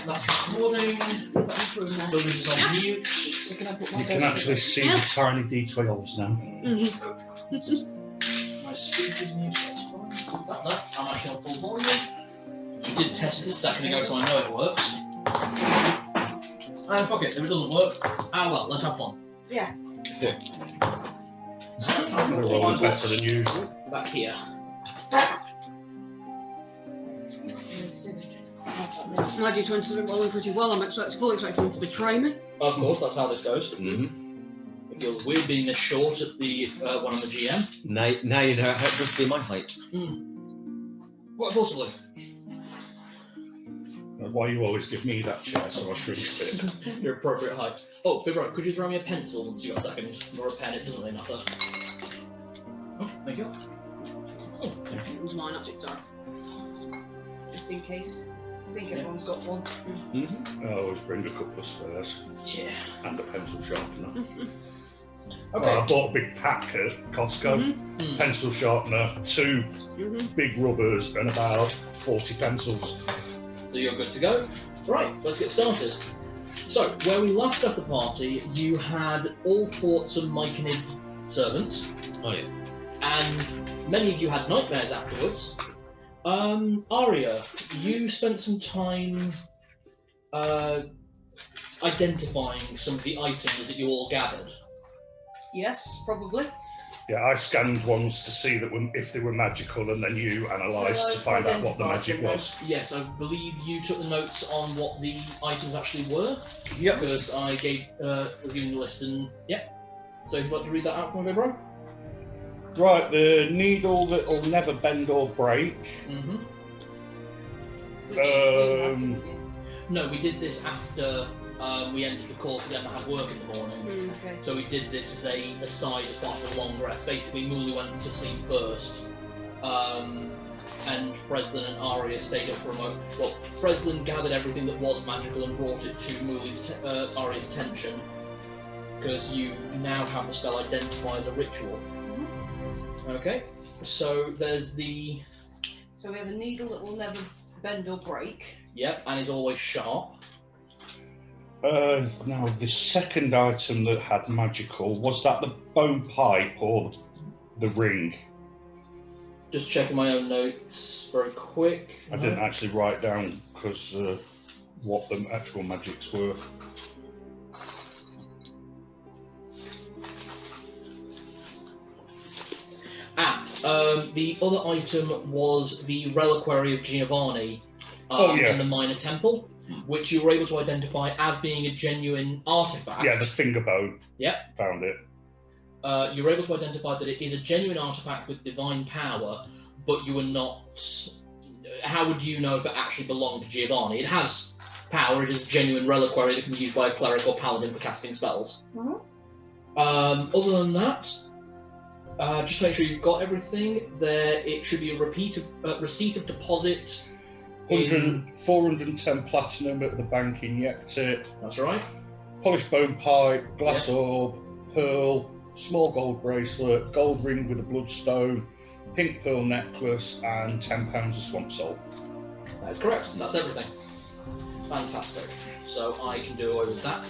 that's recording. Buildings is on mute. So can I put my You can actually see the tiny D12s now. My speech is muted. That's fine. No, I'm actually on full volume. We did test this a second ago, so I know it works. And fuck it, if it doesn't work, well, let's have fun. Yeah. I'm going to roll it better than usual. Back here. My D20's been rolling pretty well. I'm fully expecting him to betray me. Of course, that's how this goes. Mm-hmm. It feels weird being this short at the one on the GM. Now you know how it must be my height. What possibly? Why you always give me that chair so I shrink a bit. Your appropriate height. Oh, Fibro, could you throw me a pencil once you got a second? Or a pen, it doesn't really matter. Oh, thank you. Oh, it was mine, actually, sorry. Just in case. I think everyone's got one. I always bring a couple of spares. Yeah. And a pencil sharpener. Okay. I bought a big pack at Costco. Pencil sharpener, 2 big rubbers, and about 40 pencils. So you're good to go. Right, let's get started. So, where we last left the party, you had all sorts of Myconid servants. Oh yeah. And many of you had nightmares afterwards. Aria, you spent some time identifying some of the items that you all gathered. Yes, probably. Yeah, I scanned ones to see that if they were magical, and then you analysed to find out what the magic was. Yes, I believe you took the notes on what the items actually were. Yep. Because I was giving the list and, yeah. So if you'd like to read that out for me, bro? Right, the needle that will never bend or break. No, we did this after we entered the call for them to have work in the morning. Okay. So we did this as a aside as part of the long rest. Basically, Muli went to sleep first, and Frezline and Aria stayed up for a moment. Well, Frezline gathered everything that was magical and brought it to Aria's attention, because you now have the spell Identify as a ritual. Okay, so there's the... So we have a needle that will never bend or break. Yep, and is always sharp. Now, the second item that had magical, was that the bone pipe or the ring? Just checking my own notes very quick. I didn't actually write down because what the actual magics were. The other item was the reliquary of Giovanni in the minor temple, which you were able to identify as being a genuine artifact. Yeah, the finger bone. Yep. Found it. You were able to identify that it is a genuine artifact with divine power, but you were not... How would you know if it actually belonged to Giovanni? It has power, it is a genuine reliquary that can be used by a cleric or paladin for casting spells. Other than that, just to make sure you've got everything, it should be a receipt of deposit. 410 platinum at the bank in Yektit. That's right. Polished bone pipe, glass orb, pearl, small gold bracelet, gold ring with a bloodstone, pink pearl necklace, and £10 of swamp salt. That is correct. That's everything. Fantastic. So I can do away with that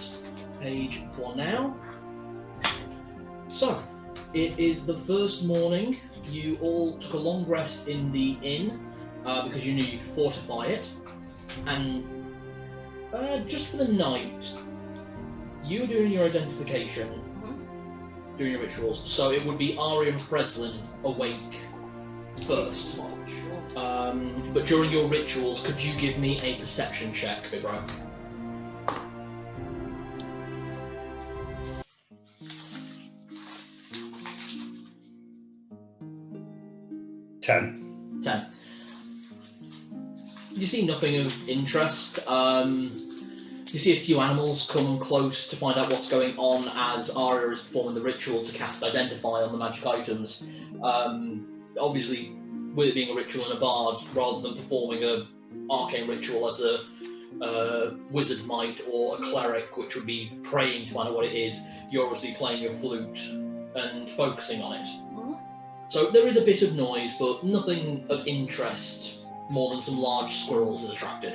page for now. So, it is the first morning. You all took a long rest in the inn because you knew you could fortify it. And just for the night, you were doing your identification, doing your rituals. So it would be Aria and Frezline awake first. But during your rituals, could you give me a perception check, Vibro? Ten. You see nothing of interest. You see a few animals come close to find out what's going on as Aria is performing the ritual to cast Identify on the magic items. Obviously, with it being a ritual and a bard, rather than performing an arcane ritual as a wizard might or a cleric, which would be praying to find out what it is, you're obviously playing your flute and focusing on it. So there is a bit of noise, but nothing of interest more than some large squirrels is attracted.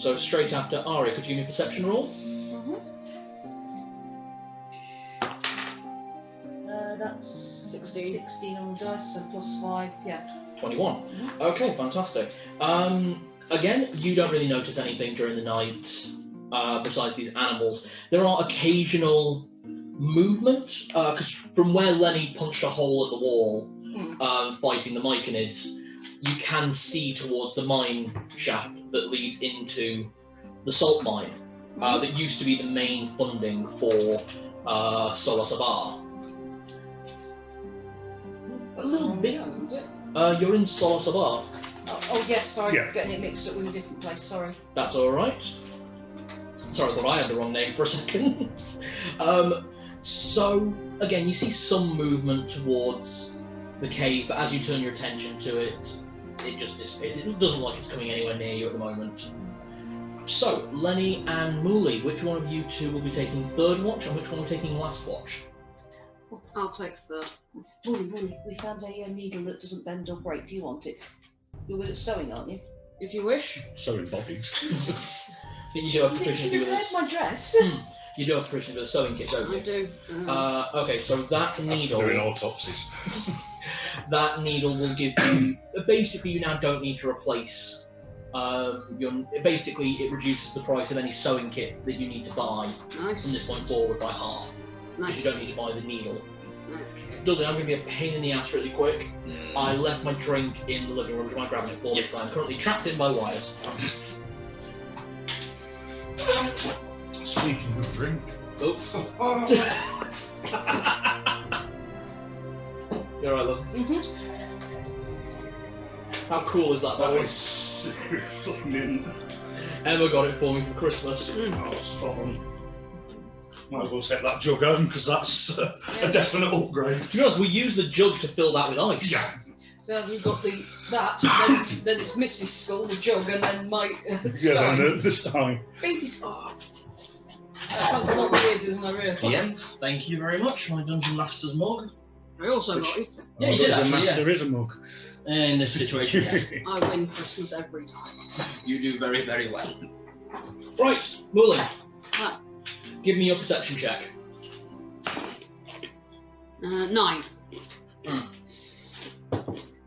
So straight after Aria, could you give me a perception roll? That's 16 on the dice, so +5, yeah. 21. Okay, fantastic. Again, you don't really notice anything during the night besides these animals. There are occasional movement, because from where Lenny punched a hole in the wall fighting the myconids, you can see towards the mine shaft that leads into the salt mine that used to be the main funding for Solas'Abar. A little bit. Isn't it? You're in Solas'Abar. Oh yes, sorry, Yeah. getting it mixed up with a different place, sorry. That's alright. Sorry, I thought I had the wrong name for a second. So, again, you see some movement towards the cave, but as you turn your attention to it, it just dissipates. It doesn't look like it's coming anywhere near you at the moment. So, Lenny and Muli, which one of you two will be taking third watch, and which one will be taking last watch? I'll take third. Muli, we found a needle that doesn't bend or break. Do you want it? You're good at sewing, aren't you? If you wish. Sewing bodies. I think you do have proficiency You with repaired this. my dress. You do have proficiency with a sewing kit, don't I you? do. Okay, so that needle. Doing autopsies. That needle will give you. Basically, you now don't need to replace. Basically, it reduces the price of any sewing kit that you need to buy from this Nice. point forward by half. Because Nice. you don't need to buy the needle. Nice. Dudley, I'm going to be a pain in the ass really quick. I left my drink in the living room. Do you mind grabbing it for me? Because I'm currently trapped in by wires. Speaking of drink. Oh. You're right, love. How cool is that? That That was seriously mint. Emma got it for me for Christmas. Oh, spot on. Might as well take that jug home because that's a definite upgrade. To be honest, we use the jug to fill that with ice. Yeah. So you've got then it's Mrs. Skull, the jug, and then my Yeah, Stein. then the Stein. Baby Skull. That sounds a lot weirder than I realised. DM, thank you very much, my Dungeon Master's mug. I also got it. Yeah, you did actually, There is a mug. In this situation, yes. I win Christmas every time. You do very, very well. Right, Muli. Ah. Give me your perception check. 9.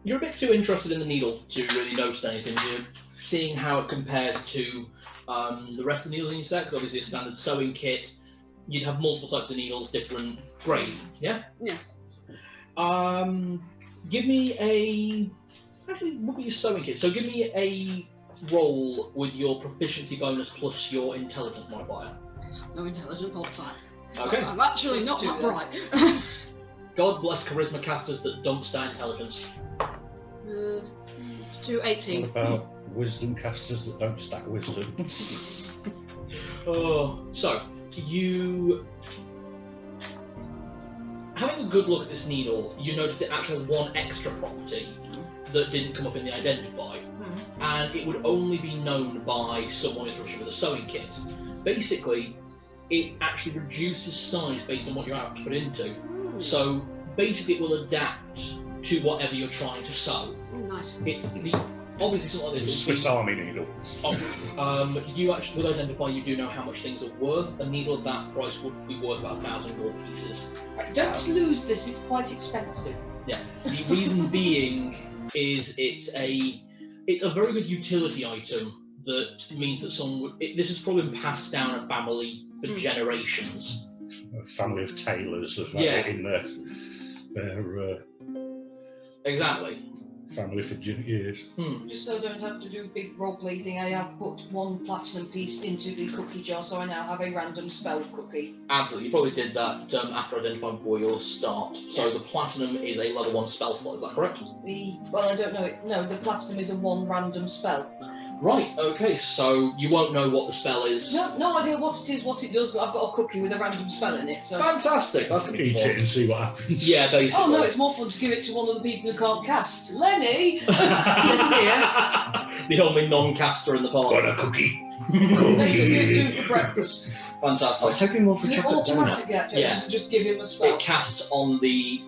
You're a bit too interested in the needle to really notice anything. You're seeing how it compares to the rest of the needles in your set, because obviously a standard sewing kit, you'd have multiple types of needles, different grade, yeah? Yes. Give me a... Actually, what would be your sewing kit? So give me a roll with your proficiency bonus plus your intelligence modifier. No intelligent modifier. Okay. I'm actually Plus not 2 that then. bright. God bless charisma casters that don't stat intelligence. 218. What about wisdom casters that don't stack wisdom? Oh, so you, having a good look at this needle, you notice it actually has one extra property that didn't come up in the identify, and it would only be known by someone who's proficient with a sewing kit. Basically, it actually reduces size based on what you're out to put into. So basically, it will adapt to whatever you're trying to sew. Nice. It's the obviously something like It's a this. Swiss Army needle. You actually, with identify, you do know how much things are worth. A needle of that price would be worth about 1,000 gold pieces. Don't lose this, it's quite expensive. Yeah. The reason being is it's a very good utility item that means that someone would. This has probably been passed down a family for generations. A family of tailors have had Yeah. it in their Exactly. family for years. Just so I don't have to do big roleplay thing, I have put 1 platinum piece into the cookie jar, so I now have a random spell cookie. Absolutely. You probably did that after identifying before your start. So the platinum is a level 1 spell slot. Is that correct? Well, I don't know it. No, the platinum is a 1 random spell. Right. Okay. So you won't know what the spell is. No idea what it is, what it does, but I've got a cookie with a random spell in it, so... Fantastic. That's gonna be Eat fun. it and see what happens. Yeah, basically. Oh no, it's more fun to give it to one of the people who can't cast. Lenny! The only non-caster in the party. Got a cookie. Later you do for breakfast. I was Fantastic. hoping more for Is it chocolate donut. automatic actually? Yeah. Just give him a spell. It casts on the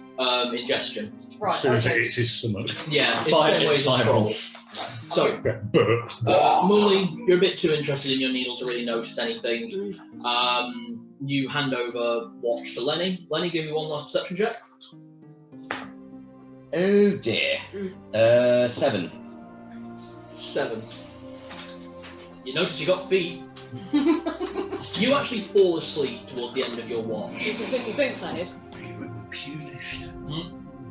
ingestion. As Right, soon as it okay. hits his stomach. Yeah, it's Fire, the same way it's as a fire scroll. roll. So, Muli, you're a bit too interested in your needle to really notice anything. You hand over watch to Lenny. Lenny, give me one last perception check. Oh dear. 7. 7. You notice you got feet. You actually fall asleep towards the end of your watch. You think that is? We were punished.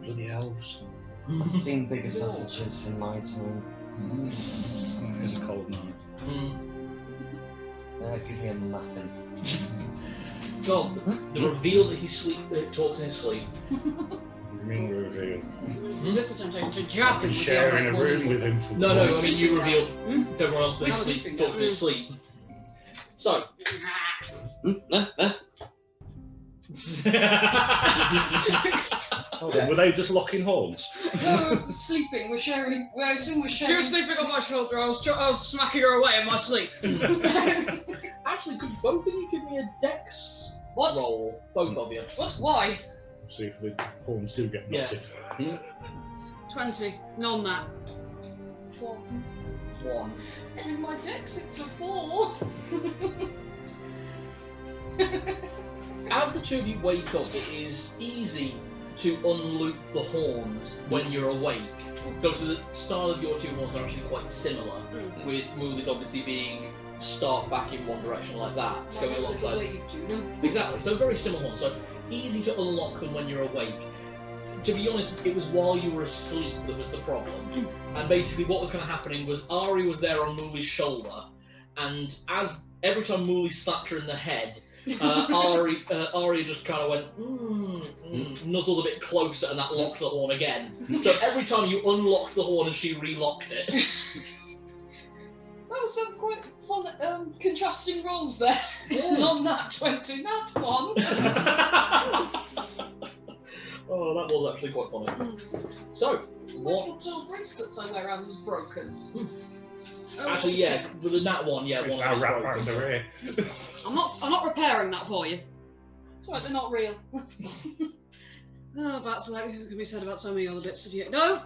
Bloody elves. I've seen bigger sausages in my time. It's a cold night. Give me a muffin. God, the reveal that he talks in his sleep. Ring reveal. This is temptation to jab him. Sharing a room with him for No, I mean you reveal to everyone else that he Sleeping. talks in his sleep. So. Hold on, were they just locking horns? No, sleeping. We're sharing. I assume we're sharing. She was sleeping on my shoulder. I was smacking her away in my sleep. Actually, could both of you give me a dex What? roll? Both of you. What? Why? See if the horns do get Yeah. knotted. 20. None that. 1. In my dex, it's a 4. As the two of you wake up, it is easy to unloop the horns when you're awake. Because the style of your two horns are actually quite similar, with Muli's obviously being start back in one direction like that, going alongside. Exactly, so very similar horns, so easy to unlock them when you're awake. To be honest, it was while you were asleep that was the problem. And basically what was going to happen was Aria was there on Muli's shoulder, and as every time Muli slapped her in the head, Aria just kind of went, nuzzled a bit closer, and that locked the horn again. So every time you unlocked the horn and she relocked it. That was some quite fun contrasting roles there. On that 20, not 1. Oh, that was actually quite funny. So, what? The little bracelets I wear around was broken. Actually, yeah, with the nat one, yeah, It's one now of wrapped those around broken. their ear. I'm not repairing that for you. It's alright, they're not real. That's like who can be said about so many other bits of you. No!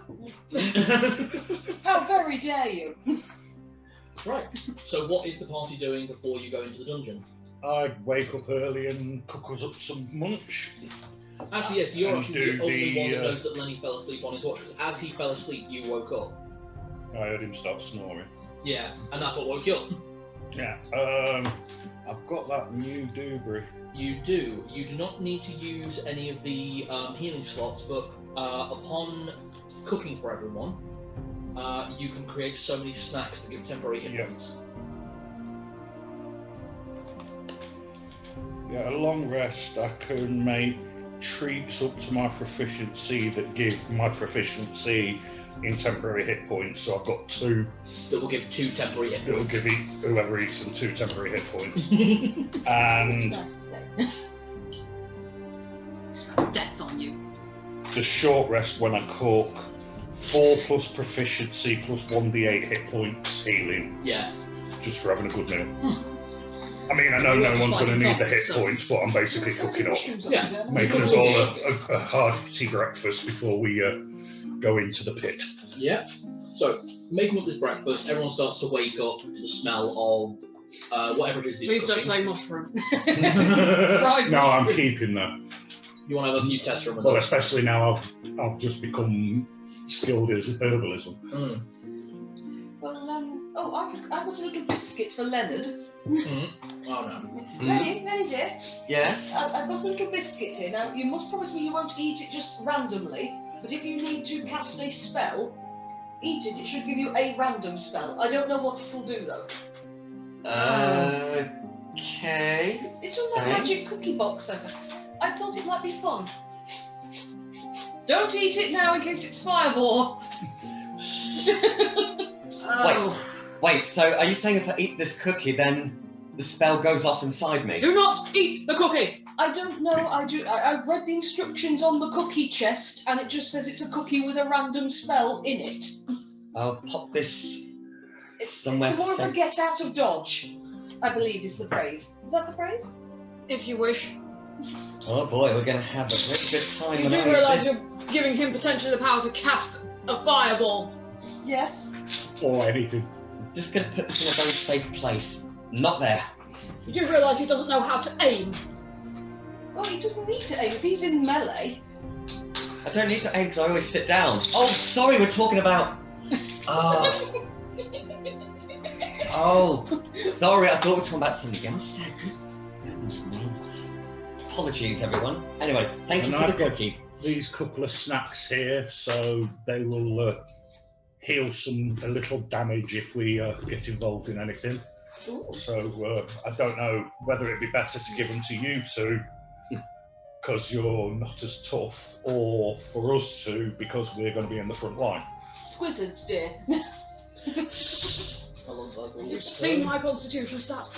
How very dare you? Right, so what is the party doing before you go into the dungeon? I'd wake up early and cook us up some munch. Actually, yes, you're And actually do the only the, one that knows that Lenny fell asleep on his watch, because as he fell asleep, you woke up. I heard him start snoring. Yeah, and that's what woke you up. Yeah, I've got that new doobry. You do. You do not need to use any of the healing slots, but upon cooking for everyone, you can create so many snacks that give temporary hit points. Yeah, a long rest, I can make treats up to my proficiency that give my proficiency in temporary hit points. So I've got 2. That will give 2 temporary hit It'll points. give whoever eats them 2 temporary hit points. It's And nice today. Death on you. the short rest when I cook, 4 plus proficiency plus 1d8 hit points healing, Yeah. just for having a good meal. I mean, I know no one's going to need the hit points, but I'm basically cooking up, Yeah. making us all a hearty breakfast before we go into the pit. Yeah. So, making up this breakfast, everyone starts to wake up to the smell of whatever it is. Please don't say mushroom. No, I'm keeping that. You want to have a few tests from Well, especially now I've just become skilled in herbalism. Well, I've got a little biscuit for Leonard. Oh no. Lenny dear, Yes? I've got a little biscuit here. Now, you must promise me you won't eat it just randomly, but if you need to cast a spell, eat it. It should give you a random spell. I don't know what it'll do, though. Okay. It's from that Thanks. magic cookie box I thought it might be fun. Don't eat it now in case it's fireball. Wait, so are you saying if I eat this cookie, then the spell goes off inside me? Do not eat the cookie! I don't know, I've read the instructions on the cookie chest, and it just says it's a cookie with a random spell in it. I'll pop this It's somewhere. more of a get out of dodge, I believe is the phrase. Is that the phrase? If you wish. Oh boy, we're gonna have a very good time. You when do I eat realise this. you're giving him potentially the power to cast a fireball. Yes. or anything. I'm just going to put this in a very safe place. Not there. You do realise he doesn't know how to aim? Oh, he doesn't need to aim if he's in melee. I don't need to aim because I always sit down. Oh, sorry, we're talking about... Oh, sorry, I thought we were talking about something else. Goodness me. Apologies, everyone. Anyway, thank you And for the I've got cookie. these couple of snacks here, so they will heal a little damage if we get involved in anything. Ooh. So I don't know whether it'd be better to give them to you two because you're not as tough, or for us to because we're going to be in the front line. Squizzards, dear. You've seen my constitution stats.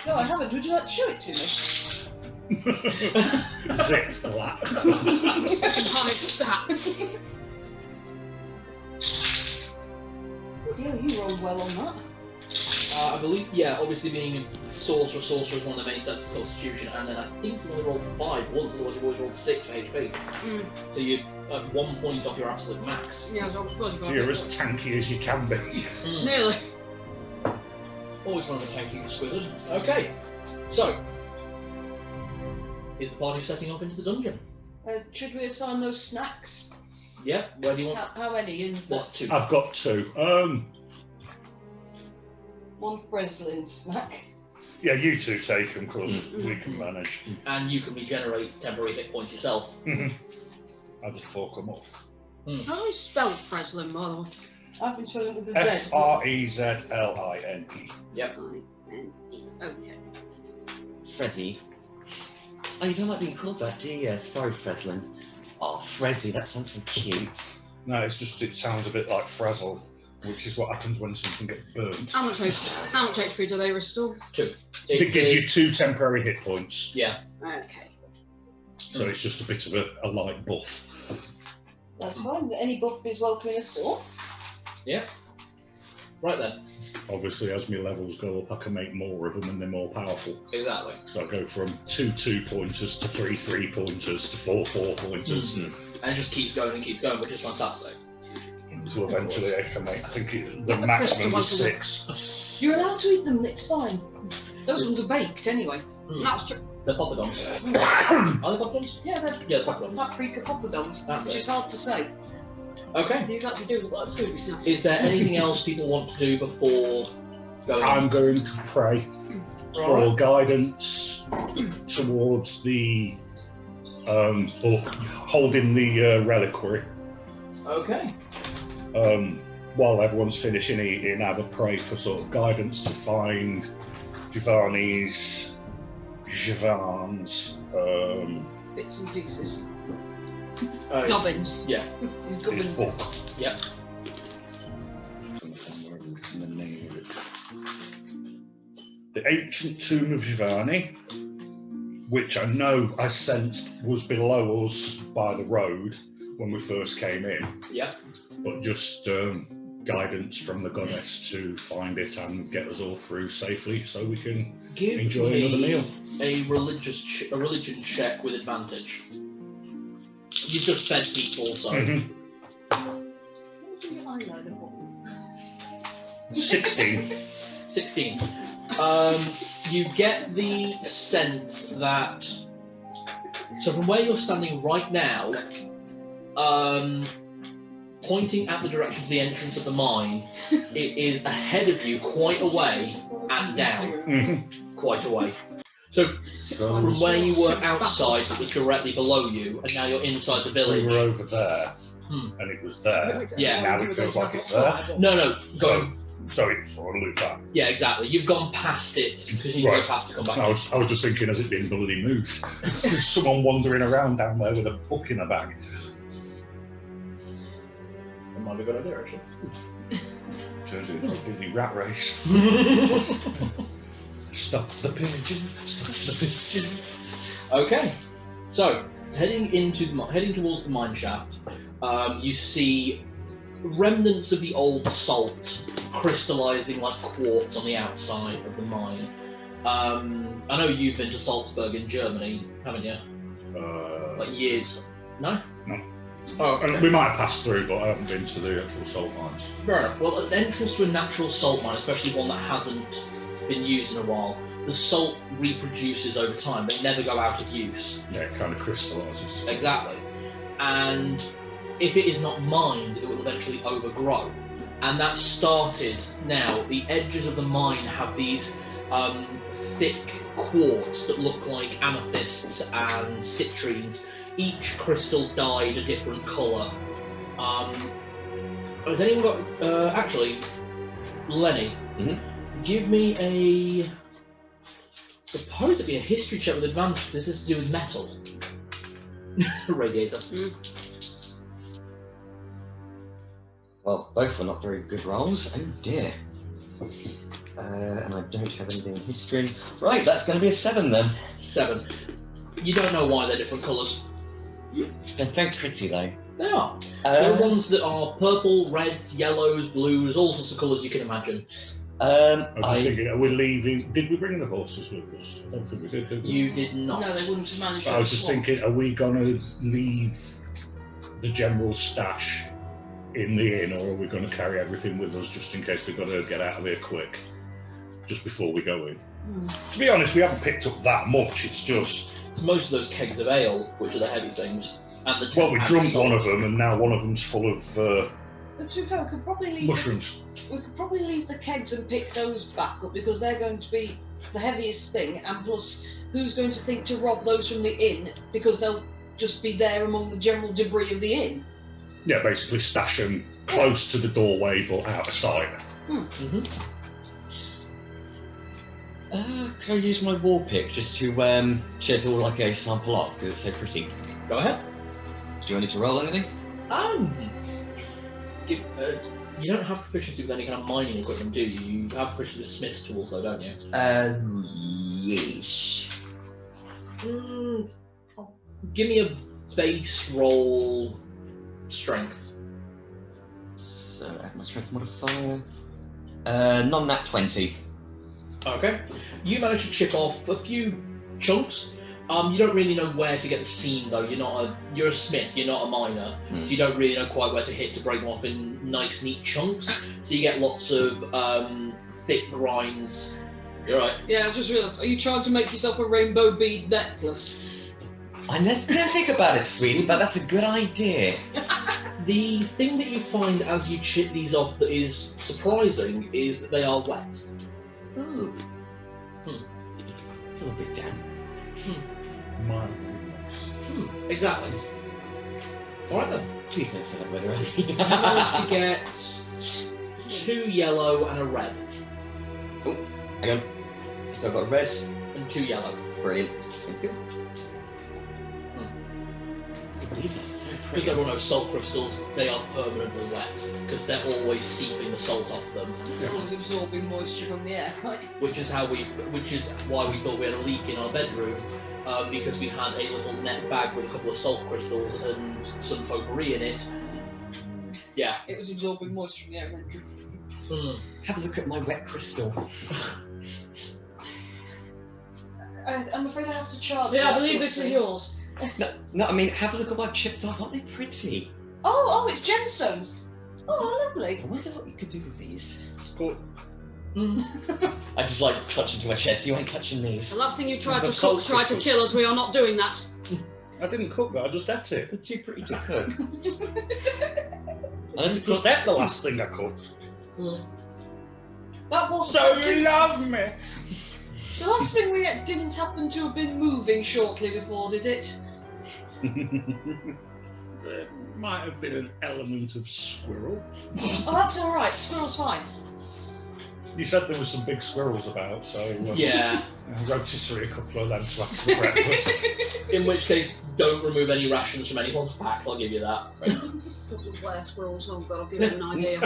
No, I haven't. Would you like to show it to me? Zip flat. Second highest stat. Oh dear, you rolled well on that. I believe, yeah, obviously being a sorcerer is one of the main stats of Constitution, and then I think you only rolled 5 once, otherwise you always rolled 6 for HP. So you're at 1 point off your absolute max. Yeah, so So you're as tanky as you can be. Nearly. Always one of the tanky squizzard. Okay, so is the party setting off into the dungeon? Should we assign those snacks? Yeah, where do you want? How many? In What, 2? I've got 2. one Frezline snack. Yeah, you two take them because we can manage. And you can regenerate temporary hit points yourself. I just fork them off. How do we spell Frezline, by the way? I've been spelling it with a Z. Frezline. Yep. Okay. Frezzy. Oh, you don't like being called that, do you? Sorry, Frezlin. Oh, Frezzy, that sounds so cute. No, it's just it sounds a bit like frazzle, which is what happens when something gets burnt. How much HP do they restore? 2. They give you 2 temporary hit points, Yeah. Okay. so it's just a bit of a light buff. That's fine. Any buff is welcome in a store. Yeah. Right then. Obviously, as my levels go up, I can make more of them and they're more powerful. Exactly. So I go from 2 2-pointers to 3 3-pointers to 4 4-pointers. And it just keeps going and keeps going, which is fantastic. So eventually I can make, I think the maximum is 6. You're allowed to eat them. It's fine. Those ones are baked anyway. That's true. They're poppadoms. Are they poppadoms? Yeah, they're poppadoms. paprika poppadoms, That's which it. is hard to say. Okay. These actually do look like Scooby Snacks. Is there anything else people want to do before going I'm going to pray for Right. guidance towards the book, holding the reliquary. Okay. While everyone's finishing eating, have a pray for sort of guidance to find Giovanni's Bits and pieces. Dobbins. Yeah. His his gubbins. book. Yep. The name of it. The ancient tomb of Giovanni, which I know I sensed was below us by the road when we first came in, Yep. but just guidance from the goddess to find it and get us all through safely so we can Give enjoy me another meal. a religion check with advantage. You've just fed people, so. Mhm. 16. 16. You get the sense that. So from where you're standing right now, pointing at the direction to the entrance of the mine, it is ahead of you, quite a way, and down, Mhm. quite a way. So from where you were outside, it was directly below you, and now you're inside the We village. were over there, and it was there. Yeah. Now it feels like it's there. No, go. So it's sort of loop back. Yeah, exactly. You've gone past it because you need to go past to come back. I was just thinking, has it been bloody moved? There's someone wandering around down there with a book in a bag. That might be a good idea, actually. Turns into a bloody rat race. Stop the pigeon, stop the pigeon. Okay, so heading towards the mine shaft, you see remnants of the old salt crystallizing like quartz on the outside of the mine. I know you've been to Salzburg in Germany, haven't you? Like years? No. No. Oh, and we might have passed through, but I haven't been to the actual salt mines. Fair enough. Well, an entrance to a natural salt mine, especially one that hasn't been used in a while, the salt reproduces over time. They never go out of use. Yeah, it kind of crystallises. Exactly. And if it is not mined, it will eventually overgrow. And that started now. The edges of the mine have these thick quartz that look like amethysts and citrines. Each crystal dyed a different colour. Has anyone got... actually, Lenny, give me a... suppose it'd be a history check with advantage. This is to do with metal. Radiator. Well, both were not very good rolls. Oh dear. And I don't have anything in history. Right, that's going to be a 7 then. 7. You don't know why they're different colours. They're very pretty though. They are. There are ones that are purple, reds, yellows, blues, all sorts of colours you can imagine. I was thinking, are we leaving? Did we bring the horses with us? I don't think we did we? You did not. No, they wouldn't have managed. I was just thinking, are we going to leave the general stash in the inn, or are we going to carry everything with us just in case we've got to get out of here quick, just before we go in? To be honest, we haven't picked up that much. It's just It's most of those kegs of ale, which are the heavy things, and the we drunk one of them, and now one of them's full of To be fair, we could probably leave. mushrooms. We could probably leave the kegs and pick those back up because they're going to be the heaviest thing, and plus, who's going to think to rob those from the inn because they'll just be there among the general debris of the inn? Yeah, basically stash them close to the doorway but out of sight. Mm-hmm. Can I use my war pick just to chisel like a sample off because it's so pretty? Go ahead. Do you want me to roll anything? You don't have proficiency with any kind of mining equipment, do you? You have proficiency with smith's tools, though, don't you? Yes. Give me a base roll strength. So add my strength modifier. Non-nat 20. Okay. You manage to chip off a few chunks. You don't really know where to get the seam, though. You're a smith, you're not a miner, so you don't really know quite where to hit to break them off in nice, neat chunks. So you get lots of thick grinds. You're right. Yeah, I just realised. Are you trying to make yourself a rainbow bead necklace? I never think about it, sweetie, but that's a good idea. The thing that you find as you chip these off that is surprising is that they are wet. Ooh. Still a bit damp. Exactly. Alright then. Please don't say that word around You manage to get 2 yellow and a red. Oh, hang on. So I've got a red. And 2 yellow. Brilliant. Thank you. These are so Because pretty. everyone knows salt crystals, they are permanently wet, because they're always seeping the salt off them. Always absorbing moisture from the air, right? Which is why we thought we had a leak in our bedroom, because we had a little net bag with a couple of salt crystals and some potpourri in it. Yeah. It was absorbing moisture from the air. Mm. Have a look at my wet crystal. I'm afraid I have to charge. Yeah, I that believe sort of this is thing. yours. No, I mean, have a look at what I've chipped off. Aren't they pretty? Oh, it's gemstones. Oh, lovely. I wonder what you could do with these. Cool. I just like clutch into my chest. You ain't touching these. The last thing you tried The to salt cook tried to crystals. kill us. We are not doing that. I didn't cook that, I just ate it. They're too pretty to cook. I just ate the last thing I cooked. That was So you love me! the last thing we ate didn't happen to have been moving shortly before, did it? There might have been an element of squirrel. Oh, that's all right. Squirrel's fine. You said there were some big squirrels about, so Yeah. I rotisserie a couple of them to have for breakfast. In which case, don't remove any rations from anyone's pack, I'll give you that. Couple of were squirrels. Oh God, I'll give you an idea.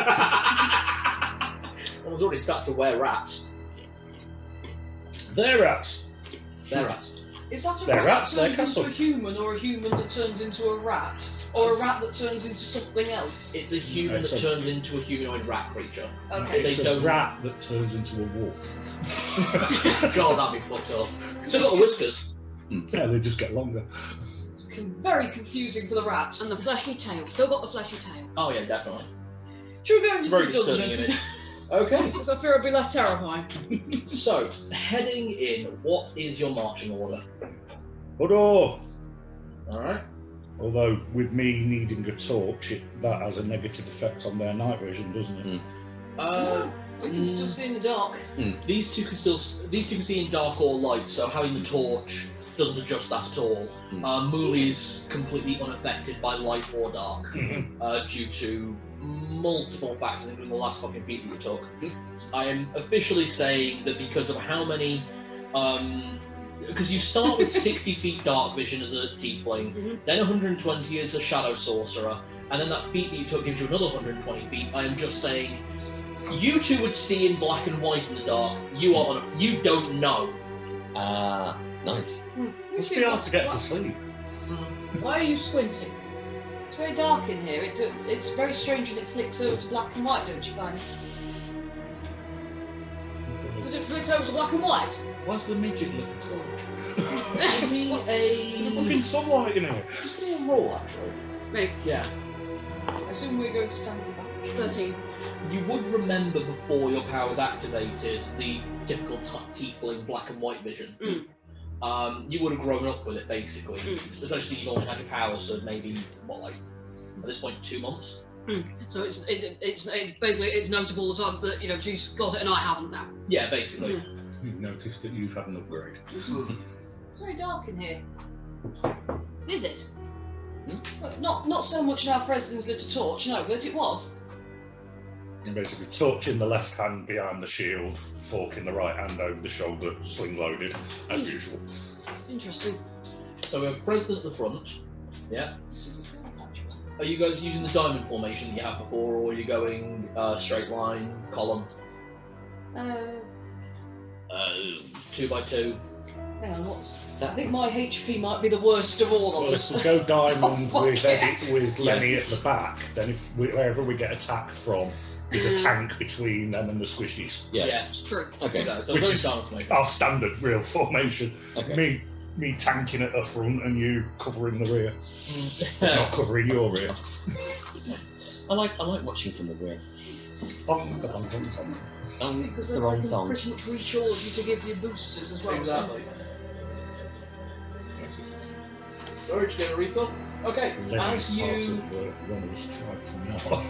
One's already starts to wear rats. They're rats. They're rats. Is that a They're rat rats, that they're turns into a castles. human, or a human that turns into a rat, or a rat that turns into something else? It's a human that Excellent. turns into a humanoid rat creature. Okay. They It's a don't- rat that turns into a wolf. God, that'd be fucked up. Still got the whiskers. Yeah, they just get longer. It's very confusing for the rat. And the fleshy tail. Still got the fleshy tail. Oh yeah, definitely. Should we go into Very this disturbing dungeon? image. Okay, Because I fear it'd be less terrifying. so heading in, what is your marching order? Hodor! Alright. Although with me needing a torch, that has a negative effect on their night vision, doesn't it? We can still see in the dark. These two can see in dark or light, so having the torch doesn't adjust that at all. Muli is completely unaffected by light or dark due to multiple factors, including the last fucking feat that you took. I am officially saying that because of how many, because you start with 60 feet dark vision as a tiefling, then 120 as a shadow sorcerer, and then that feat that you took gives you another 120 feet. I am just saying, you two would see in black and white in the dark. You don't know. Nice. Must be hard to get to sleep. Why are you squinting? It's very dark in here. It's very strange when it flicks over to black and white, don't you find? Does it flick over to black and white? Why's the midget look at all? Give me a Fucking sunlight in here. just give me a roll, actually. Maybe. Yeah. I assume we're going to stand at the back. 13. You would remember before your powers activated the typical tiefling black and white vision. You would have grown up with it basically. Especially you've only had your powers for maybe at this point 2 months. So it's basically it's notable that she's got it and I haven't now. Yeah, basically. You've noticed that you've had an upgrade. It's very dark in here. Is it? Look, not so much now Frezline's lit a torch, no, but it was. And basically, torch in the left hand behind the shield, fork in the right hand over the shoulder, sling loaded, as usual. Interesting. So we have President at the front. Yeah. Are you guys using the diamond formation that you had before, or are you going straight line, column? 2 by 2. Hang on, I think my HP might be the worst of all of Well, us. if we go diamond with Yeah. Lenny at the back, then wherever we get attacked from, there's a tank between them and the squishies. Yeah. It's true. Okay. So Which very is diamond formation. our standard real formation. Okay. Me tanking at the front and you covering the rear. Not covering your rear. I like watching from the rear. Because The then I wrong can song. pretty much recharge you to give you boosters as well. Exactly. Storage, get a refill. Okay, Lenny's as you. part of Ronald's tribe from now on.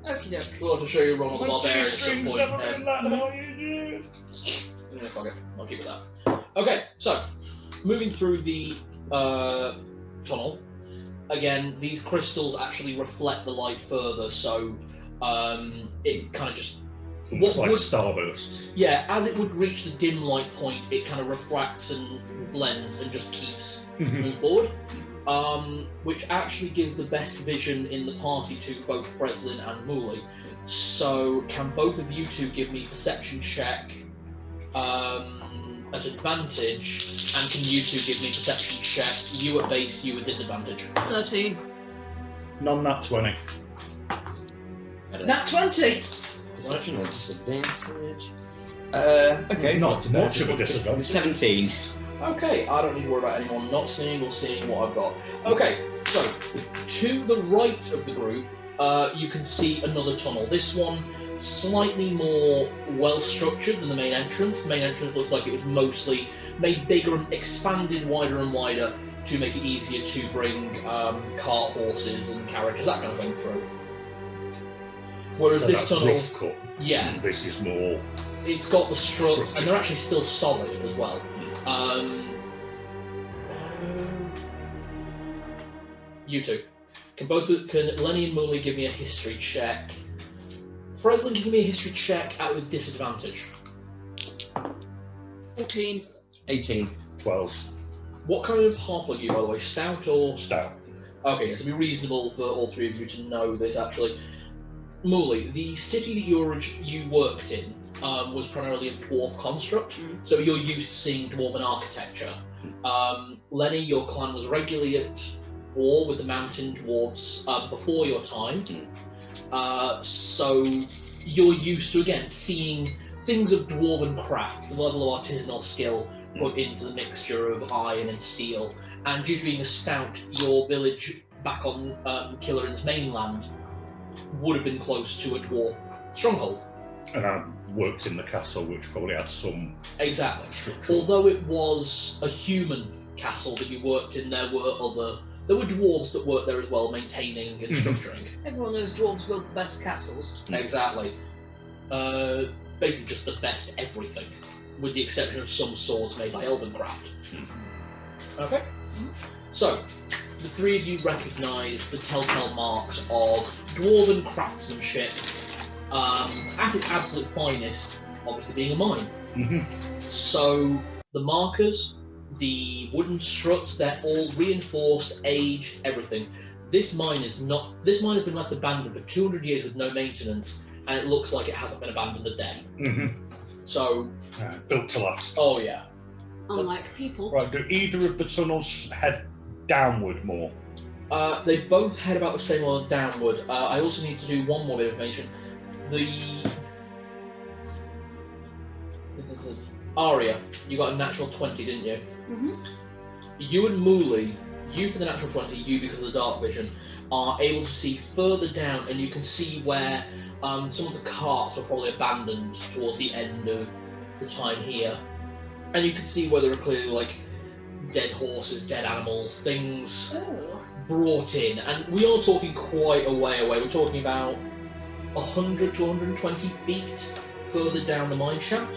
Okie doke. We'll have to show you Ronald the Barbarian at some point. Yeah, fuck it. I'll keep it that. Okay, so moving through the tunnel. Again, these crystals actually reflect the light further, so it kind of just. It's like starbursts. Yeah, as it would reach the dim light point, it kind of refracts and blends and just keeps moving forward. Which actually gives the best vision in the party to both Frezline and Muli. So, can both of you two give me perception check at advantage, and can you two give me perception check? You at base, you at disadvantage. 13. Nat 20. Nat 20! Perception or disadvantage? Okay. Not much of a disadvantage. 17. Okay, I don't need to worry about anyone not seeing or seeing what I've got. Okay, so to the right of the group, you can see another tunnel. This one slightly more well structured than the main entrance. The main entrance looks like it was mostly made bigger and expanded wider and wider to make it easier to bring cart horses and carriages, that kind of thing through. Whereas So this that's tunnel, rough cut. yeah, This is more. it's got the struts, and they're actually still solid as well. You two. Can Lenny and Muli give me a history check? Frezline, can you give me a history check out with disadvantage? 14. 18. 12. What kind of halfling are you, by the way? Stout or? Stout. Okay, yeah, to be reasonable for all three of you to know this, actually. Muli, the city that you worked in was primarily a dwarf construct, so you're used to seeing dwarven architecture. Lenny, your clan was regularly at war with the mountain dwarves before your time, so you're used to, again, seeing things of dwarven craft, the level of artisanal skill, put into the mixture of iron and steel. And due to being a stout, your village back on Killeran's mainland would have been close to a dwarf stronghold. And I worked in the castle, which probably had some Exactly. structural. Although it was a human castle that you worked in, there were dwarves that worked there as well, maintaining and structuring. Everyone knows dwarves build the best castles. Exactly. Basically just the best everything, with the exception of some swords made by Elvencraft. Okay. So, the three of you recognise the telltale marks of dwarven craftsmanship at its absolute finest, obviously being a mine. So, the markers, the wooden struts, they're all reinforced, aged, everything. This mine has been left abandoned for 200 years with no maintenance, and it looks like it hasn't been abandoned a day. So, Built to last. oh yeah. Unlike people. Right, do either of the tunnels head downward more? They both head about the same amount downward. I also need to do one more bit of information. The Aria, you got a natural 20, didn't you? You and Muli, you for the natural 20, you because of the dark vision, are able to see further down, and you can see where some of the carts were probably abandoned towards the end of the time here. And you can see where there are clearly like dead horses, dead animals, things brought in. And we are talking quite a way away. We're talking about 100 to 120 feet further down the mine shaft.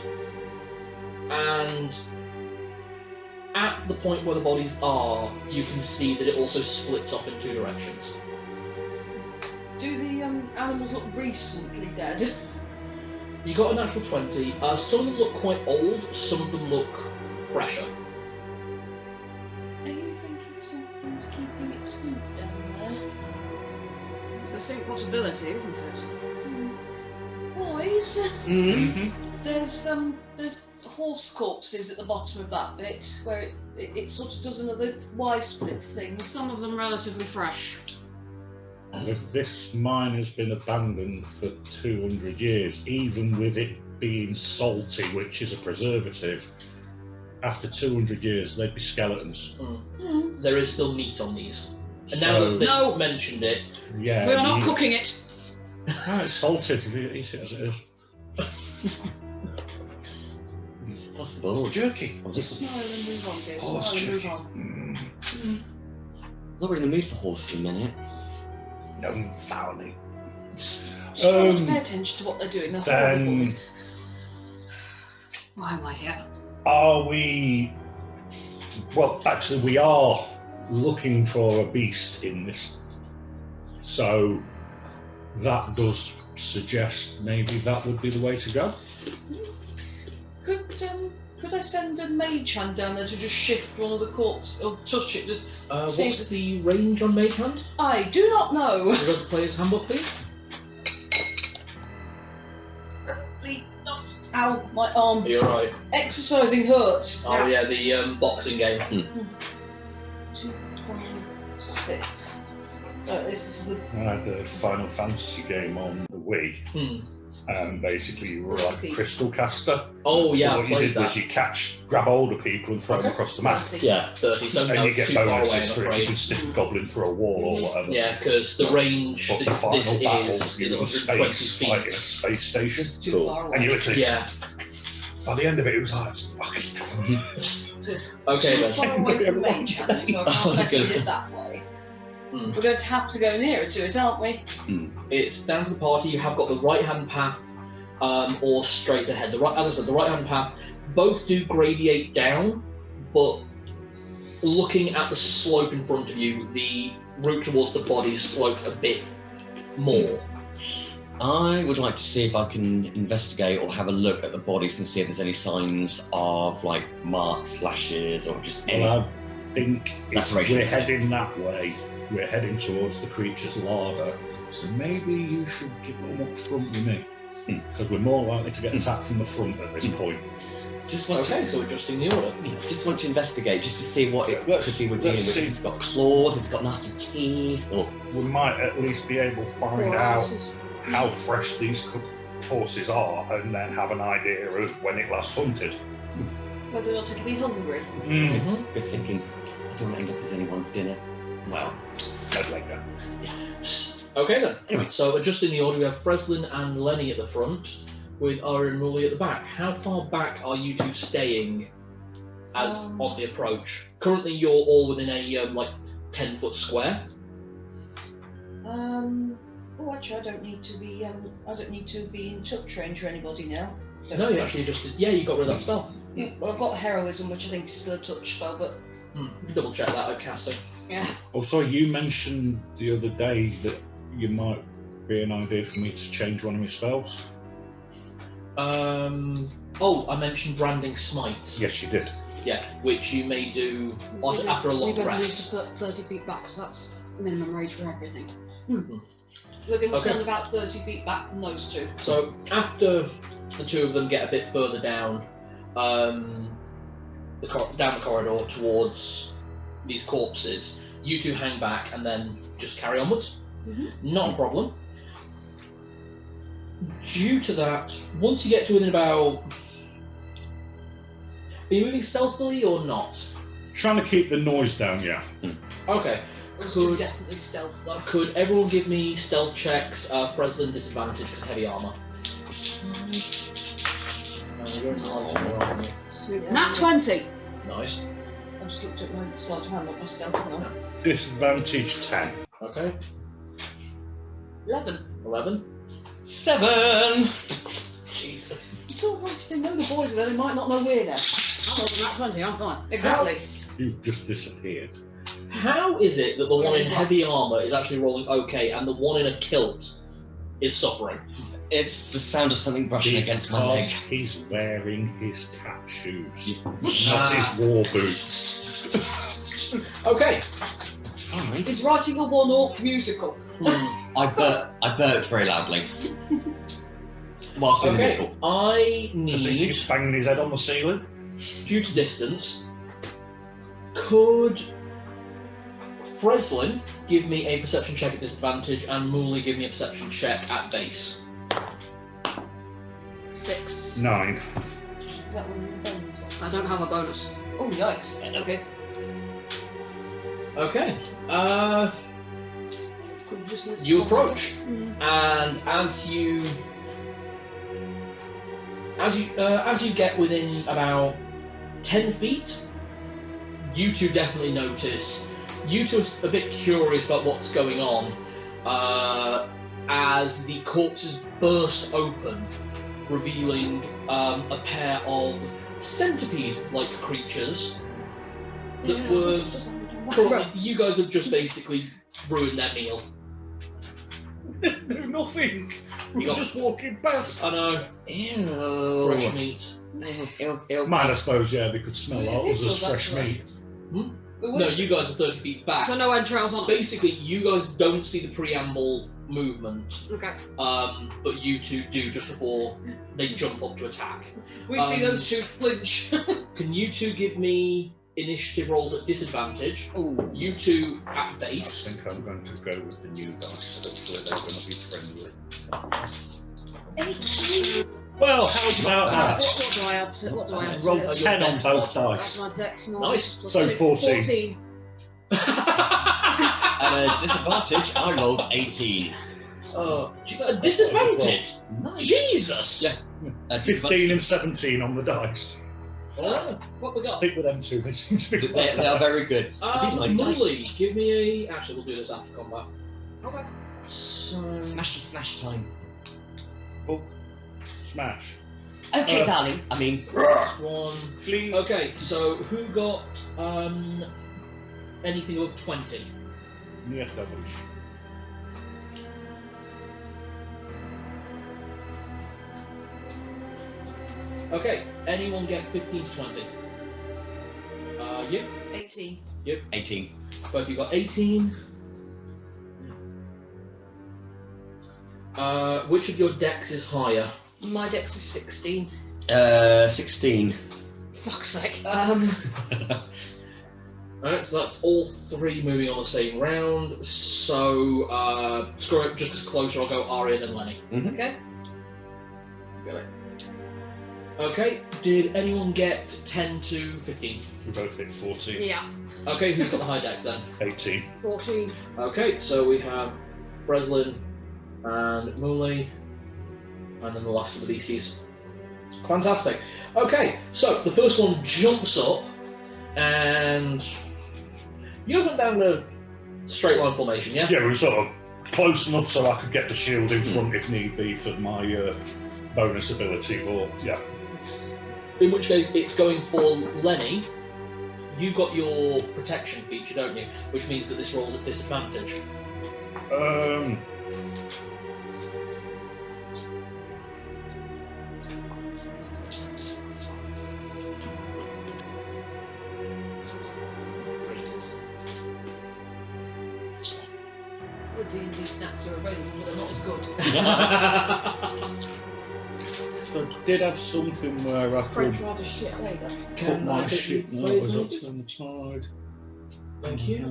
And at the point where the bodies are, you can see that it also splits off in two directions. Do the animals look recently dead? You got a natural 20. Some of them look quite old, some of them look fresher. Are you thinking something's keeping it smooth down there? It's a distinct possibility, isn't it? Boys, Mm-hmm. there's horse corpses at the bottom of that bit where it sort of does another Y-split thing. Some of them relatively fresh. If this mine has been abandoned for 200 years, even with it being salty, which is a preservative, after 200 years they'd be skeletons. There is still meat on these. And So- now that they've No. mentioned it, Yeah, We are not you- cooking it. Ah, it's salted. You eat it as it is. It's possible. Jerky. Well, Just smile and move on, dear. Horse Smile and move jerky. on. not really in the mood for horses in a minute. No fouling. Just try not to Um, pay attention to what they're doing. They're then- horrible boys. Why am I here? Are we? Well, actually, we are looking for a beast in this. So that does suggest maybe that would be the way to go. Could I send a mage hand down there to just shift one of the corpses or touch it? Just Seems- what's the range on Mage Hand? I do not know. Would you like the player's handbook, please? Ow, my arm. You're right. Exercising hurts. Oh yeah, the boxing game. 2, 5, 6. This is the I had a Final Fantasy game on the Wii, and basically you were like a crystal caster. Oh yeah, I What you played did that. was you grab hold of people and throw them Okay. across the map. 30. Yeah, 30. So And no, you it's get too far away, bonuses I'm for if you afraid. can stick a goblin through a wall or whatever. Yeah, because the range But the that final this battle, is you're in 120 space, feet. like in a space station. It's too Cool. far away. And you literally, Yeah. by the end of it, it was like, fucking. Okay Too then. far away from mage hand, so I can't mess with it that way. Hmm. We're going to have to go nearer to it, aren't we? It's down to the party. You have got the right hand path, or straight ahead. The right, as I said, the right hand path. Both do gradiate down, but looking at the slope in front of you, the route towards the body slopes a bit more. I would like to see if I can investigate or have a look at the bodies and see if there's any signs of like marks, slashes, or just any. Well, I think if Lacerations. we're heading that way, we're heading towards the creature's larder. So maybe you should get them up front with me. Because we're more likely to get attacked from the front at this point. Just want Okay, to, so adjusting the order. just want to investigate, just to see what it Let's- could be we're let's dealing with. see. If it's got claws, if it's got nasty teeth, or We might at least be able to find out how fresh these horses are and then have an idea of when it last hunted. So they're not taking me hungry. Mm. Good thinking. I don't want to end up as anyone's dinner. Well, not like that. Okay then. Anyway. So adjusting the order, we have Frezline and Lenny at the front, with Aria and Muli at the back. How far back are you two staying as on the approach? Currently, you're all within a like 10-foot square. Oh, actually, I don't need to be. I don't need to be in touch range for anybody now. Don't No, you think. actually adjusted. Yeah, you got rid of that spell. Yeah, well, I've got heroism, which I think is still a touch spell, but Double check that at casting. yeah. Also, you mentioned the other day that you might be an idea for me to change one of my spells. Oh, I mentioned branding smite. Yes, you did. Yeah, which you may do after a long We both need rest. to put 30 feet back, because that's minimum rage for everything. We're going to Okay. stand about 30 feet back from those two. So after the two of them get a bit further down, down the corridor towards these corpses, you two hang back and then just carry onwards. Not a problem. Due to that, once you get to within about... Are you moving stealthily or not? Trying to keep the noise down, yeah. Okay. Those Could- two definitely stealth though. Could everyone give me stealth checks? Frezline disadvantage because heavy armor. You're in large armor, aren't you? Yeah. Nat 20! Nice. I just looked at my sleight of hand, not my stealth now. Disadvantage 10. Okay. 11. 11. 7! Jesus. It's alright if they know the boys are there, they might not know we're there. I'm not Nat 20, I'm fine. Exactly. You've just disappeared. How is it that the one in heavy armor is actually rolling okay and the one in a kilt is suffering? It's the sound of something brushing against my leg. Because he's wearing his tap shoes, not his war boots. Okay. Fine. He's writing a one-orc musical. I burped very loudly. Whilst doing this. Okay. I Does he need, keep banging his head on the ceiling? due to distance, could Frezline give me a perception check at disadvantage and Muli give me a perception check at base? 6. 9. Is that one of the bones? I don't have a bonus. Oh, yikes. Okay. Okay. Could just listen You to approach, Mm. and as you get within about 10 feet, you two definitely notice. You two are a bit curious about what's going on as the corpses burst open, revealing a pair of centipede-like creatures that were. You guys have just basically ruined their meal. Do nothing. You We're got- just walking past. I know, fresh Ew. meat. Ew. Mine, I suppose, yeah, they could smell Yeah, that it as is fresh actually. meat. No, you guys are 30 feet back. So no entrails on it. Basically, you guys don't see the preamble movement, Okay. but you two do just before they jump up to attack. We see those two flinch. Can you two give me initiative rolls at disadvantage? Ooh. You two at I base. think I'm going to go with the new dice. Hopefully they're going to be friendly. Well, how's about that? What do I add to what do I add to Roll it? 10 on both That's dice. my dex Nice. plus So 2, 14. At a disadvantage, I rolled 18. A disadvantage? Nice. Jesus! Yeah. 15 and 17 on the dice. Oh. What we got? Stick with them two, they seem to be They are very good. These are my dice. Muli, give me a... Actually, we'll do this after combat. Okay. So... Smash time. Smash. Okay, darling. I mean, One... Please. Okay, so who got anything above 20? Yes, that was. Okay, anyone get 15 to 20? You? 18. 18. Both you got 18. Which of your decks is higher? My dex is 16. 16. Fuck's sake. Alright, so that's all three moving on the same round. So, screw it, just as closer, I'll go Aria and Lenny. Okay. Got it. Okay, did anyone get 10 to 15? We both hit 14. Yeah. Okay, who's got the high dex then? 18. 14. Okay, so we have Frezline and Muli, and then the last of the beasties. Fantastic. Okay, so the first one jumps up, and you guys went down a straight line formation, yeah? Yeah, we were sort of close enough so I could get the shield in front if need be for my bonus ability, or yeah. In which case, it's going for Lenny. You got your protection feature, don't you? Which means that this rolls at disadvantage. The D&D snacks are available, but they're not as good. So I did have something where I French could rather shit later. put my I hit shit. you, No, it was please, up mate? to the tide. Thank you.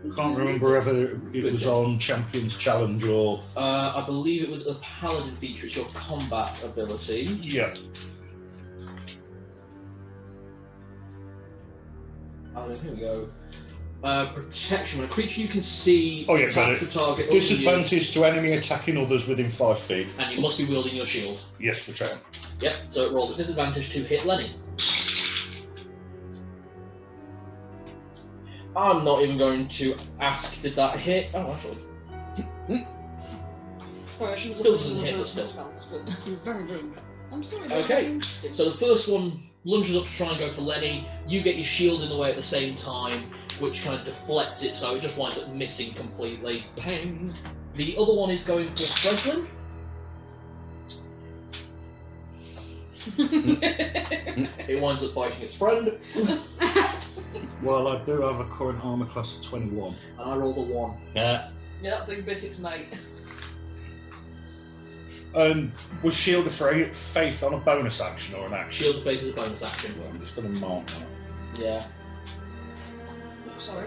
I can't remember whether it was on Champions Challenge or. I believe it was a paladin feature. It's your combat ability. Yeah. Here we go. Protection. When a creature you can see Oh, yeah, got attacks it. the target up to you, Disadvantage to enemy attacking others within 5 feet. and you must be wielding your shield. Yes, for Champ. Yep, so it rolls at disadvantage to hit Lenny. I'm not even going to ask, did that hit? Oh, actually. Sorry, I should have Still looked doesn't at the hit, but first still. spells, but Very rude. I'm sorry. Okay, so the first one lunges up to try and go for Lenny. You get your shield in the way at the same time, which kind of deflects it, so it just winds up missing completely. Bang. The other one is going for Frezline. It winds up biting its friend, Well, I do have a current armor class of 21. and I rolled a 1. Yeah, that big bit its mate. Was Shield of Faith on a bonus action or an action? Shield of Faith is a bonus action. I'm just going to mark that. Yeah. Sorry.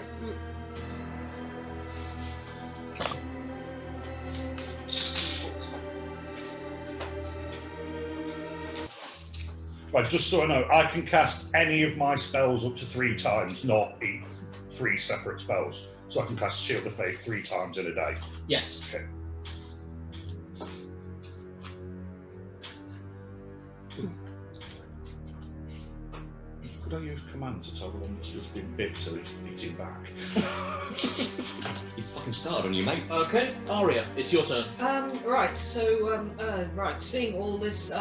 Right, just so I know, I can cast any of my spells up to 3 times, not 3 separate spells. So I can cast Shield of Faith 3 times in a day. Yes. Okay. Could I use command to tell the one that's just been bit so it's beating back? You fucking started on you, mate. Okay, Aria, it's your turn. Right. So, right. Seeing all this,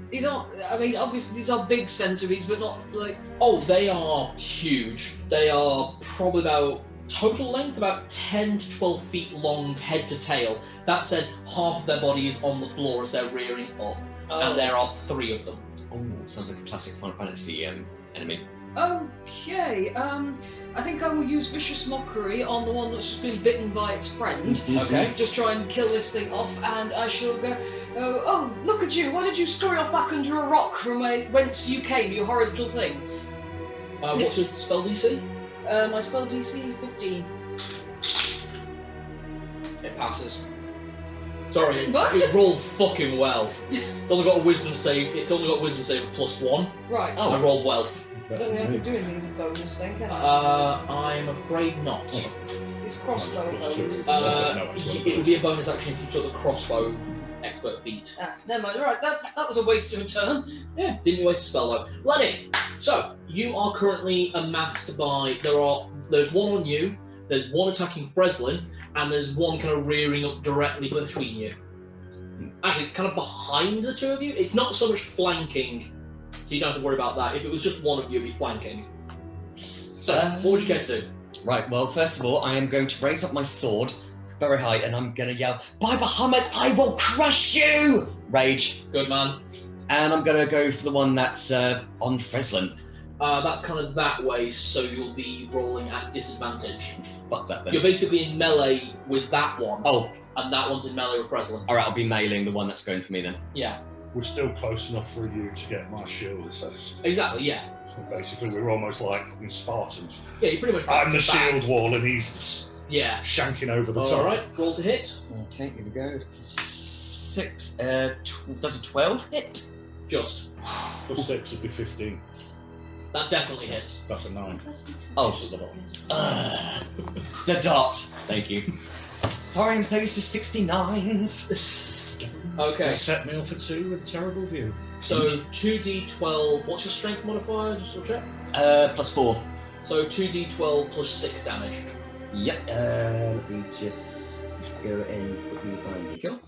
these aren't. I mean, obviously these are big centipedes, but not like. Oh, they are huge. They are probably about, total length, about 10 to 12 feet long, head to tail. That said, half of their body is on the floor as they're rearing up, and there are 3 of them. Oh, sounds like a classic Final Fantasy enemy. Okay. I think I will use vicious mockery on the one that's just been bitten by its friend. Okay. Just try and kill this thing off, and I shall go. Oh, look at you! Why did you scurry off back under a rock from whence you came, you horrid little thing? What's your spell DC? My spell DC 15. It passes. Sorry, What? it rolled fucking well. It's only got a wisdom save. It's only got a wisdom save of +1. Right. So I rolled well. I don't think I can do anything as a bonus then, can I? I'm afraid not. It's crossbow bonus. It would be a bonus action if you took the crossbow expert feat. Never mind. Right, that was a waste of a turn. Yeah, didn't waste a spell though. Lenny, so you are currently amassed by. There's one on you. There's one attacking Frezline, and there's one kind of rearing up directly between you. Actually, kind of behind the 2 of you. It's not so much flanking, so you don't have to worry about that. If it was just one of you, it'd be flanking. So, what would you care to do? Right, well, first of all, I am going to raise up my sword very high, and I'm going to yell, "By Bahamut, I will crush you!" Rage. Good man. And I'm going to go for the one that's on Frezline. That's kind of that way, so you'll be rolling at disadvantage. Fuck that then. You're basically in melee with that one, Oh, and that one's in melee with Frezline. alright, I'll be mailing the one that's going for me then. Yeah, We're still close enough for you to get my shield assessed. exactly, yeah. So basically, we're almost like fucking Spartans. Yeah, you pretty much I'm the back to back. shield wall and he's Yeah. shanking over the top. Alright, roll to hit. Okay, here we go. 6. Does a 12 hit? Just. Plus 6 would be 15. That definitely hits. That's a 9. Oh, Plus at the bottom. the dot. Thank you. Firing place is 69s. Okay. Set me off for 2 with a terrible view. So 2d12. What's your strength modifier? Just to check. Plus 4. So 2d12 plus 6 damage. Yep. Let me just go and quickly find the kill.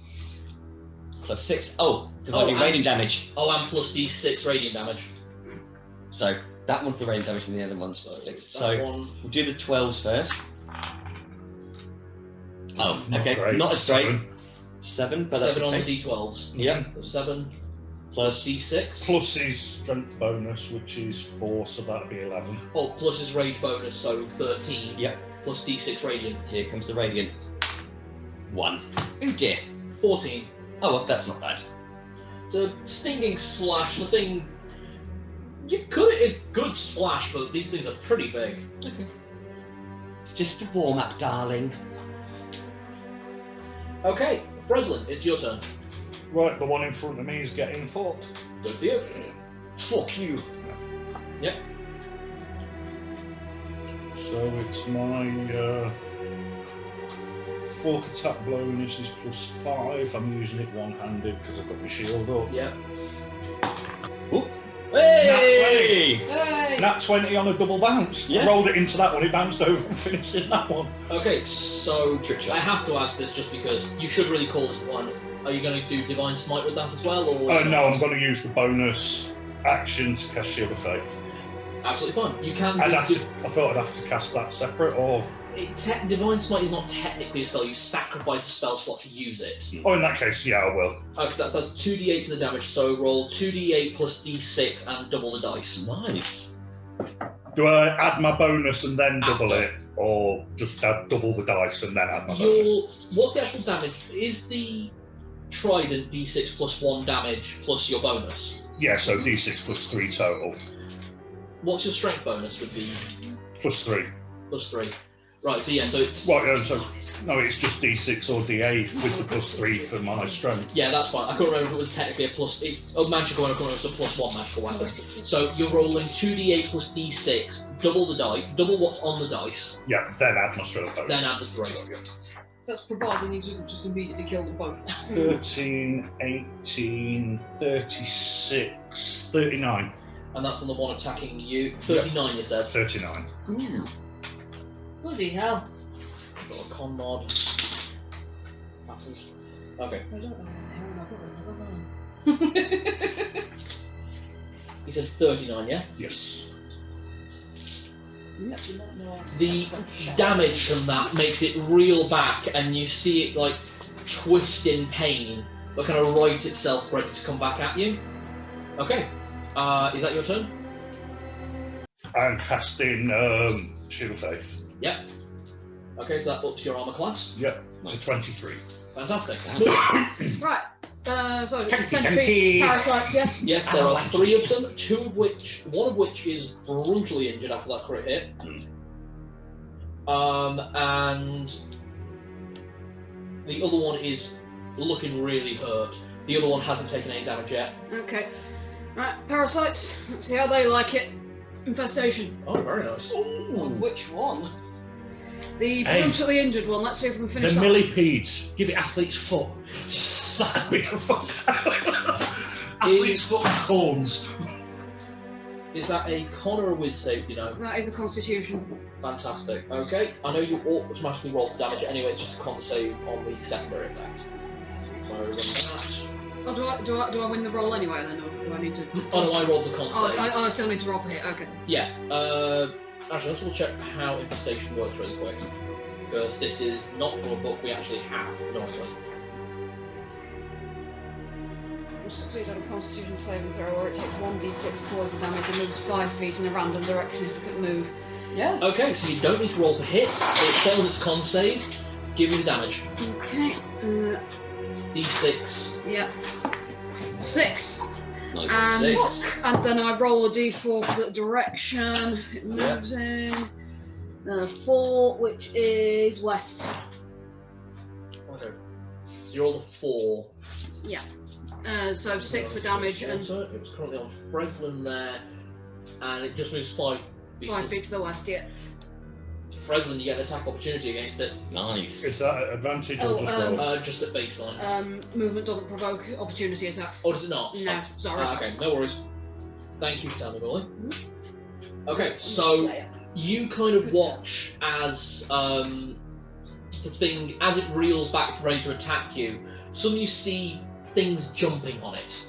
Plus 6. Oh, because I do and- radiant damage. Oh, and plus d6 radiant damage. So that one's the radiant damage and the other one's plus 6. That So one. we'll do the 12s first. Oh, Not okay. great. Not as great. 7. 7, but that's 7 on okay. the d12s. Yep. So 7 Plus d6. Plus his strength bonus, which is 4, so that'd be 11. Oh, plus his rage bonus, so 13. Yep. Plus d6 radiant. Here comes the radiant. 1. Oh dear. 14. Oh well, that's not bad. So stinging slash, the thing. You could a good slash, but these things are pretty big. Okay. It's just a warm up, darling. Okay, Frezline, it's your turn. Right, the one in front of me is getting fucked. Good for you. Fuck you. Yep. So it's my fork attack bonus is plus 5. I'm using it one-handed because I've got my shield up. Yep. Ooh. Hey! Hey! Nat 20 on a double bounce. Yeah. I rolled it into that one, it bounced over and finished in that one. Okay, so Trick shot. I have to ask this just because you should really call this one. Are you going to do Divine Smite with that as well, or? No, I'm going to use the bonus action to cast Shield of Faith. Absolutely fine. You can. I do, thought I'd have to cast that separate, or Divine Smite is not technically a spell. You sacrifice a spell slot to use it. oh, in that case, yeah, I will. Okay, so that's 2d8 to the damage. So roll 2d8 plus d6 and double the dice. Nice. Do I add my bonus and then double After. it, or just add double the dice and then add my Your bonus? what's the actual damage? Is the trident d6 plus 1 damage plus your bonus? Yeah, so d6 plus 3 total. What's your strength bonus? Would be Plus 3. plus 3. Right. So yeah. So it's Well, no, it's just d6 or d8 with the plus 3 for my strength. yeah. That's fine. I couldn't remember if it was technically a plus. It's a magical one. I couldn't remember if it was a plus 1 magical weapon. So you're rolling 2d8 plus d6, double the die, double what's on the dice, Yeah, then add my strength bonus. then add the 3. So that's providing you just immediately kill them both. 13, 18, 36, 39. And that's on the one attacking you. 39, you said. 39. Ooh. Bloody hell. Got a con mod. Passes. Okay. I don't know. I've got another one. You said 39, yeah? Yes. The damage from that makes it reel back, and you see it like twist in pain, but kind of right itself ready to come back at you. Okay. Is that your turn? I'm casting Shield of Faith. Yep. Okay, so that ups your armor class. Yep, to 23. Fantastic. Right. So Tanky, centipedes, tanky. parasites, yes. Yes, there are 3 of them. One of which is brutally injured after that crit hit. And the other one is looking really hurt. The other one hasn't taken any damage yet. Okay. Right, parasites. Let's see how they like it. Infestation. Oh, very nice. Which one? The Hey. brutally injured one. Let's see if we can The finish that. millipedes. Give it athlete's foot. That'd be a fun. Athlete's foot with corns. Is that a con or a whiz save, do you know? That is a constitution. Fantastic. Okay, I know you automatically roll for damage anyway, it's just a con save on the secondary effect. So run that. Oh, do I win the roll anyway then, or do I need to? Oh no, I rolled the con Oh, save. I still need to roll for hit. Okay. Yeah, actually let's double check how infestation works really quick. Because this is not from a book we actually have, normally. Succeed on a constitution saving throw where it takes 1d6 poison damage and moves 5 feet in a random direction if it can move. Yeah. Okay, so you don't need to roll for hit, it failed its con save, give me the damage. Okay. It's D6. Yeah. 6. Nice. And, 6. and then I roll a d4 for the direction. It moves in. 4, which is west. Okay. So you roll a 4. So 6 for damage and It was currently on Frezline there, and it just moves 5 feet. 5 feet to the west, yeah. Frezline, you get an attack opportunity against it. Nice. Is that an advantage or just roll? Just at baseline. Movement doesn't provoke opportunity attacks. Or does it not? No, sorry. Okay, no worries. Thank you for telling me, Molly. Okay, so you kind of watch as the thing, as it reels back ready to attack you, suddenly you see things jumping on it.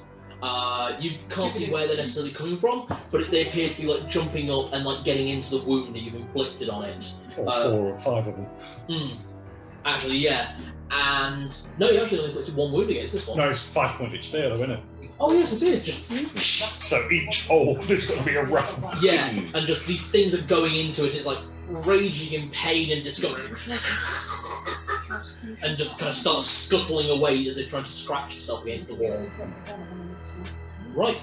You can't see where they're necessarily coming from, but they appear to be like jumping up and like getting into the wound that you've inflicted on it. Or 4 or 5 of them. Actually, yeah. And no, you actually only inflicted 1 wound against this one. No, it's 5-pointed spear though, isn't it? Oh yes, it is. Just So each hole there's got to be a round. yeah, and just these things are going into it. It's like raging in pain and discomfort, and just kind of starts scuttling away as it tries to scratch itself against the wall. Right,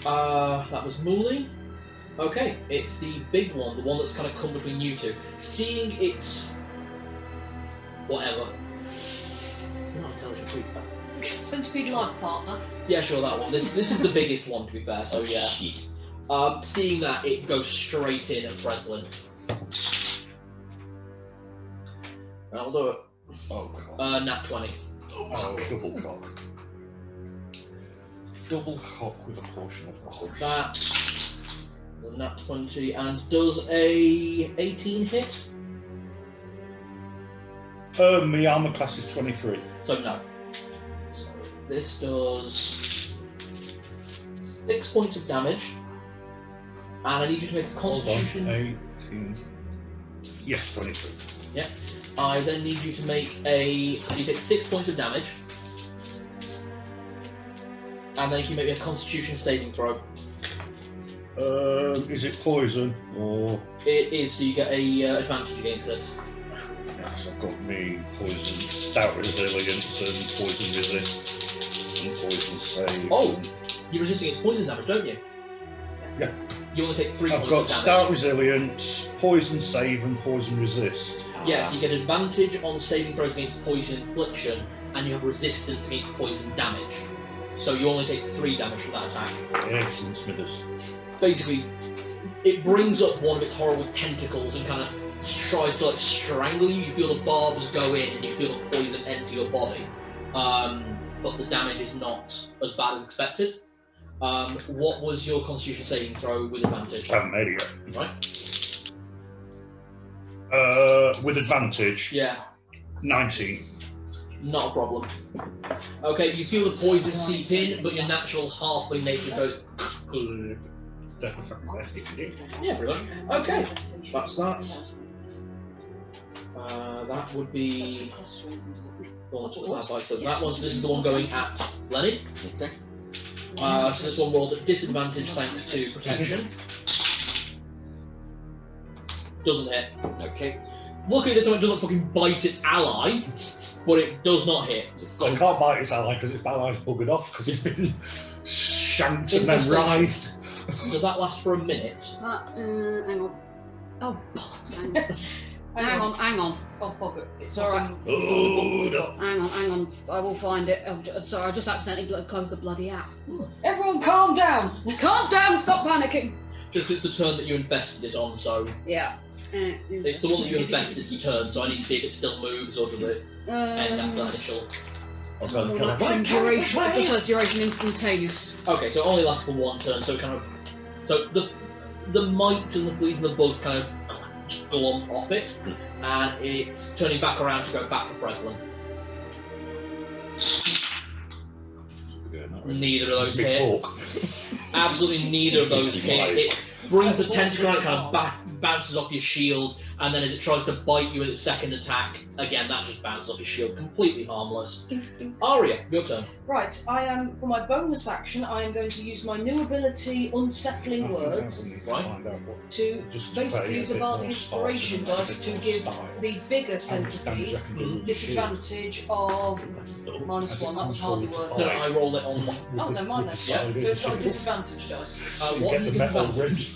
that was Muli. Okay, it's the big one, the one that's kind of come between you two. Seeing its whatever. You're not intelligent creature. Centipede life partner. Yeah, sure, that one. This is the biggest one, to be fair. So yeah. Shit. Seeing that, it goes straight in at Frezline. That'll do it. Oh god. Nat 20. Oh, double cock. Double cock with a portion of cock. That. The nat 20, and does a 18 hit? My armor class is 23. So no. So this does 6 points of damage, and I need you to make a Constitution. Hold on. 18. Yes, 23. Yeah. I then need you to make a. So you take 6 points of damage, and then you can make me a Constitution saving throw. Is it poison or? It is, so you get a advantage against this. Yes, I've got me poison, stout resilience, and poison resist, and poison save. Oh, you're resisting its poison damage, don't you? Yeah. You only take 3 I've points got of damage. stout resilience, poison save, and poison resist. Yeah, so you get advantage on saving throws against poison infliction, and you have resistance against poison damage. So you only take 3 damage from that attack. Excellent, Smithers. Basically, it brings up one of its horrible tentacles and kind of tries to like strangle you. You feel the barbs go in, and you feel the poison enter your body. But the damage is not as bad as expected. What was your Constitution saving throw with advantage? I haven't made it Right? yet. With advantage, Yeah. 19. Not a problem. Okay, you feel the poison seep in, but your natural halfling nature goes. That's the fucking best you can do. Yeah, pretty much. Okay, that's that. That would be. So that one's. This is the one going at Lenny. Okay. So this one rolls at disadvantage thanks to protection. Doesn't hit. Okay. Luckily, this one doesn't fucking bite its ally, but it does not hit. I can't bite its ally because its ally's buggered off because it's been shanked and then Infestation. writhed. Does that last for a minute? Hang on. Oh, bollocks. Hang on. Oh, fuck it. It's alright. Oh, Hang on. I will find it. Sorry, I just accidentally closed the bloody app. Everyone calm down! Calm down, stop panicking. Just it's the turn that you invested it on, so Yeah. it's the one that you invested's turn. So I need to see if it still moves or does it end after that initial. I've got to kill it. Action duration. It just says duration instantaneous. Okay, so it only lasts for 1 turn. So it kind of so the mites and the fleas and the bugs kind of glomp off it, and it's turning back around to go back to Frezline. Yeah, not really. Neither of those Big hit. fork. Absolutely neither of those hit. It brings the tentacle out, kind of bounces off your shield, and then as it tries to bite you with its second attack, again that just bounces off your shield, completely harmless. Aria, your turn. Right, for my bonus action, I am going to use my new ability, Unsettling Words, to basically use a bardic inspiration dice to give the bigger centipede disadvantage of -1. That was hardly worth No, it. I roll it on. Oh, no, mine then. Yeah. So it's got a disadvantage dice. What do you give advantage?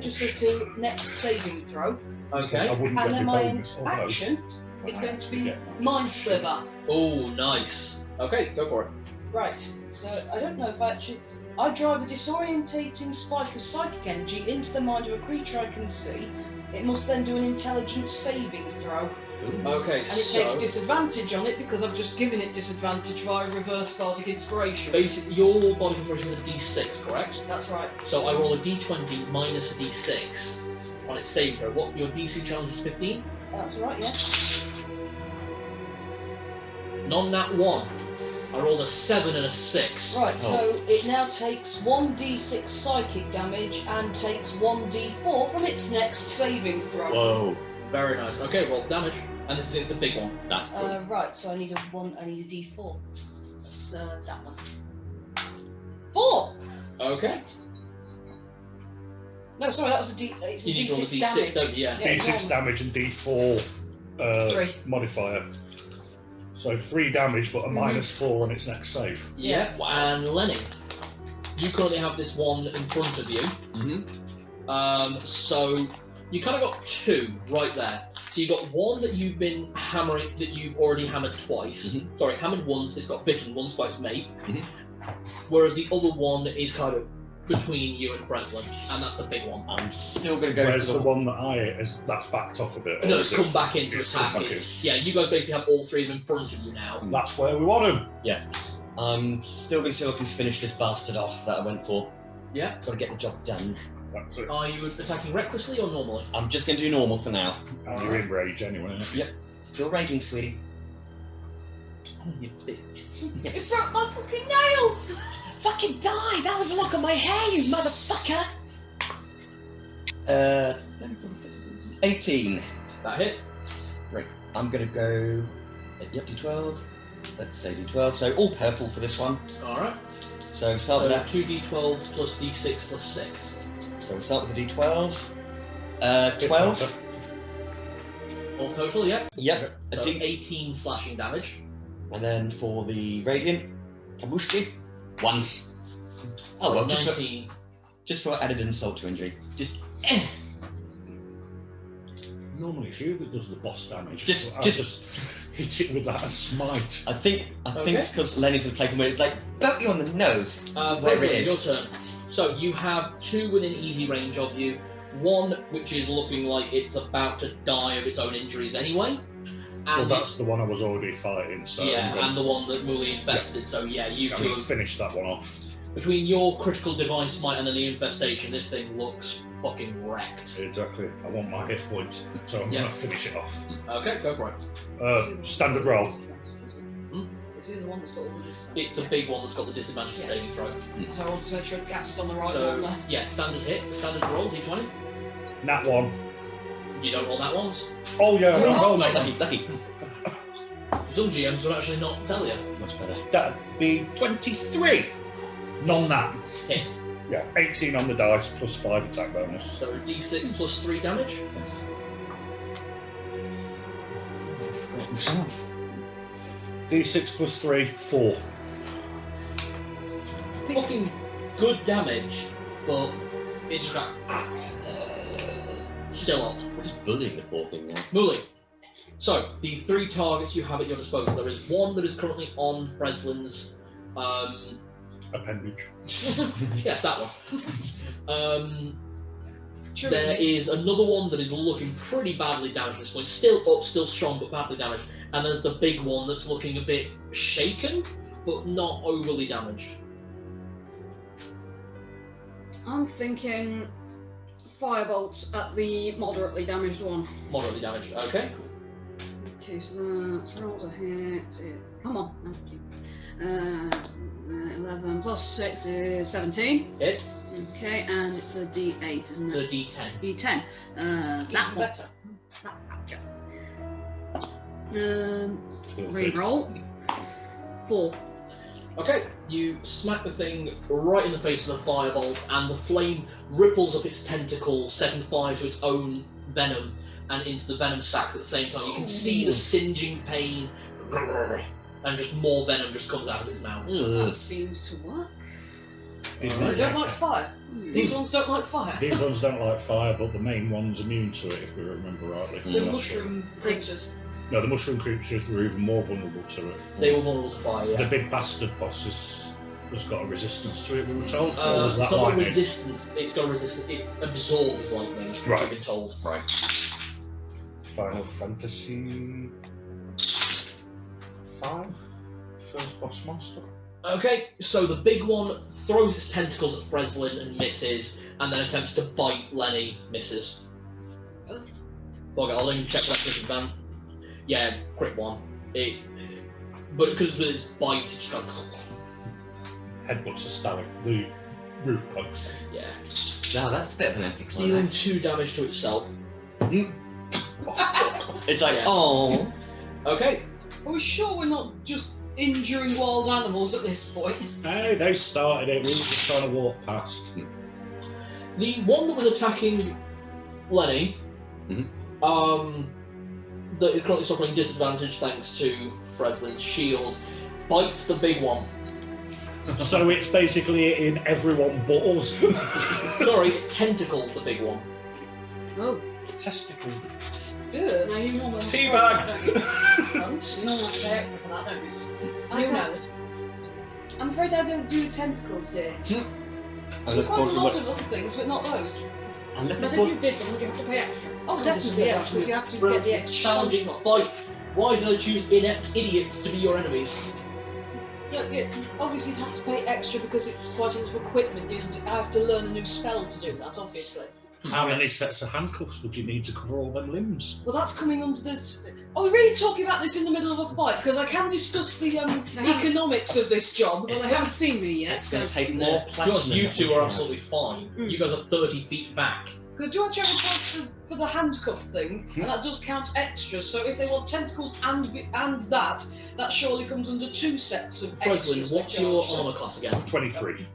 Just as to next saving throw. Okay. And then my action is going to be Mind Sliver. Oh, nice. Okay, go for it. Right, so I don't know if I drive a disorientating spike of psychic energy into the mind of a creature I can see. It must then do an intelligence saving throw. Okay, And it takes disadvantage on it because I've just given it disadvantage via reverse bardic inspiration. Basically, your body inspiration is a d6, correct? That's right. So I roll a d20 minus a d6 on its saving throw. What, your DC challenge is 15? That's right, yeah. Non-nat 1. I rolled a 7 and a 6. Right, so it now takes 1d6 psychic damage and takes 1d4 from its next saving throw. Whoa. Very nice. Okay, roll damage. And this is the big one. That's cool. Right, so I need a d4. That's that one. 4! Okay. No, sorry, that was a d. It's a You just roll a d6 d6, damage. don't you? Yeah. Yeah, D6 damage and D4 3 modifier. So 3 damage, but a -4 on its next save. Yeah. And Lenny, you currently have this one in front of you. So you kind of got 2 right there. So you got one that you've been hammering, that you've already hammered twice. Sorry, hammered once. It's got bitten once by its mate. Whereas the other one is kind of between you and Frezline, and that's the big one. I'm still going to go Whereas for the one that I hit, that's backed off a bit. No, or it's is it- come back in to it's attack. come back It's, yeah, you guys basically have all 3 of them in front of you now. That's where we want him. I'm still going to see if I can finish this bastard off that I went for. Yeah. Got to get the job done. That's it. Are you attacking recklessly or normally? I'm just going to do normal for now. And you're in rage anyway. Still raging, sweetie. You bitch. It broke my fucking nail! Fucking die! That was a lock of my hair, you motherfucker! 18. That hit. I'm gonna go. Yep, D12. Let's say D12. So all purple for this one. Alright. So start So with that. 2d12 plus d6 plus 6. So we'll start with the D12s. 12. All total, yeah. Yep. A So D. 18 slashing damage. And then for the radiant, Kabushki, 1. Oh well, just 19. for added insult to injury. Just. Normally it's you that does the boss damage. Just- I just hit it with that smite. I think it's because Lenny's a playing where it's like belt you on the nose. Where it Frezline, is. your turn. So you have 2 within easy range of you. 1 which is looking like it's about to die of its own injuries anyway. Well, And that's the one I was already fighting, so yeah, and the one that Muli infested. So yeah, you I'm two. going to finish that one off. Between your critical divine smite and then the infestation, this thing looks fucking wrecked. Exactly. I want my hit points, so I'm Yeah. going to finish it off. Okay, go for it. Standard roll. Is it the one that's got all the disadvantage? It's the big one that's got the disadvantage Yeah. saving throw. So I want to make sure I cast on the right So one there. yeah, standard hit, standard roll, d20. Nat 1. You don't roll that ones. Oh yeah, Oh, roll mate. that. Lucky. Some GMs would actually not tell you. Much better. That'd be 23. Non-nat. Hit. Yeah, 18 on the dice plus 5 attack bonus. So d6 plus 3 damage. D6 plus 3, 4. Fucking good damage, but it's just like still up. We're just bullying the poor thing now. Muli. So the 3 targets you have at your disposal. There is one that is currently on Frezline's. Appendage. Yes, that one. There is another one that is looking pretty badly damaged at this point. Still up, still strong, but badly damaged. And there's the big one that's looking a bit shaken, but not overly damaged. I'm thinking firebolt at the moderately damaged one. Moderately damaged. Okay. Okay, so that's rolls a hit. Come on, thank you. 11 plus 6 is 17. Hit. Okay, and it's a D8, isn't It's it? a D10. D10. That one. better. Reroll. 4. Okay, you smack the thing right in the face with a firebolt, and the flame ripples up its tentacles, setting fire to its own venom and into the venom sacs at the same time. You can see the singeing pain, and just more venom just comes out of its mouth. That seems to work. They don't like fire. These ones don't like fire. These ones don't like fire, but the main one's immune to it, if we remember rightly. The mushroom creatures. No, the mushroom creatures were even more vulnerable to it. They were vulnerable to fire, yeah. The big bastard boss has got a resistance to it, we were told. Or was It's that not a lightning? resistance, it's got a resistance, it absorbs lightning, Right. I've been told. Right. Final Fantasy 5? First boss monster? Okay, so the big one throws its tentacles at Frezline and misses, and then attempts to bite Lenny, misses. I'll even check that disadvantage. Yeah, crit one. But because of its bite, it's just kind of... Headbutts a stallion. The roof cloaks. Yeah. Now that's a bit of an Dealing anticlimax. 2 damage to itself. It's like, Yeah. oh. Okay. Are we sure we're not just injuring wild animals at this point? Hey, they started it, we were just trying to walk past. The one that was attacking Lenny, that is currently suffering disadvantage thanks to Frezline's shield, bites the big one. So it's basically in everyone but us. Sorry, it tentacles the big one. Oh, Testicles. Good. now you normally Teabagged! Once, you know what character for that, don't you? I know. I'm afraid I don't do tentacles, dear. And Do of quite course a we lot would. of other things, but not those. And of But if course. you did them, would you have to pay extra? Oh, definitely, yes, because you have to get the extra challenging slots. fight. Why did I choose inept idiots to be your enemies? Look, obviously you'd have to pay extra because it's quite a lot of equipment. I have to learn a new spell to do that, obviously. How many sets of handcuffs would you need to cover all them limbs? Well, that's coming under this. Are we really talking about this in the middle of a fight? Because I can discuss the economics of this job. Well, they haven't seen me yet, It's so... going to take more To be platinum. honest, you than two we are have. absolutely fine. You guys are 30 feet back. Because do I check a price for the handcuff thing? And that does count extra. So if they want tentacles and that surely comes under 2 sets of Frezline, extras. what's your armor class again? 23.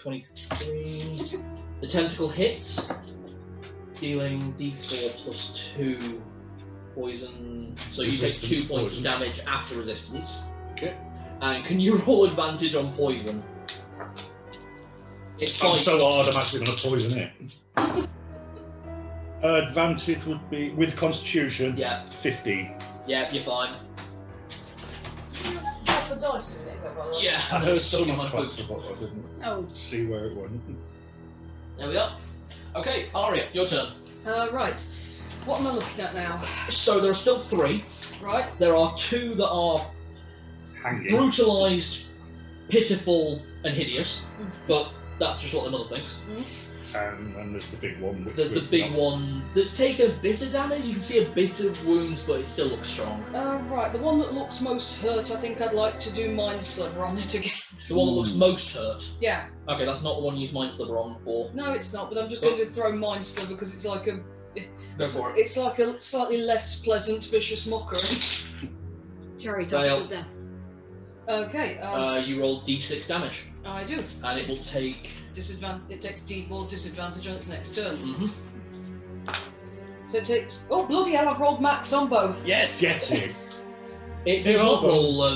23. The tentacle hits, dealing d4 plus 2 poison. So you take 2 Resistance points of poison. damage after resistance. Okay. And can you roll advantage on poison? It I'm bites. so hard, I'm actually going to poison it. Advantage would be, with Constitution, Yeah, 15. yeah, you're fine. Drop the dice in it, go by the way. Yeah, I heard stuck in some my class, boot. but I didn't Oh, see where it went. There we are. Okay, Aria, your turn. right. What am I looking at now? So there are still 3. Right. There are 2 that are Hanging. brutalised, pitiful, and hideous, but that's just what the mother thinks. And then there's the big one. Which There's the we've big got. one that's taken a bit of damage. You can see a bit of wounds, but it still looks strong. Right, the one that looks most hurt, I think I'd like to do Mind Sliver on it again. The one that looks most hurt. Yeah, Okay, that's not the one you use Mind Sliver on for. no, it's not, but I'm just going to throw Mind Sliver because it's like a. Go for it. It's like a slightly less pleasant, vicious mockery. Cherry Fail. top to death. Okay, You roll d6 damage, I do. and it will take. Disadvantage. It takes D4 disadvantage on its next turn. Mhm. So it takes. Oh bloody hell! I've rolled max on both. Yes! Get it. It Hey, does not hold on.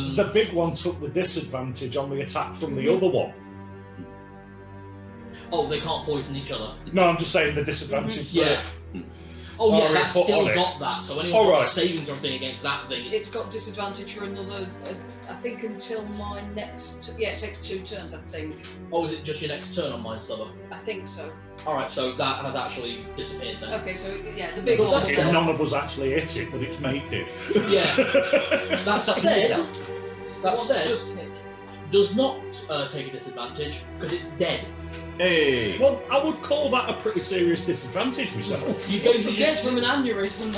roll. The big one took the disadvantage on the attack from the other one. Oh, they can't poison each other. No, I'm just saying the disadvantage. Yeah. Oh, yeah, Aria that's put still on it. got that. So anyone All got right. savings or anything against that thing, it's It's got disadvantage for another. I think until my next. Yeah, it takes 2 turns. I think. Oh, is it just your next turn on Mind Sliver? I think so. Alright, so that has actually disappeared then. Okay, so yeah, the big Well, one. that's will- it. None of us actually hit it, but it's made it. Yeah. That said, one said, just hit. does not take a disadvantage because it's dead. Hey! Well, I would call that a pretty serious disadvantage myself. You It's basically dead just, from an aneurysm.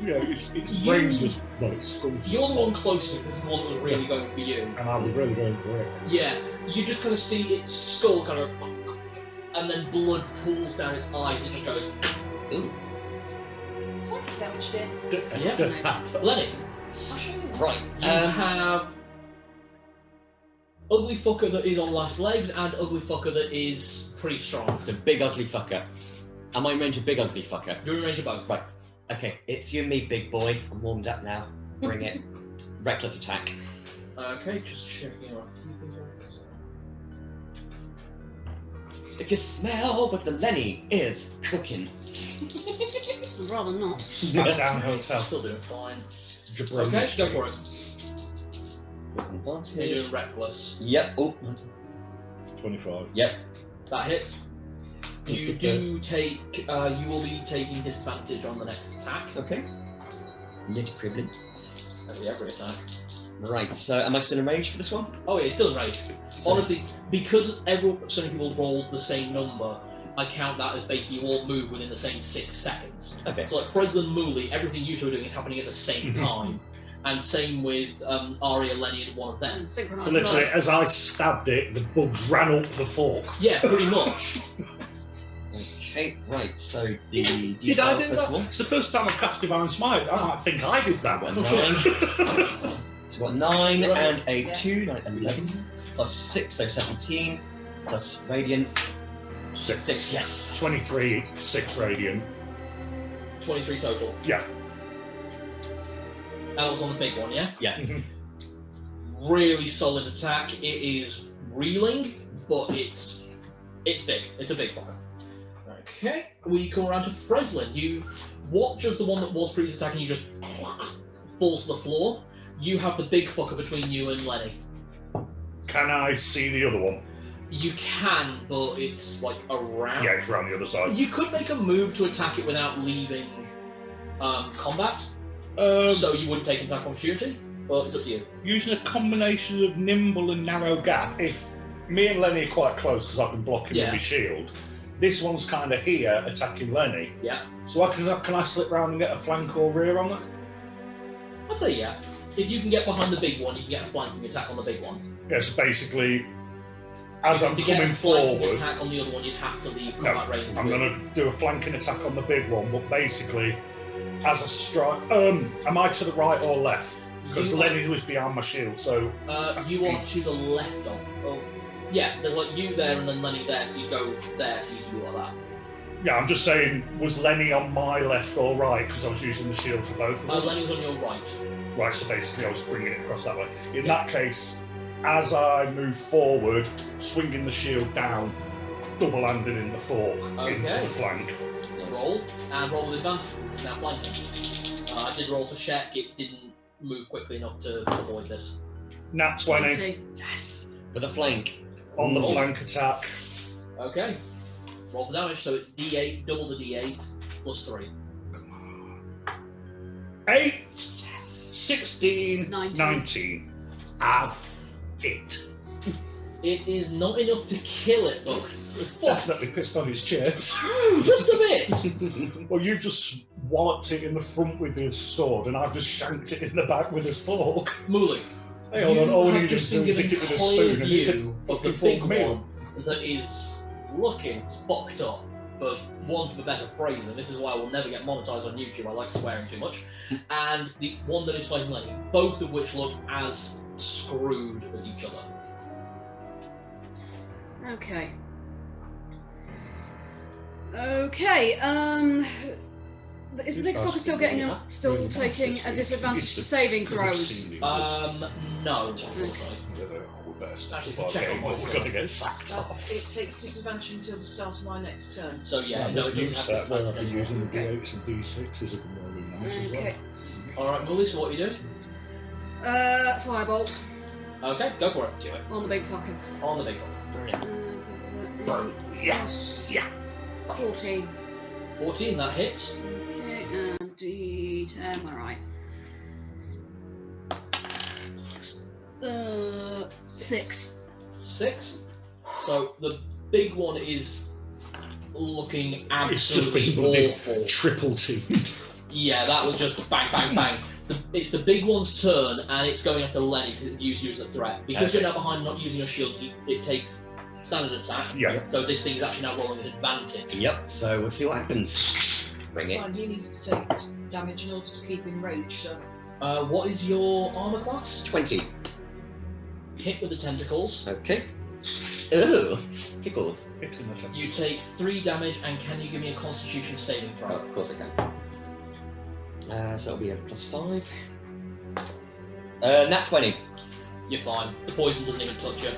Yeah, its You- brains was, well, its skull's you're the one closest. This is the one that was really going for you. and I was really going for it. Yeah, you just kind of see its skull kind of, and then blood pools down its eyes. It just goes. Ooh. Psychic damage, dear. Yeah. Lenny, I'll show you. that. Right. you have ugly fucker that is on last legs and ugly fucker that is pretty strong. It's a big ugly fucker. Am I in range of big ugly fucker? You're in range of both. Right. Okay, it's you and me, big boy. I'm warmed up now. Bring it. Reckless attack. Okay, just checking out. If you smell what the Lenny is cooking. I'd rather not. Smackdown Hotel. Still doing fine. jabroni. Okay, go for it. Advantage. You're doing reckless. Yep. Oh. 25. Yep. That hits. You do take. You will be taking disadvantage on the next attack. Okay. Little privilege. Every attack. Right. So, am I still enraged for this one? Oh yeah, it's still enraged. Honestly, because so many people rolled the same number, I count that as basically you all move within the same 6 seconds. Okay. So like Frezline, Muli, everything you two are doing is happening at the same time. And same with Aria, Lenny, and one of them. And synchronise. So literally, as I stabbed it, the bugs ran up the fork. Yeah, pretty much. Okay, right, so the Did I do first of all. that? It's the first time I've cast Divine Smite. I might think I did that one. So we've got 9 Right. and a Yeah. 2, 9 and 11, plus 6, so 17, plus Radiant, 6, yes. 23, 6 radiant. 23 total. Yeah. That was on the big one, yeah? Yeah. Really solid attack. It is reeling, but it's big. It's a big fucker. Okay, we come around to Frezline. You watch as the one that was previously attacking you just falls to the floor. You have the big fucker between you and Lenny. Can I see the other one? You can, but it's like around. Yeah, it's around the other side. You could make a move to attack it without leaving combat, Um, so you wouldn't take an attack opportunity. But it's up to you. using a combination of nimble and narrow gap. If me and Lenny are quite close because I've been blocking Yeah. with my shield, this one's kind of here attacking Lenny. Yeah. So can I slip round and get a flank or rear on it? I'd say yeah. If you can get behind the big one, you can get a flanking attack on the big one. Yeah, so basically, as I'm to get coming a flanking forward, attack on the other one, you'd have to leave no, combat range. I'm with- going to do a flanking attack on the big one, but basically, as a strike, am I to the right or left? Because You Lenny was behind my shield, so you are to the left of. Well, yeah, there's like you there and then Lenny there, so you go there, so you can do like that. yeah, I'm just saying, was Lenny on my left or right? Because I was using the shield for both of us. Lenny was on your right. Right, so basically I was bringing it across that way. In that case, as I move forward, swinging the shield down, double-handed in the fork into Okay. the flank. Roll and roll with advantage because it's now flanking. I did roll to check; it didn't move quickly enough to avoid this. Nat 20 20. Yes. With a flank. on the Roll. flank attack. Okay. Roll for damage, so it's D8, double the D8, plus 3. 8, 16, 19. 19. Have it. It is not enough to kill it, but Definitely pissed on his chips. just a bit. Well, you've just walloped it in the front with his sword, and I've just shanked it in the back with his fork. Muli, Hey, hold on, all we have need just to do been is given hit it with a clear spoon, and it's a view of the fucking big full meal. one that is looking fucked up, for want of a better phrase, and this is why I will never get monetized on YouTube, I like swearing too much, and the one that is fighting Lenny, both of which look as screwed as each other. Okay. Okay, is the big fucker still getting still taking a disadvantage to saving throws? No. Actually, Actually, check on we're what going to get sacked off. It takes disadvantage until the start of my next turn. So yeah, Right, no, let's it use doesn't have that where I've disadvantage been using the anymore. D8s and D6s have been really nice as well. Okay. Alright, Muli, so what are you doing? Firebolt Okay, go for it. Do it. on the big fucker. On the big one. Burn. Yeah. Yeah. 14. 14, that hits. Okay, and D10, where am I? 6. 6. So the big one is looking It's just been absolutely bloody awful. triple teamed. Yeah, that was just bang, bang, bang. It's the big one's turn, and it's going after Lenny because it views you as a threat. Because Okay. you're now behind, not using your shield, it takes standard attack. Yeah. So this thing is actually now rolling at advantage. Yep, so we'll see what happens. Bring it. Fine, he needs to take damage in order to keep in range, so. What is your armor class? 20. Hit with the tentacles. Okay. Ooh, tickled. You take 3 damage, and can you give me a Constitution saving Oh, throw? of course I can. So it'll be a +5. Nat 20. You're fine. The poison doesn't even touch you.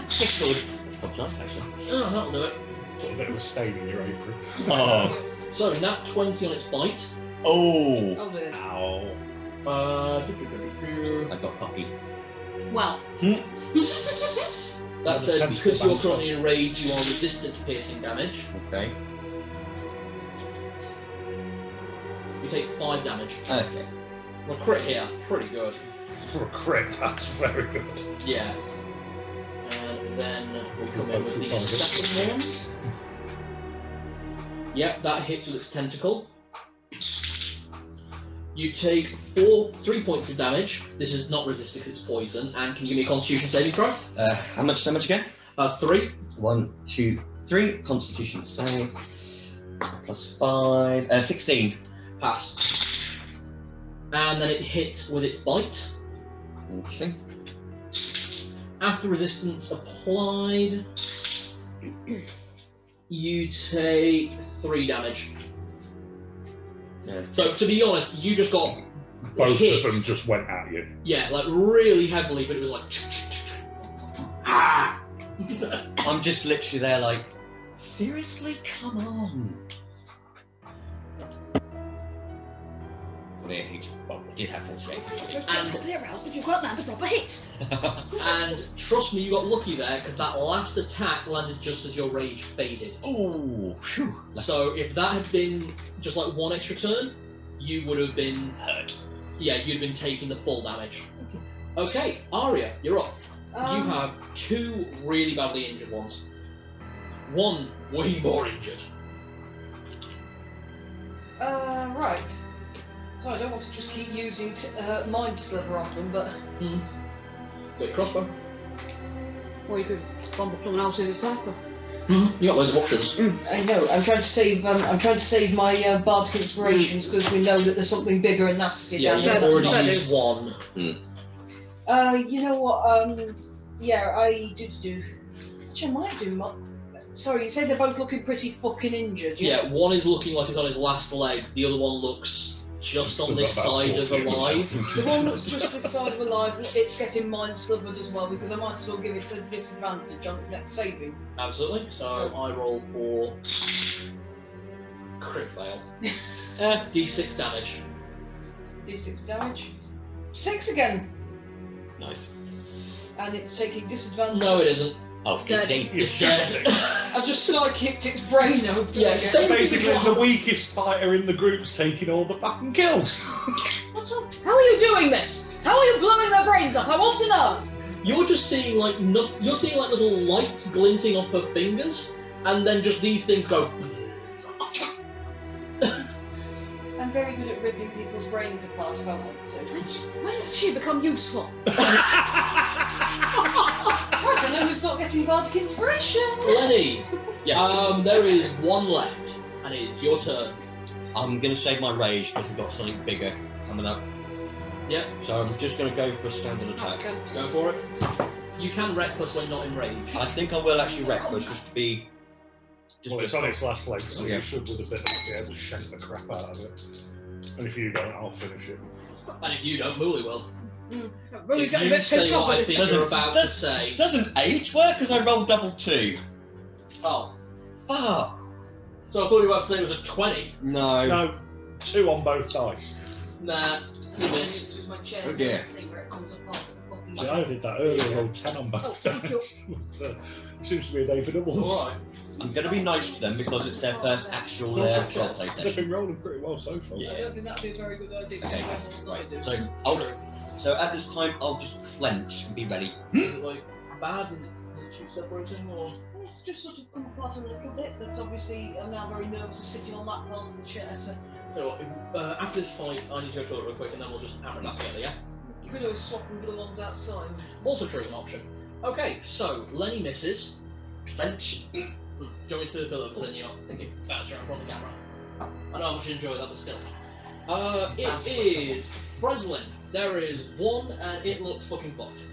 Tickled. That's quite nice, actually. Oh, that'll do it. Put a bit of a stain in your apron. Oh. So, nat 20 on its bite. Oh. Oh dear. Ow. I got cocky. Well, That said, because you're currently in rage, you are resistant to piercing damage. Okay. You take 5 damage. Okay. Well, crit here, that's pretty good. For a crit, that's very good. Yeah. And then we come in with the second one. Yep, that hits with its tentacle. You take 3 points of damage. This is not resistant because it's poison. And can you give me a Constitution saving throw? How much damage again? 3. 1, 2, 3. Constitution save. Plus 5. 16. Pass. And then it hits with its bite. Okay. After resistance applied, you take 3 damage. Yeah. So to be honest, you just got Both hit. of them just went at you. Yeah, like really heavily, but it was like ah. I'm just literally there like, seriously? Come on. Well, I did have 48 HP. practically aroused if you've got that, the proper hit. And trust me, you got lucky there because that last attack landed just as your rage faded. Ooh, phew. So if that had been just like 1 extra turn, you would have been hurt. Yeah, you'd have been taking the full damage. Okay, Aria, you're up. You have 2 really badly injured ones. 1 way more injured. Right. So I don't want to just keep using Mind Sliver on them, but... Got your crossbow. Or you could bumble someone else's attacker. You got loads of options. I know. I'm trying to save. I'm trying to save my bardic inspirations because we know that there's something bigger and nasty Yeah, down you've there. already used 1. You know what? Yeah, I do. Actually, I might do. Sorry, you said they're both looking pretty fucking injured. Yeah, one is looking like he's on his last legs. The other one looks just on this side of alive. The one that's just this side of alive, it's getting Mind Slivered as well because I might as well give it a disadvantage on its next saving. Absolutely. So I roll for crit fail. D6 damage. D6 damage. 6 again. Nice. And it's taking disadvantage. No, it isn't. Oh, Dead. It's dead. I just side-kicked its brain open. Yeah, again. same Basically, the weakest fighter in the group's taking all the fucking kills. What's up? How are you doing this? How are you blowing their brains up? I want to know. You're just seeing like you're seeing like little lights glinting off her fingers, and then just these things go. I'm very good at ripping people's brains apart if I want to. When did she become useful? Right, I know who's not getting bardic inspiration. Lenny. Yes. There is 1 left, and it is your turn. I'm going to save my rage because we've got something bigger coming up. Yep. So I'm just going to go for a standard attack. Go for it. You can reckless when not in rage. I think I will actually reckless just to be... Well, it's on its last leg, so Yeah. you should with a bit of be able to shank the crap out of it. And if you don't, I'll finish it. And if you don't, Muli will. Really If getting a you bit say pissed off what I with think this. you're about to say. Doesn't age work because I rolled double 2. Oh. Fuck. So I thought you were about to say it was a 20. No. No, 2 on both dice. Nah, you missed. Oh dear. See, I did that earlier, rolled 10 on both dice. Seems to be a day for doubles. Alright. I'm going to be nice to them because it's their first actual roleplay They've session. been rolling pretty well so far. Yeah. I don't think that'd be a very good idea. Okay. Right. So at this time, I'll just clench and be ready. Is it like bad? Is it keep separating or? It's just sort of come apart a little bit, but obviously I'm now very nervous of sitting on that part of the chair, so So after this fight, I need to go to it real quick, and then we'll just hammer it up together. Yeah. you could always swap them for the ones outside. Also true as an option. Okay, so Lenny misses. Clench. Do you want me to fill up so then you're not thinking bounce around from the camera? I know how much you enjoy that, but still. It is Frezline. There is 1, and it looks fucking fucked.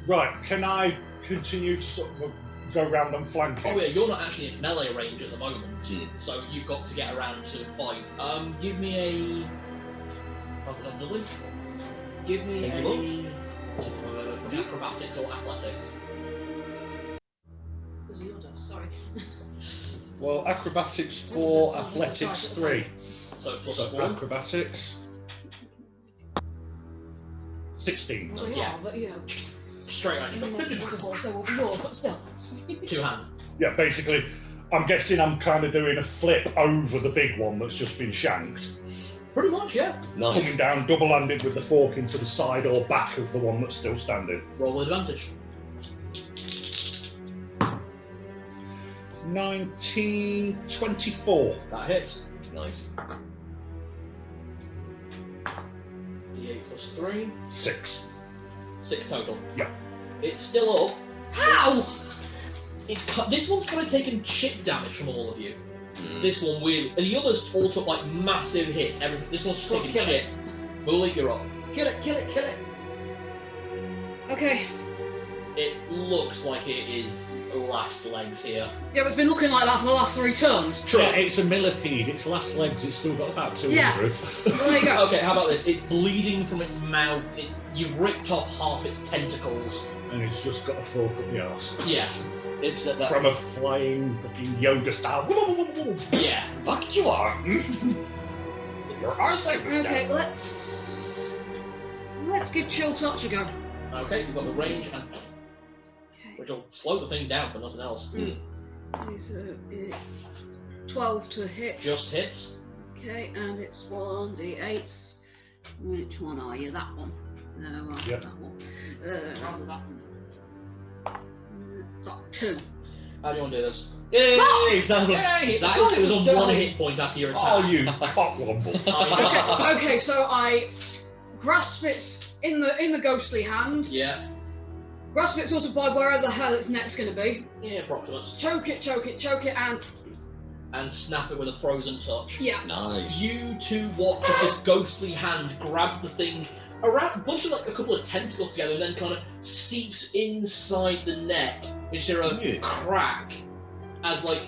Right, can I continue to sort of go round and flank him? Oh yeah, you're not actually in melee range at the moment, Hmm. so you've got to get around to fight. Give me a. Give me Thank a acrobatics or athletics. Those are your dice, sorry. Well, acrobatics 4, athletics 3. So plus So 4. acrobatics. 16. Well, we Yeah. are, but you know. Straight range. The horse there will be yours, but still. Two hand. Yeah, basically, I'm guessing I'm kind of doing a flip over the big one that's just been shanked. Pretty much, yeah. Nice. Coming down double-handed with the fork into the side or back of the one that's still standing. Roll with advantage. 1924. That hits. Nice. D8 plus 3. 6. 6 total. Yeah. It's still up. How? This one's kind of taken chip damage from all of you. Mm. This one really, and the others all took like massive hits. Everything. This one's just Well, taking kill chip. Muli, you're up. Kill it, kill it, kill it. Okay. It looks like it is last legs here. Yeah, but it's been looking like that for the last 3 turns. True. Yeah, it's a millipede. Its last legs, it's still got about 200. Yeah. Well, there you go. Okay, how about this? It's bleeding from its mouth. You've ripped off half its tentacles. And it's just got a fork up the arse. Yeah. It's that. From a flying fucking Yoda style. Yeah. Fuck you are. Your arse Okay, let's give Chill Touch a go. Okay, you've got the range, and Okay. which will slow the thing down for nothing else. Okay, so 12 to hit. Just hits. Okay, and it's 1d8. Which one are you? That one. No, Yep. that one. Rather that one. Got 2. How do you want to do this? Yay! Exactly. Exactly. It was on 1 hit point after your attack. Oh, you cocklumble. Okay, so I grasp it in the ghostly hand. Yeah. Grasp it sort of by wherever the hell its neck's going to be. Yeah, approximate. Choke it, And snap it with a frozen touch. yeah. Nice. You two watch as this ghostly hand grabs the thing around, bunches like a couple of tentacles together, and then kind of seeps inside the neck into a Yeah. crack as like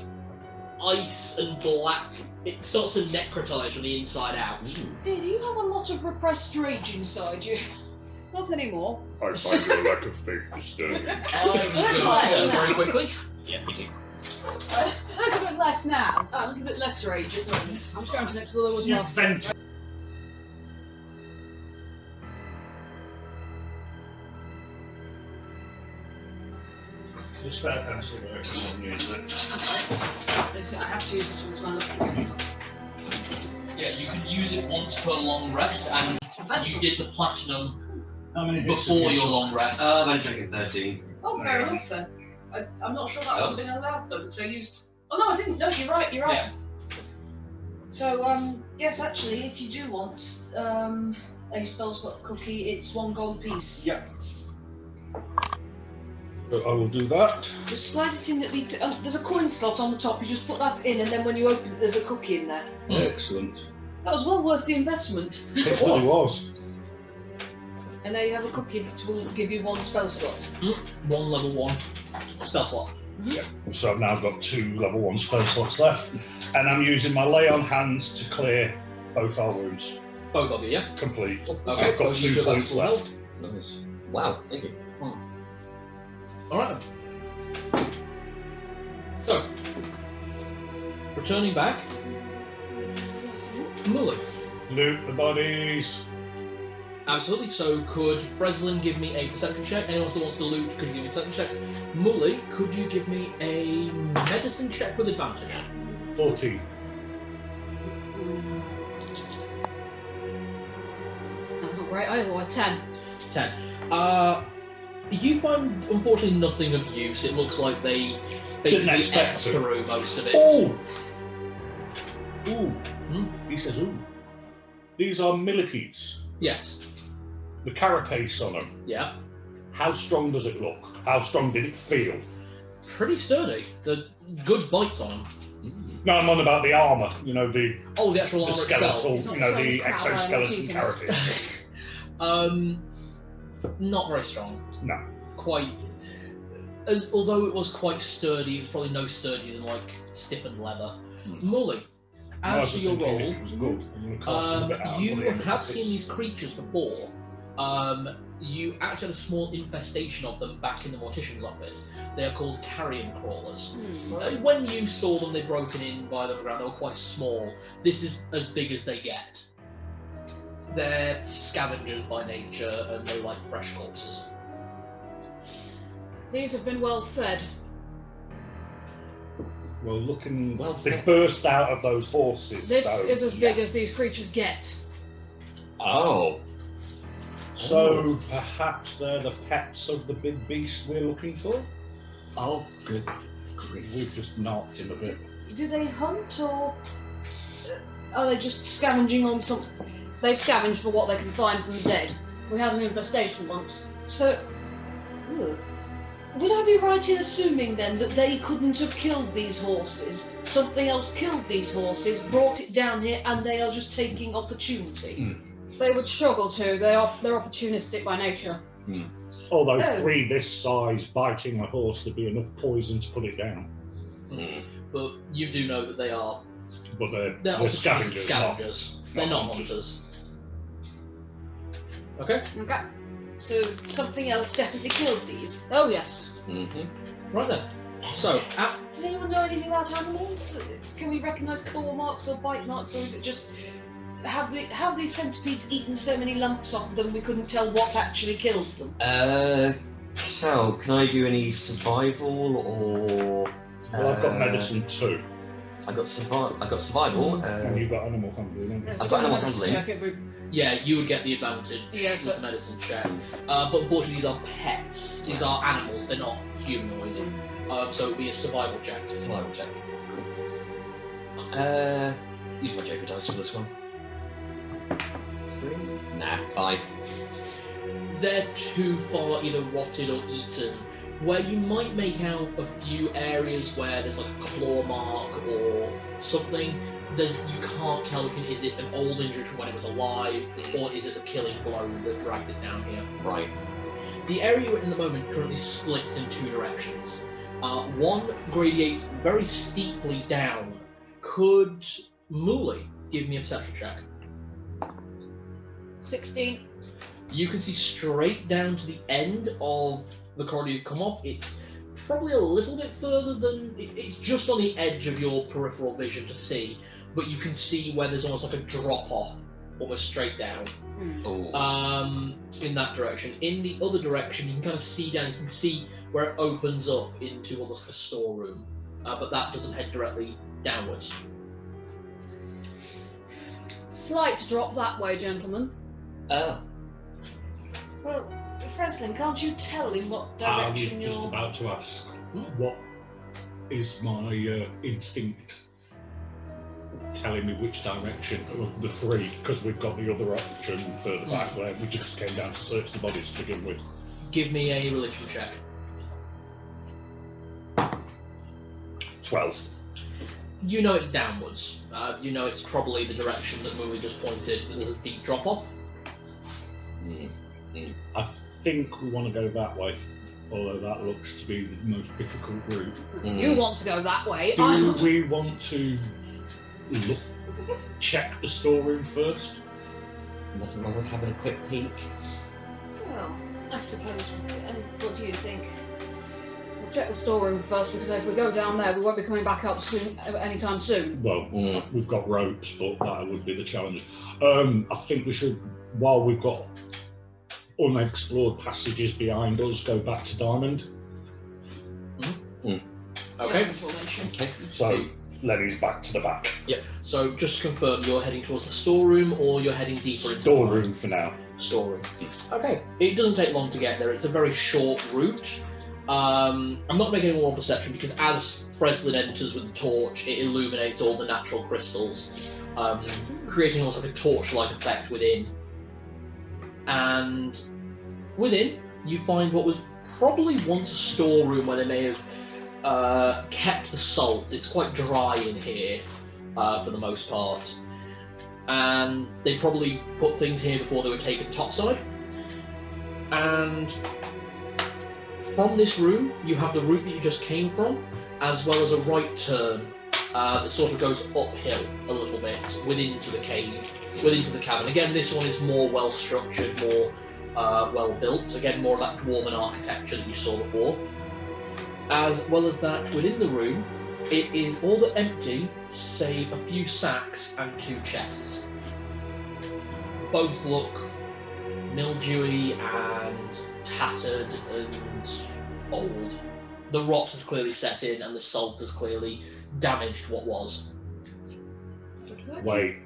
ice and black. It starts to necrotize from the inside out. Did you have a lot of repressed rage inside you? Not anymore. I find your lack of faith disturbing. Very quickly. Yeah, me too. A little bit less now. A little bit less rage at the moment. I'm just going to next to the as You well. vent. The spare pencil works on you, isn't it? I have to use this one as well. Yeah, you can use it once per long rest, and you did the platinum How many hits have before you your got? long rest. I'm taking 13. Oh, fair enough then. I'm not sure that would have been allowed though, so I used... Oh no, I didn't. No, you're right, Yeah. So, yes, actually, if you do want a spell slot cookie, it's 1 gold piece. Yeah. So I will do that. Just slide it in at the... there's a coin slot on the top, you just put that in, and then when you open it, there's a cookie in there. Excellent. That was well worth the investment. It really was. And now you have a cookie that will give you 1 spell slot. 1 level 1 spell slot. Yeah. So I've now got 2 level 1 spell slots left, and I'm using my lay on hands to clear both our wounds. Both of you, yeah? Complete. Okay, I've got so you 2 took points full left. health. Nice. Wow, thank you. Alright then. So, returning back, Muli. Loot the bodies. Absolutely. So, could Frezline give me a perception check? Anyone who wants to loot, could you give me perception checks? Muli, could you give me a medicine check with advantage? 14. That's not great. I otherwise 10. 10. You find, unfortunately, nothing of use. It looks like they Didn't basically expect ate to. through most of it. Oh! Ooh. Hmm? He says, ooh. These are millipedes. Yes. The carapace on them. Yeah. How strong does it look? How strong did it feel? Pretty sturdy. The good bites on them. No, I'm on about the armour. You know, the Oh, the actual armor skeletal, It's not you know, the the same as crowd, exoskeleton like carapace. itself. Not very strong. No. Quite. Although it was quite sturdy, it was probably no sturdier than like stiffened leather. Muli, I was as for just your thinking roll, it was good. I'm gonna carve some of it out and you put it in the have seen pockets. these creatures before. You actually had a small infestation of them back in the mortician's office. They are called carrion crawlers. When you saw them, they'd broken in by the ground. They were quite small. This is as big as they get. They're scavengers by nature, and they like fresh corpses. These have been well fed. Well, looking, Well, they burst out of those horses. This so, is as big as these creatures get. Oh. So perhaps they're the pets of the big beast we're looking for. Oh, good grief. We've just knocked him a bit. Do they hunt or are they just scavenging on something? They scavenge for what they can find from the dead. We had an infestation once. So, would I be right in assuming then that they couldn't have killed these horses? Something else killed these horses, brought it down here, and they are just taking opportunity. They would struggle to. They're opportunistic by nature. Although 3 this size biting a horse, there'd be enough poison to put it down. But you do know that they are. But they're They're scavengers. Scavengers. They're not hunters. Okay. Okay. So something else definitely killed these. Oh yes. Right then. So, Does anyone know anything about animals? Can we recognise claw marks or bite marks, or is it just have these centipedes eaten so many lumps off them we couldn't tell what actually killed them? Cal, can I do any survival or? Well, I've got medicine too. I got survival. And you've got animal handling, haven't you? I've got animal handling. Check every... yeah, you would get the advantage Yeah, so- with the medicine check. But unfortunately, these are pets. These are animals. They're not humanoid. So it would be a survival check. Survival check. Cool. Use my Joker dice for this one. 3? Nah, 5. They're too far either rotted or eaten. Where you might make out a few areas where there's like a claw mark or something, you can't tell is it an old injury from when it was alive, or is it the killing blow that dragged it down here. Right. The area you're in the moment currently splits in 2 directions. One gradiates very steeply down. Could Muli give me a perception check? 16. You can see straight down to the end of the corridor you've come off. It's probably a little bit further than... It's just on the edge of your peripheral vision to see, but you can see where there's almost like a drop-off, almost straight down. In that direction. In the other direction, you can kind of see down, you can see where it opens up into almost like a storeroom, but that doesn't head directly downwards. Slight drop that way, gentlemen. Oh. Well, Frezline, can't you tell in what I was direction just you're... about to ask, what is my instinct telling me which direction of the 3? Because we've got the other option further back where we just came down to search the bodies to begin with. Give me a religion check. 12. You know it's downwards. You know it's probably the direction that Muli just pointed. There's a deep drop-off. I think we want to go that way, although that looks to be the most difficult route. You want to go that way. Do we want to check the storeroom first? Nothing wrong with having a quick peek. Well, I suppose. And what do you think? We'll check the storeroom first, because if we go down there, we won't be coming back up soon, anytime soon. Well, we've got ropes, but that would be the challenge. I think we should, while we've got unexplored passages behind us, go back to Diamond. Okay. Okay. So Lenny's back to the back. Yeah. So just to confirm, you're heading towards the storeroom, or you're heading deeper into Storeroom for now. Storeroom. Okay. It doesn't take long to get there. It's a very short route. I'm not making any more perception because as Frezline enters with the torch, it illuminates all the natural crystals, creating almost like a torchlight effect within. And within, you find what was probably once a storeroom where they may have kept the salt. It's quite dry in here for the most part. And they probably put things here before they were taken topside. And from this room, you have the route that you just came from, as well as a right turn that sort of goes uphill a little bit into the cave, into the cavern. Again, this one is more well structured, more well built. Again, more of that dwarven architecture that you saw before. As well as that, within the room, it is all but empty, save a few sacks and 2 chests. both look mildewy and tattered and old. The rot has clearly set in, and the salt has clearly damaged what was. Wait.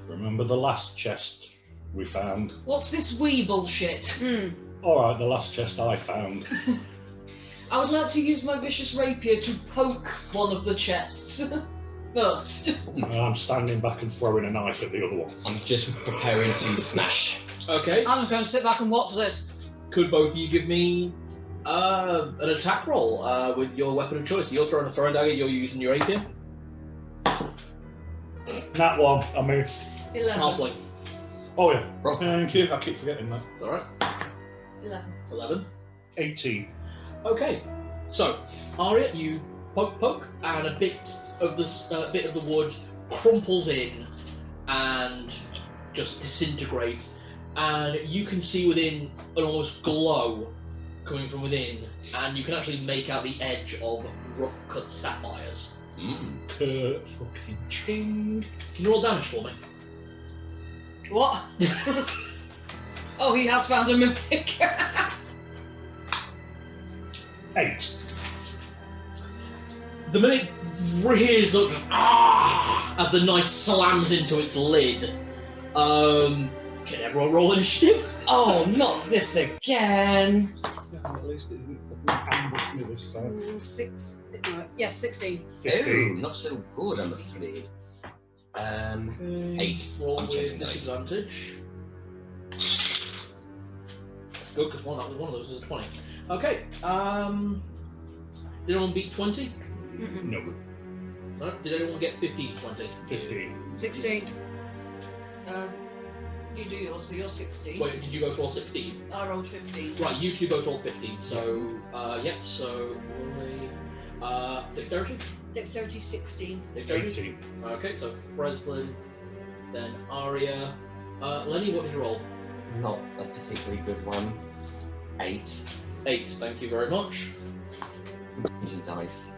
Remember the last chest we found? What's this wee bullshit? Alright, the last chest I found. I would like to use my vicious rapier to poke one of the chests first. I'm standing back and throwing a knife at the other one. I'm just preparing to smash. Okay. I'm just going to sit back and watch this. Could both of you give me an attack roll with your weapon of choice? You're throwing a throwing dagger, you're using your rapier. That one, I missed. 11. Halfling. Oh yeah. Roll. Thank you, I keep forgetting that. It's alright. 11. 18. Okay. So, Aria, you poke, and a bit of the wood crumples in and just disintegrates, and you can see within an almost glow coming from within, and you can actually make out the edge of rough cut sapphires. Fucking ching. Can you roll damage for me? What? Oh, he has found a mimic. 8. The minute rears up as the knife slams into its lid. Can everyone roll initiative? Oh, not this again! At least it didn't fucking ambush me this time. 16. 15. Ooh, not so good, I'm afraid. 8. Roll I'm with checking dice. disadvantage. Good, because one of those is a 20. Okay. Did anyone beat 20? No, No. Did anyone get 15 20? 15. 16. You do yours, so you're 16. Wait, did you both roll 16? I rolled 15. Right, you two both rolled 15. So, yeah. So, dexterity. Dexterity 16. Dexterity. 18. Okay, so Frezline, then Aria. Lenny, what did you roll? Not a particularly good one. 8. 8. Thank you very much. Managing dice.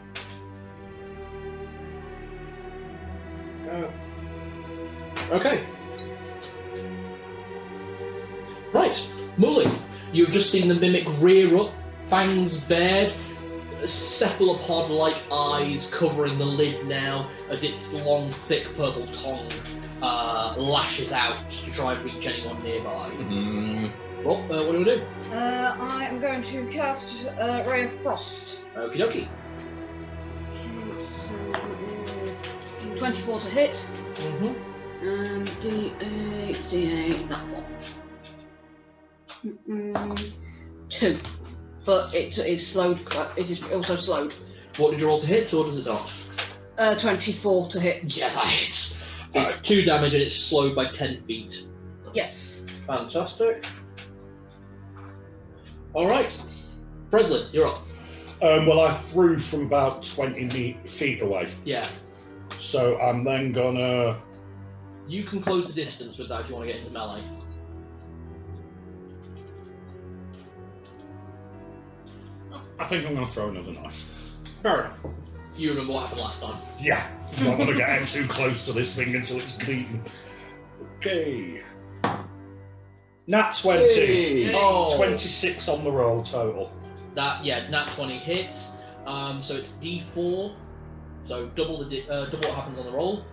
Okay. Right, Muli, you've just seen the mimic rear up, fangs bared, cephalopod-like eyes covering the lid now as its long, thick purple tongue lashes out to try and reach anyone nearby. Well, what do we do? I am going to cast Ray of Frost. Okie dokie. Okay, so 24 to hit. D8, that one. 2. But it is slowed. It is also slowed. What did you roll to hit, or does it not? 24 to hit. Yeah, that hits. 2 damage and it's slowed by 10 feet. Yes. Fantastic. Alright. Frezline, you're up. Well, I threw from about 20 feet away. Yeah. So I'm then gonna... You can close the distance with that if you want to get into melee. I think I'm gonna throw another knife. Fair enough. You remember what happened last time. Yeah. Not gonna get too close to this thing until it's bleeding. Okay. Nat 20. Hey. Oh. 26 on the roll total. That, yeah, nat 20 hits. So it's D4. So double double what happens on the roll.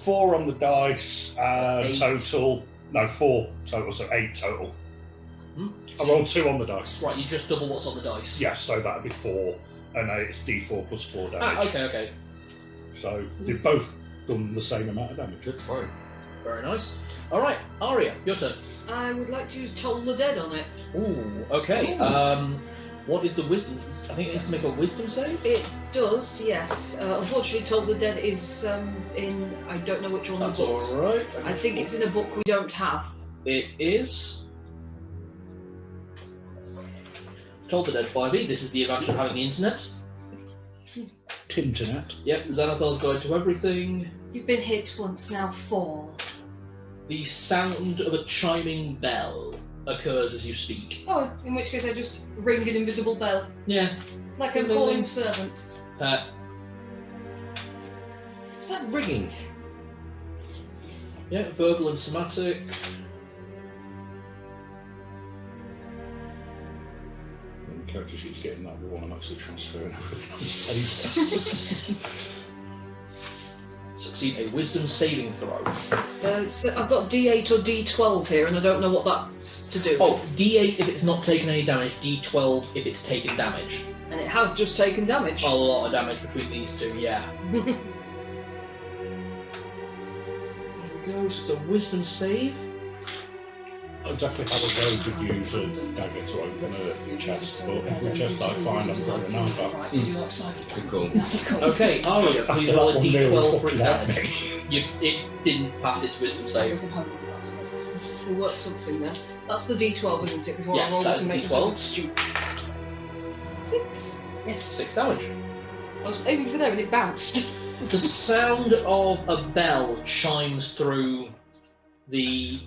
4 on the dice, 8. total. No, 4 total, so 8 total. Hmm? I rolled 2 on the dice. Right, you just double what's on the dice. Yeah, so that'd be 4, and it's D4 plus 4 damage. Okay. So they've both done the same amount of damage. Good throw. Very nice. Alright, Aria, your turn. I would like to use Toll the Dead on it. Ooh, okay. Ooh. What is the wisdom? I think it needs to make a wisdom save? It does, yes. Unfortunately, Toll the Dead is in, I don't know which one That's the books. alright. I think it's in a book we don't have. It is. Told the Dead 5e, this is the advantage of having the internet. Tinternet. Yep, Xanathar's Guide to Everything. You've been hit once, now 4. The sound of a chiming bell occurs as you speak. Oh, in which case I just ring an invisible bell. Yeah. Like a calling servant. Is that ringing? Yeah, verbal and somatic. The character sheet's getting that, the one I'm actually transferring. Succeed a wisdom saving throw. So I've got D8 or D12 here, and I don't know what that's to do. Oh, D8 if it's not taken any damage, D12 if it's taken damage. And it has just taken damage. A lot of damage between these two, yeah. There we go, so it's a wisdom save. Exactly how a rogue would use a dagger to open a chest, but every chest I find I'm throwing a knife at. Right, so you like psychic? Cool. Okay, Aria, please After roll a that one nearly D12 for fucking its out damage. me. It didn't pass its wisdom save. We'll work something there. That's the D12, isn't it? Before Yes, I roll that's it and make D12. something stupid. 6. Yes. 6 damage. I was aiming for there and it bounced. The sound of a bell chimes through the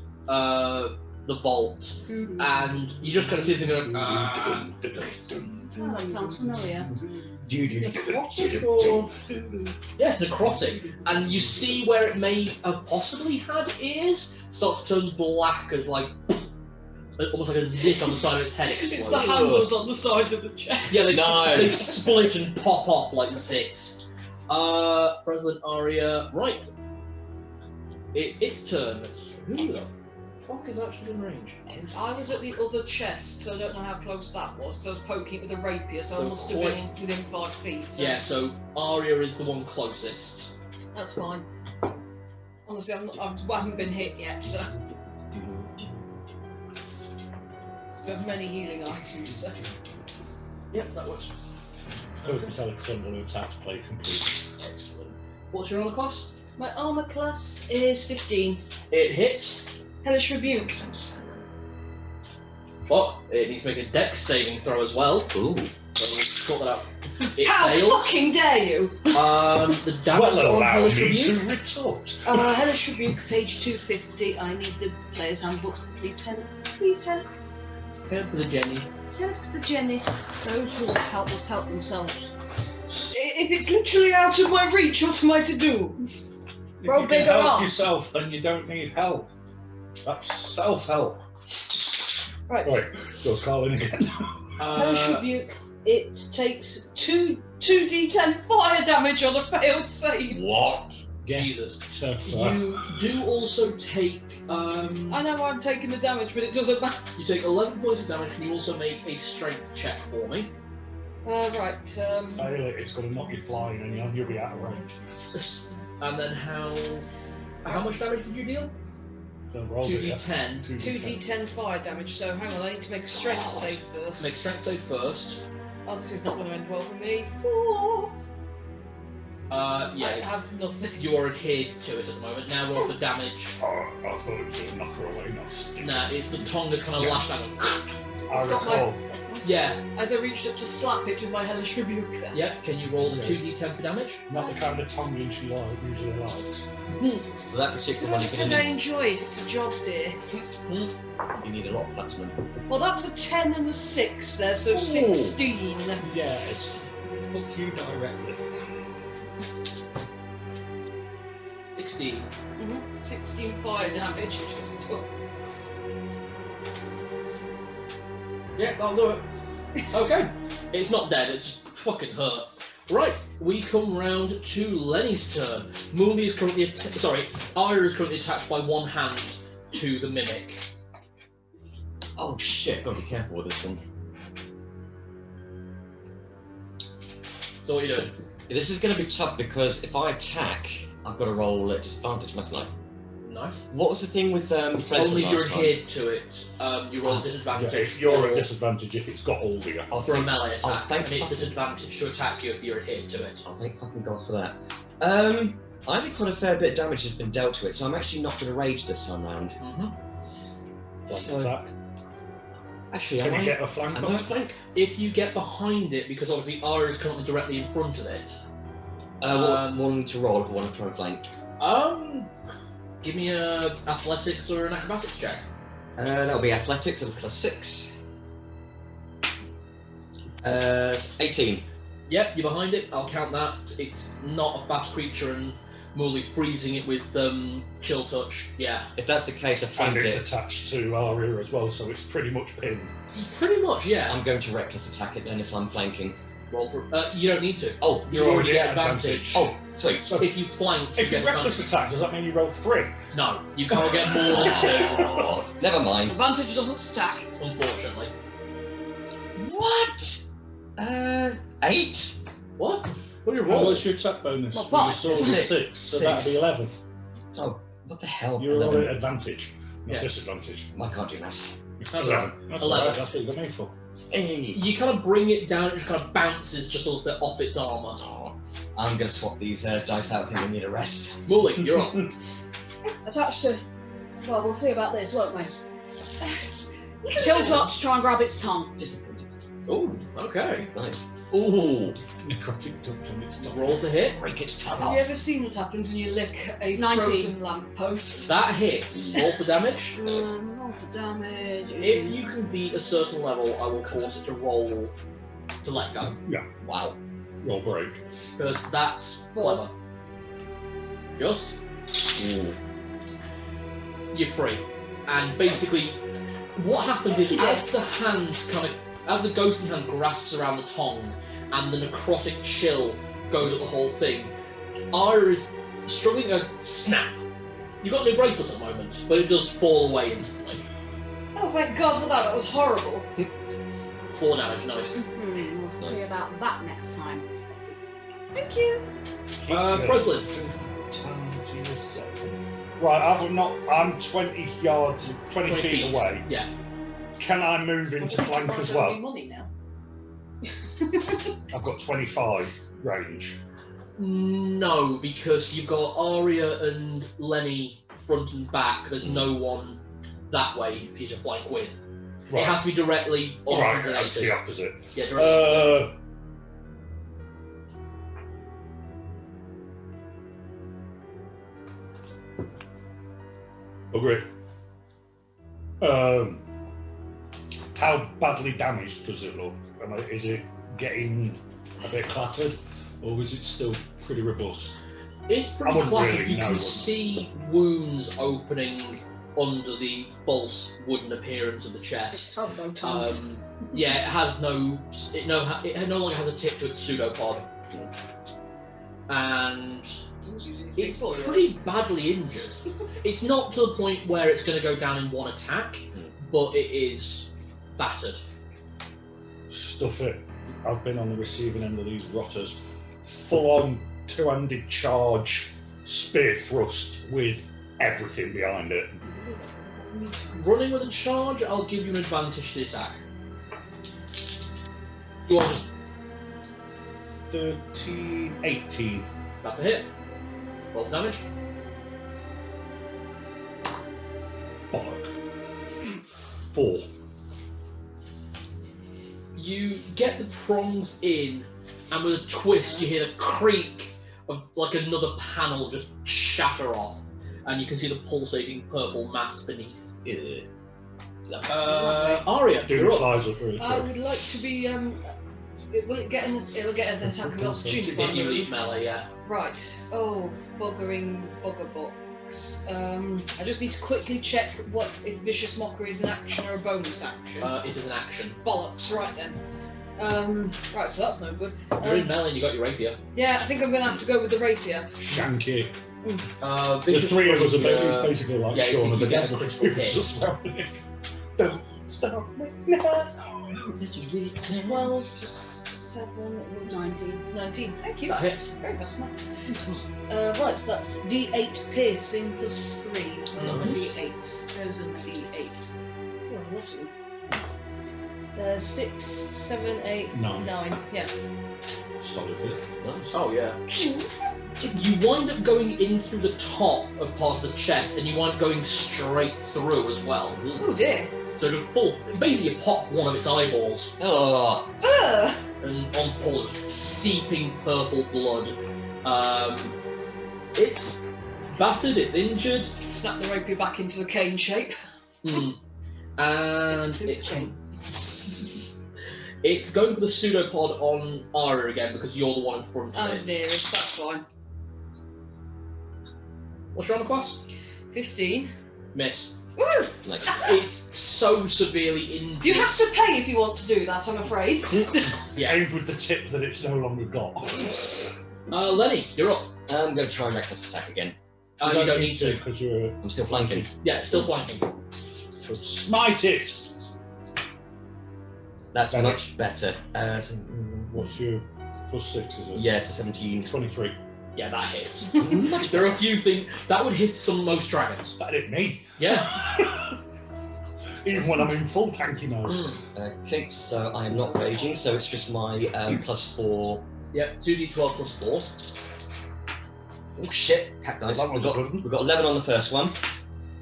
vault, and you just kind of see the thing going. Oh, that sounds familiar. Necrotic or... Yes, necrotic. And you see where it may have possibly had ears starts to turn black as like almost like a zit on the side of its head explodes. It's the handles on the sides of the chest. Yeah, they split and pop off like zits. Frezline, Aria, right. Its turn. Who the fuck is actually in range? I was at the other chest, so I don't know how close that was. So I was poking it with a rapier, so I must have been within 5 feet. So Yeah, so Aria is the one closest. that's fine. Honestly, I haven't been hit yet, so. We have many healing items, so. Yep, that works. First metallic symbol who attacks play complete. Excellent. What's your armor class? My armor class is 15. It hits. Hellish Rebuke. Fuck, it needs to make a dex saving throw as well. Ooh. So we'll sort that out. It How fails. fucking dare you! The damage Well, on allow Hellish me Rebuke. to retort. Hellish Rebuke, page 250. I need the player's handbook. Please help. Please help. Help for the Jenny. Help the Jenny. Those who help must help themselves. If it's literally out of my reach, what am I to do? If Grow you bigger can help arms. yourself, then you don't need help. That's self-help. Right. Right, so Carlin again. Hellish Rebuke. It takes 2d10 fire damage on a failed save. What? Jesus. Tough. You do also take I know I'm taking the damage, but it doesn't matter. you take 11 points of damage. Can you also make a strength check for me? Right. Fail it, it's going to knock you flying and you'll be out of range. And then how much damage did you deal? So roll it, yeah. 2d10. 2d10 fire damage, so hang on, I need to make a strength save first. Make strength save first. Oh, this is not going to end well for me. 4. I Yeah, have nothing. you are adhered to it at the moment. Now roll for damage. Oh, I thought it was going to knock her away, not stick. Nah, it's the tongue is kind of lashed out. I It's got my- recall. Yeah, As I reached up to slap it with my Hellish Rebuke. yeah. Can you roll the Yeah. 2d10 for damage? Not the kind of tongue she usually likes. For that particular one, I said I enjoy it, it's a job, dear. you need a lot of platinum. Well, that's a 10 and a 6 there, so 16. Yes. Fuck you directly. 16. 16 fire damage, which was tough. Yeah, I'll do it. Okay. It's not dead, it's fucking hurt. Right, we come round to Lenny's turn. Muli is currently Aria is currently attached by one hand to the mimic. Oh shit, gotta be careful with this one. So what are you doing? This is gonna be tough because if I attack, I've got to roll at disadvantage, mustn't I? No. What was the thing with Frezline Only if you're last time? adhered to it, you roll Yeah, disadvantage. if you're at disadvantage, if it's got all the for a melee Oh, attack, thank and it's fuck- disadvantage to attack you if you're adhered to it. Oh, thank fucking God for that. I think quite a fair bit of damage has been dealt to it, so I'm actually not going to rage this time round. flank So- attack. Actually, Can am you I? get a flank Am on I it? flank? If you get behind it, because obviously Aria is currently directly in front of it. One to roll if I want to try and flank. Give me a athletics or an acrobatics check. That'll be athletics at a +6. 18. Yep, you're behind it. I'll count that. It's not a fast creature, and Muli freezing it with chill touch. Yeah. If that's the case, I And flank it's it. attached to Aria as well, so it's pretty much pinned. Pretty much, yeah. I'm going to reckless attack it then if I'm flanking. Roll for. You don't need to. Oh, You already get advantage. oh, sweet. So If you flank, if you you get reckless advantage. attack, does that mean you roll 3? No, you can't get more than 2, Never mind. Advantage doesn't stack. unfortunately. What? 8? What? What are you What rolling? was your attack bonus? Well, Your five. sword is 6, so that'd be 11. Oh, what the hell? You're rolling 11. advantage, not Yeah. disadvantage. I can't do maths. That's 11. That's 11. alright, that's what you got me for. Hey. You kind of bring it down, it just kind of bounces just a little bit off its armour. Oh, I'm going to swap these dice out. I think we need a rest. Muli, you're up. Attached to. Well, we'll see about this, won't we? Chill touch, try and grab its tongue. Disappointed. Ooh, okay. Nice. Ooh, Necrotic touch on its tongue. roll to hit. Break its tongue Have you off. ever seen what happens when you lick a 19. frozen lamppost? That hits. Roll for damage. Roll for damage. If you can beat a certain level, I will force it to roll to let go. Wow. Roll break. Because that's clever. Just, you're free. And basically, what happens is as the hand as the ghostly hand grasps around the tongue and the necrotic chill goes up the whole thing, Aria is struggling to snap. You've got no bracelet at the moment, but it does fall away instantly. Oh, thank God for that. That was horrible. 4 damage, nice. We'll see about that next time. Thank you. Frezline. Right, I'm 20 yards, 20 feet away. Yeah. Can I move into flank as well? Money now. I've got 25 range. No, because you've got Aria and Lenny front and back. There's no one that way for you to flank with. Right. It has to be directly on Right, that's 180. the opposite. Yeah, directly. Agree. How badly damaged does it look? Is it getting a bit clattered, or is it still pretty robust? It's I pretty wouldn't classic. really You know, can wouldn't I? see wounds opening under the false wooden appearance of the chest. Oh, no tongue. Yeah, it has no. It no longer has a tip to its pseudopod, and it's pretty badly injured. It's not to the point where it's going to go down in one attack, but it is battered. Stuff it. I've been on the receiving end of these rotters. Full-on two-handed charge, spear thrust with everything behind it. Running with a charge, I'll give you an advantage to the attack. You want just 13, 18. that's a hit. Roll for damage. Bollock. 4. You get the prongs in, and with a twist, you hear the creak of like another panel just shatter off, and you can see the pulsating purple mass beneath. Aria, Doom you're up. flies up really I quick. would like to be. It'll get an attack of opportunity. If you leave melee, yeah. Right. Oh, buggering bugger box. I just need to quickly check what if vicious mockery is an action or a bonus action. It is an action. Bollocks. Right then. Right. So that's no good. You're in melee and you got your rapier. Yeah, I think I'm gonna have to go with the rapier. Shanky. The Vicious 3 of us are rapier- it's basically like yeah, Shaun of you the get Dead. a critical hit. Just happening. Don't stop me now. 12 plus 7, 19. Thank you. That hits. Very fast maths. Right, so that's D8 piercing plus 3. Nice. D8s. Those are my D8s. Oh, lovely. 6, 7, 8, 9. 9. Yeah. Solid hit. Oh yeah. You wind up going in through the top of part of the chest, and you wind up going straight through as well. Oh dear. So just basically you pop one of its eyeballs, Oh, Ugh. and on Paul seeping purple blood. It's battered, it's injured, Snap the rapier back into the cane shape. and It's it's going for the pseudopod on Aria again because you're the one in front of I'm it. nearest, that's fine. What's your armor class? 15. Miss. Woo! Like, It's so severely injured. You have to pay if you want to do that, I'm afraid. Yeah. Aimed with the tip that it's no longer got. Lenny, you're up. I'm going to try and reckless attack again. You don't need to. because you're. I'm still flanking. Yeah, still flanking. So smite it. That's Better. much better. What's your +6? Is it? Yeah, to 17. 23. Yeah, that hits. There are a few things that would hit most dragons. That hit me. Yeah. Even when I'm in full tanky mode. Okay, so I am not raging, so it's just my +4. Yep, 2d12 plus 4. Oh shit, cat dice. That We've one's got, good. we've got 11 on the first one,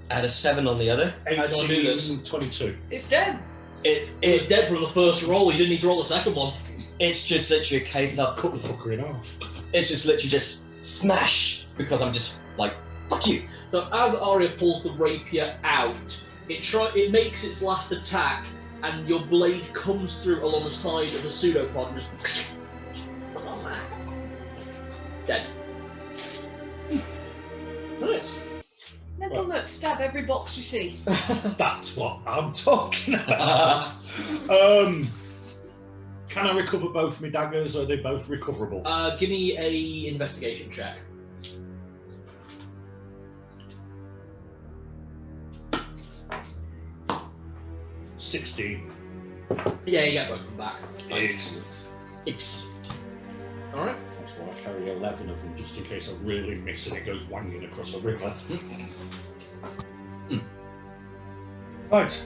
and a 7 on the other. How do I do this? 22. It's dead. He's dead from the first roll, you didn't need to roll the second one. It's just literally a case of Cut the fucker in half. it's just literally just smash because I'm just like fuck you. So as Aria pulls the rapier out, it makes its last attack, and your blade comes through along the side of the pseudopod and just dead. Nice. Mental note, stab every box you see. That's what I'm talking about. Can I recover both my daggers? Are they both recoverable? Give me a investigation check. $16. Yeah, you get both of them back. Excellent. Excellent. Alright. That's why I carry 11 of them, just in case I really miss and it goes wanging across a river. Right.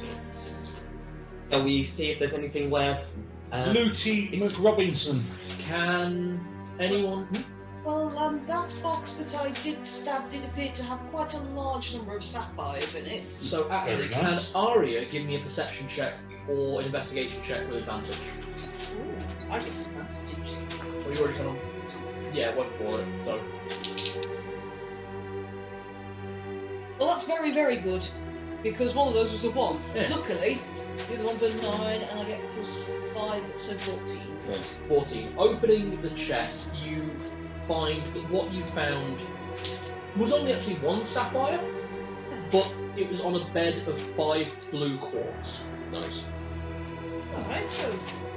Can we see if there's anything where Looty McRobinson. Can anyone... Well, that box that I did stab did appear to have quite a large number of sapphires in it. So actually, Very nice. can Aria give me a perception check or an investigation check with advantage? Ooh, I get advantage. Well, you already kind of... Yeah, went for it, so... Well, that's very, very good, because one of those was a 1. Yeah. Luckily, the other one's a 9, and I get +5, so 14. 14. Opening the chest, you find that what you found was only actually 1 sapphire, but it was on a bed of 5 blue quartz. Nice. Alright, so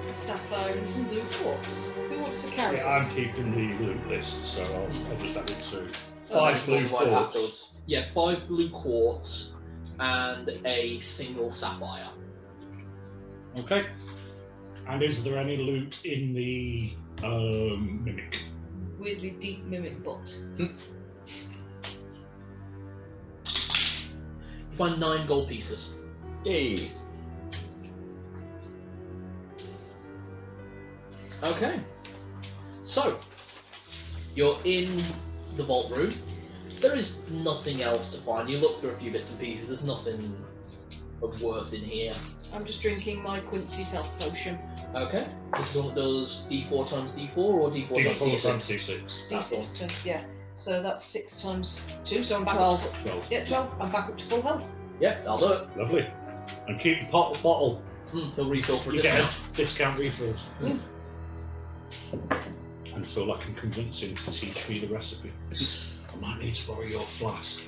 a sapphire and some blue quartz. Who wants to carry Yeah, it? I'm keeping the loot list, so I'll just add it to Oh, 5 blue right quartz. afterwards. Yeah, 5 blue quartz and a single sapphire. Okay. And is there any loot in the mimic? Weirdly deep mimic bot. You find 9 gold pieces. Yay. Okay. So, you're in the vault room. There is nothing else to find. You look through a few bits and pieces. There's nothing of worth in here. I'm just drinking my Quincy's health potion. Okay. This is one that does D4 times D4 or D4 times D4 D6? times D6. That's all. D6 to, yeah. So that's 6 times 2, so I'm back 12. up. 12. Yeah, 12. I'm back up to full health. Yeah, that'll do it. Lovely. And keep the bottle. He'll refill for a You get discount. a discount refills. Until I can convince him to teach me the recipe. I might need to borrow your flask.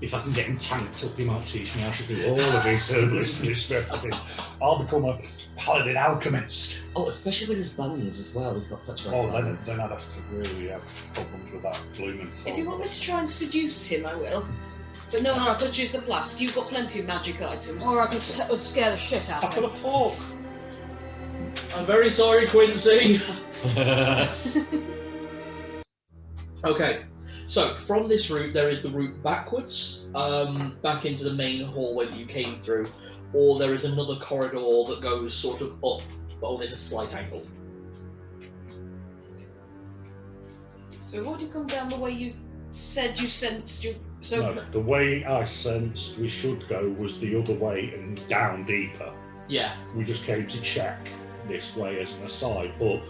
If I can get him tanked up, he might teach me how to do all of his herbalist recipes. I'll become a paladin alchemist. Oh, especially with his buns as well. He's got such a Oh, then I'd have to really have problems with that blooming If you want me to try and seduce him, I will. But no one else touches the flask. You've got plenty of magic items. Or I could would scare the shit out I've of got him. a fork. I'm very sorry, Quincy. Okay, so from this route, there is the route backwards, back into the main hallway that you came through, or there is another corridor that goes sort of up, but only at a slight angle. So we've already come down the way you said you sensed you. So No, the way I sensed we should go was the other way and down deeper. Yeah, We just came to check this way as an aside, but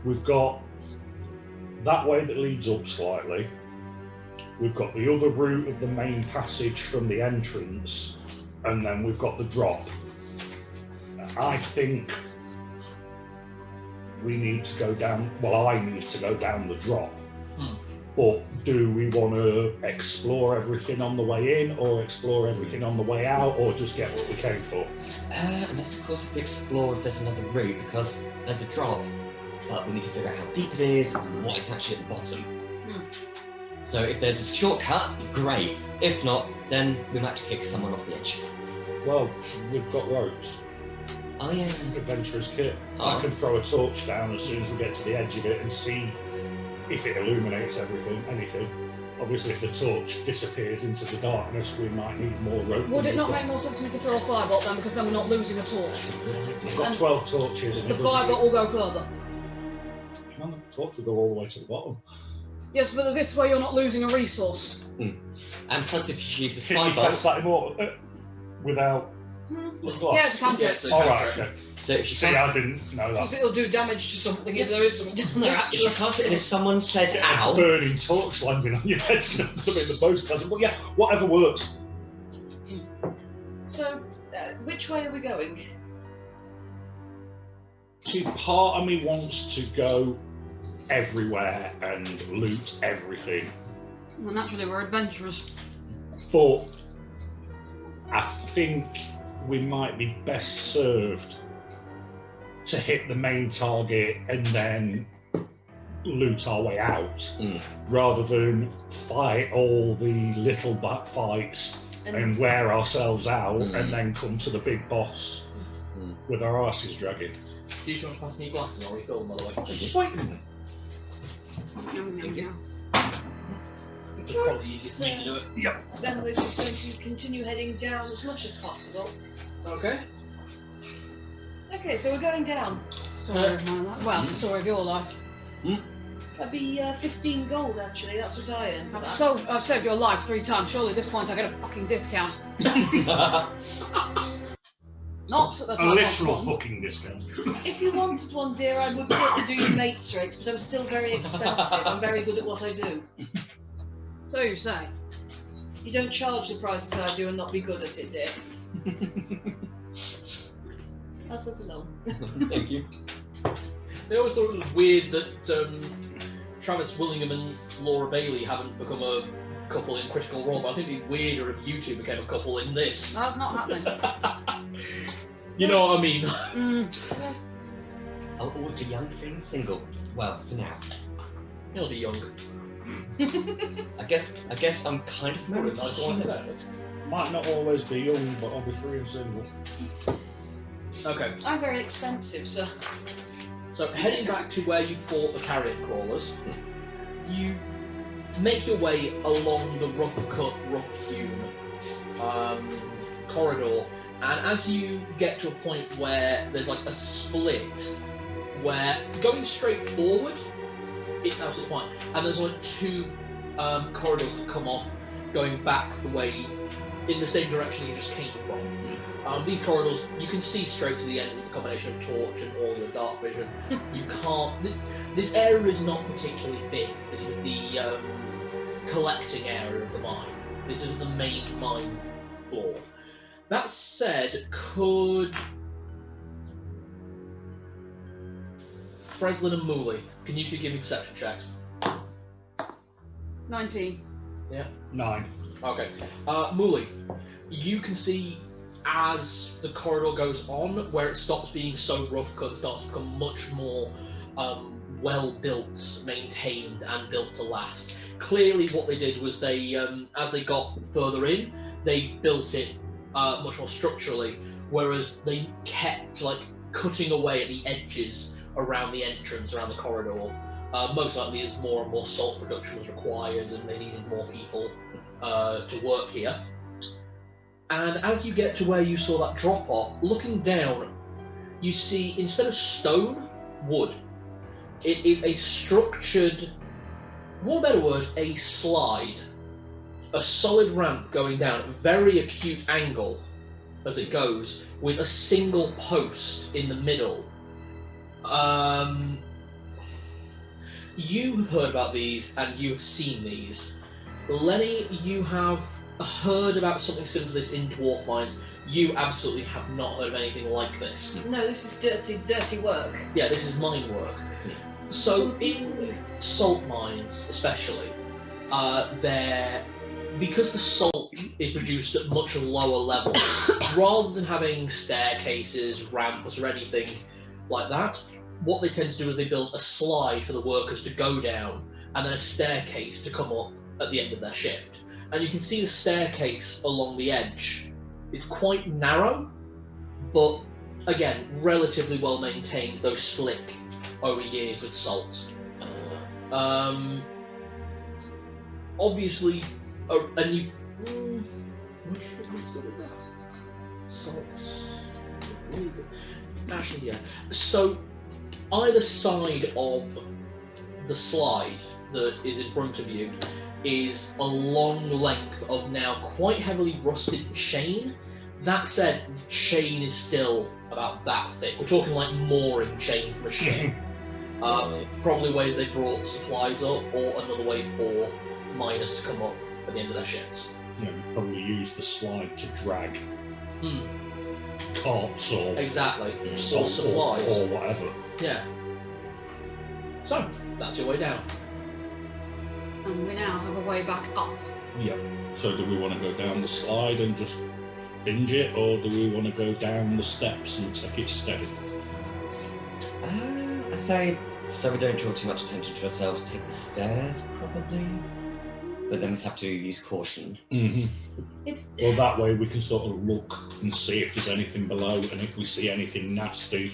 we've got that way that leads up slightly. We've got the other route of the main passage from the entrance, and then we've got the drop. I think we need to go down, well, I need to go down the drop. But do we want to explore everything on the way in, or explore everything on the way out, or just get what we came for? Unless, of course, we explore if there's another route, because there's a drop, but we need to figure out how deep it is and what is actually at the bottom. So if there's a shortcut, great. If not, then we might have to kick someone off the edge. Well, we've got ropes. Oh yeah. Adventurer's kit. Oh. I can throw a torch down as soon as we get to the edge of it and see if it illuminates anything. Obviously, if the torch disappears into the darkness, we might need more rope. Would it not make more sense for me to throw a firebolt then, because then we're not losing a torch? We've got 12 torches. And The firebolt will go further. The torch will go all the way to the bottom. Yes, but this way you're not losing a resource. And plus, if you use a Can you cast firebolt, that without lip gloss? Yeah, it's a cantrip. Yeah, it's a Alright, cantrip. okay. so if you See, cast, I didn't know Because that. it'll do damage to something if there is something down there if you actually. cast it and if someone says A ow, burning torch landing on your head's not going to be the most pleasant, but yeah, whatever works. So, which way are we going? See, part of me wants to go everywhere and loot everything, Well, naturally, we're adventurers. but I think we might be best served to hit the main target and then loot our way out, rather than fight all the little back fights and wear ourselves out and then come to the big boss with our arses dragging. Do you want to pass me your glasses or refill them, by the way? Sweet. It's probably the easiest thing to do it. Then we're just going to continue heading down as much as possible. Okay. Okay, so we're going down. Story of my life. Well, the story of your life. That'd be 15 gold, actually. That's what I earned. for that. I've saved your life 3 times. Surely at this point I get a fucking discount. Not at the A time. literal fucking discount. If you wanted one, dear, I would certainly do your mates rates, but I'm still very expensive. I'm very good at what I do. So you say. You don't charge the prices I do and not be good at it, dear. That's not alone. thank you. They always thought it was weird that Travis Willingham and Laura Bailey haven't become a couple in Critical Role, but I think it'd be weirder if you two became a couple in this. That's not happening. You know what I mean? I'll always be young, free and single. Well, for now. You'll be young. I guess I'm kind of married. Nice one, exactly. Might not always be young, but I'll be free and single. Okay, I'm very expensive, so... so heading back to where you fought the carrion crawlers, you make your way along the rough-cut, rough-hewn corridor, and as you get to a point where there's like a split, where going straight forward, it's absolutely fine, and there's like 2 corridors that come off, going back the way, in the same direction you just came from. These corridors, you can see straight to the end with the combination of torch and all the dark vision. You can't... This area is not particularly big. This is the collecting area of the mine. This isn't the main mine floor. That said, could... Frezline and Muli, can you two give me perception checks? 19. Yeah? 9. Okay. Muli, you can see as the corridor goes on, where it stops being so rough cut, it starts to become much more well built, maintained, and built to last. Clearly, what they did was they, as they got further in, they built it much more structurally, whereas they kept like cutting away at the edges around the entrance, around the corridor. Most likely, as more and more salt production was required, and they needed more people to work here. And as you get to where you saw that drop off, looking down, you see, instead of stone, wood. It is a structured, for a better word, a slide. A solid ramp going down, very acute angle as it goes, with a single post in the middle. You have heard about these, and you have seen these. Lenny, you have heard about something similar to this in dwarf mines. You absolutely have not heard of anything like this. No, this is dirty, dirty work. Yeah, this is mine work. So in salt mines, especially, because the salt is produced at much lower levels, rather than having staircases, ramps, or anything like that, what they tend to do is they build a slide for the workers to go down, and then a staircase to come up at the end of their shift. And you can see the staircase along the edge. It's quite narrow, but again, relatively well maintained, though slick over years with salt. Obviously, a new. What should we say with that? Salt. Actually, yeah. So, either side of the slide that is in front of you is a long length of now quite heavily rusted chain. That said, the chain is still about that thick. We're talking like mooring chain from a ship. Probably a way that they brought supplies up, or another way for miners to come up at the end of their shifts. Yeah, we probably use the slide to drag carts or exactly, or salt supplies or whatever. Yeah. So that's your way down. And we now have a way back up. Yeah. So do we want to go down the slide and just binge it, or do we want to go down the steps and take it steady? I say, so we don't draw too much attention to ourselves, take the stairs, probably. But then we have to use caution. Well, that way we can sort of look and see if there's anything below, and if we see anything nasty,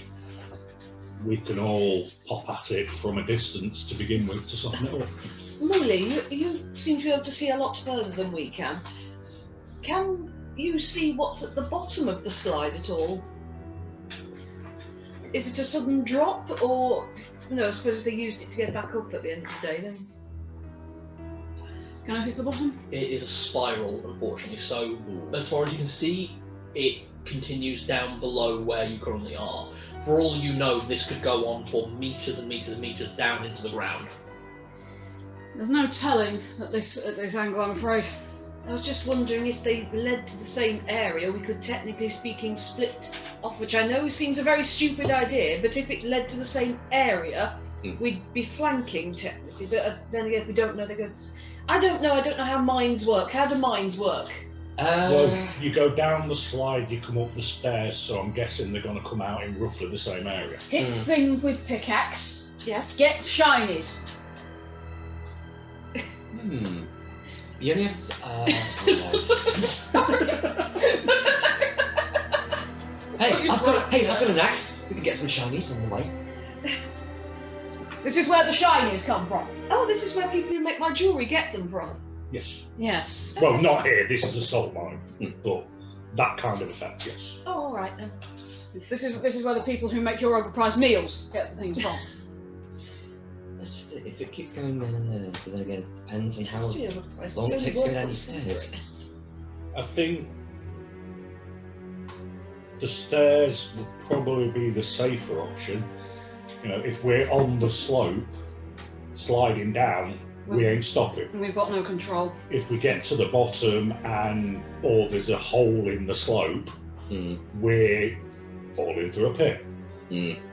we can all pop at it from a distance to begin with to soften it up. Muli, you seem to be able to see a lot further than we can. Can you see what's at the bottom of the slide at all? Is it a sudden drop, or no? I suppose if they used it to get back up at the end of the day, then. Can I see the bottom? It is a spiral, unfortunately. So, as far as you can see, it continues down below where you currently are. For all you know, this could go on for meters and meters and meters down into the ground. There's no telling at this angle, I'm afraid. I was just wondering if they led to the same area, we could technically speaking split off, which I know seems a very stupid idea, but if it led to the same area, we'd be flanking technically. But then again, if we don't know, they go. I don't know how mines work. How do mines work? Well, you go down the slide, you come up the stairs, so I'm guessing they're going to come out in roughly the same area. Hit thing with pickaxe. Yes. Get shinies. You only have. Sorry. I've got an axe. We can get some shinies on the way. This is where the shinies come from. Oh, this is where people who make my jewellery get them from. Yes. Yes. Well, not here. This is a salt mine, but that kind of effect, yes. Oh, all right then. This is where the people who make your overpriced meals get the things from. That's just it. If it keeps going, but then again, it depends on how long It's it takes to go down the only stairs. I think the stairs would probably be the safer option. You know, if we're on the slope, sliding down, we ain't stopping. We've got no control. If we get to the bottom or there's a hole in the slope, we're falling through a pit.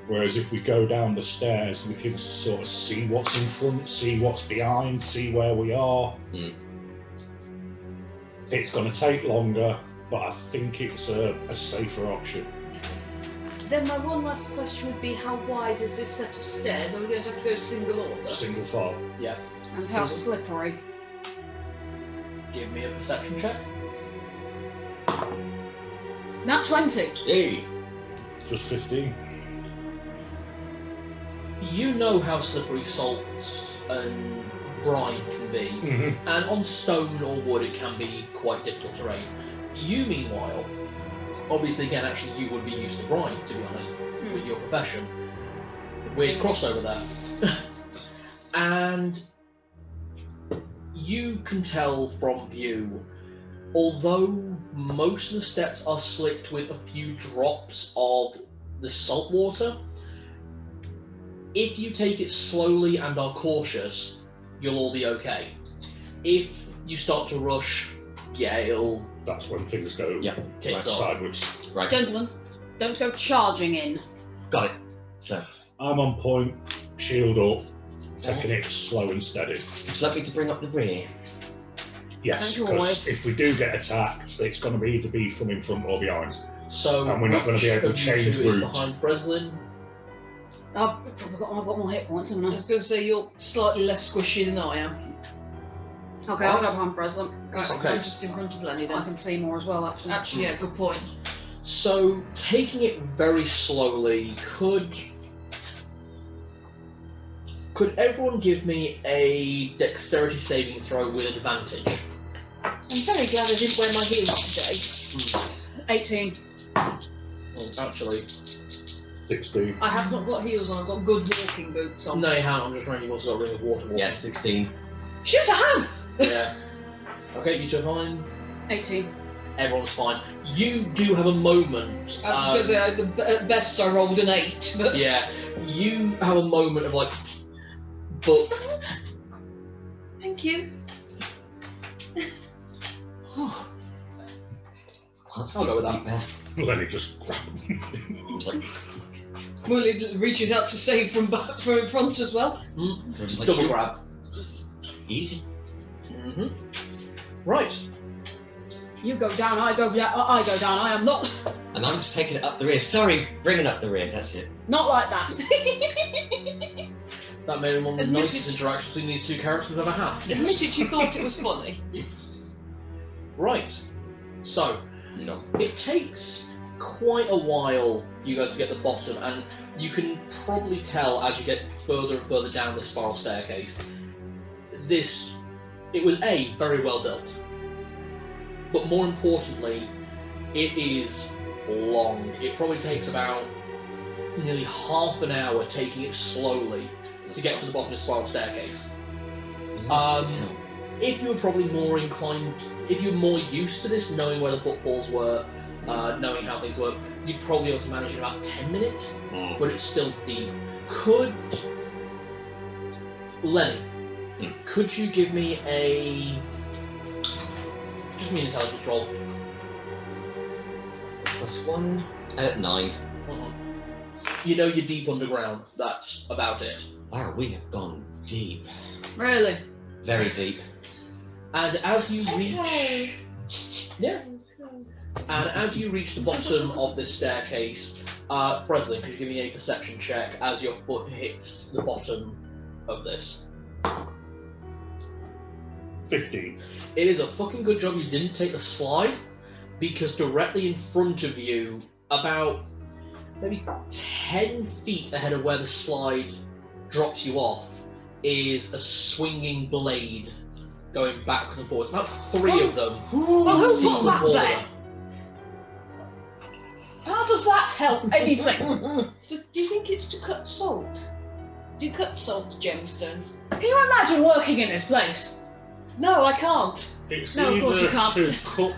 Whereas if we go down the stairs, we can sort of see what's in front, see what's behind, see where we are. It's going to take longer, but I think it's a safer option. Then my one last question would be, how wide is this set of stairs? Are we going to have to go single order? Single file. Yeah. And how slippery. Give me a perception check. Nat 20. Hey! Just 15. You know how slippery salt and brine can be, and on stone or wood it can be quite difficult terrain. You, meanwhile, obviously again, actually you would be used to brine, to be honest, with your profession. Weird crossover there. And you can tell from view, although most of the steps are slicked with a few drops of the salt water, if you take it slowly and are cautious, you'll all be okay. If you start to rush, that's when things go tits up. sideways. Right. Gentlemen, don't go charging in. Got it. So, I'm on point, shield up, taking it slow and steady. Would you like me to bring up the rear? Yes, Thank you, because always. if we do get attacked, it's going to either be from in front or behind. So And we're not going to be able to which of you change two is route. behind Frezline? I've got more hit points, haven't I I? was going to say you're slightly less squishy than I am. Okay, I'll go behind Frezline. Right, Okay. I'm just in front of Lenny I then. can see more as well, actually. Actually, yeah, good point. So taking it very slowly, could everyone give me a dexterity saving throw with advantage? I'm very glad I didn't wear my heels today. 18. Well, actually, 16. I have not got heels on, I've got good walking boots on. no, you haven't. I'm just running. You've also got a ring of water. Yeah, 16. Shoot a ham! Yeah. Okay, you two are fine. 18. Everyone's fine. You do have a moment. I was going to say, at best I rolled an 8, but... Yeah, you have a moment of like, but Thank you. I'll go with that. There. Lenny just grab It's like, Muli reaches out to save from in front as well. so just like double grab. easy. Right. You go down, I go down, I am not And I'm just taking it up the rear. Sorry, bringing up the rear, that's it. not like that. That may be one of the Admitted. nicest interactions between these two characters we've ever had. Admitted you thought it was funny. Right. So, it takes quite a while for you guys to get to the bottom, and you can probably tell as you get further and further down the spiral staircase. It was very well built, but more importantly, it is long. It probably takes about nearly half an hour taking it slowly to get to the bottom of the spiral staircase. If you were probably more inclined, if you were more used to this, knowing where the footfalls were, knowing how things work, you'd probably be able to manage in about 10 minutes, but it's still deep. Lenny, could you give me just me an intelligence roll? +1, 9. You know you're deep underground, that's about it. Wow, we have gone deep. Really? Very deep. And as you reach... Yeah. And as you reach the bottom of this staircase, Frezline, could you give me a perception check as your foot hits the bottom of this? 15. It is a fucking good job you didn't take the slide, because directly in front of you, about maybe 10 feet ahead of where the slide drops you off, is a swinging blade going backwards and forwards. About 3 of them. Well, who See put that all of there? them. How does that help anything? Do you think it's to cut salt? Do you cut salt gemstones? Can you imagine working in this place? No, I can't. It's No, of course you either can't. to cut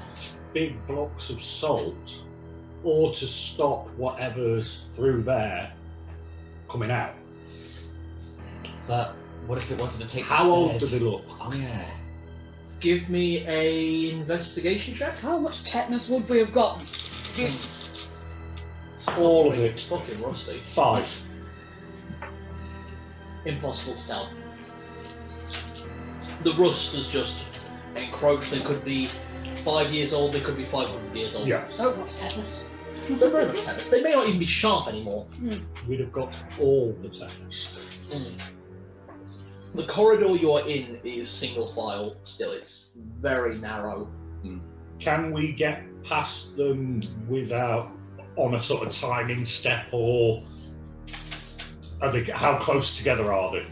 big blocks of salt or to stop whatever's through there coming out. But what if it wanted to take How the old do stairs? they look? Oh yeah. Give me a investigation check. How much tetanus would we have got? All of It's it. fucking rusty. 5. Impossible to tell. The rust has just encroached. They could be 5 years old, they could be 500 years old. Yeah. So much tetanus. They're very much tetanus. They may not even be sharp anymore. We'd have got all the tetanus. The corridor you're in is single file still. It's very narrow. Can we get past them without on a sort of timing step, or are they, how close together are they?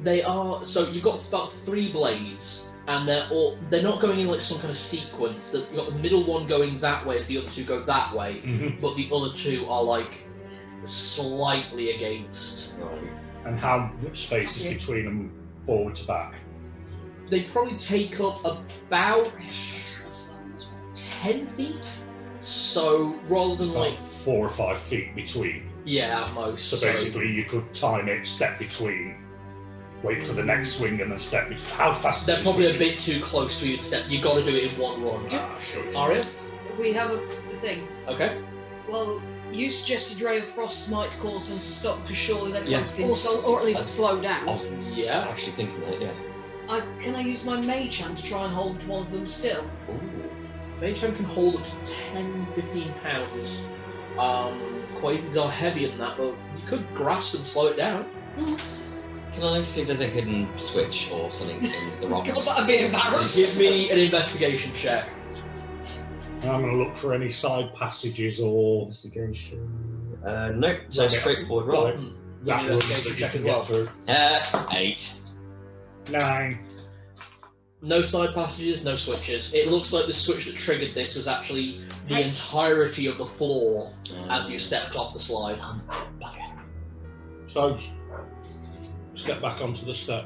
They are, so you've got about 3 blades, and they're not going in like some kind of sequence. You've got the middle one going that way as the other 2 go that way, but the other 2 are like slightly against. And how much space is between them forward to back? They probably take up about 10 feet. So rather than like About 4 or 5 feet between. yeah, at most. So basically you could time it, step between, wait for the next swing and then step between. How fast they're is probably a swinging? bit too close for you to step. You've got to do it in one run. Sure. Aria? We have a thing. Okay. Well, You suggested Ray of Frost might cause them to stop because surely they're Yeah. close in. Or at least slow I down. was Yeah. actually thinking that, yeah. Can I use my mage hand to try and hold one of them still? Ooh. Mage hand can hold up to 10-15 pounds. Quasies are heavier than that, but you could grasp and slow it down. Can I see if there's a hidden switch or something in the rocks? God, that'd be embarrassing. Give me an investigation check. I'm going to look for any side passages or Investigation. Nope, so Right. straightforward roll. Give me that an rooms investigation that you check can as well. get through. 8. 9. No side passages, no switches. It looks like the switch that triggered this was actually the Right. entirety of the floor as you stepped off the slide. Bugger. So, step back onto the step.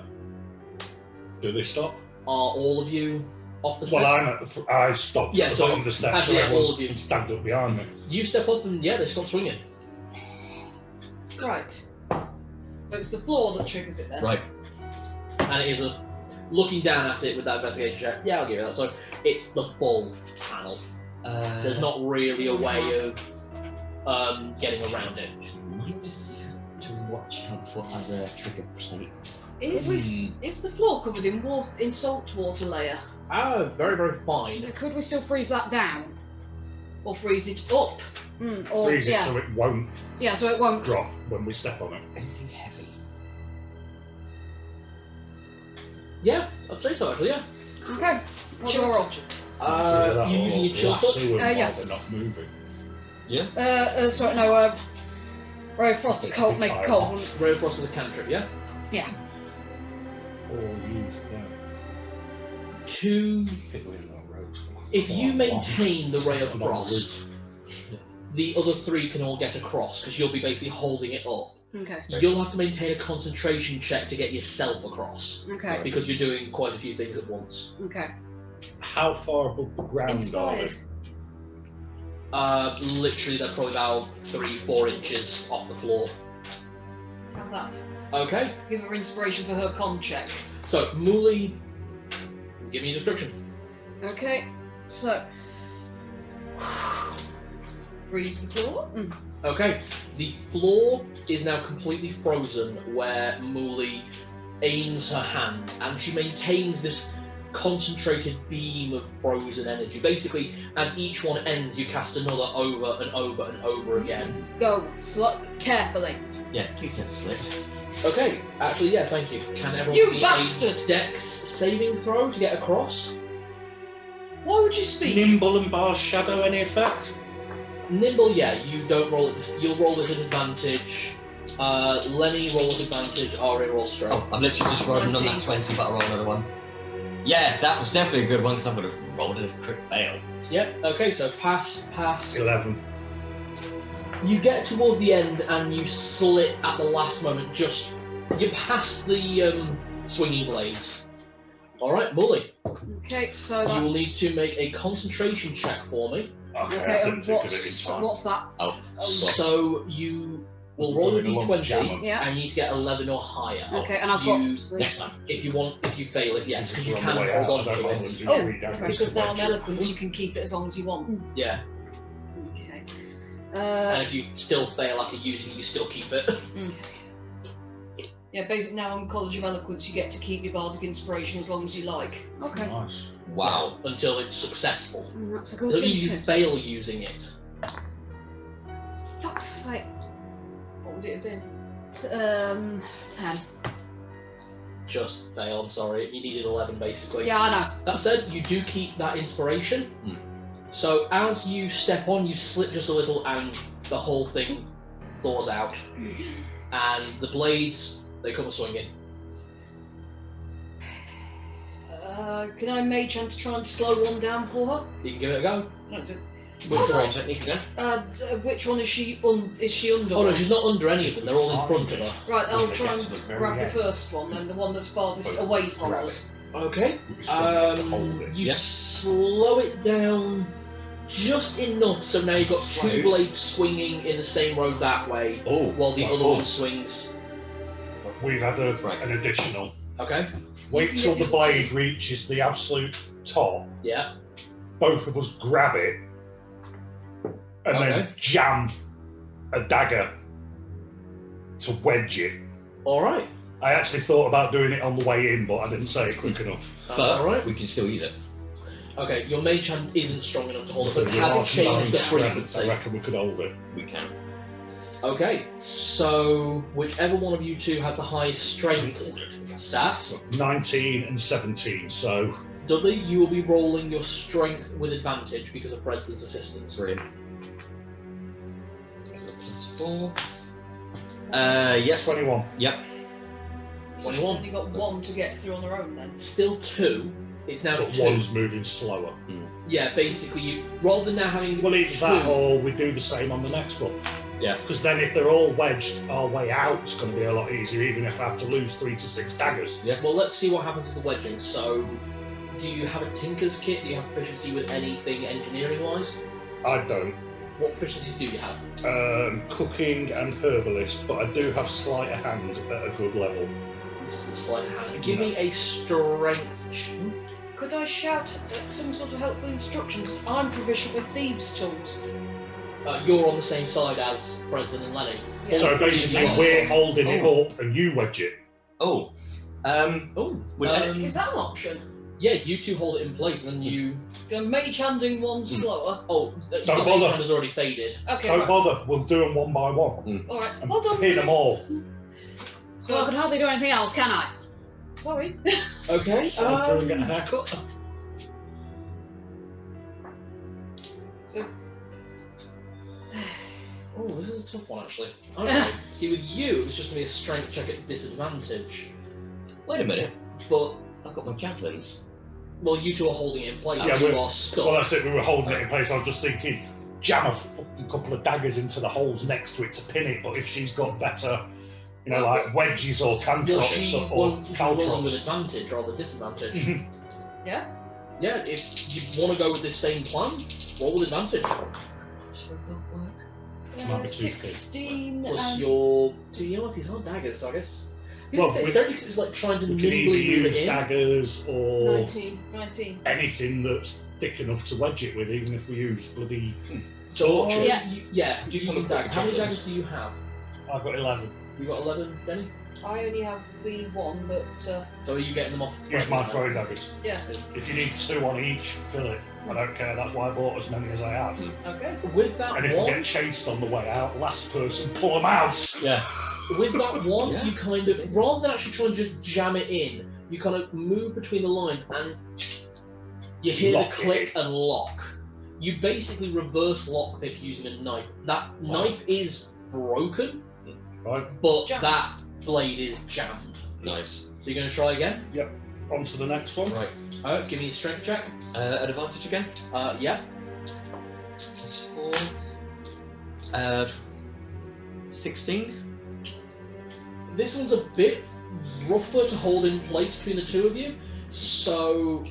Do they stop? Are all of you off the step? Well, I'm at the I stopped Yeah, at the so bottom of the step, so actually, all everyone's of you. stacked up behind me. You step up and yeah, they stop swinging. Right. So it's the floor that triggers it then. Right. And it is looking down at it with that investigation check. Yeah, I'll give you that. So it's the full panel. There's not really a way of getting around it. Might just watch out for other trigger plates. Is the floor covered in salt water layer? Very, very fine. Could we still freeze that down? Or freeze it up? Or Freeze it yeah, so it won't yeah, so it won't. drop when we step on it. Anything heavy? Yeah, I'd say so actually, yeah. Okay. What's your roll? Either that You or using your chill touch? lasso them while yes. they're not moving. Yeah? Sorry, no. Ray of Frost to cold, make it cold. Ray of Frost is a cantrip, yeah? Yeah. Or use them. If you maintain the Ray of On the Frost, roof. the other three can all get across because you'll be basically holding it up. Okay. You'll have to maintain a concentration check to get yourself across Okay. because you're doing quite a few things at once. Okay. How far above the ground Inspired. are Literally, they're probably about 3-4 inches off the floor. Have that. Okay, Give her inspiration for her con check. so Muli, give me a description. Okay. So. Freeze the floor. Okay, the floor is now completely frozen where Muli aims her hand and she maintains this concentrated beam of frozen energy. Basically, as each one ends, you cast another over and over and over again. Go carefully. Yeah, please don't slip. Okay, actually, yeah, thank you. Can everyone You give me bastard! a Dex saving throw to get across? Why would you speak? Nimble and Bar's shadow any effect? Nimble, yeah, you don't roll it. You'll roll with disadvantage. Lenny, roll with advantage. Aria, roll straight. Oh, I've literally just rolled on that 20, but I'll roll another one. Yeah, that was definitely a good one because I would have rolled a crit fail. Yeah, okay, so pass. 11. You get towards the end and you slip at the last moment, you pass the swinging blades. Alright, Muli, Okay. So you will that's. need to make a concentration check for me. Okay, Okay. I And didn't think of it in time. what's that? Oh, So you will roll a Going along d20 jammer. Yeah. and you need to get 11 or higher. Okay. And I've got. Use next time. if you fail it, yes, because you We're on can the way hold out, on I don't to mind it. them doing Oh, three damage Because to now I'm wedge it. eloquent, you can keep it as long as you want. Yeah, Okay. and if you still fail after using it, you still keep it. Yeah, basically now on College of Eloquence, you get to keep your bardic inspiration as long as you like. Okay. Nice. wow. Until it's successful. That's a good Doesn't thing mean you too. fail using it. Fuck's sake. What would it have been? 10. Just fail, I'm sorry. You needed 11 basically. Yeah, I know. That said, you do keep that inspiration. So as you step on, you slip just a little and the whole thing thaws out. And the blades, they come swinging. Can I mage hand to try and slow one down for her? You can give it a go. No, it's a- Which one? technique again? which one is she under? Oh no, she's not under any of them, they're all in front of her. Right, I'll Doesn't try get and to the very grab the end. first one, then the one that's farthest But away from grab us. Okay. We still have to hold it. You Yeah. slow it down just enough so now you've got two Slow. blades swinging in the same row that way, Oh, while the Like other oh. one swings. We've had Right. an additional. Okay? Wait till the blade reaches the absolute top. Yeah. Both of us grab it and Okay. then jam a dagger to wedge it. Alright. I actually thought about doing it on the way in, but I didn't say it quick enough. That's But alright. we can still use it. Okay, your mage hand isn't strong enough to hold it, but it With hasn't our changed the strength, I frequency. reckon we could hold it. We can. Okay, so whichever one of you two has the highest strength stat, 19 and 17, so Dudley, you will be rolling your strength with advantage because of Frezline's assistance. Brilliant. +4. Yes. 21. Yep. 21. You got one to get through on their own then. Still 2. It's now But 2. one's moving slower. Yeah, basically, you rather than now having Well, either 2. that or we do the same on the next one. Yeah. Because then if they're all wedged, our way out is going to be a lot easier, even if I have to lose 3 to 6 daggers. Yeah. Well, let's see what happens with the wedging. So, do you have a tinker's kit? Do you have proficiency with anything engineering-wise? I don't. What proficiencies do you have? Cooking and herbalist, but I do have sleight of hand at a good level. This is the sleight of hand. Give me a strength. Could I shout some sort of helpful instructions? I'm proficient with thieves' tools. You're on the same side as Frezline and Lenny. Yeah. So basically, we're holding it up and you wedge it. Oh. Oh, Would Is that an option? yeah, you two hold it in place, and then you. The mage handing one slower. Oh, the Don't mage bother. hand has already faded. Okay, Don't right. bother, we'll do them one by one. Alright, And hold on. pin them all. So I could hardly do anything else, can I? Sorry. Okay. Go through and get a haircut. So, Oh, this is a tough one actually. Okay. See, with you, it was just gonna be a strength check at disadvantage. Wait a minute. But I've got my javelins. well, you two are holding it in place. Yeah, you we're- are stuck. Well, that's it, we were holding it in place. I was just thinking, jam a fucking couple of daggers into the holes next to it to pin it, but if she's got better, you know, like wedges or Well, cantrops she or won't be rolling with caltrops. advantage rather than disadvantage. yeah? Yeah, if you want to go with this same plan, roll with advantage. Might be too thick. 16 Plus and... your. So you know what? These are daggers, so I guess. Well, It's very it's like trying to We can either nimbly move use it in. daggers or 19. anything that's thick enough to wedge it with, even if we use bloody So, torches. yeah, Do you using have a daggers. How many javelins? daggers do you have? I've got 11. You got 11, Denny? I only have the one, but So are you getting them off? Use my Frezline? throwing daggers. yeah. If you need 2 on each, fill it. I don't care, that's why I bought as many as I have. Okay. With that And if we one, get chased on the way out, last person pull them out. Yeah. with that one, Yeah. you kind of, rather than actually trying to just jam it in, you kind of move between the lines and you hear Lock the it. click and lock. You basically reverse lockpick using a knife. That knife is broken, Right, but Jammed. that blade is jammed. Nice. So you're going to try again? on to the next one. Right. Alright, give me a strength check. An advantage again. Yeah. +4. 16. This one's a bit rougher to hold in place between the two of you, so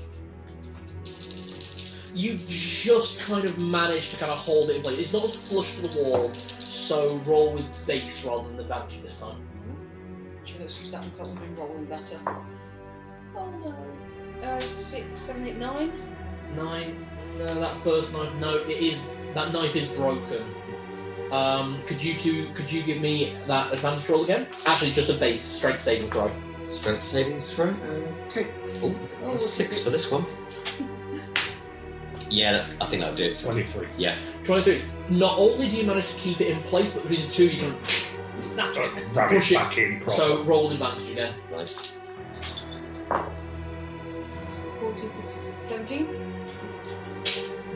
you've just kind of managed to kind of hold it in place. It's not as flush to the wall, so roll with base rather than advantage this time. Actually, let's use that one because that one's been rolling better. Oh no. 6, 7, 8, 9. 9. No, that first knife. No, that knife is broken. Could you give me that advantage roll again? Actually, just a base strength saving throw. Strength saving throw. Okay. Oh, Oh, 6 for this one. Yeah, I think that'll do it. 23. Yeah. 23. Not only do you manage to keep it in place, but between the two you can Snatch it. Ram it push it. back in proper. So roll advantage again. Nice. 14, 15, 17.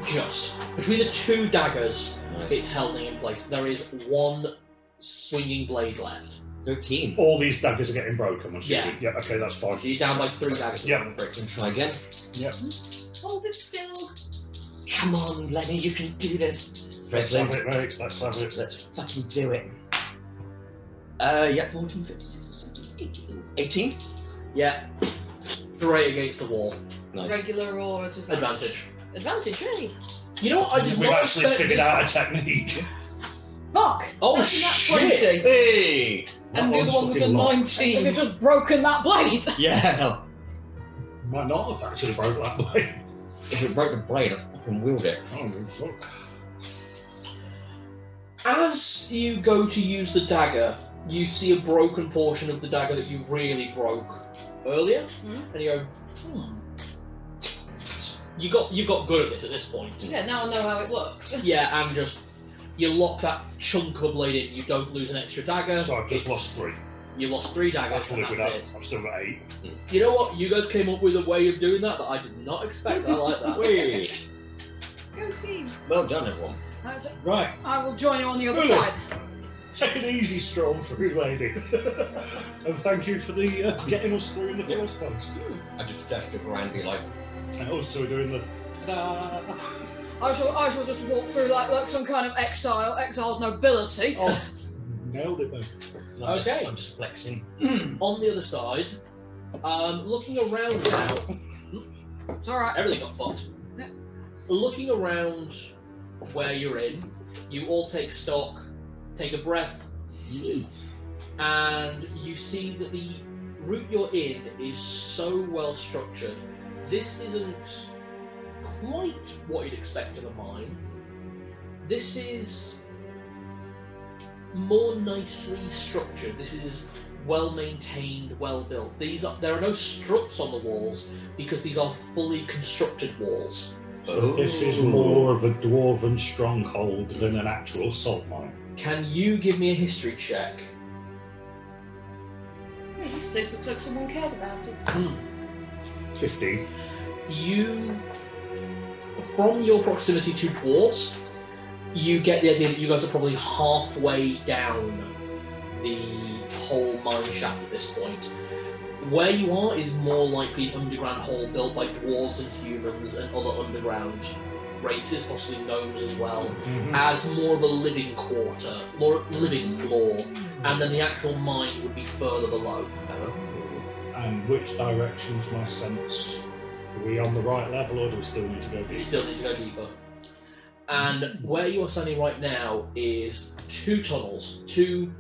Just between the two daggers, Nice. it's held in place. There is one swinging blade left. 13. All these daggers are getting broken, I'm assuming. Yeah. Yeah, okay, that's fine. So you're down by 3 daggers. Yep. And try again. Hold it still. Come on, Lenny, you can do this. Let's have Frezline, it, mate. Let's have it. let's fucking do it. Yeah, 14, 15, 16, 18. Yeah. Straight against the wall. Nice. Regular or at advantage? Advantage. Advantage, really? You know what? I did We've not actually expect figured this. out a technique. Fuck! Oh, That's a nat shit. 20. Hey! And That the other one one's was a fucking locked. 19. They've just broken that blade. Yeah! Might not have actually broke that way. If it broke the blade, I'd fucking wield it. Oh, no, fuck. As you go to use the dagger, you see a broken portion of the dagger that you really broke earlier, and you go, You got good at this at this point. Yeah, now I know how it works. Yeah, and just you lock that chunk of a blade in. You don't lose an extra dagger. So I've just lost 3. You lost 3 daggers, and that's it. I've still got 8. You know what? You guys came up with a way of doing that I did not expect. I like that. Wait. Go team. Well done, everyone. Right. I will join you on the other Lily. side. Take an easy stroll through, lady. And thank you for the getting us through in the first place. I just dashed up around and be like, And also doing the ta-da. I shall just walk through like some kind of exile's nobility. Oh, nailed it then. Okay. I'm just flexing. On the other side, looking around now, It's alright. everything got fucked. Yeah. Looking around where you're in, you all take stock, take a breath, and you see that the route you're in is so well structured. This isn't quite what you'd expect of a mine. This is more nicely structured. This is well maintained, well built. There are no struts on the walls because these are fully constructed walls. So this is more of a dwarven stronghold than an actual salt mine. Can you give me a history check? Yeah, this place looks like someone cared about it. 15. You, from your proximity to dwarves, you get the idea that you guys are probably halfway down the whole mine shaft at this point. Where you are is more likely an underground hole built by dwarves and humans and other underground races, possibly gnomes as well, as more of a living quarter, more living floor, and then the actual mine would be further below. And which direction's my sense? Are we on the right level or do we still need to go You deeper? still need to go deeper. And where you are standing right now is 2 tunnels, 2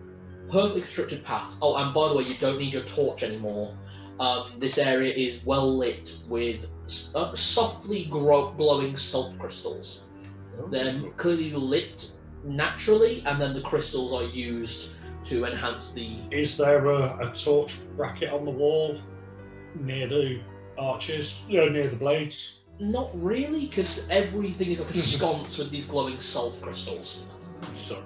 perfectly constructed paths. Oh, and by the way, you don't need your torch anymore. This area is well lit with softly glowing salt crystals. They're clearly lit naturally, and then the crystals are used to enhance the... Is there a torch bracket on the wall near the arches? Near the blades? Not really, because everything is like a sconce with these glowing salt crystals. So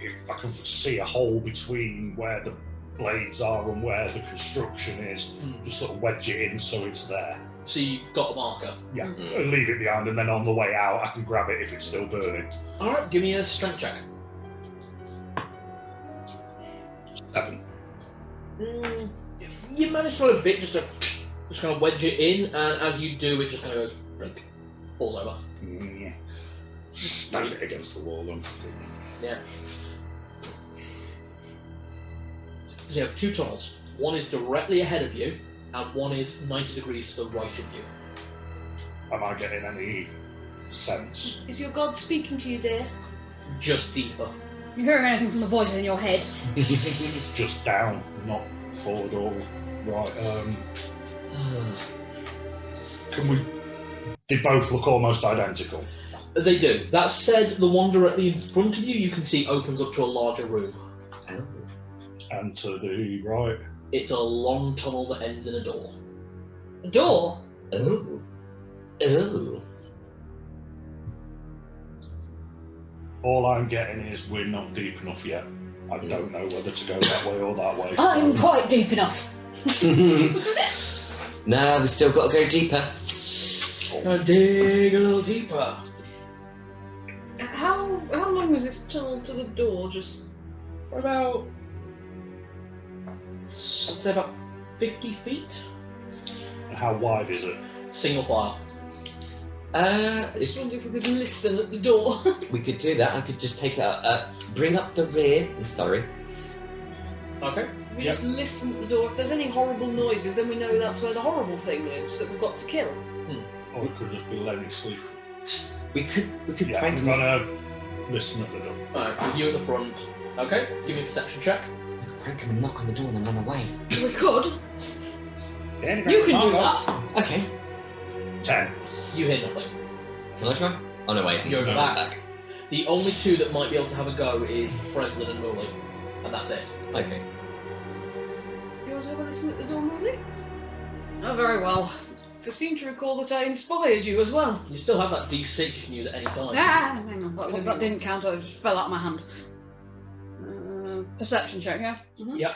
if I can see a hole between where the blades are and where the construction is, just sort of wedge it in so it's there. So you got a marker. Yeah, and leave it behind, and then on the way out I can grab it if it's still burning. Alright, give me a strength check. 7. You manage to a bit just kind of wedge it in, and as you do, it just kind of goes, blink, falls over. Yeah. Stand it against the wall and... Yeah. So you have 2 tunnels. One is directly ahead of you, and one is 90 degrees to the right of you. Am I getting any sense? Is your god speaking to you, dear? Just deeper. You hearing anything from the voices in your head? Just down, not forward or right. Can we... They both look almost identical. They do. That said, the one directly in front of you, you can see opens up to a larger room. And to the right. It's a long tunnel that ends in a door. A door? Oh. All I'm getting is we're not deep enough yet. I don't know whether to go that way or that way. I'm quite deep enough. Nah, we still got to go deeper. Now dig a little deeper. How long was this tunnel to the door? Just About, I'd say about 50 feet. And how wide is it? Single file. I just wonder if we could listen at the door. We could do that. I could just take bring up the rear. I'm sorry. Okay. We just listen at the door. If there's any horrible noises, then we know that's where the horrible thing lives that we've got to kill. Or it could just be Lenny sleep. We could Yeah, prank I'm him. gonna listen at the door. Alright, with you at the front. Okay, give me a perception check. We could prank him and knock on the door and then run away. We could. Yeah, You can do that. Okay. 10. You hear nothing. Can I try? Oh no, wait. You're in the back. The only two that might be able to have a go is Frezline and Muli, and that's it. Okay. You want to have a listen at the door, Muli? Oh, very well. I seem to recall that I inspired you as well. You still have that D6 you can use at any time. Ah, hang on. That didn't count. It just fell out of my hand. Perception check, yeah? Mm-hmm. Yep.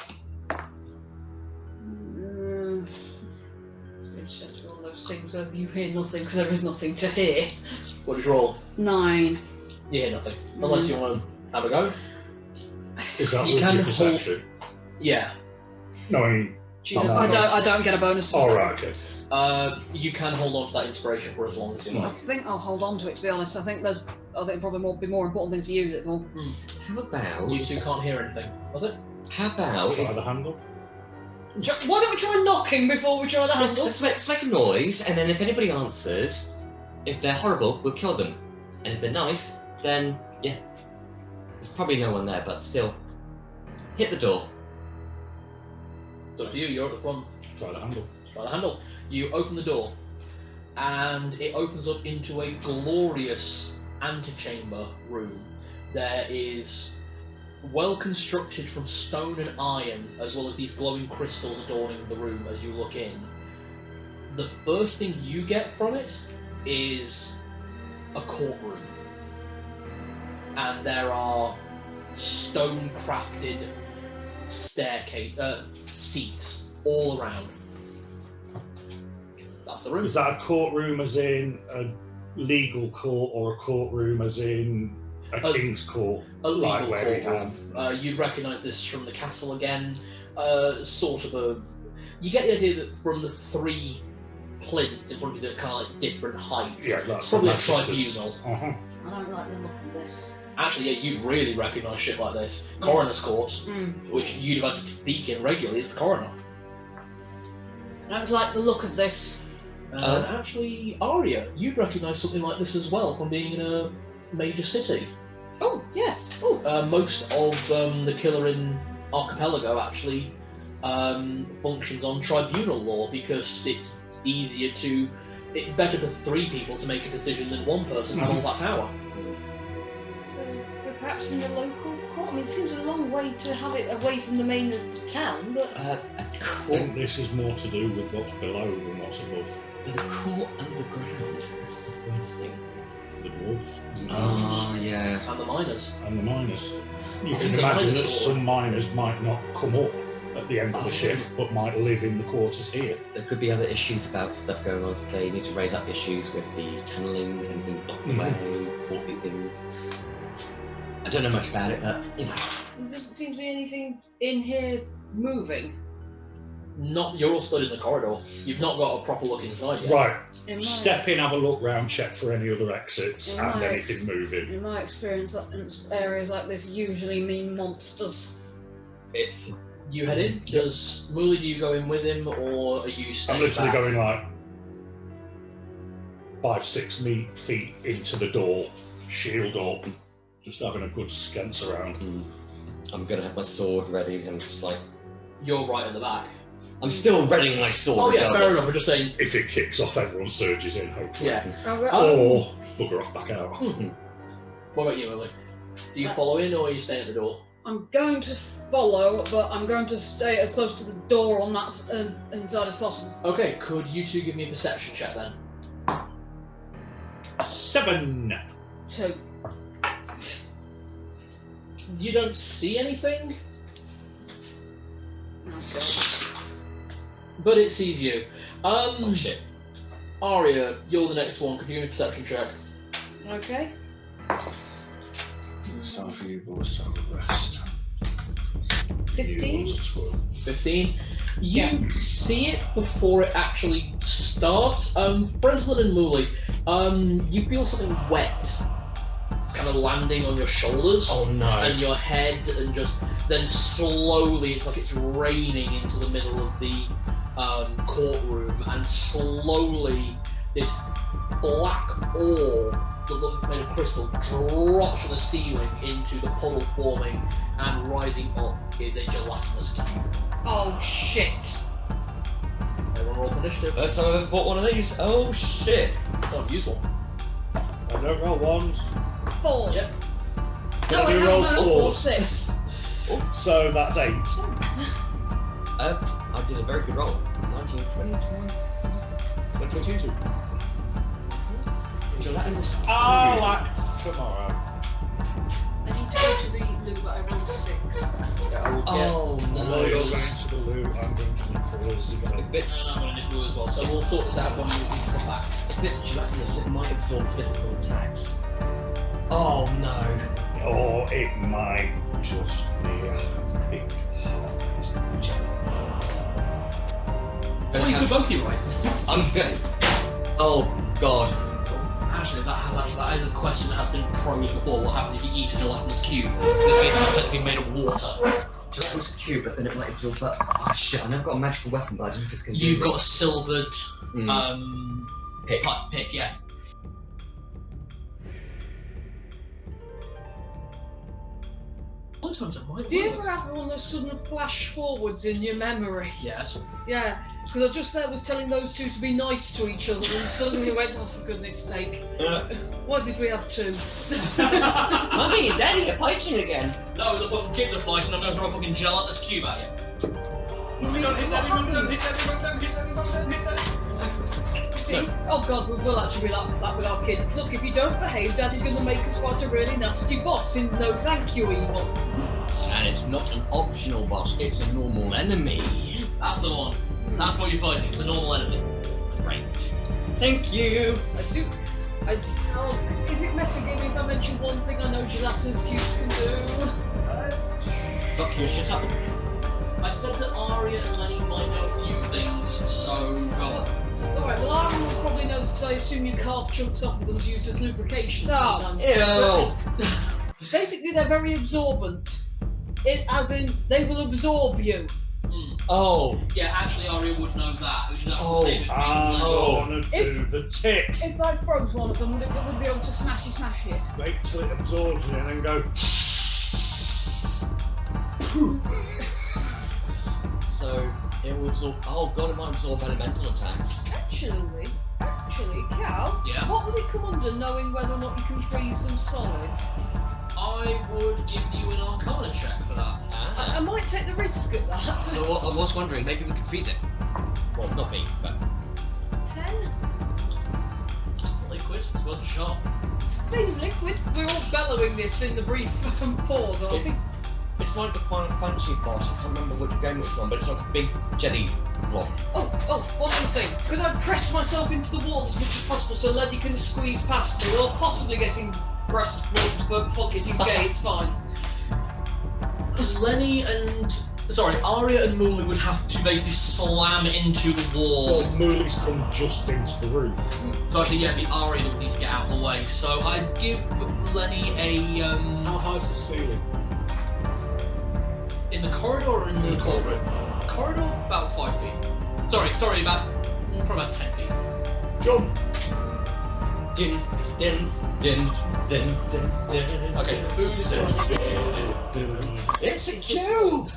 It's one of those things where you hear nothing because there is nothing to hear. What did you roll? 9. You hear nothing. Unless you want to have a go. Is that You with can your hold- perception? Yeah. No, I mean... She Oh, doesn't. no. I don't get a bonus to Oh, perception. right, okay. You can hold on to that inspiration for as long as you I like. think I'll hold on to it, to be honest. I think probably be more important things to use it for. How about... You two can't hear anything, was it? How about... Try the handle. Why don't we try knocking before we try the handle? Let's make a noise, and then if anybody answers, if they're horrible, we'll kill them. And if they're nice, then, yeah. There's probably no one there, but still. Hit the door. It's up to you, you're at the front. Try the handle. Try the handle. You open the door, and it opens up into a glorious antechamber room. There is well constructed from stone and iron, as well as these glowing crystals adorning the room as you look in. The first thing you get from it is a courtroom, and there are stone-crafted seats all around. That's the room. Is that a courtroom as in a legal court or a courtroom as in a king's court? A legal like where we courtroom. You'd recognise this from the castle again. Sort of a. You get the idea that from the 3 plinths in front of you that are kind of like different heights. Yeah, that's probably a Manchester's. tribunal. Uh-huh. I don't like the look of this. Actually, yeah, you'd really recognise shit like this. Coroner's courts, Mm. which you'd have had to speak in regularly as the coroner. I don't like the look of this. And actually, Aria, you'd recognise something like this as well from being in a major city. Oh, yes. Most of the killer in Archipelago actually functions on tribunal law because it's easier to. It's better for 3 people to make a decision than 1 person have all that power. So, we're perhaps in the local court? I mean, it seems a long way to have it away from the main of the town, but... A I court... think this is more to do with what's below than what's above. The court underground, that's the weird thing. The dwarves, and the Oh, yeah. And the miners. miners, and the miners. You I can think the imagine miners that will- some miners might not come up at the end of the shift, but might live in the quarters here. There could be other issues about stuff going on. So they need to raise up issues with the tunnelling, anything blocking the way, court meetings. I don't know much about it, but, you know. there doesn't seem to be anything in here moving. You're all stood in the corridor. You've not got a proper look inside yet. Right, In my, step in, have a look round, check for any other exits and Right. anything moving. in my experience, in areas like this usually mean monsters. It's you head in. Does Muli, do you go in with him, or are you I'm staying literally back? going like 5-6 feet into the door, shield up, just having a good scance around. I'm gonna have my sword ready, and I'm just like... You're right at the back. I'm still readying my sword. Oh yeah, fair regardless. enough. I'm just saying. If it kicks off, everyone surges in, hopefully. Yeah. Or bugger off back out. What about you, Muli? Do you follow in, or are you staying at the door? I'm going to follow, but I'm going to stay as close to the door on that inside as possible. Okay. Could you two give me a perception check then? 7. 2. You don't see anything, Oh, God. but it sees you. Oh shit. Aria, you're the next one. Could you give me a perception check? Okay. It's time for you boys to have a rest. 15? 15. You see it before it actually starts. Frezline and Muli, you feel something wet kind of landing on your shoulders Oh no. and your head, and just then slowly it's like it's raining into the middle of the courtroom, and slowly this black ore that looks like made of crystal drops from the ceiling into the puddle forming, and rising up is a gelatinous cube. Oh, shit. Everyone roll for initiative. First time I've ever bought one of these. Oh shit. Someone use one. I don't roll ones. 4. Yep. No, I We have rolled no 4. 6. So that's 8. I did a very good roll. 19, 20, 22. Gelatinous. Oh, like tomorrow. I need to go to the loo, but I rolled 6. Yeah, I will get. Oh While you're no. going to the loo, I'm going to look for us. If And it's, I'm going to do as well, so we'll sort this out when we come back. if it's gelatinous, it might absorb physical attacks. Oh no. Or it might just be a big Well, you could both be right. I'm good. Oh god. Actually, that is a question that has been posed before. What happens if you eat a gelatinous cube? It's basically technically made of water. Gelatinous cube, but then it might absorb that. Oh shit, I never got a magical weapon, but I don't know if it's going to do You've got a it. silvered Pick. pick, yeah. Sometimes it might Do you work. ever have one of those sudden flash forwards in your memory? Yes. Yeah, because I just there was telling those two to be nice to each other, and suddenly went, oh, for goodness sake. Why did we have 2? Mummy and Daddy are fighting again. No, the fucking kids are fighting. I'm going to throw a fucking gelatinous cube at you. You see, Don't hit what Daddy, don't happens? hit Daddy, don't hit Daddy, don't hit Daddy. See? Oh god, we will actually be like that with our kid. Look, if you don't behave, Daddy's going to make us fight a really nasty boss in No Thank You Evil. And it's not an optional boss, it's a normal enemy. That's the one. That's what you're fighting. It's a normal enemy. Great. Thank you. Is it metagaming if I mention one thing I know gelatinous cubes can do? Fuck you, shut up. I said that Aria and Lenny might know a few things, so go on. Alright, well Aria will probably know this because I assume you carve chunks off of them to use as lubrication Oh, sometimes. Ew. Basically, they're very absorbent. As in, they will absorb you. Oh. Yeah, actually Aria would know that. We just have Oh, to save it. I'm Oh. gonna do the tick. If I froze one of them, would it be able to smash it? Wait till it absorbs it and then go. So, it will absorb. Oh god, it might absorb elemental attacks. Actually, Cal, Yeah? what would it come under knowing whether or not you can freeze them solid? I would give you an Arcana check for that. I might take the risk of that. So I was wondering, maybe we could freeze it. Well, not me, but 10? It's liquid. It's worth a shot. It's made of liquid. We're all bellowing this in the brief pause, aren't we? it's like the Final Fantasy boss. I can't remember which game it's from, but it's like a big jelly block. Oh, one other thing. Could I press myself into the wall as much as possible so Lenny can squeeze past me, or possibly getting pressed but fuck it, he's gay, it's fine. Lenny and... Sorry, Aria and Muli would have to basically slam into the wall. Well, Muli's come just into the room. So actually, yeah, it'd be Aria that would need to get out of the way. So I'd give Lenny a... How high's the ceiling? In the corridor or in the courtroom? Corridor? About 5 feet. Sorry, probably about 10 feet. Jump! Din, din, din, din, din, din. Okay, the food is It's a cube!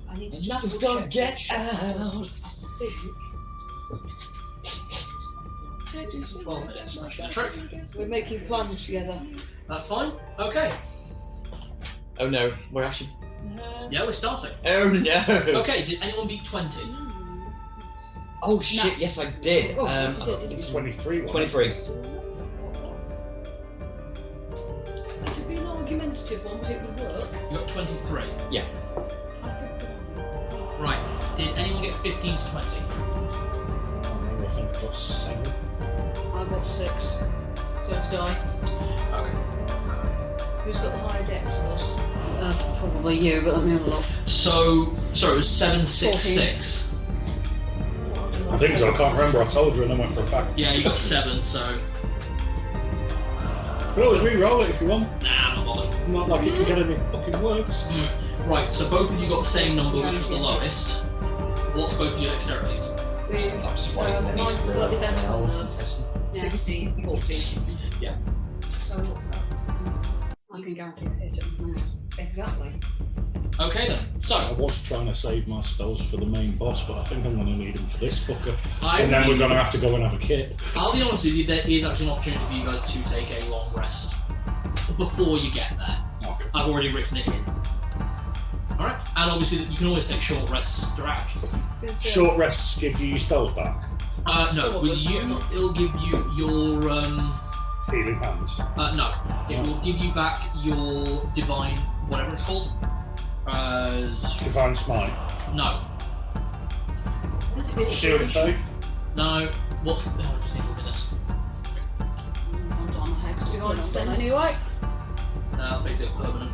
I need to Nothing's just gonna double get check. out. Well, it's smashing a trick. We're making plans together. That's fine. Okay. Oh no, we're actually. Yeah, we're starting. Oh no! Okay, did anyone beat 20? Oh shit, yes I did. Oh, I you got did. 23. 23. It'd be an argumentative one, but it would work. You got 23. Yeah. Right. Did anyone get 15 to 20? I think I got 7. I got 6. So did I. Okay. Who's got the higher dex of us? That's probably you, but let me have a look. So, sorry, it was 7, 6, 6. I think so, I can't remember, I told you and I went for a fact. Yeah, you got 7, so... You can always re-roll it if you want. Nah, I'm not bothered. Not like it can get any fucking works. Right, so both of you got the same number, which was the lowest. What's both of your dexterities? Mine's slightly better than hers. Yeah. 16, 14. Yeah. So what's that? I can guarantee a hit it. Exactly. Okay then, I so... was trying to save my spells for the main boss, but I think I'm going to need them for this fucker. I And then would we're be- going to have to go and have a kit. I'll be honest with you, there is actually an opportunity for you guys to take a long rest before you get there. Okay. I've already written it in. Alright, and obviously you can always take short rests throughout. Short rests give you your spells back. No, with you, it'll give you your Healing hands. no, it will give you back your divine, whatever it's called. Divine Smite. No. Shield of Faith. No. What's? Oh, I just need to look at this. Hold on, I have to Divine do Sense. anyway. No, that's basically a permanent.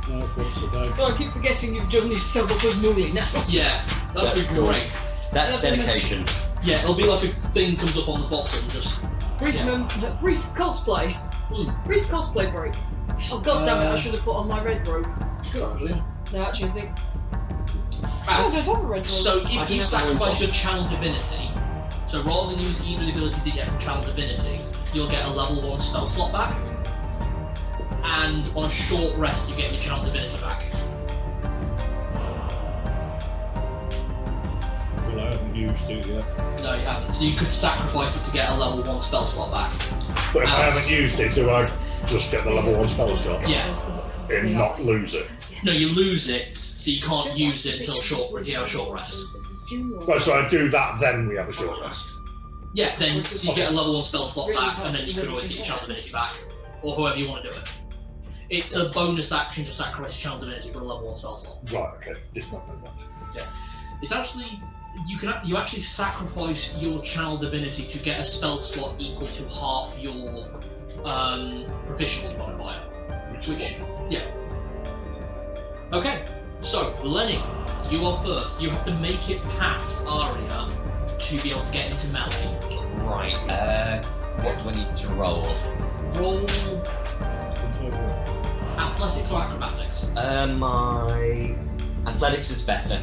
No, once a day. God, I keep forgetting you've done yourself up as Muli now. Yeah, that's That's great. That's dedication. Yeah, it'll be like a thing comes up on the bottom, just. Brief, Yeah. brief cosplay. Brief cosplay break. Oh god damn it! I should have put on my red robe. Good actually. No, actually, I think. Ah, Oh, I have a red robe. So I if do you have sacrifice one. your channel divinity, so rather than use either ability that you get from channel divinity, you'll get a level 1 spell slot back. And on a short rest you get your channel divinity back. Well, I haven't used it yet. No, you haven't. So you could sacrifice it to get a level 1 spell slot back. But if I haven't used it, do I just get the level 1 spell slot? Yeah. And not lose it? No, you lose it, so you can't use it until you have a short rest. Right, so I do that, then we have a short rest. Yeah, then so you get a level 1 spell slot back, and then you could always get your channel divinity back, or however you want to do it. It's a bonus action to sacrifice channel divinity for a level 1 spell slot. Right, okay. Did not know that. Yeah, it's actually you actually sacrifice your channel divinity to get a spell slot equal to half your proficiency modifier. Which yeah. Okay, so Lenny, you are first. You have to make it past Aria to be able to get into melee. Right, what do I need to roll? Roll athletics or acrobatics. My athletics is better.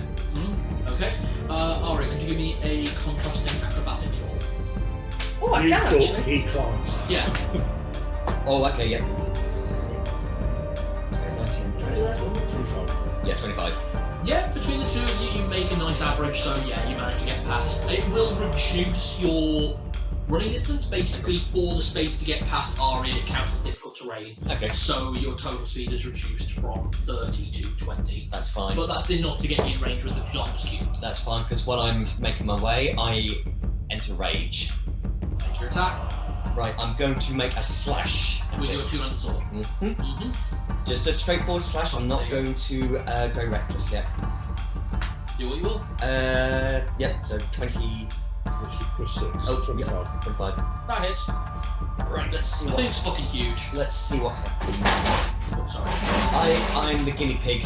Okay. Aria, could you give me a contrasting acrobatics roll? Oh, I You can duck, actually. he climbs. Yeah. Oh, okay, yeah. 19, 20. 25. Yeah, 25. Yeah, between the two of you, you make a nice average, so yeah, you manage to get past. It will reduce your running distance, basically for the space to get past Aria, it counts as difficult terrain. Okay, So your total speed is reduced from 30 to 20. that's fine. But that's enough to get you in range with the Giant's Cube. That's fine, because while I'm making my way, I enter rage. Make your attack Right, I'm going to make a slash. with your two-handed sword. Mm-hmm. Just a straightforward slash, I'm not There you going to go reckless yet. Do what you will. Yep, so 20... Plus 6. Oh, 25. yeah, 25. That hits. Right, Let's see the what, thing's fucking huge. let's see what happens. Oh, sorry. I'm the guinea pig.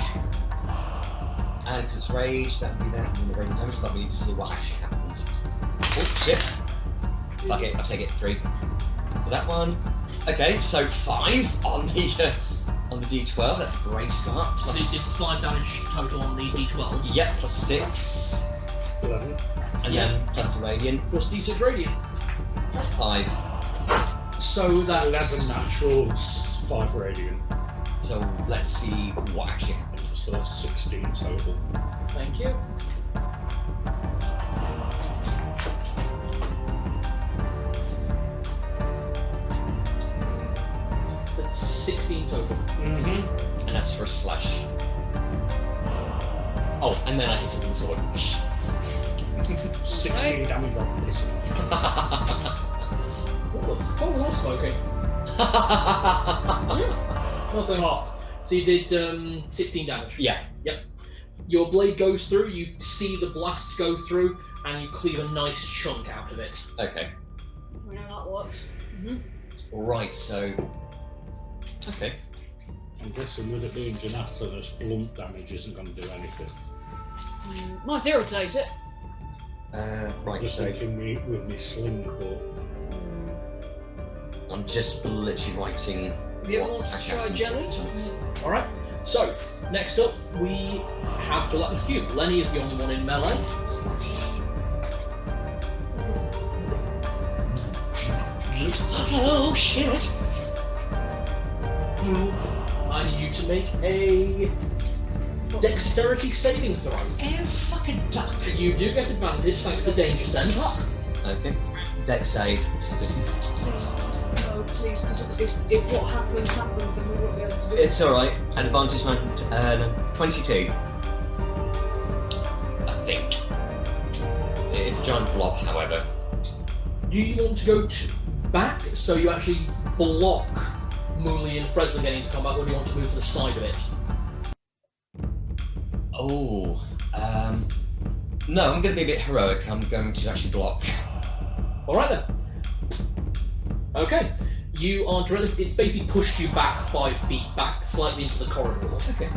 And because it's rage, that would be that, and the raging damage, but we need to see what actually happens. Oh, shit. Fuck it, I'll take it, 3. For that one. Okay, so 5 on the D12, that's a great start. So you did 5 damage total on the D12s. Yep, plus 6. 11. And Yeah. then plus the radiant, Plus D6 radiant. 5. So that's 11 natural, 5 radiant. So let's see what actually happened. So that's 16 total. Thank you. That's 16 total. Mm-hmm. And that's for a slash. Oh, and then I hit him with the sword. 16 damage on this. What the fuck was I smoking? Nothing. So you did 16 damage. Yeah. Yep. Your blade goes through, you see the blast go through, and you cleave a nice chunk out of it. Okay. We know that works. Right, so... Okay. I'm guessing with it being gelatinous, blunt damage isn't going to do anything. Might irritate it. Right, Just so thinking with me sling core. I'm just literally writing... Have you ever what wanted to actually try happens jelly? sometimes. Alright, so next up we have Gelatinous Cube. Lenny is the only one in melee. Oh shit! I need you to make a dexterity saving throw. Oh fucking duck! You do get advantage thanks to danger sense. Okay. Dex save. no, please, because if what happens, then we won't be able to do it. It's alright. Advantage 22. I think. It is a giant blob, however. Do you want to go back so you actually block Muli and Frezline getting into combat, or do you want to move to the side of it? Oh, no, I'm going to be a bit heroic. I'm going to actually block. Alright then. Okay. You are directly. It's basically pushed you back 5 feet back, slightly into the corridor. Okay.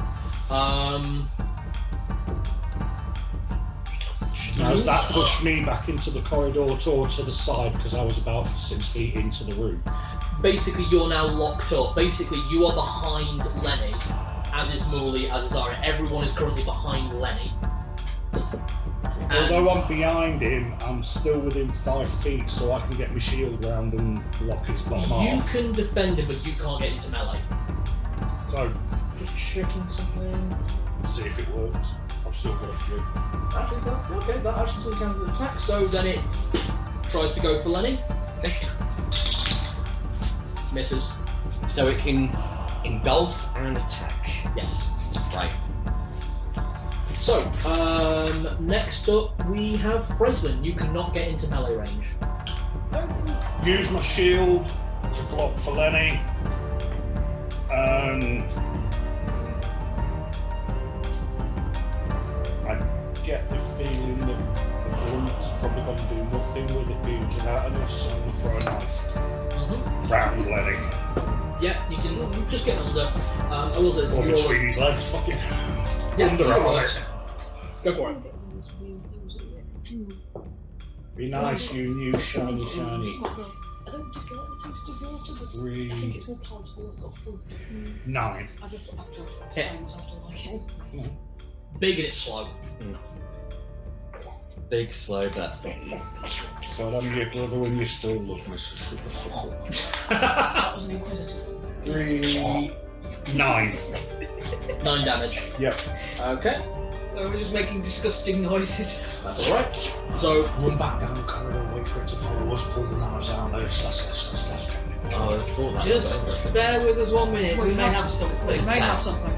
Now, has that pushed me back into the corridor towards to the side because I was about 6 feet into the room? Basically, you're now locked up. Basically, you are behind Lenny, as is Muli, as is Aria. Everyone is currently behind Lenny. Although I'm behind him, I'm still within 5 feet, so I can get my shield round and block his bottom You off. can defend him, but you can't get into melee. So, Just checking something. see if it works. I've still got a few. Actually, okay, that actually still counts as an attack. So then it tries to go for Lenny. Misses. So it can engulf and attack. Yes. Right. So, next up we have Frezline. You cannot get into melee range. Use my shield to block for Lenny. I get the feeling that the blunt's probably going to do nothing with it being gelatinous, so I'm going to throw a knife round Lenny. Yeah, you can just get under. I will say Or you're between his legs, fucking yeah, under either way. it. Go for it. Be nice, you new shiny. I don't dislike the taste of water, but I think 3, it's more palatable than food. 9. I just have to Yeah. train myself to like it. Big and it's slow. Big, slow, but So I'm your brother when you still love me. That was an inquisitive. 3, 9. 9 damage. Yep. Okay, So we're just making disgusting noises. that's alright. So, Run back down the corridor, wait for it to follow us, pull the knives out, slash. I thought that Just was bear with us 1 minute. Well, We you may have- have something. We may have something.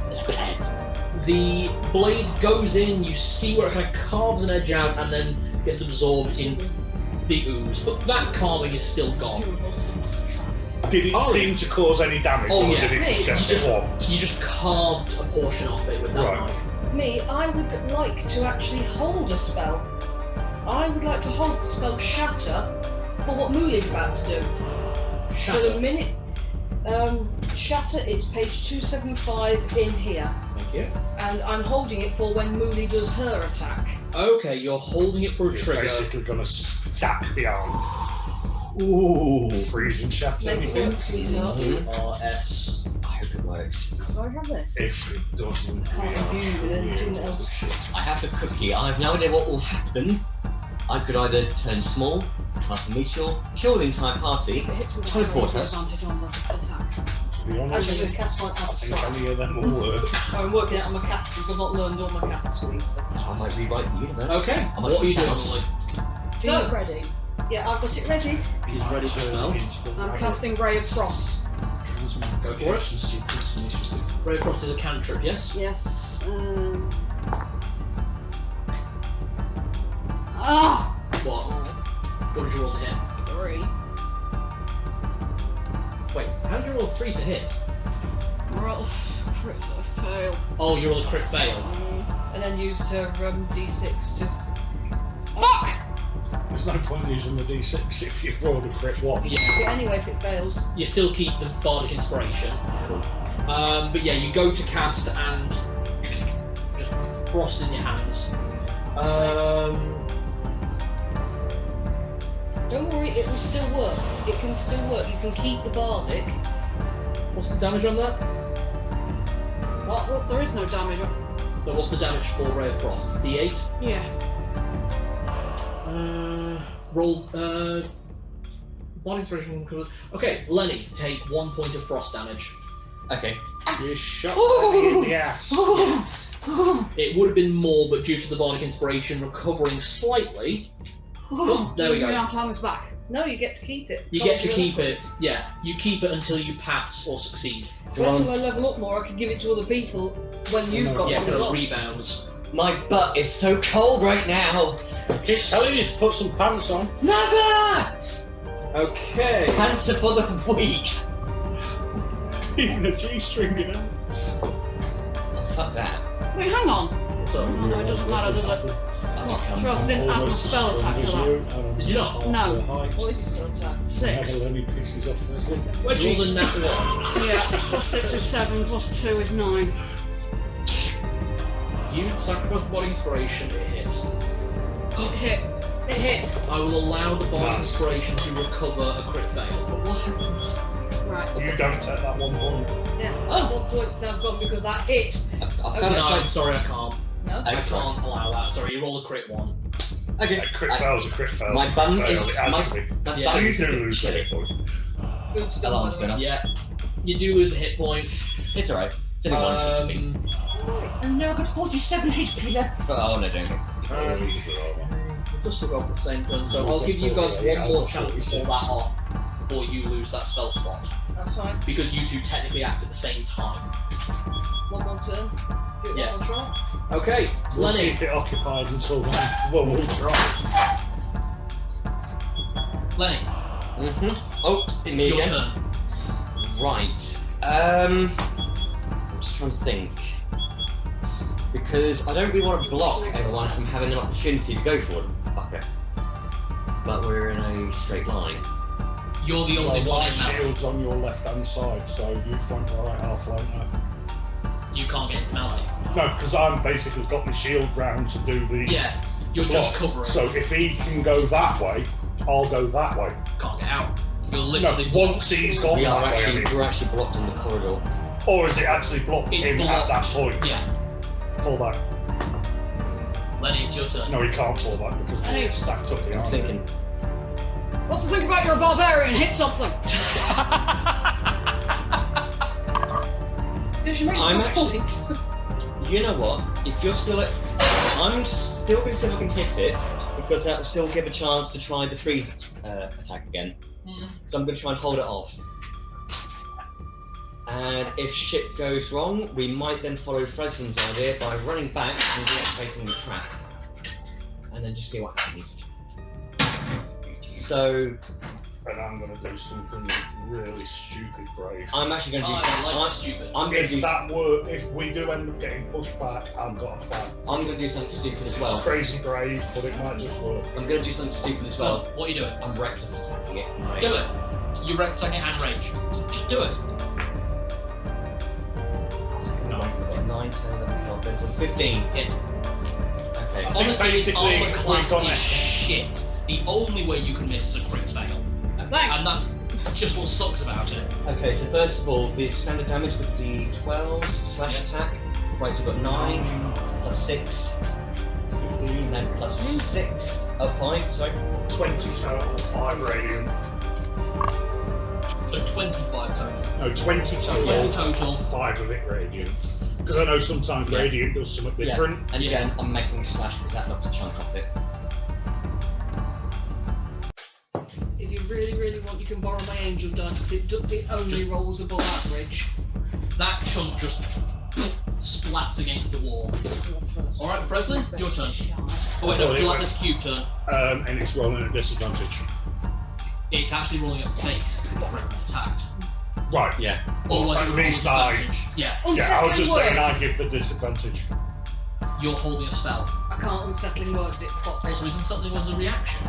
the blade goes in, you see where it kind of carves an edge out and then gets absorbed in the ooze. But that carving is still gone. Did it seem to cause any damage, Oh, or yeah. did it You just just- get swamped? You just carved a portion of it with that Right. knife. Me, I would like to actually hold a spell. I would like to hold the spell Shatter for what Muli's about to do. So the minute Shatter, it's page 275 in here, Thank you. and I'm holding it for when Muli does her attack. Okay, you're holding it for a You're trigger. basically going to stack behind. Ooh. Freeze and shatter Make it anything. work, sweetheart. RS. I hope it works. Do I have this? If it doesn't, we Can't are use it, anything full else. of shit. I have the cookie. I have no idea what will happen. I could either turn small, cast a meteor, kill the entire party, If it hits with a teleport sword, us. advantage on the attack. To be I'm honest, just going to cast one I as a think slap. any of them will work. I'm working out on my casts. I've not learned all my casts for these. I might rewrite the universe. Okay, I might what are you doing? bounce. Like, So, ready. yeah, I've got it ready. she's ready for spell. I'm casting Ray of Frost. Go for it. Ray of Frost is a cantrip, yes? Yes. Ah! What? What did you roll to hit? 3. Wait, how did you roll 3 to hit? Roll. Crit fail. Oh, you rolled a crit fail. And then used her d6 to. Fuck! There's no point using the d6 if you've rolled a crit 1. Yeah. But anyway, if it fails. You still keep the bardic inspiration. Cool. But yeah, you go to cast and just frost in your hands. Don't worry, it will still work. It can still work. You can keep the bardic. What's the damage on that? What? Well, there is no damage. So what's the damage for Ray of Frost? It's D8? Yeah. Roll, bardic inspiration. Okay, Lenny, take 1 point of frost damage. Okay. You shot me in the ass. It would have been more, but due to the bardic inspiration recovering slightly. Oh, there we Use my go. arm to hand this back. No, you get to keep it. You get to keep it. Yeah, you keep it until you pass or succeed. So until I level up more, I can give it to other people when you've got Yeah, one. because as it well. rebounds. My butt is so cold right now. Keep telling you to put some pants on. Never! Okay. Pants are for the weak. Even a G-string, you know. Oh, fuck that. Wait, hang on. So, No, it doesn't matter, does it? Fucking Sure, I didn't add my spell attack to that. Did you not? No. What is his spell attack? 6. Lenny pieces off Frezline. where'd you roll the nat 1? Yeah, plus 6 is 7, plus 2 is 9. You sacrifice the body inspiration, it hits. It hit. It hit. I will allow the body Nice. inspiration to recover a crit fail. But what happens? Right. You don't take that 1 point. Yeah. Oh. 1 point's now gone because that hit. I No, found I'm sorry, I can't. No. I can't allow that. Sorry, you roll a crit 1. Okay. A crit fail's a crit fail. My bum Fail, is it has my to be. that Yeah. So bum you is do a bit lose the chilly. hit points. Food's still Alarm's by going the off. way. Yeah. You do lose a hit point. It's alright. It's only one hit to me. And now I've got 47 HP left. Oh no, don't. Just to go off the same turn, so I'll give you guys one more chance to pull that off before you lose that spell slot. That's fine. Because you two technically act at the same time. 1 more turn. Do it Yeah. one more try. Okay, We'll Lenny. keep it occupied until then. Well, we'll try. Lenny, Oh, it's me your again. turn. Right. I'm just trying to think. Because I don't really want to block everyone from having an opportunity to go for it. Fucker. But we're in a straight line. You're the only Well, one my in melee. shield's on your left-hand side, so you flank the right half lane now. You can't get into melee. No, because I'm basically got my shield round to do the Yeah, you're just block. covering. So if he can go that way, I'll go that way. Can't get out. You're No, literally once he's gone We that are way, I actually mean. we're actually blocked in the corridor. Or is it actually blocking It's him blocked. at that point? Yeah, Fall back. Lenny, it's your turn. No, he can't fall back because Hey. he's stacked up the I'm armor. thinking. What's the thing about you're a barbarian? Hit something. Yeah, she makes I'm a good actually- point. You know what? If you're still at, I'm still going to see if I can hit it because that will still give a chance to try the freeze attack again. So I'm going to try and hold it off. And if shit goes wrong, we might then follow Frezline's idea by running back and deactivating the trap, and then just see what happens. So And I'm going to do something really stupid brave. I'm actually going to do Oh, I something. like stupid. I'm going to do. If that work, if we do end up getting pushed back, I've got a plan. I'm going to do something stupid as It's well. crazy brave, but it might just work. I'm going to do something stupid as well. What are you doing? I'm reckless attacking it. Right. Do it. You wreck second hand range. Just do it. 9, 10, 11, 12, 13, 15. Hit. Okay. Honestly, this basically armor class we've got is a- shit. The only way you can miss is a crit fail. Thanks. And that's just what sucks about it. Okay, so first of all, the standard damage with the 12 slash attack. Right, so we've got 9 plus 6, 15, and then plus 6. Oh, 5, sorry. 20 total, 5 radiant. So 25 total. No, 20 total. 20 total. 5 of it radiant. Because I know sometimes Yeah. radiant does something different. And Yeah. again, I'm making a slash because that knocked a chunk off it. If you really, really want, you can borrow my angel dice because it only rolls above average. That chunk just splats against the wall. Alright, Frezline, your turn. Oh wait, no, do you like this cube turn? And it's rolling at disadvantage. It's actually rolling at base because the friend is attacked. Right, Yeah. Otherwise, at it would roll least disadvantage. Yeah, yeah, I was just saying I words. give the disadvantage. you're holding a spell. I can't unsettling words it pops. Also, isn't something was a reaction?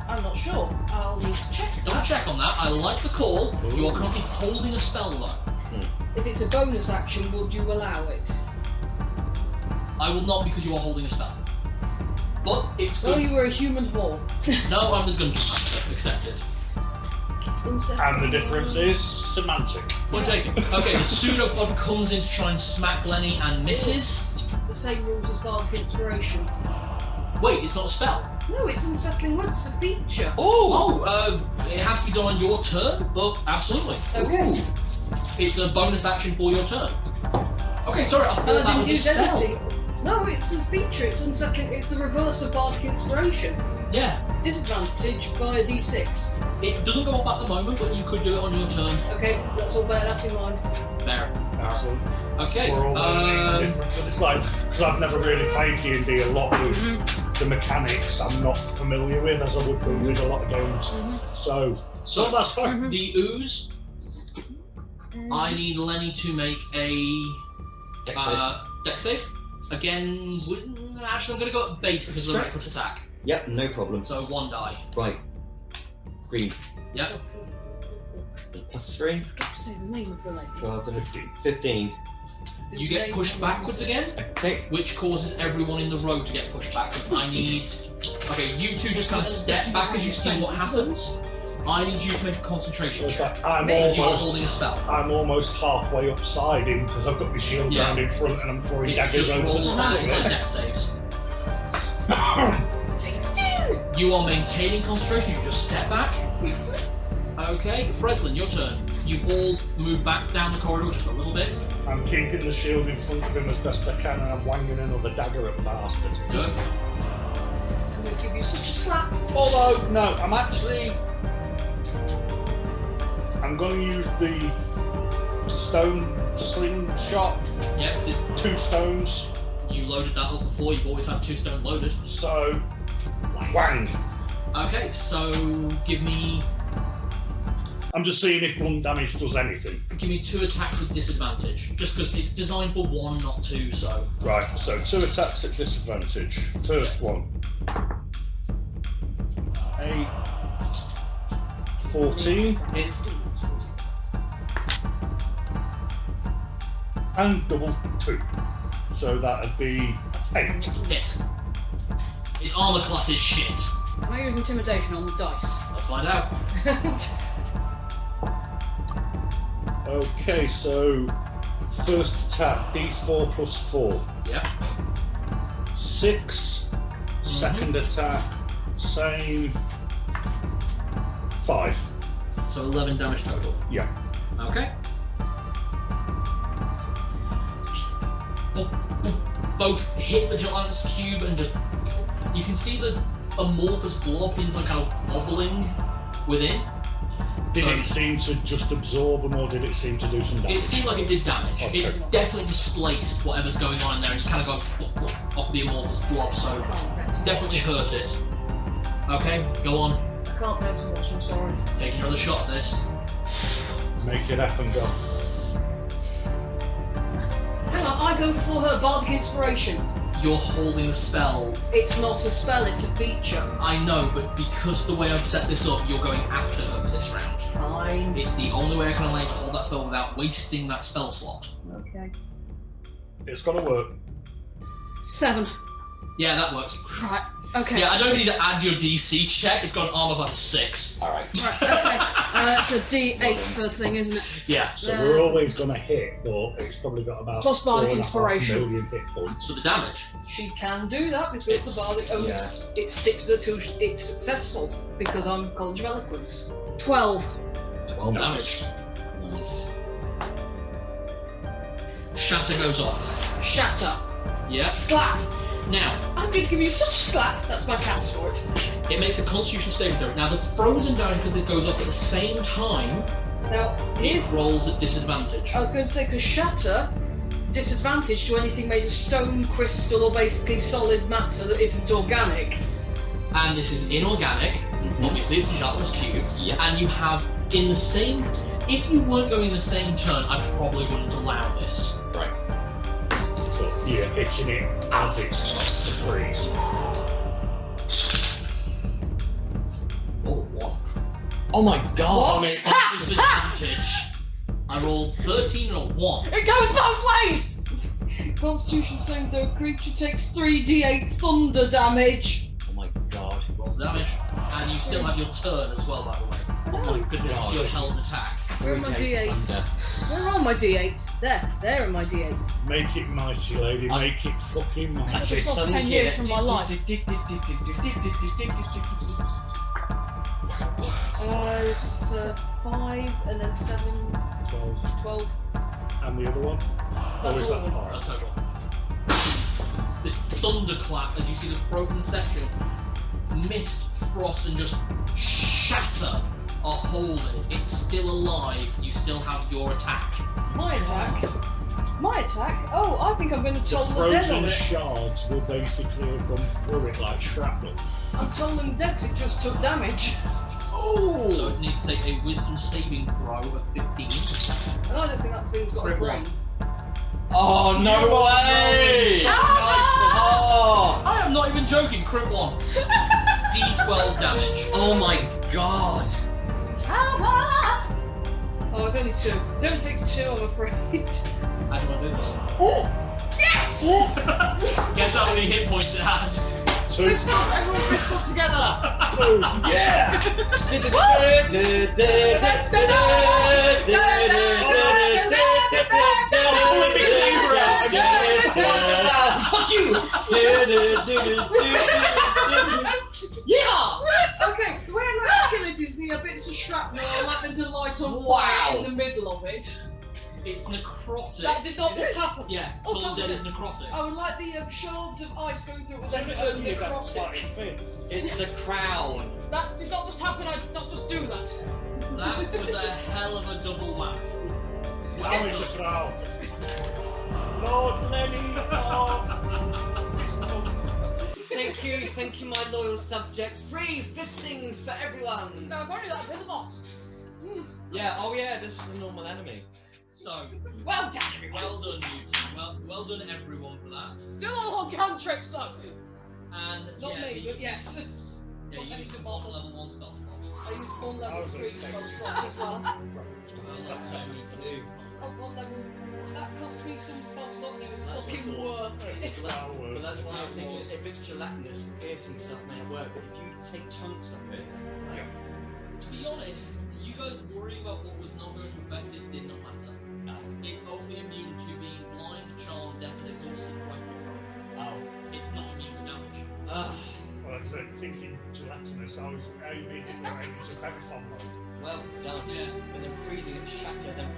I'm not sure. I'll need to check Don't that. check on that. I like the call. You are currently holding a spell though. If it's a bonus action, would you allow it? I will not because you are holding a spell. But it's Well, good. you were a human whore. No, I'm the gungeon master. Accepted. And the difference is semantic. Point taken. Okay, the pseudopod comes in to try and smack Lenny and misses. The same rules as Bardic Inspiration. Wait, it's not a spell. No, it's unsettling words. It's a feature. Oh, it has to be done on your turn, but absolutely. Okay. It's a bonus action for your turn. Okay, sorry, I thought And I that didn't was a use spell. anything. No, it's a feature. It's unsettling. It's the reverse of Bardic Inspiration. Yeah. Disadvantage by a d6. It doesn't go off at the moment, but you could do it on your turn. Okay, let's all bear that in mind. There. Excellent. Okay. We're all learning different, but it's like, because I've never really played D&D a lot with the mechanics I'm not familiar with, as I would be with a lot of games. So that's fine. The ooze. I need Lenny to make a dex save. Again, actually I'm going to go at base because of the reckless attack. Yep, no problem. So 1 die. Right. Green. Yep. +3. Say the name of the lady. 12 and 15. You get pushed backwards again, Okay. which causes everyone in the row to get pushed backwards. I need... Okay, you two just kind of step back as you see what happens. I need you to make a concentration It's check. like Because you are holding a spell. I'm almost halfway upside in because I've got my shield round in front and I'm throwing It's daggers just over the rolls top back, of it's like it. death saves. 16! You are maintaining concentration, you just step back. Okay, Frezline, your turn. You all move back down the corridor just a little bit. I'm keeping the shield in front of him as best I can and I'm wanging another dagger at the bastard. Good. I'm going to give you such a slap. Although, no, I'm going to use the stone slingshot. Yeah, 2 stones. you loaded that up before, you've always had 2 stones loaded. So, wang. Okay, so give me I'm just seeing if blunt damage does anything. 2 attacks with disadvantage. Just because it's designed for 1, not 2, so... Right, so 2 attacks at disadvantage. First one. 8. 14. Hit. And double 2. So that'd be 8. Hit. Its armor class is shit. Can I use intimidation on the dice? Let's find out. Okay, so first attack, D4 plus 4. Yep. 6. Second attack, same. 5. So 11 damage total. Yeah. Okay. Both hit the gelatinous cube and just... You can see the amorphous blob is like kind of bubbling within. Did So- it seem to just absorb them or did it seem to do some damage? It seemed like it did damage. Okay. It definitely displaced whatever's going on in there and you kind of go off the amorphous blob, so definitely hurt it. Okay, go on. I can't bear to watch, I'm sorry. Taking another shot at this. Make it happen, go. Hang on, I go for her Bardic Inspiration. You're holding the spell. It's not a spell, it's a feature. I know, but because the way I've set this up, you're going after her for this round. Fine. It's the only way I can allow you to hold that spell without wasting that spell slot. Okay. It's gotta work. 7. Yeah, that works. Right. Okay. Yeah, I don't need to add your DC check. It's got an armor class of 6. Alright. Right. Okay. It's a D8 for thing, isn't it? Yeah. So we're always gonna hit, but it's probably got about Plus Bardic 4.5 Inspiration. million hit points. So the damage. She can do that because the Bardic it sticks to the 2. It's successful because I'm College of Eloquence. 12. 12 Damage. Nice. Shatter goes off. Shatter. Yeah. Slap. Now, I'm going to give you such a slap. That's my cast for it. it makes a Constitution saving throw. Now, the frozen damage, because it goes up at the same time, Now, it rolls at disadvantage. I was going to say, because Shatter, disadvantage to anything made of stone, crystal, or basically solid matter that isn't organic. And this is inorganic. Obviously, it's a gelatinous cube. Yeah. And you have, in the same... If you weren't going the same turn, I probably wouldn't allow this. Right. But you're hitting it as it starts to freeze. Oh, 1. Oh my god! On it. Disadvantage. I rolled 13 and a 1. It goes both ways! Constitution saving throw, creature takes 3d8 thunder damage. Oh my god. Roll damage. And you still have your turn as well, by the way. Oh my Because this is god. your held attack. Where are my 3d8 d8s? thunder. Where are my d8s? There are my d8s. Make it mighty, lady. Make it fucking That's mighty. just lost 10 years from my life. 5 and then 7, 12. 12. And the other one? That's Or is all. that That's total. thunderclap as you see the broken section, mist, frost, and just shatter a hole in it. It's still alive. You still have your attack. My attack? My attack? Oh, I think I'm going to toll the dead on frozen it. shards will basically have gone through it like shrapnel. I'm tolling the dead 'cause it just took damage. So it needs to take a wisdom saving throw of 15. And I don't think that thing's got a Crit brain. one. Oh, no way! Oh! I am not even joking. Crit 1. D12 damage. Oh my god! Oh, it's only 2. It only takes 2, I'm afraid. How do I do this? Oh! Yes! Guess how many hit points it had. 2. Fist bump, everyone fist bump together! Yeah! Fuck you! Yeah! Okay, the way I like to kill it is the bits of shrapnel, I like them to light on fire in the middle of it. It's necrotic. That did not just happen. Yeah, Oh, Full Dead is necrotic. I would like the shards of ice going through it was then Don't turned you get necrotic. It's a crown. That did not just happen. I did not just do that. That was a hell of a double whammy. Now it's a crown. Lord Lenny, Thank you, my loyal subjects. Free fistings for everyone. No, I've only that with the boss. Yeah. Oh yeah. This is a normal enemy. So, Well done, everyone. well done, you two. Well done, everyone, for that. Still all on cantrips though. And Not yeah, me, but yes. yeah, you used a bottle level 1 spell slot. I used one level was 3 expecting spell slot as well. Well, that's so me too. Oh, what level? That cost me some spell slots and it was That's fucking what I worth it. But that's why I was thinking, if it's gelatinous, piercing stuff may work, but if you take chunks of it, To be honest, you guys worrying about what was not going to affect it did not matter. It's only immune to being blind, charmed, deaf, and exhausted. oh, It's not immune to damage. ah, Well, I was thinking gelatinous, I immediately went into Pepperpon mode. well done. Yeah. And then freezing it, shatter, then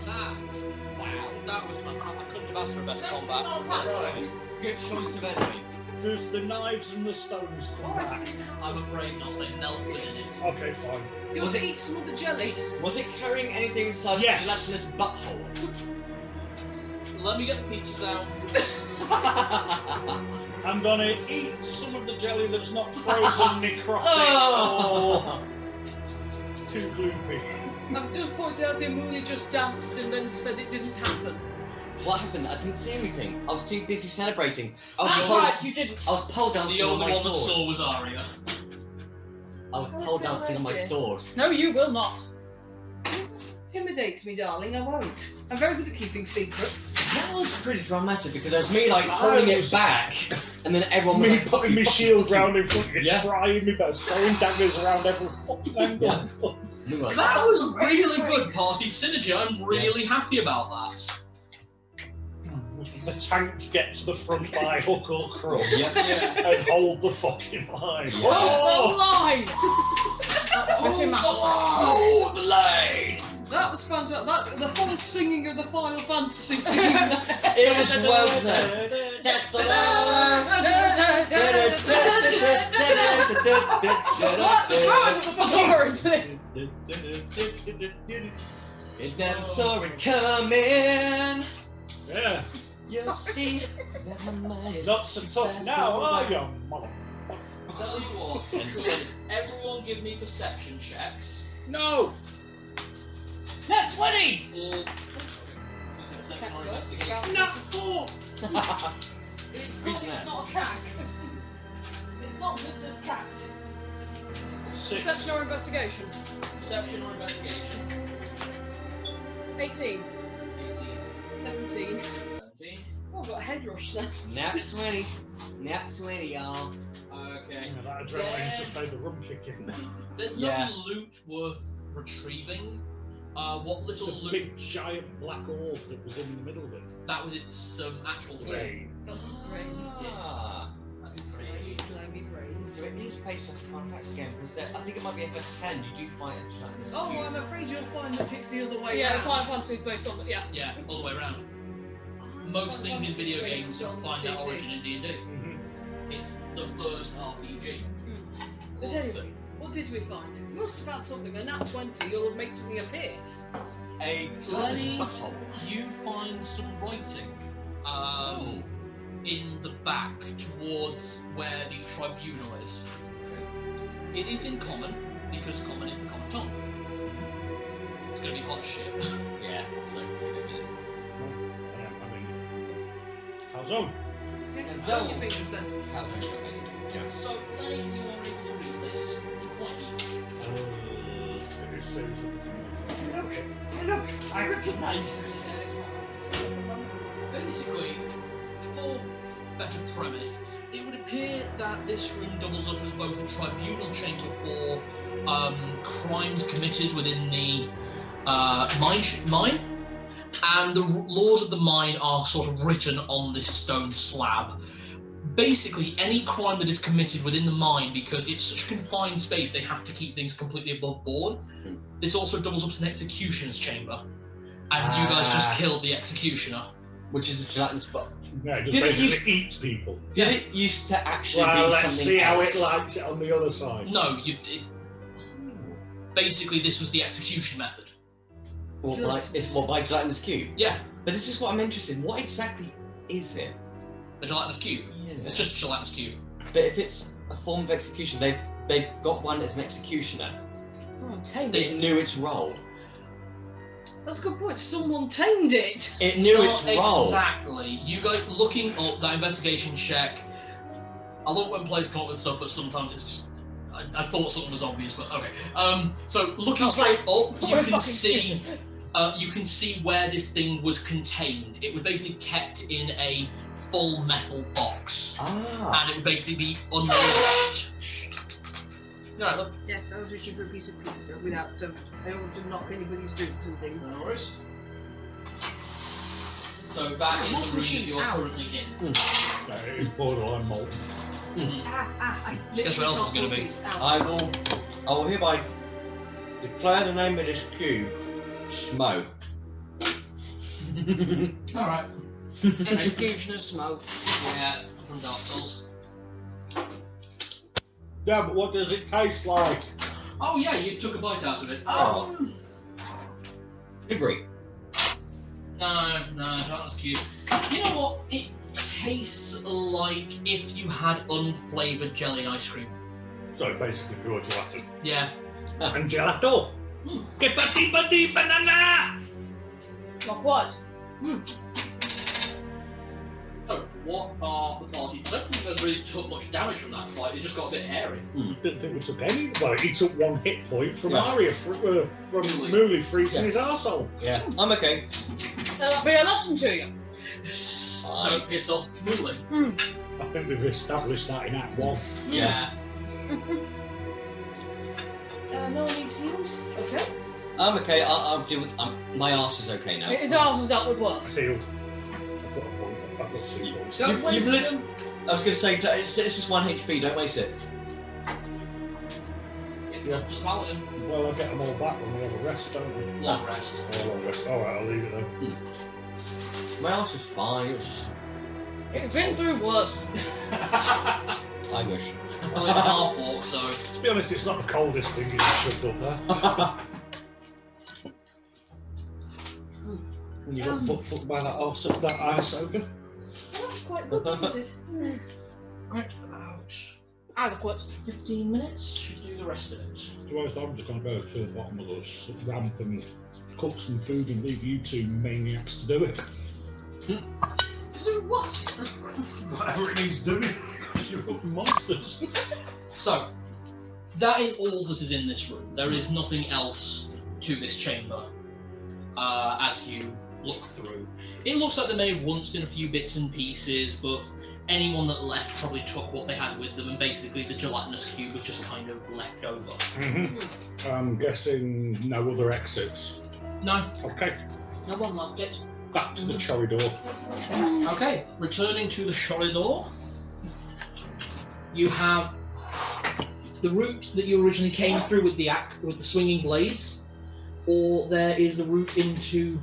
Wow, that was fantastic. I couldn't have asked for a better That's combat. not bad. Right. good choice of enemy. Does the knives and the stones come back? I'm afraid not. They melt within it. Okay, fine. Do you want to eat some of the jelly? Was it carrying anything inside Yes. the gelatinous butthole? Let me get the pieces out. I'm gonna eat some of the jelly that's not frozen necrotic Oh. or too gloopy. I'm just pointing out here, Muli just danced and then said it didn't happen. What happened? I didn't see anything. I was too busy celebrating. I was That's pole, right, you didn't. I was pole The dancing on only my one that sword. saw was Aria. I was Oh, pole it's dancing on my outrageous. sword. No, you will not. Intimidate me, darling, I won't. I'm very good at keeping secrets. That was pretty dramatic because there was me like holding it back, and then everyone was Me like, putting my shield round in front of you, Yeah. trying my best, throwing daggers around every fucking angle. We were like, That was really good party synergy. I'm really happy about that. The tanks get to the front by hook or crook yeah. and hold the fucking line. Yeah. Oh, the line. Pretty much. Oh, the lane! That was fantastic. The whole singing of the Final Fantasy theme. It was well said. It never saw it coming. Yeah. You'll see that my mind is Not so tough now, are you, mother? Tell you what, then, everyone give me perception checks. No! That's 20! Or perception or investigation. Not 4! It's not a cack. It's not good, so it's cacked. 6. Perception or investigation? Perception or investigation. 18. 18, 17. 17. Oh, I've got a head rush now. Nat 20. Nat 20, y'all. Okay. Yeah, that adrenaline's just made the rum kick in. There's Yeah. no loot worth retrieving. What little The loot? big giant black orb that was in the middle of it. That was its actual thing. Rain. That's brain. Ah. That's Slimy, crazy. slimy brains. So it is based off the Final Fantasy game because I think it might be FF10. You do fight a gelatinous Oh, cube. I'm afraid you'll find that it's the other way Yeah, round. Final Fantasy is based on it, yeah. Yeah, all the way around. most things in video games Based on find their D&D. origin in D&D. It's the first RPG. But anyway, what did we find? We must have had something. A nat 20, you'll have made something appear. A Lenny, butthole. you find some writing in the back towards where the tribunal is. It is in common, because common is the common tongue. It's gonna be hot as shit. Yeah, so I mean, how's on? Tell your fingers then. how's it going? Yes. So, Lenny, you are able to read this quite easily. It is seriously. Look, I recognise this. Basically, for better premise, it would appear that this room doubles up as both a tribunal chamber for crimes committed within the mine, and the laws of the mine are sort of written on this stone slab. Basically, any crime that is committed within the mine, because it's such a confined space, they have to keep things completely above board. This also doubles up as an executioner's chamber, and you guys just killed the executioner. Which is a gelatinous spot. No, it just Did it basically eats people. Did it used to actually Well, be let's something see how else? it likes it on the other side. No, basically this was the execution method. Or by gelatinous cube? Yeah, But this is what I'm interested in. What exactly is it? the gelatinous cube. Yeah. It's just a gelatinous cube. But if it's a form of execution, they've got one as an executioner. Someone tamed It it. knew its role. That's a good point. Someone tamed it. It knew Not its role. exactly. You guys looking up that investigation check. I love it when players come up with stuff, but sometimes it's just. I thought something was obvious, but okay. So looking straight up, you can see where this thing was contained. It was basically kept in a full metal box, Ah. and it would basically be unleashed. You alright, love? Yes, I was reaching for a piece of pizza without. I don't want to knock anybody's drinks and things. No worries. So that is the room that cheese, you're ow. currently in. No, it is borderline molten. I Guess what else is gonna be? I will hereby declare the name of this cube Smoke. Alright. Executioner smoke. Yeah, from Dark Souls. Yeah, but what does it taste like? Oh yeah, you took a bite out of it. Agree. No, that's cute. You know what? It tastes like if you had unflavoured jelly ice cream. So basically pure gelatin. Yeah. And gelato! Que pati banana! Not quite. So, what are the parties? I don't think there's really took much damage from that fight, it just got a bit hairy. Didn't think we took any. Well, he took one hit point from Yeah. Aria from Muli freezing his arsehole. Yeah, I'm okay. That'll be a lesson to you. Don't piss off Muli. I think we've established that in Act 1. Yeah. No one needs heals. Okay. I'm okay. I'll deal with. My arse is okay now. His arse is that would work. Healed. I've got a point. I've got 2 points. Don't You've waste lit- them. I was going to say it's just 1 HP. Don't waste it. It's up to the paladin. Well, I'll get them all back when we have a rest, don't we? Long rest. Oh, long rest. Alright, I'll leave it then. My arse is fine. It's It's been through worse. I wish. Well, it's half walk, so. To be honest, it's not the coldest thing you've shoved up there. When you got butt fucked by that arse up that ice ogre. Well, that's quite good, isn't it? Right, ouch. Adequate. 15 minutes should do the rest of it. To be honest, I'm just going to go to the bottom of this ramp and cook some food and leave you 2 maniacs to do it. To do what? Whatever it needs doing. You're fucking monsters. So, that is all that is in this room. There is nothing else to this chamber as you look through. It looks like there may have once been a few bits and pieces, but anyone that left probably took what they had with them, and basically the gelatinous cube was just kind of left over. I'm guessing no other exits. No. Okay, No one loved it. back to the corridor. Okay, returning to the corridor, you have the route that you originally came through with the swinging blades, or there is the route into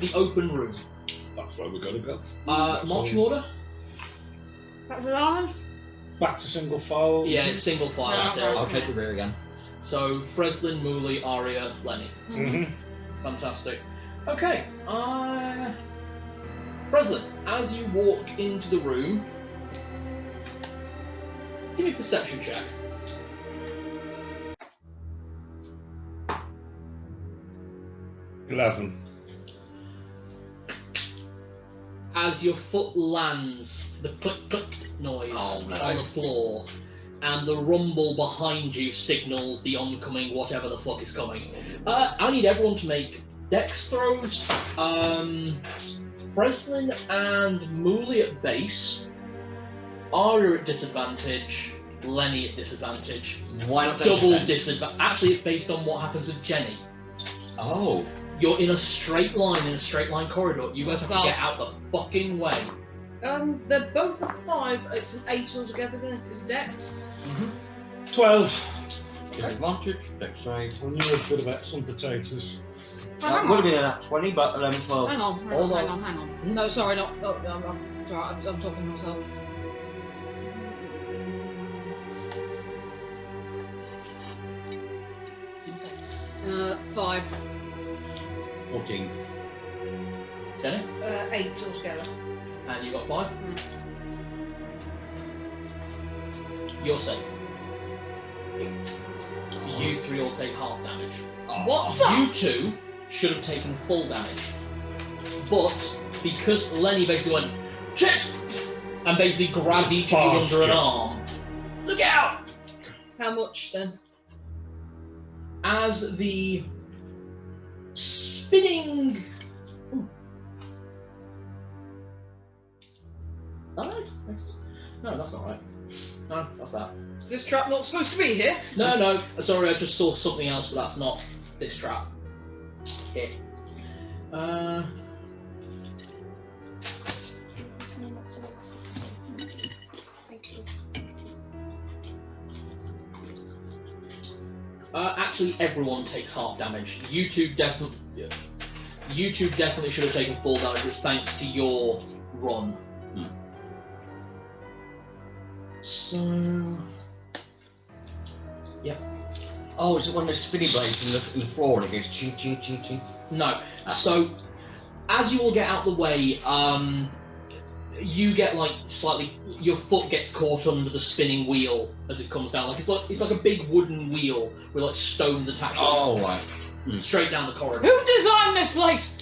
the open room. That's That's where we're going to go. Marching order? That's alive? Back to single file. Yeah, it's single file Yeah, still. I'll take the rear again. So, Frezline, Muli, Aria, Lenny. Mm-hmm. Fantastic. Okay, Frezline, as you walk into the room, give me a perception check. $11. As your foot lands, the click click noise on the floor, and the rumble behind you signals the oncoming whatever the fuck is coming. I need everyone to make dex throws. Frezline and Muli at base, Aria at disadvantage, Lenny at disadvantage. Why not Double disadvantage. Actually, it's based on what happens with Jenny. Oh. You're in a straight line, in a straight line corridor. You guys have to get out the fucking way. They're both at 5. It's an 8 altogether then, it's dex. 12. Disadvantage, dex save. I knew I should have had some potatoes. That would have been at 20, but 11, 12. Hang on. No, sorry, not. Oh, I'm sorry, I'm talking to myself. Five. 14. Jenny? 8 altogether. And you got 5? You're safe. You 3 all take half damage. What? You 2 should have taken full damage. But because Lenny basically went, shit! And basically grabbed each of you under an arm. Look out! How much then? As the spinning... Alright. No, that's not right. No, that's that. Is this trap not supposed to be here? No, sorry, I just saw something else, but that's not this trap. Here. Actually, everyone takes half damage. You two definitely should have taken full damage, which thanks to your run. So, yep. Oh, is it one of those spinny blades in the floor and it goes ching ching ching ching? No. So, as you all get out the way, you get like slightly. Your foot gets caught under the spinning wheel as it comes down. It's like a big wooden wheel with like stones attached. Oh, right. Straight down the corridor. Who designed this place?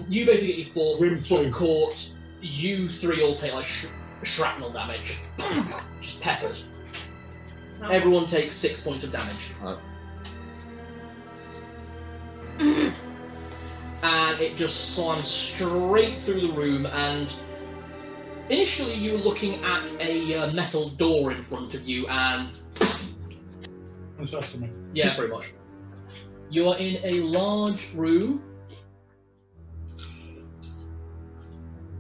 You basically get your foot caught. You 3 all take like shrapnel damage. Just peppers. Everyone takes 6 points of damage. And it just slams straight through the room, and initially you were looking at a metal door in front of you, and... Yeah, pretty much. You are in a large room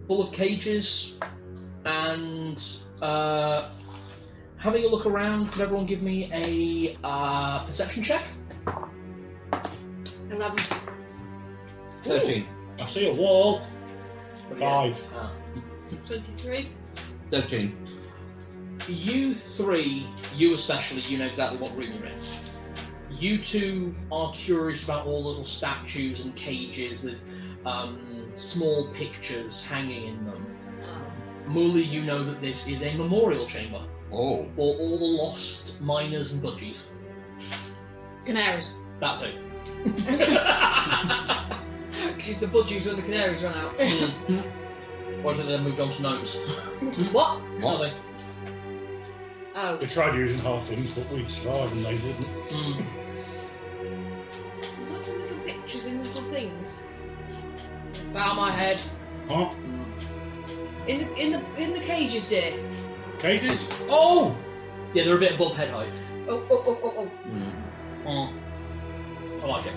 full of cages, and having a look around, could everyone give me a perception check? 11. 13. I see a wall. 5. 23. 13. You 3, you especially, you know exactly what room you're in. You 2 are curious about all the little statues and cages with small pictures hanging in them. Muli, you know that this is a memorial chamber Oh. for all the lost miners and budgies. Canaries. That's it. Because the budgies when the canaries run out. Or is it they moved on to gnomes? What? Nothing. Oh. We tried using halflings, but we'd survive and they wouldn't. Was that some little pictures in little things? Bow my head. Huh? In the cages, dear. Cages? Oh! Yeah, they're a bit above head height. Oh. I like it.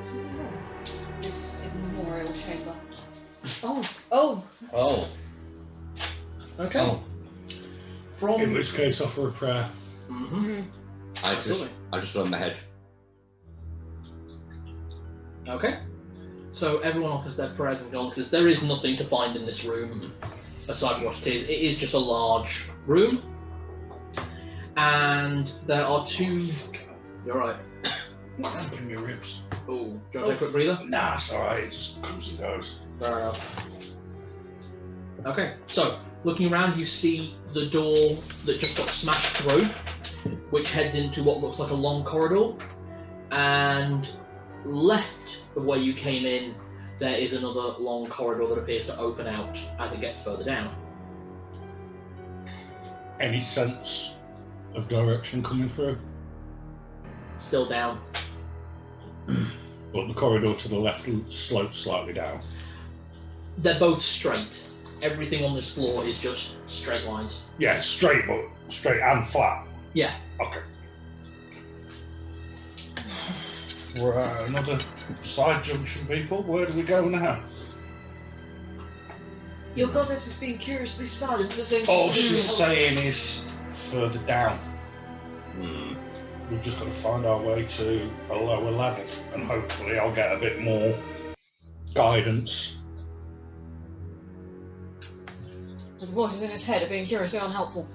Something wrong. This is a memorial chamber. Oh. Oh. Okay. Oh. From... In which case, offer a prayer. Mm-hmm. I just run my head. Okay. So everyone offers their prayers and condolences. There is nothing to find in this room aside from what it is. It is just a large room. And there are two... You're right. Cramping my ribs. Oh, do you want to take a quick breather? Nah, it's alright, it just comes and goes. Fair enough. Okay, so looking around, you see the door that just got smashed through, which heads into what looks like a long corridor. And left of where you came in, there is another long corridor that appears to open out as it gets further down. Any sense of direction coming through? Still down. But the corridor to the left slopes slightly down. They're both straight. Everything on this floor is just straight lines. Yeah, straight, but straight and flat. Yeah. Okay. We're at another side junction, people. Where do we go now? Your goddess has been curiously silent for saying. All she's saying is further down. We've just got to find our way to a lower level, and hopefully I'll get a bit more guidance. The voices in his head are being curiously unhelpful.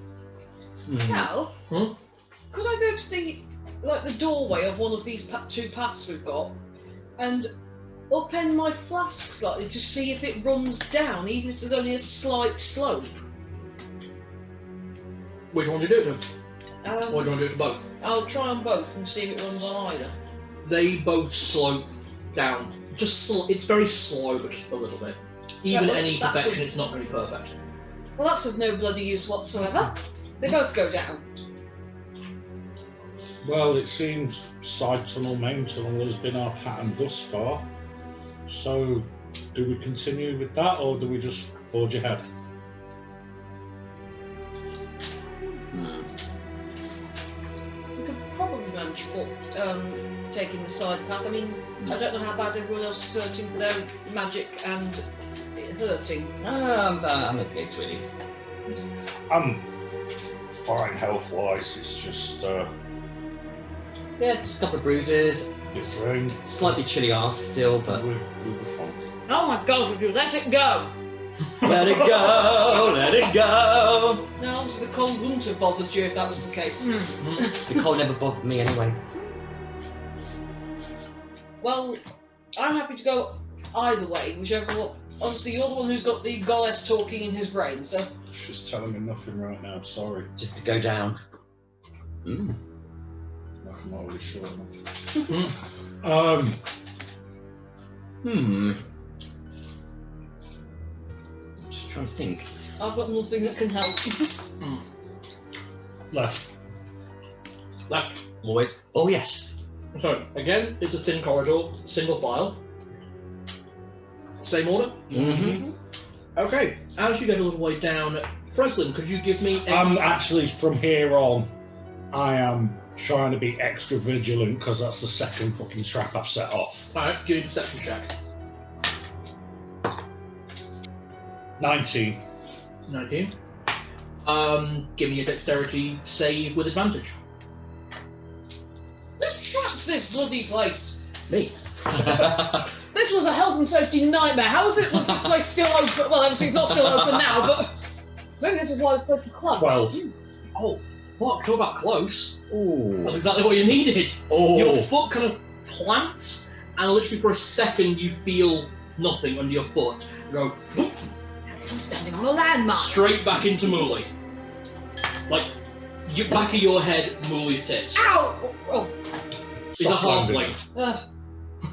Now, Hmm? could I go to the doorway of one of these two paths we've got, and upend my flask slightly to see if it runs down, even if there's only a slight slope? Which one do you do it to? Or do you want to do it to both? I'll try on both and see if it runs on either. They both slope down. It's very slow, but just a little bit. Even Well, any that's perfection, it's not going to be perfect. Well, that's of no bloody use whatsoever. They both go down. Well, it seems side tunnel, main tunnel has been our pattern thus far. So, do we continue with that, or do we just forge ahead? We could probably manage for taking the side path. I mean, I don't know how bad everyone else is hurting for their magic and it hurting. I'm okay, sweetie. I'm fine health-wise, it's just Yeah, just a couple of bruises. it's rain. Slightly chilly arse still, but We were fine. Oh my god, would you let it go? let it go, let it go. No, obviously the cold wouldn't have bothered you if that was the case. The cold never bothered me anyway. Well, I'm happy to go either way, whichever one. Obviously, you're the one who's got the goddess talking in his brain, so. She's telling me nothing right now, sorry. Just to go down. I'm not really sure enough. Just trying to think. I've got nothing that can help. Left. Left. Always. Oh yes. So, again, it's a thin corridor, single file. Same order? Mm-hmm. Okay, as you get a little way down, Frezline, could you give me a... Actually, from here on, I am trying to be extra vigilant, because that's the second fucking trap I've set off. Alright, give me a perception check. 19. 19. Give me a dexterity save with advantage. Let's trap this bloody place. Me. This was a health and safety nightmare. How is it was this place still open? Well, obviously it's not still open now, but maybe this is why the place was closed. 12. Oh, fuck, talk about close. Ooh. That's exactly what you needed. Oh. Your foot kind of plants, and literally for a second you feel nothing under your foot. You go I'm standing on a landmark. straight back into Muli. Like, you back of your head, Muli's tits. Ow! Oh. He's a Soft landing.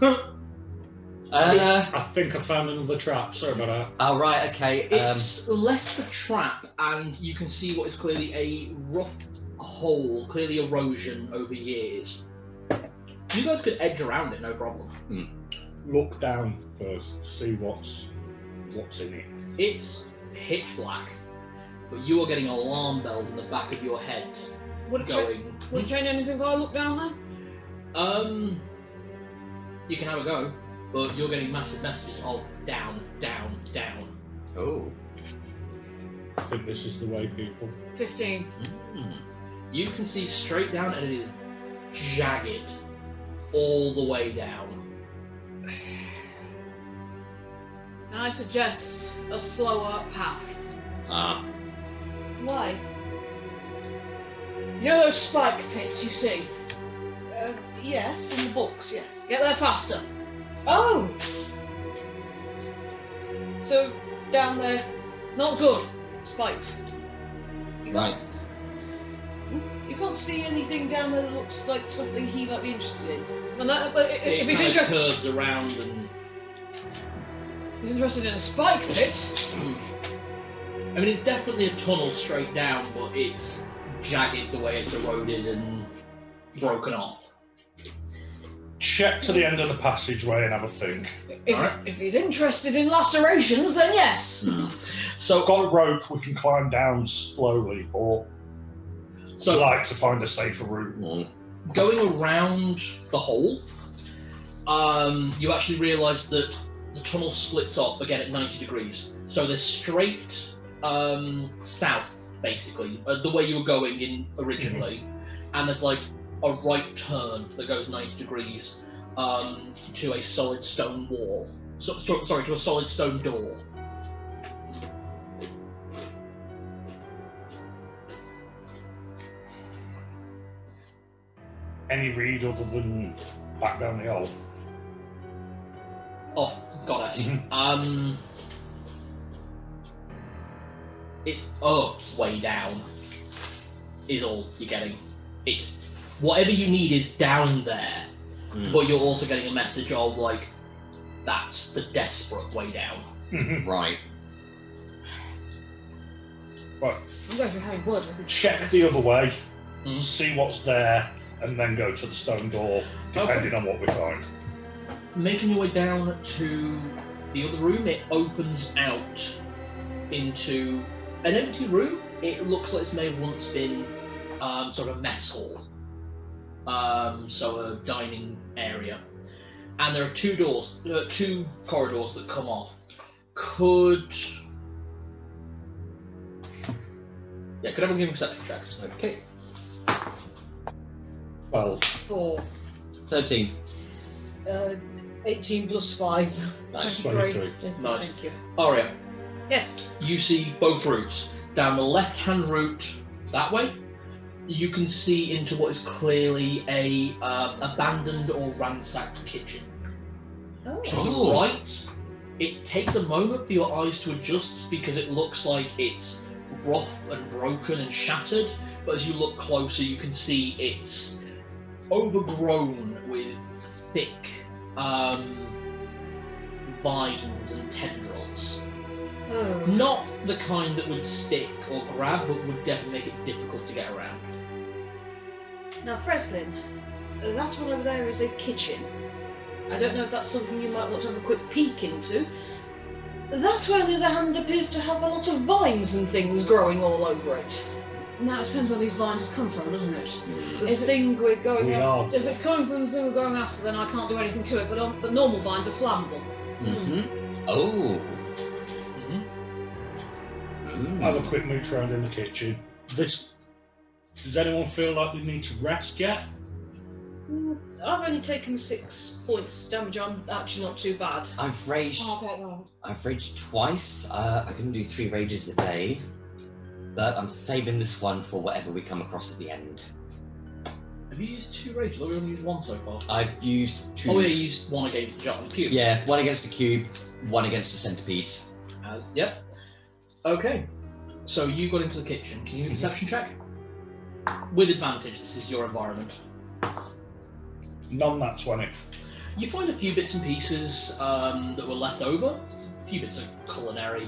halfling. I think I found another trap, sorry about that. Oh right, okay. It's less a trap, and you can see what is clearly a rough hole, clearly erosion over years. You guys could edge around it, no problem. Look down first, see what's in it. It's pitch black, but you are getting alarm bells in the back of your head Would it going. change anything if I look down there? You can have a go, but you're getting massive messages of down, down, down. Oh. I think this is the way, people. 15. You can see straight down, and it is jagged all the way down. And I suggest a slower path. Ah. Why? You know those spike pits you see? Yes, in the books, yes. Get there faster. Oh! So, down there, Not good. spikes. You Right. You can't see anything down there that looks like something he might be interested in. And but if It he's kind of interested, curves around and. he's interested in a spike pit. I mean, it's definitely a tunnel straight down, but it's jagged the way it's eroded and broken off. Check to the end of the passageway and have a think. If he's interested in lacerations, then yes. So, Got a rope, we can climb down slowly, or so like to find a safer route. going around the hole, you actually realise that the tunnel splits off again at 90 degrees. So there's straight south, basically, the way you were going in originally, and there's like a right turn that goes 90 degrees to a solid stone wall. Sorry, to a solid stone door. Any read other than back down the hole? Oh, goddess. It's way down, is all you're getting. It's whatever you need is down there, but you're also getting a message of like, that's the desperate way down. Right. Right. I'm going to have a word with the Check the other way, see what's there, and then go to the stone door, depending on what we find. Making your way down to the other room, it opens out into an empty room. It looks like it may have once been sort of a mess hall, so a dining area. And there are two corridors that come off. Could everyone give me perception checks? Okay. 12. 4. 13. 18 plus 5. Nice. 23. Nice. Thank you. Aria, Yes. you see both routes. Down the left-hand route, that way, you can see into what is clearly a abandoned or ransacked kitchen. Oh. To your right, it takes a moment for your eyes to adjust because it looks like it's rough and broken and shattered, but as you look closer you can see it's overgrown with thick vines and tendrils. Oh. Not the kind that would stick or grab, but would definitely make it difficult to get around. Now, Frezline, that one over there is a kitchen. I don't know if that's something you might want to have a quick peek into. That one, on the other hand, appears to have a lot of vines and things growing all over it. Now it depends where these vines come from, doesn't it? The thing we're going We after. are. If it's coming from the thing we're going after, then I can't do anything to it. But normal vines are flammable. Oh. Have a quick mooch around in the kitchen. Does anyone feel like they need to rest yet? I've only taken 6 points damage. I'm actually not too bad. I've raged. I've raged twice. I can do 3 rages a day, but I'm saving this one for whatever we come across at the end. Have you used 2 rages? Or have you only used 1 so far? I've used 2. Oh, yeah, you used 1 against the giant cube. Yeah, 1 against the cube, 1 against the centipedes. Yep. Okay. So you got into the kitchen. Can you do a perception check? With advantage, this is your environment. None that 20. You find a few bits and pieces that were left over. A few bits of culinary.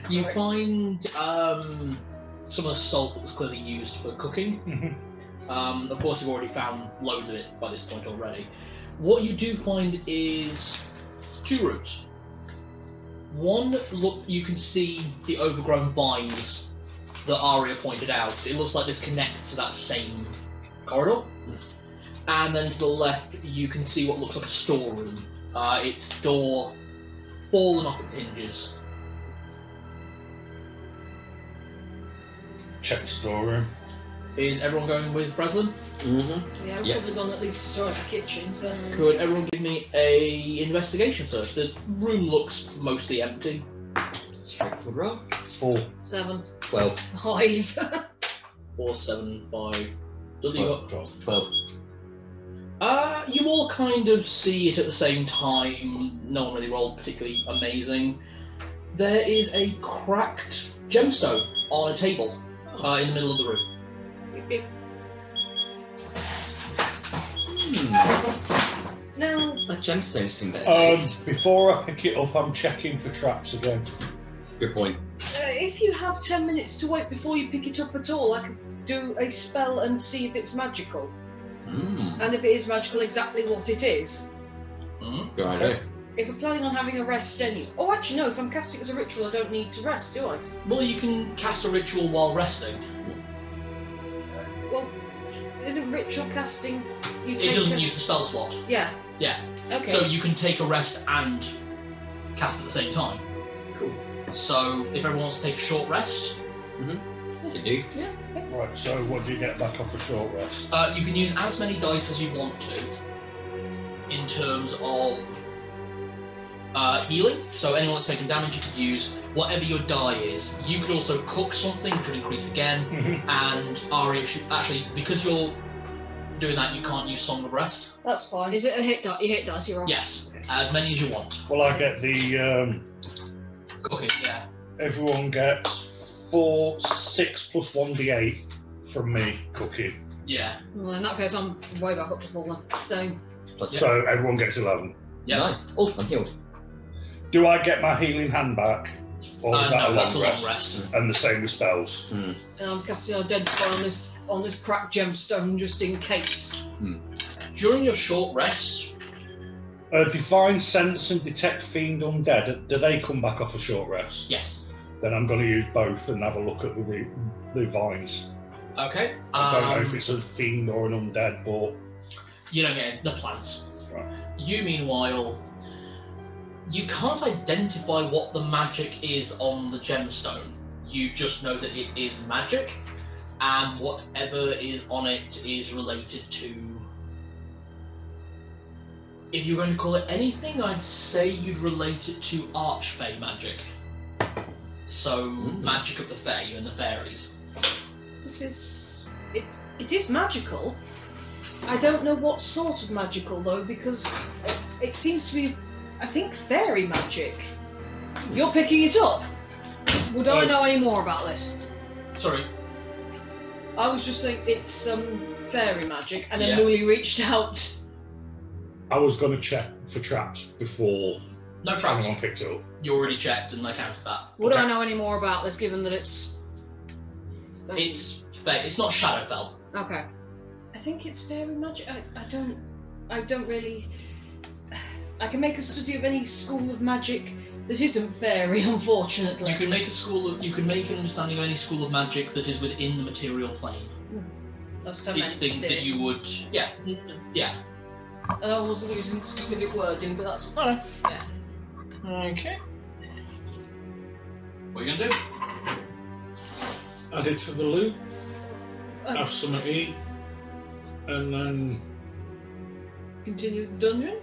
You find some of the salt that was clearly used for cooking. Of course, you've already found loads of it by this point already. What you do find is 2 routes. One, look, you can see the overgrown vines that Aria pointed out. It looks like this connects to that same corridor. And then to the left, you can see what looks like a storeroom. Its door fallen off its hinges. Check the storeroom. Is everyone going with Frezline? Mm-hmm. Yeah, we've Yeah. probably gone at least to the kitchen, so. Could everyone give me a investigation search? The room looks mostly empty. Straightforward roll. 4. 7. 12. 5. 4, 7, 5. Does you got 12. You all kind of see it at the same time. No one really rolled particularly amazing. There is a cracked gemstone on a table in the middle of the room. Now, That gemstone seemed better. Before I pick it up, I'm checking for traps again. Good point. if you have 10 minutes to wait before you pick it up at all, I could do a spell and see if it's magical. And if it is magical, exactly what it is. Good idea. If we're planning on having a rest anyway. Oh, actually, no, if I'm casting it as a ritual, I don't need to rest, do I? Well, you can cast a ritual while resting. Well, isn't ritual casting. You It take doesn't use the spell slot. Yeah. Yeah. Okay. So you can take a rest and cast at the same time. Cool. So if everyone wants to take a short rest, Can do. Yeah. Okay. Right, so what do you get back off a short rest? you can use as many dice as you want to in terms of healing. So anyone that's taking damage, you could use whatever your die is. You could also cook something, which would increase again. And Aria should actually, because you're doing that, you can't use Song of Rest. That's fine. Is it a hit die? You hit dice, you're on. Yes, as many as you want. Well, I get the. Cooking, yeah. Everyone gets 4, 6 plus 1d8 from me cooking. Yeah. Well, in that case, I'm way back up to full then. So, Plus So everyone gets 11. Yeah. Nice. Oh, I'm healed. Do I get my healing hand back? Or is that No, a that's a long long rest? rest. And the same with spells. and I'm casting Identify on this cracked gemstone just in case. During your short rest, Divine Sense and Detect Fiend Undead, do they come back off a short rest? yes. Then I'm going to use both and have a look at the vines. Okay. I don't know if it's a fiend or an undead, but You don't get the plants. Right. You, meanwhile, you can't identify what the magic is on the gemstone. You just know that it is magic, and whatever is on it is related to. If you're going to call it anything, I'd say you'd relate it to Archfey magic. So, magic of the Fae and the fairies. This is. It is magical. I don't know what sort of magical though, because it seems to be, I think, fairy magic. You're picking it up. Would I know any more about this? Sorry. I was just saying it's fairy magic, and then Yeah. Muli reached out. I was going to check for traps before No traps. anyone picked it up. You already checked and I counted that. Would Okay. I know any more about this, given that it's... It's Fae. It's not Shadowfell. Okay. I think it's fairy magic. I don't really. I can make a study of any school of magic that isn't fairy, unfortunately. You can make you can make an understanding of any school of magic that is within the material plane. That's what I It's meant things to that do. you would, yeah. And I wasn't using specific wording, but that's Alright. yeah. Okay. What are you gonna do? Add it to the loot, Oh, have some to eat, and then, continue the dungeon.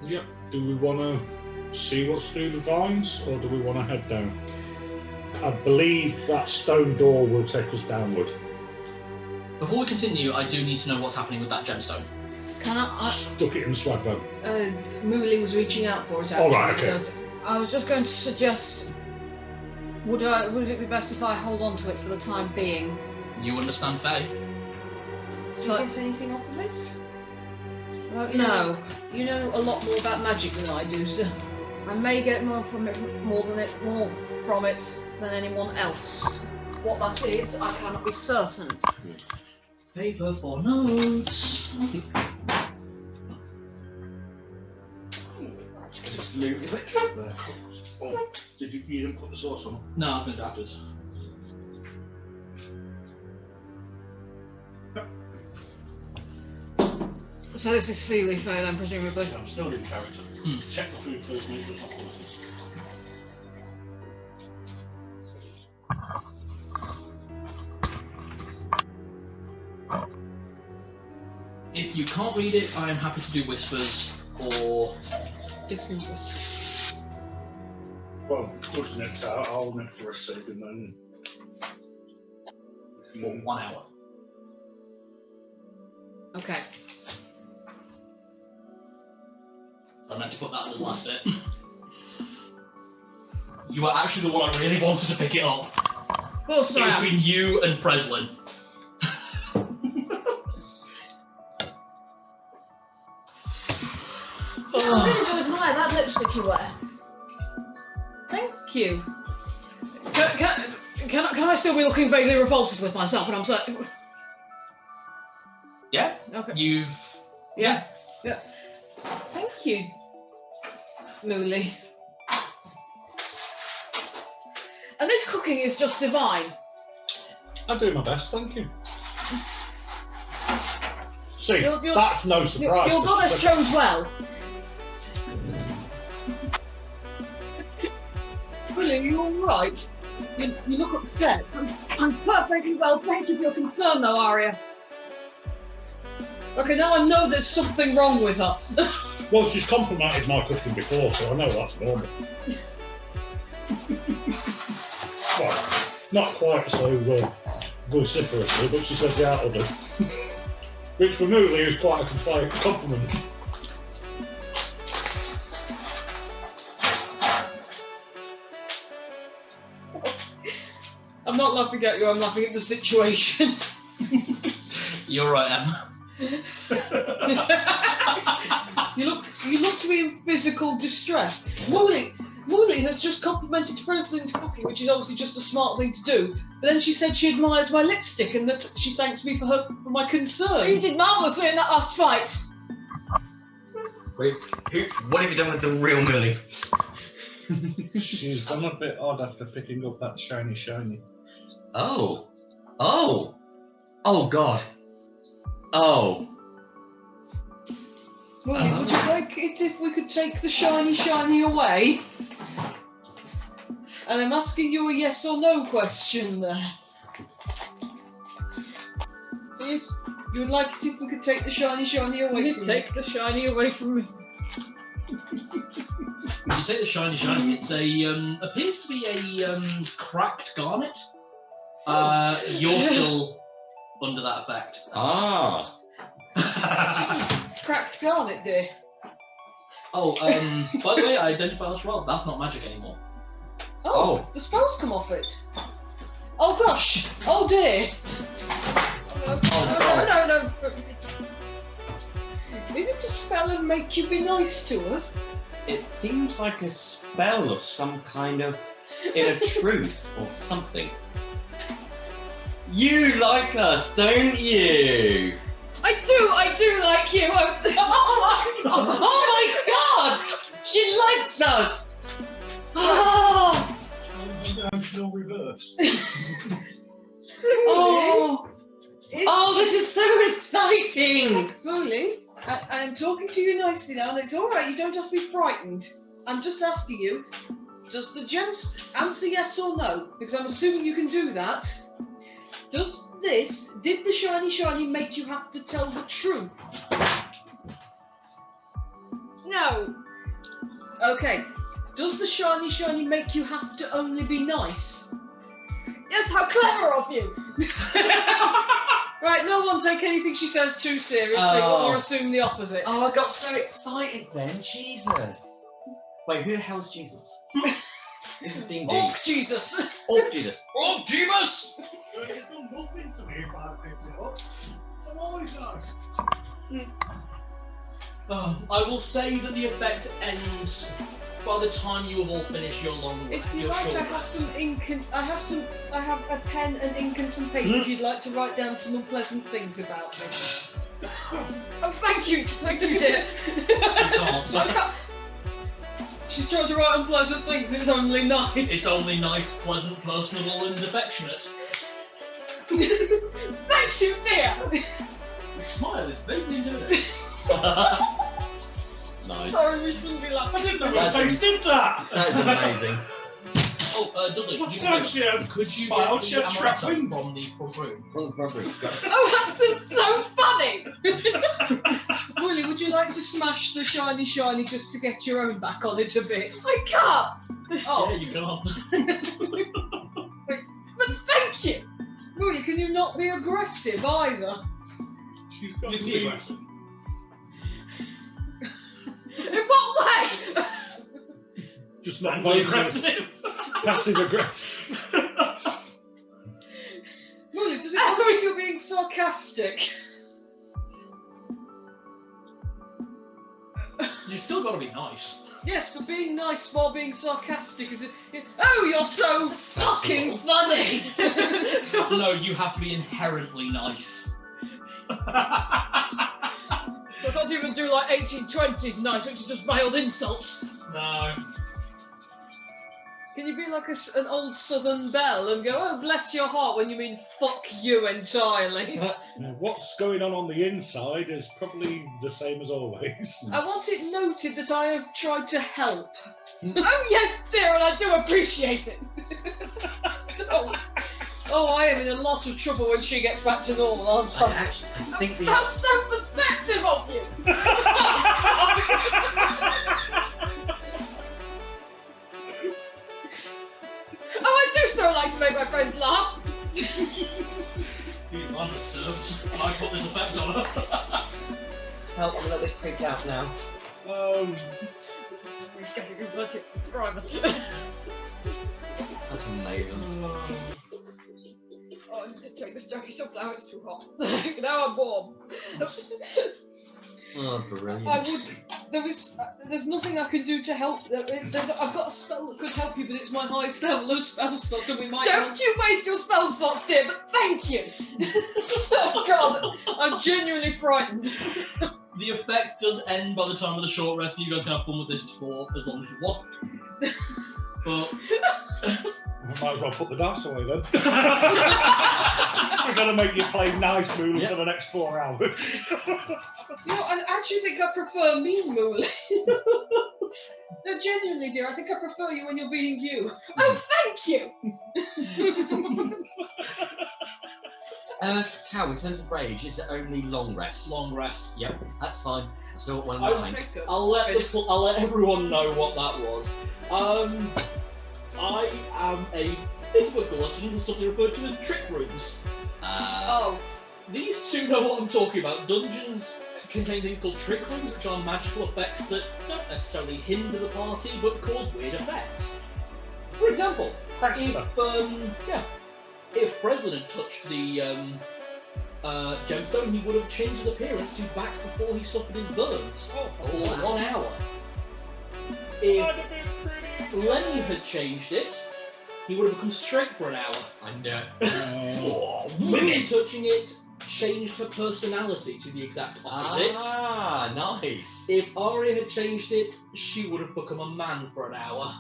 yep, do we want to see what's through the vines, or do we want to head down? I believe that stone door will take us downward. Before we continue, I do need to know what's happening with that gemstone. Can I... Stuck it in the swag bag. Muli was reaching out for it actually. Oh, right, okay. So I was just going to suggest... Would it be best if I hold on to it for the time being? You understand Fae? do So- you get anything off of it? No. You know a lot more about magic than I do, so. I may get more from it than anyone else. What that is, I cannot be certain. Paper for notes. Oh, did you didn't put the sauce on? No, I've been afterwards. So this is Sealy Fair then, presumably. I'm still in character. Check the food first, make sure it's not poisonous. you can't read it, I am happy to do whispers or Distant whispers. Well, what's next? I'll next for a save and then. for 1 hour. Okay. I meant to put that in the last bit. You were actually the one I really wanted to pick it up. Of course It was I am. between you and Frezline. I really do admire that lipstick you wear. Thank you. Can I still be looking vaguely revolted with myself when I'm so... Yeah? Okay. You've... Yeah. Thank you, Muli. And this cooking is just divine. I do my best, thank you. See, You're- that's no surprise. Your goddess chose well. Muli, are you alright? You look upset. I'm perfectly well, thank you for your concern though, Aria. Okay, now I know there's something wrong with her. Well, she's complimented my cooking before, so I know that's normal. Well, not quite so vociferously, but she said the art will do. Which for Muli is quite a compliment. I'm not laughing at you, I'm laughing at the situation. You're right, Emma. You look to be in physical distress. Muli has just complimented Frezline's cooking, which is obviously just a smart thing to do. But then she said she admires my lipstick and that she thanks me for my concern. You did marvellously in that last fight. Wait, what have you done with the real Muli? She's gone a bit odd after picking up that shiny. Oh God. Oh. Muli, would you like it if we could take the shiny away? And I'm asking you a yes or no question there. Please, You would like it if we could take the shiny away please from take the shiny away from me. If you take the shiny, it's a appears to be a cracked garnet. You're still under that effect. Ah. Cracked garnet, dear. Oh, by the way, I identify as well. That's not magic anymore. Oh, the spells come off it. Oh gosh! Oh dear! No. Is it a spell and make you be nice to us? It seems like a spell of some kind of inner truth or something. You like us, don't you? I do like you. Oh my God! She likes us! Oh! Dimensional reverse. Oh! This is so exciting! Muli, I'm talking to you nicely now, and it's alright, you don't have to be frightened. I'm just asking you, does the gems answer yes or no? Because I'm assuming you can do that. Did the shiny make you have to tell the truth? No. Okay. Does the shiny make you have to only be nice? Yes, how clever of you. Right, no one take anything she says too seriously, or assume the opposite. Oh, I got so excited then, Jesus. Wait, who the hell's Jesus? This is D&D. Orc Jesus! Orc Jesus. Oh, Jeebus! You've done nothing to me if I picked it up. I'm always nice. I will say that the effect ends by the time you have all finished your long If you your like, short I have rest. some ink and I have a pen and ink and some paper if you'd like to write down some unpleasant things about me. Oh, thank you, dear. You can't, so I can't. She's trying to write unpleasant things, it's only nice. it's only nice, pleasant, personable, and affectionate. Thank you, dear. The smile is vaguely intimidating. Nice. Sorry, we shouldn't be laughing. I didn't know your face did that! That is amazing. Oh, Dudley, Last could time you she had could you smiled, get she the had trap amaretto wind. from the front room? From the front room. Go. Oh, that's so funny! Willie, would you like to smash the shiny just to get your own back on it a bit? I can't! Oh, Yeah, you can't. But thank you! Willie, can you not be aggressive either? She's got You to can be be aggressive. In what way? just not Very violent, aggressive. passive aggressive. Willie, does it bother if you're being sarcastic? You still got to be nice. Yes, but being nice while being sarcastic is it? Oh, you're so fucking funny! No, you have to be inherently nice. I can't even do like 1820s nice, which is just veiled insults. No. Can you be like an old southern belle and go, oh, bless your heart, when you mean fuck you entirely? Now, what's going on the inside is probably the same as always. I want it noted that I have tried to help. Oh yes, dear, and I do appreciate it. Oh, I am in a lot of trouble when she gets back to normal, aren't I? I think the That's so perceptive of you. Oh, I do so like to make my friends laugh. He's undisturbed. I put this effect on her. help. I'm a little bit creeped out now. Um, We're getting converted subscribers. That's amazing. Oh, I need to take this jacket off now, it's too hot. Now I'm warm. Oh, brilliant. I would. There's nothing I can do to help. I've got a spell that could help you, but it's my highest level of spell slot, and we might. Don't you waste your spell slots, dear, but thank you. Oh God, I'm genuinely frightened. The effect does end by the time of the short rest, so you guys can have fun with this for as long as you want. But we might as well put the dice away then. We're going to make you play nice Muli for the next 4 hours. You know, I actually think I prefer mean Muli. No, genuinely, dear, I think I prefer you when you're being you. Oh, thank you. Cow, in terms of rage, is it only long rest? long rest. Yep, that's fine. That's still one I of was mine. I'll let everyone know what that was. I am a bit of a glutton for something referred to as trick rooms. Oh, These two know what I'm talking about. Dungeons contain things called trick rooms, which are magical effects that don't necessarily hinder the party, but cause weird effects. For example, if Frezline had touched the gemstone, he would have changed his appearance to back before he suffered his burns for 1 hour. If Lenny had changed it, he would have become straight for an hour. I know. Women touching it changed her personality to the exact opposite. Ah, nice. If Aria had changed it, she would have become a man for an hour.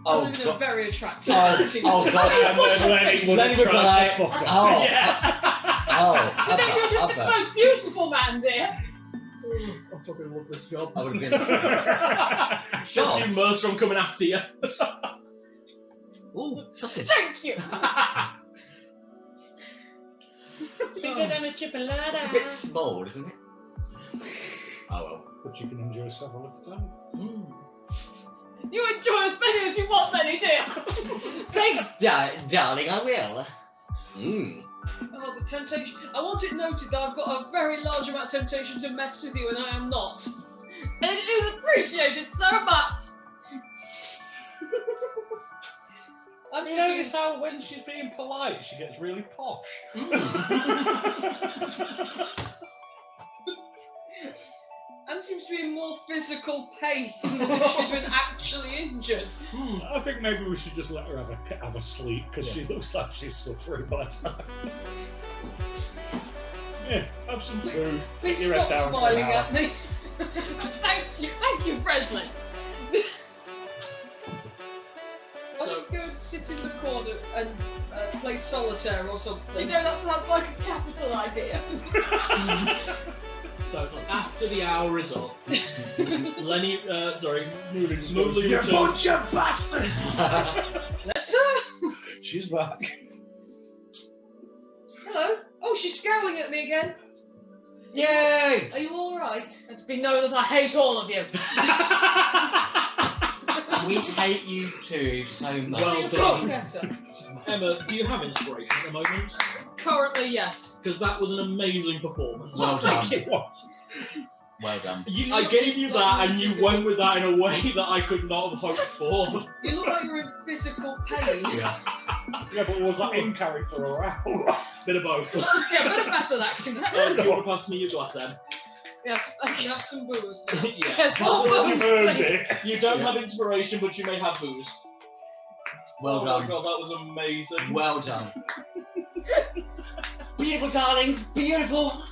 Oh, I'm God. very attractive. Oh, God. And then Lenny would Lenny have would be tried like, to fuck her. oh, Yeah. I think you're just the most beautiful man, dear. I fucking love this job. I would have been. Just you Mercer, I'm coming after you. Ooh, sausage. Thank you. Bigger than a It's a chipolata. bit small, isn't it? Oh, well. But you can enjoy several at a time. You enjoy as many as you want, Lenny, dear. Thanks, darling, I will. Mmm. Oh, the temptation. I want it noted that I've got a very large amount of temptation to mess with you, and I am not. And it is appreciated so much. I'm You sitting notice how when she's being polite, she gets really posh. and seems to be in more physical pain than she's been actually injured. I think maybe we should just let her have a sleep because she looks like she's suffering by the time. Yeah, have some food. Please Get your head stop down for an smiling hour. at me. Thank you, Frezline. Why don't you go and sit in the corner and play solitaire or something? You know, that sounds like a capital idea. So after the hour is up, Lenny, Muli You returns. bunch of bastards! That's her! She's back. Hello. Oh, she's scowling at me again. Yay! Are you alright? Let it be known that I hate all of you. We hate you too so much. Well You're done. getting better. Emma, do you have inspiration at the moment? Currently, yes. Because that was an amazing performance. Well done. Thank you. What? Well done. I gave you that, and you went with that in a way that I could not have hoped for. You look like you're in physical pain. Yeah. Yeah, but was that in character or out? Bit of both. Yeah, bit of method acting. Do you want to pass me your glass, Em? Yes, thank Can you. you have some booze? Yeah. Yes, Pass it on. You've earned it. You don't have inspiration, but you may have booze. Well oh done. my god, that was amazing. Well done. Beautiful, darlings. Beautiful.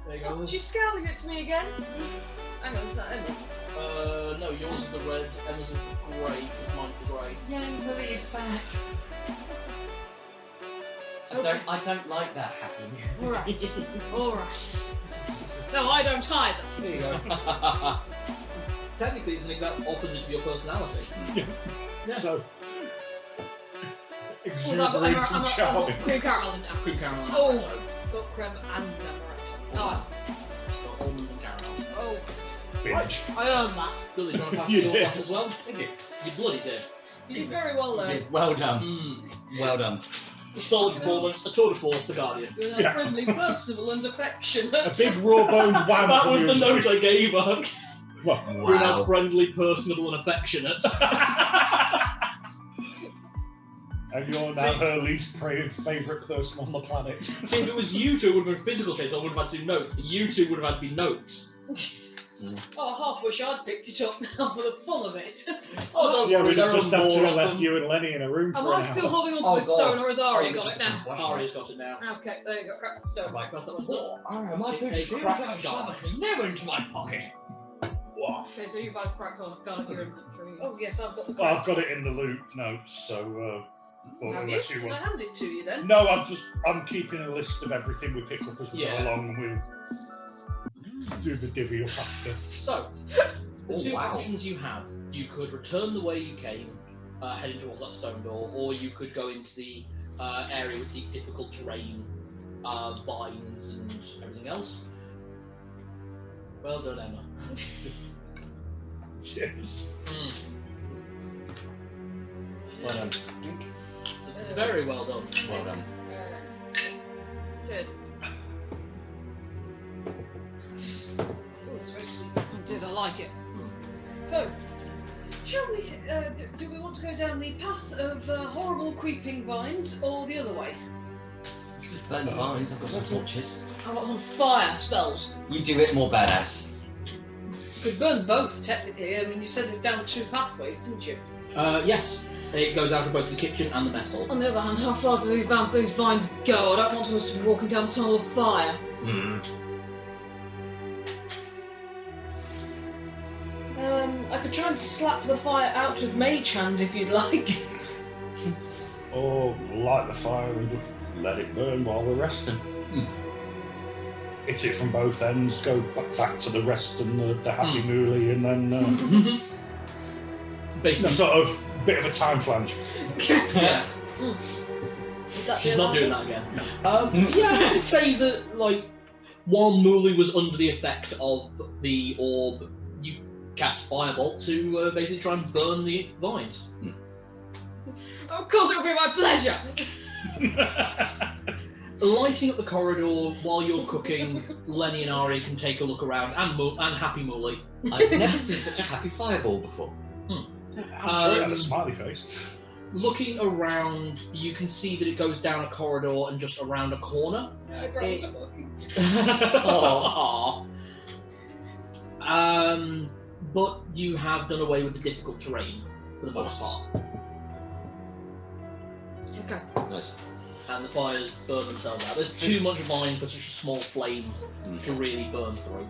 There you Oh, go. she's scowling at me again. Hang on, is that Emma's? No, yours is the red, Emma's is the grey, because mine's the grey. Yay, Muli is back. Okay. I don't like that happening. Alright. Alright. No, I don't either. There you go. Technically, it's an exact opposite of your personality. Yeah. So, Well, I've exuberant and got charming. cream caramel in now. Cream caramel. and Oh. avocado. It's got creme and amaretto. Oh, Got almonds and caramel. oh, Binge. I earned that. Billy, do you want to pass You your did. glass as well? Thank you. You bloody did. You did very well there. Well done. Mmm. Well done. Solid performance, a tour de force, the Guardian. You're Yeah. friendly, personable, and affectionate. A big raw-boned wham. That was from the you. note I gave her. Well, We're now Wow. friendly, personable, and affectionate. and you're now her least favourite person on the planet. See, if it was you two, it would have been physical chase. I would have had to do notes. You two would have had to be notes. Oh, I half wish I'd picked it up now for the fun of it. Oh, don't Yeah, worry, we'd have there just are have to more have of left them. you and Lenny in a room Am for an I still hour. holding on to Oh, this God. stone, or has Aria got it now? Aria's got it now. Okay, there you go. Crack the stone. Right, pass that one. Oh, my It's a beautiful cracked diamond diamond. never into my pocket. What? Okay, so you've both cracked on. Gone into your inventory. Oh, yes, I've got the Well, I've got it in the loot notes, so well, Have you? unless you Can I want. hand it to you then? No, I'm keeping a list of everything we pick up as we Yeah. go along, and we'll do the divvy up after. So, the Oh, two wow. options you have, you could return the way you came, heading towards that stone door, or you could go into the area with deep, difficult terrain, vines and everything else. Well done, Emma. Cheers. Well done. Very well done. Well done. Cheers. Oh, it's very sweet. I did, I like it. So, shall we, do we want to go down the path of horrible creeping vines, or the other way? Just burn the vines, I've got some torches. I've got some fire spells. You do it more badass. You could burn both, technically. I mean, you said there's down two pathways, didn't you? Yes, it goes out of both the kitchen and the mess hall. On the other hand, how far do these vines go? I don't want us to be walking down a tunnel of fire. I could try and slap the fire out with Mage Hand if you'd like. Or light the fire and just let it burn while we're resting. Hit it from both ends, go back to the rest and the happy Muli, and then Basically, sort of bit of a time flange. yeah. Is that She's the not doing allowable? that again. Yeah, I would say that, like, while Muli was under the effect of the orb, you cast Firebolt to basically try and burn the vines. Of course, it will be my pleasure. Lighting up the corridor while you're cooking, Lenny and Aria can take a look around, and Happy Muli. I've never seen such a happy fireball before. I'm sure it had a smiley face. Looking around, you can see that it goes down a corridor and just around a corner. Aw. But you have done away with the difficult terrain for the most part, Okay. Nice. and the fires burn themselves out. There's too much vine for such a small flame to really burn through.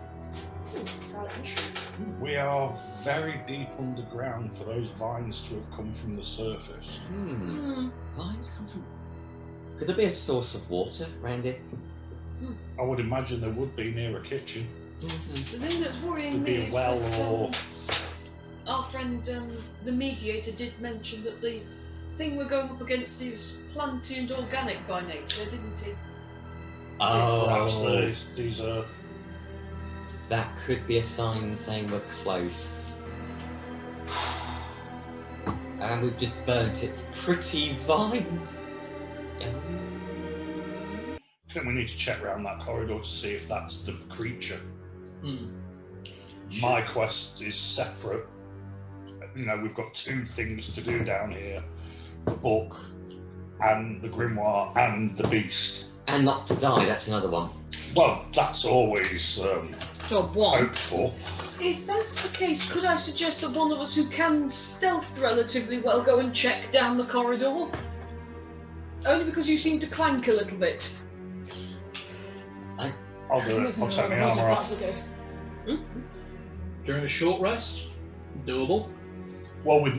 We are very deep underground for those vines to have come from the surface. Vines come from. Could there be a source of water around it? I would imagine there would be near a kitchen. The thing that's worrying Could be me a is well that or... our friend, the mediator, did mention that the thing we're going up against is planty and organic by nature, didn't he? Perhaps Oh, these are... that could be a sign saying we're close. And we've just burnt its pretty vines. I think we need to check around that corridor to see if that's the creature. My quest is separate. You know, we've got two things to do down here. The book and the grimoire and the beast. And not to die, that's another one. Well, that's always Job one. hoped for. If that's the case, could I suggest that one of us who can stealth relatively well go and check down the corridor? Only because you seem to clank a little bit. I'll do it. I'll take my armour off. During a short rest, doable. Well, with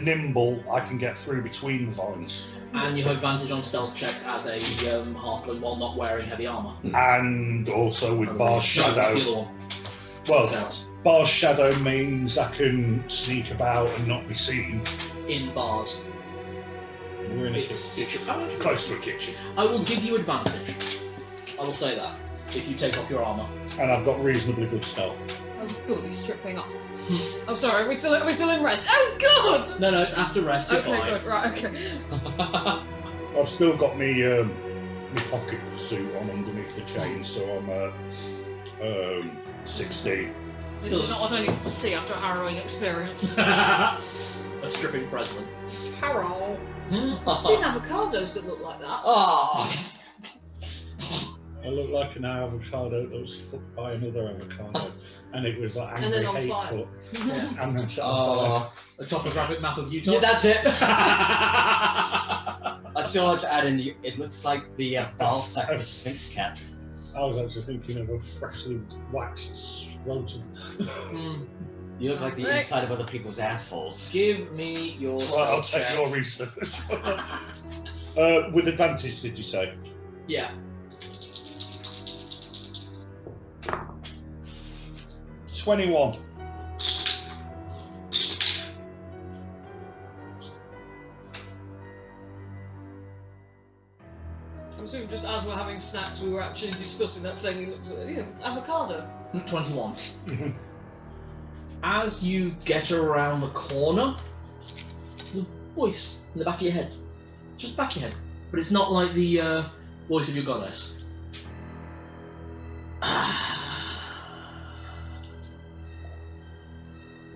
nimble, I can get through between the vines. And you have advantage on stealth checks as a halfling while not wearing heavy armour. And also with Bar's No, that's the shadow. other one. Well, Stealth. Bar's shadow means I can sneak about and not be seen. In bars. We're in a It's kitchen. oh, Close to a kitchen. I will give you advantage. I will say that. If you take off your armour. And I've got reasonably good stealth. Oh, good, he's tripping up. Oh, sorry, are we still in rest? Oh, God! No, it's after rest. You're Okay, fine. good, right, okay. I've still got me pocket suit on underneath the chain, so I'm at 16. This is not what I need to see after a harrowing experience. A stripping Frezline. Harrow. I've seen avocados that look like that. Oh, I look like an avocado that was fucked by another avocado, and it was like And angry, then on fire. hateful, Yeah. and then set on fire. oh. A topographic map of Utah. Yeah, that's it. I still like to add in, it looks like the Balsac of the Sphinx cat. I was actually thinking of a freshly waxed scrotum. You look like the Right. inside of other people's assholes. Give me your Well, I'll stealth take check. your research. With advantage, did you say? Yeah. 21. I'm assuming just as we're having snacks, we were actually discussing that, saying it looks like avocado. 21. As you get around the corner, there's a voice in the back of your head. Just back of your head. But it's not like the voice of your goddess.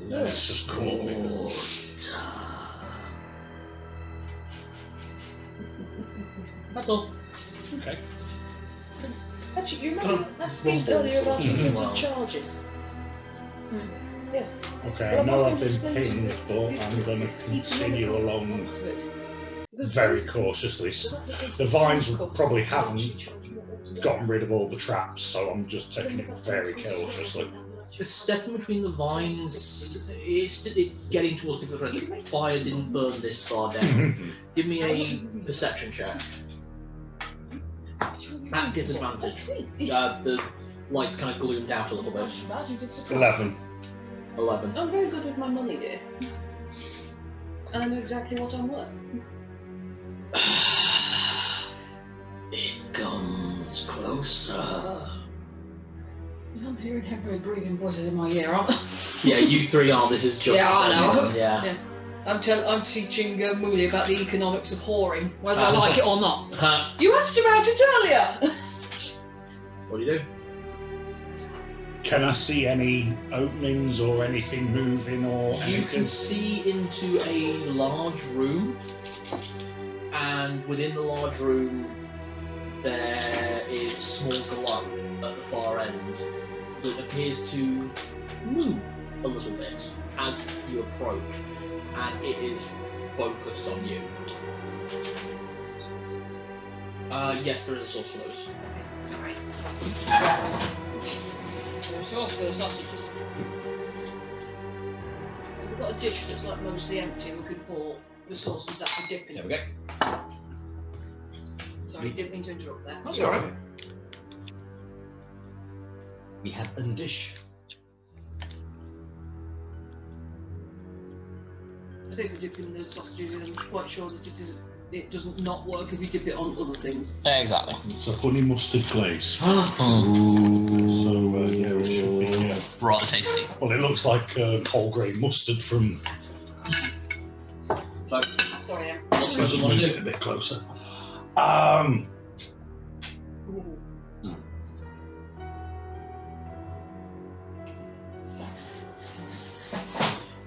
Let's just call me. That's all. Okay. Actually, you remember Don't asking rumble earlier about in terms well. of charges? Yes. Okay, Well, I know I I've was been going to pinged, explain but to you- I'm going to continue along Because very basically- cautiously. so that The vines costs probably will haven't actually charge more altogether. gotten rid of all the traps, so I'm just taking it very cautiously. Just stepping between the vines, it's getting towards the ground. Fire didn't burn this far down. Give me a perception check. At disadvantage. The lights kind of gloomed out a little bit. 11. 11. I'm very good with my money, dear. And I know exactly what I'm worth. It comes closer. I'm hearing heavily breathing voices in my ear, aren't I? Yeah, you three are. This is just. Yeah, I know. Yeah. I'm teaching Muli about the economics of whoring, whether I like it or not. Huh. You asked about it earlier! What do you do? Can I see any openings or anything moving or You anything? can see into a large room, and within the large room there is a small glow at the far end that appears to move a little bit as you approach, and it is focused on you. Yes, there is a source for those. Sorry. Source for the sausages. We've got a dish that's like mostly empty and we could pour the sauces that we dip in. There we go. Sorry, didn't mean to interrupt there. That's alright. We have undish. I say we dip in the sausages, and I'm quite sure that it doesn't not work if you dip it on other things. Exactly. It's a honey mustard glaze. So, yeah, it should be... Rather tasty. Well, it looks like whole grain mustard from... So, Sorry, Em. what's Let's Frezline want move to it a do? bit closer. Ooh.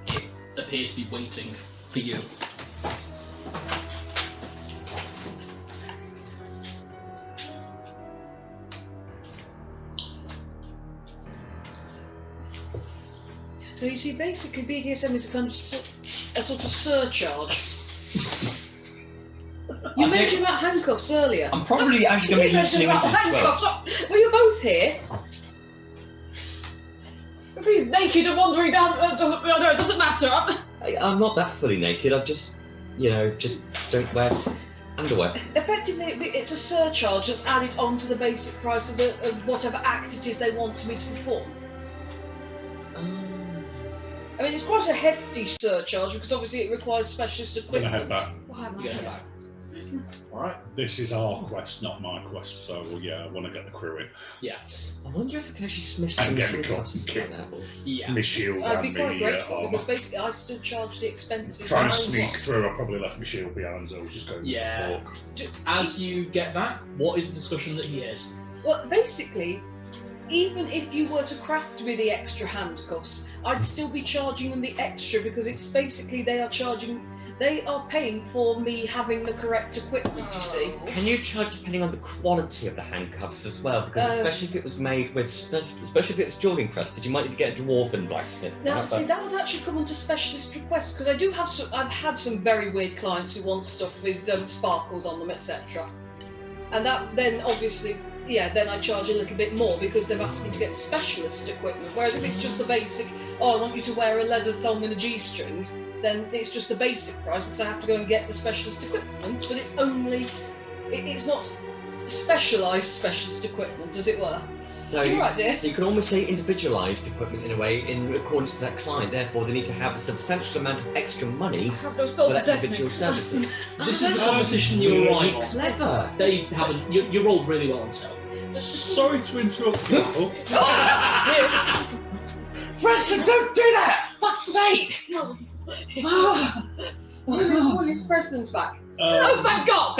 It appears to be waiting for you. So you see, basically BDSM is a kind of a sort of surcharge. You mentioned about handcuffs earlier. I'm probably actually going to be listening about to this as well. handcuffs. Were you both here? If he's naked and wandering down, it doesn't matter. I'm not that fully naked. I just, just don't wear underwear. Effectively, it's a surcharge that's added on to the basic price of whatever act it is they want me to perform. I mean, it's quite a hefty surcharge because obviously it requires specialist I'm gonna equipment. head back. Well, hang on, You're going yeah. back. Alright. This is our quest, not my quest, so yeah, I want to get the crew in. Yeah. I wonder if I can actually smith And some get the handcuffs kit. like that. Yeah. My shield I'd be and quite my grateful armour. because basically I still charge the expenses. Trying to no matter sneak what. through, I probably left my shield behind, so I was just going Yeah. with the fork. As you get back, what is the discussion that he hears? Well, basically, even if you were to craft me the extra handcuffs, I'd still be charging them the extra because it's basically they are paying for me having the correct equipment, you see. Can you charge depending on the quality of the handcuffs as well? Because especially if it was made with, especially if it's jewel encrusted, you might need to get a dwarven blacksmith. Now, Right? see, that would actually come onto specialist requests because I do have I've had some very weird clients who want stuff with sparkles on them, etc. And that then obviously, yeah, then I charge a little bit more because they've asked me to get specialist equipment. Whereas if it's just the basic, I want you to wear a leather thong and a G-string, then it's just the basic price because I have to go and get the specialist equipment. But it's only, it's not specialised specialist equipment, as it were. So, You're right, dear. so you can almost say individualised equipment in a way, in accordance to that client. Therefore, they need to have a substantial amount of extra money I have those for bells that of individual deafening. services. This is the conversation you arrive on. Clever. They haven't. You rolled really well on stealth. Sorry to interrupt people. Preston, don't do that! Fuck's sake! William Preston's back. Oh, thank God!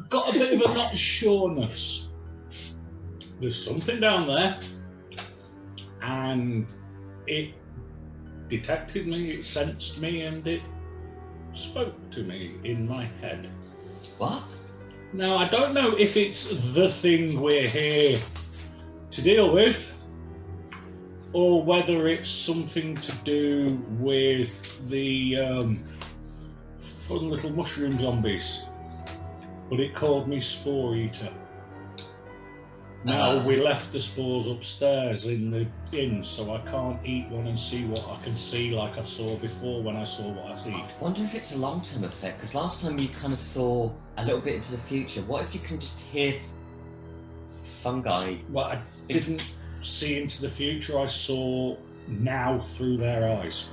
Got a bit of a not sureness. There's something down there, and it detected me, it sensed me, and it spoke to me in my head. What? Now, I don't know if it's the thing we're here to deal with, or whether it's something to do with the fun little mushroom zombies. But it called me Spore Eater. Now, we left the spores upstairs in the inn, so I can't eat one and see what I can see like I saw before when I saw what I see. I wonder if it's a long-term effect, because last time you kind of saw a little bit into the future. What if you can just hear fungi? Well, I didn't see into the future, I saw now through their eyes.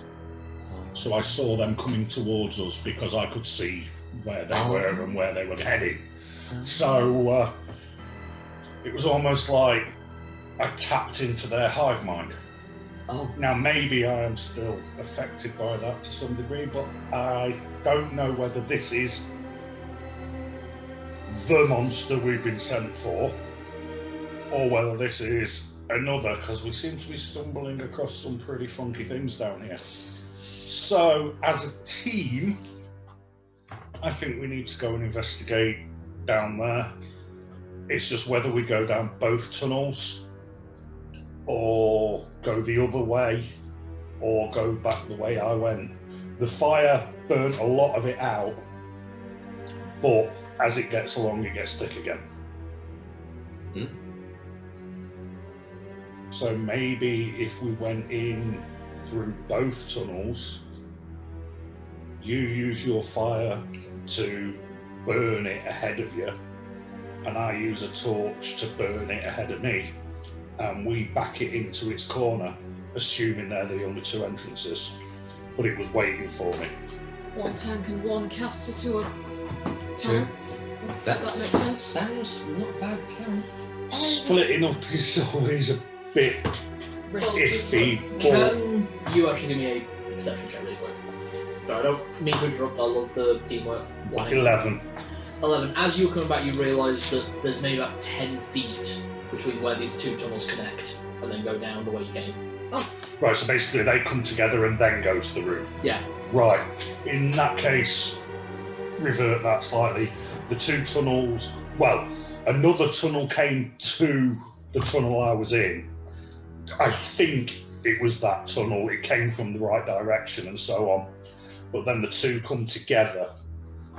So I saw them coming towards us because I could see where they were and where they were heading. So it was almost like I tapped into their hive mind. Now maybe I am still affected by that to some degree, but I don't know whether this is the monster we've been sent for, or whether this is another, because we seem to be stumbling across some pretty funky things down here. So, as a team, I think we need to go and investigate down there. It's just whether we go down both tunnels, or go the other way, or go back the way I went. The fire burnt a lot of it out, but as it gets along, it gets thick again. So maybe if we went in through both tunnels, you use your fire to burn it ahead of you, and I use a torch to burn it ahead of me, and we back it into its corner, assuming they're the only two entrances. But it was waiting for me. One tank and one caster to a Two. tunnel. That That makes sense. sounds not a bad plan. Splitting up is always a bit iffy, but Can you actually give me a perception check really quick? Sorry, I don't mean to interrupt, I love the teamwork. 11. 11. As you're coming back, you realise that there's maybe about 10 feet between where these two tunnels connect and then go down the way you came. Right, so basically they come together and then go to the room. Yeah. Right, in that case, revert that slightly. The two tunnels, well, another tunnel came to the tunnel I was in. I think it was that tunnel, it came from the right direction and so on. But then the two come together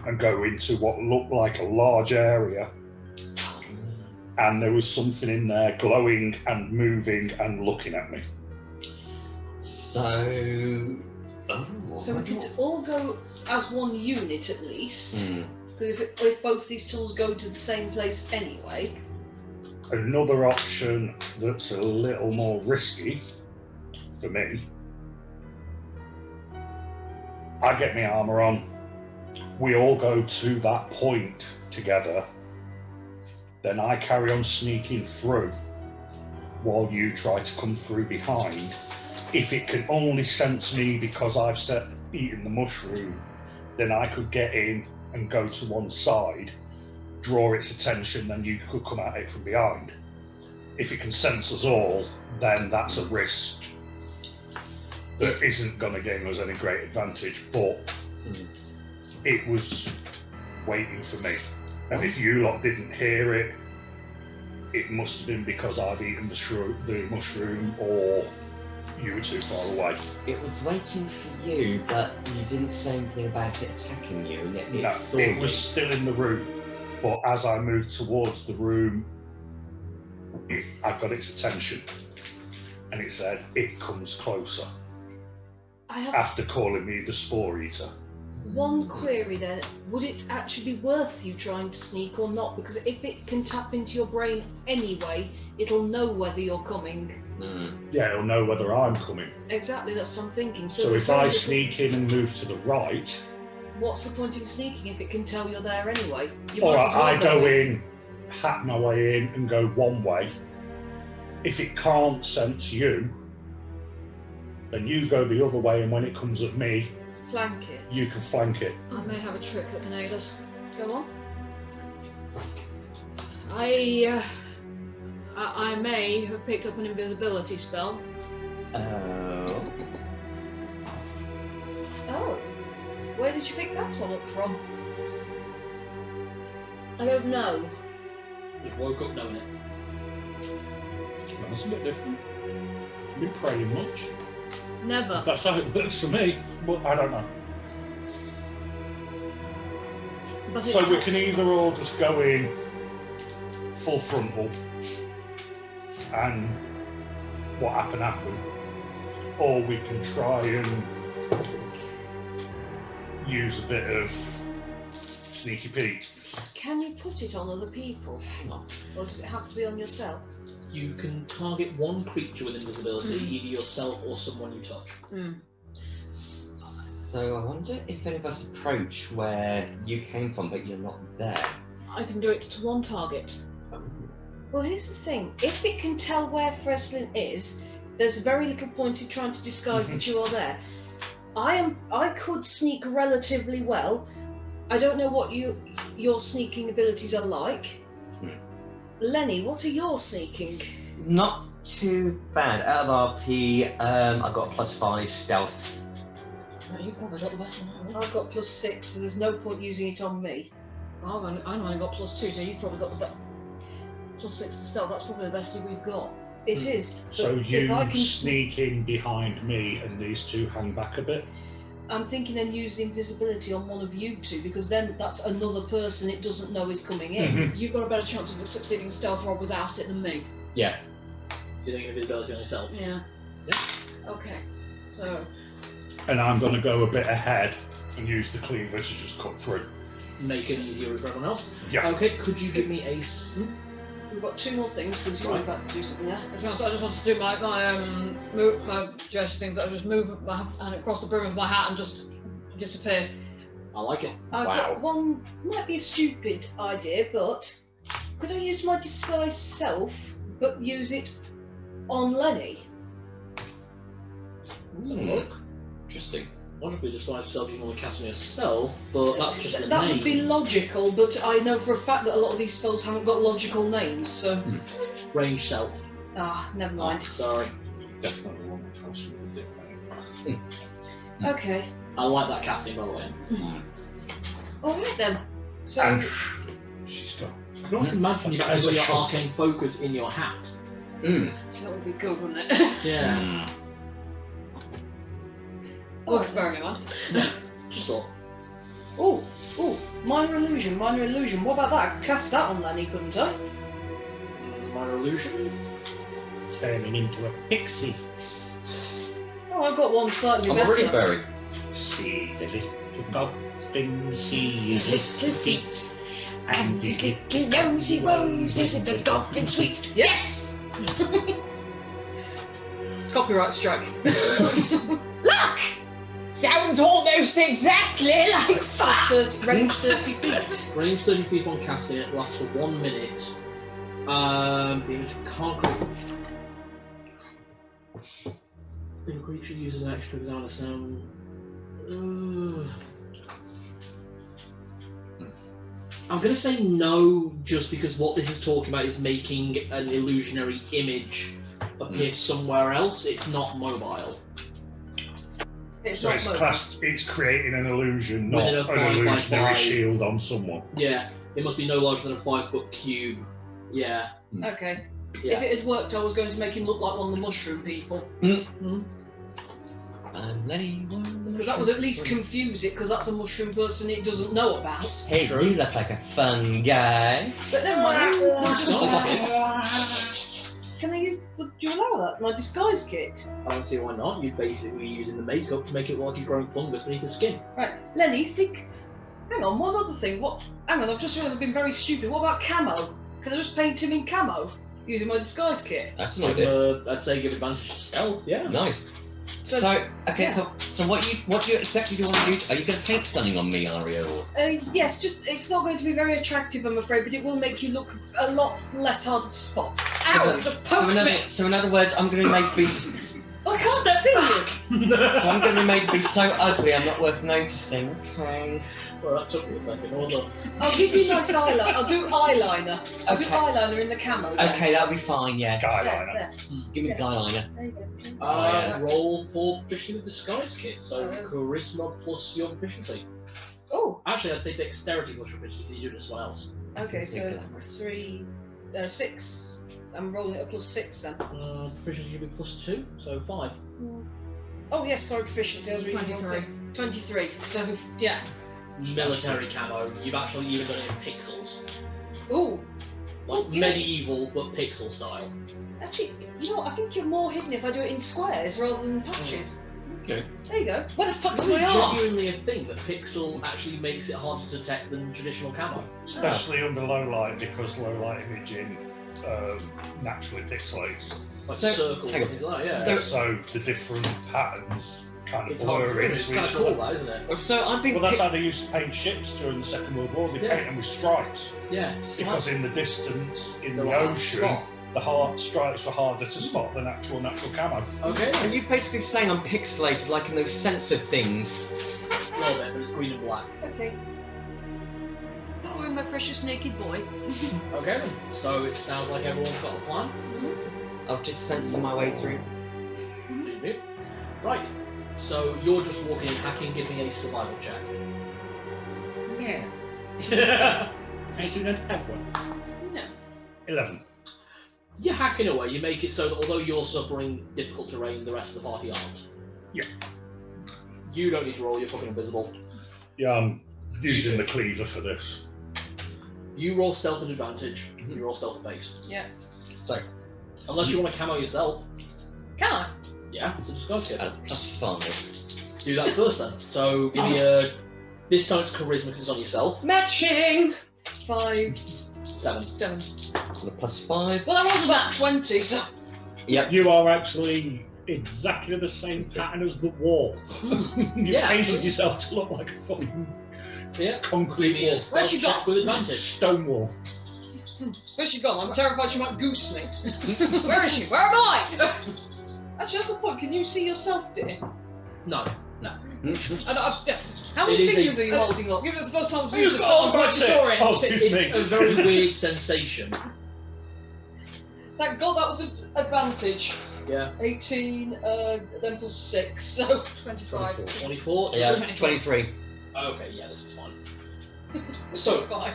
and go into what looked like a large area. And there was something in there glowing and moving and looking at me. So... Oh, So we could all go as one unit at least. Hmm. Because if both these tools go to the same place anyway. Another option that's a little more risky for me. I get my armour on. We all go to that point together. Then I carry on sneaking through while you try to come through behind. If it can only sense me because I've eaten the mushroom, then I could get in and go to one side, draw its attention, then you could come at it from behind. If it can sense us all, then that's a risk that isn't going to gain us any great advantage, but it was waiting for me. And if you lot didn't hear it, it must have been because I've eaten the mushroom or you were too far away. It was waiting for you, but you didn't say anything about it attacking you, and yet it saw It you. was still in the room, but as I moved towards the room, I got its attention, and it said, "It comes closer," I have after calling me the Spore Eater. one query there. Would it actually be worth you trying to sneak or not? Because if it can tap into your brain anyway, it'll know whether you're coming. Yeah, it'll know whether I'm coming. Exactly, that's what I'm thinking. So there's if very I little- sneak in and move to the right, What's the point in sneaking if it can tell you're there anyway? You or might as well I go in, hack my way in and go one way. If it can't sense you, then you go the other way, and when it comes at me, flank it. you can flank it. I may have a trick that can aid us. Go on. I may have picked up an invisibility spell. Oh. Oh. Where did you pick that one up from? I don't know. You woke up knowing it. That's a bit different. I've been praying much. Never. That's how it works for me, but I don't know. But So we can either all just go in full frontal and what happened, or we can try and use a bit of sneaky Pete. Can you put it on other people? Hang on. Or does it have to be on yourself? You can target one creature with invisibility, either yourself or someone you touch. So I wonder if any of us approach where you came from, but you're not there. I can do it to one target. Well, here's the thing. If it can tell where Frezline is, there's very little point in trying to disguise that you are there. I could sneak relatively well. I don't know what your sneaking abilities are like. Lenny, what are your sneaking? Not too bad. Out of RP, I got +5 stealth. You probably got the best one. I've got +6, so there's no point using it on me. I've only got +2, so you've probably got the best. +6 to stealth, that's probably the best we've got. It is. So but you if I can sneak in behind me and these two hang back a bit? I'm thinking then use the invisibility on one of you two, because then that's another person it doesn't know is coming in. You've got a better chance of succeeding stealth roll without it than me. Yeah. You're thinking invisibility on yourself. Yeah. Yeah. Okay. So And I'm going to go a bit ahead and use the cleaver to just cut through. make it easier for everyone else. Yeah. Okay, could you give me a... We've got 2 more things because you're about to do something there. I just want to do my gesture thing that I just move my hand across the brim of my hat and just disappear. I like it. I've Wow. got one, might be a stupid idea, but could I use my disguised self, but use it on Lenny? Let's have a look. Interesting. Wonderfully disguised self you want to cast on yourself, but that's just the That name. would be logical, but I know for a fact that a lot of these spells haven't got logical names, so... Range self. Never mind. Sorry. Definitely want to trust with it. Okay. I like that casting, by the way. Alright then. So... And she's gone. I can always imagine you've As actually a got your shot. arcane focus in your hat. That would be good, wouldn't it? Yeah. Worth bearing in mind. Just thought. Oh, minor illusion. What about that? I could cast that on Lenny, couldn't I? Minor illusion. Turning into a pixie. Oh, I've got one slightly I'm better. already buried. See the little goblin, see his little feet, And his little nosy roses and the goblin sweet. Yes! Copyright strike. Look! Sounds almost exactly like fire. Range 30 feet. Range 30 feet on casting it, lasts for 1 minute. The image can't create. The creature uses an action to examine the sound. I'm going to say no, just because what this is talking about is making an illusionary image appear somewhere else. It's not mobile. It's So not it's mobile. classed, it's creating an illusion, not Within a an 5 by illusionary 5. shield on someone. Yeah, it must be no larger than a 5-foot cube. Yeah. Okay. Yeah. If it had worked, I was going to make him look like one of the mushroom people. And Lenny. Because that would at least confuse it, because that's a mushroom person it doesn't know about. Hey, you look like a fun guy. But never mind. Nice. Can I use? Would you allow that? My disguise kit. I don't see why not. You're basically using the makeup to make it look like he's growing fungus beneath his skin. Right, Lenny. Think. Hang on. One other thing. What? Hang on. I've just realised I've been very stupid. What about camo? Can I just paint him in camo using my disguise kit? That's an idea. I'd say give advantage to stealth. Yeah. Nice. So- So, okay, so what do you exactly do you want to do? Are you going to paint something on me, Aria, or? Yes. Just it's not going to be very attractive, I'm afraid, but it will make you look a lot less harder to spot. Ow! So, Just poked me. so in other words, I'm going to be made to be. I can't see you. So I'm going to be made to be so ugly, I'm not worth noticing. Okay. Well, that took me a second. Hold on. I'll give you nice eyeliner. I'll do eyeliner. I'll do Okay. eyeliner in the camo. then. Okay, that'll be fine. Yeah. Guy There, liner. there. Give me the guy liner. There you go. yeah. Roll for proficiency with disguise kit. So Oh. charisma plus your proficiency. Oh, Actually, I'd say dexterity plus your proficiency. You do this one else. okay, so 6. I'm rolling it a +6 then. Proficiency would be +2, so 5. Oh yes, sorry, proficiency. I was reading 23. 23. So Yeah. Military camo. You've actually even done it in pixels. ooh, Like Oh, yeah. medieval, but pixel style. actually, you know what? I think you're more hidden if I do it in squares rather than patches. Okay. There you go. What the fuck That is is my arm? genuinely a thing, that pixel actually makes it harder to detect than traditional camo. Especially under low light, because low light imaging naturally pixelates. Like So- circles hang and on. things like that, yeah. So the different patterns kind of It's hard to blur do, into it's each kind of cool, other. that, isn't it? So I'm being Well, that's picked. how they used to paint ships during the Second World War. They Yeah. paint them with stripes Yeah. because in the distance, in They're the hard to ocean, spot. the hard stripes were harder to spot than actual natural camo. Okay. Are you basically saying I'm pixelated like in those sensor things? A little bit, but it's green and black. Okay. Don't worry, my precious naked boy. Okay then. So it sounds like everyone's got a plan. I'll just censor my way through. Right. So you're just walking and hacking, giving a survival check. Yeah. I do not have one. No. 11. You're hacking away. You make it so that although you're suffering difficult terrain, the rest of the party aren't. Yeah. You don't need to roll. You're fucking invisible. Yeah, I'm using the cleaver for this. You roll stealth at advantage. You roll stealth based. Yeah. So, unless you want to camo yourself, Can I? yeah, it's a disguise kit. That's fine. Do that first then. So give This time it's charisma because it's on yourself. Matching! 5, 7. 7. And a +5. Well, I rolled about 20, so. Yep. You are actually exactly the same pattern as the wall. You Yeah, painted absolutely. yourself to look like a fucking Yeah. concrete Maybe a wall. stealth she check got? with advantage. Stone wall. Where's she gone? I'm terrified she might goose me. Where is she? Where am I? Actually, that's the point. Can you see yourself, dear? No. Yeah. How many It is fingers a- are you holding up? Give it the first time for You you to got start on all right Brachiosaurus. there. Oh, excuse me. It's a very weird sensation. Thank God that was an advantage. Yeah. 18, then plus 6, so 25. 24. Yeah, 23. Okay, yeah, this is fine. That's So, fine.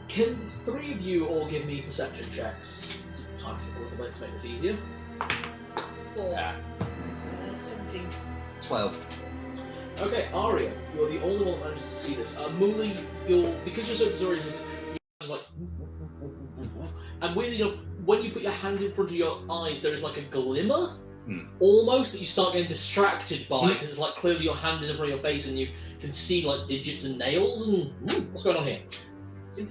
can the 3 of you all give me perception checks? Times it a little bit to make this easier. 4. 17. 12. Okay, Aria, you're the only one that manages to see this. Muli, because you're so disoriented, you're like, and weirdly enough, when you put your hand in front of your eyes, there is like a glimmer, almost, that you start getting distracted by, because it's like clearly your hand is in front of your face and you can see like digits and nails and what's going on here?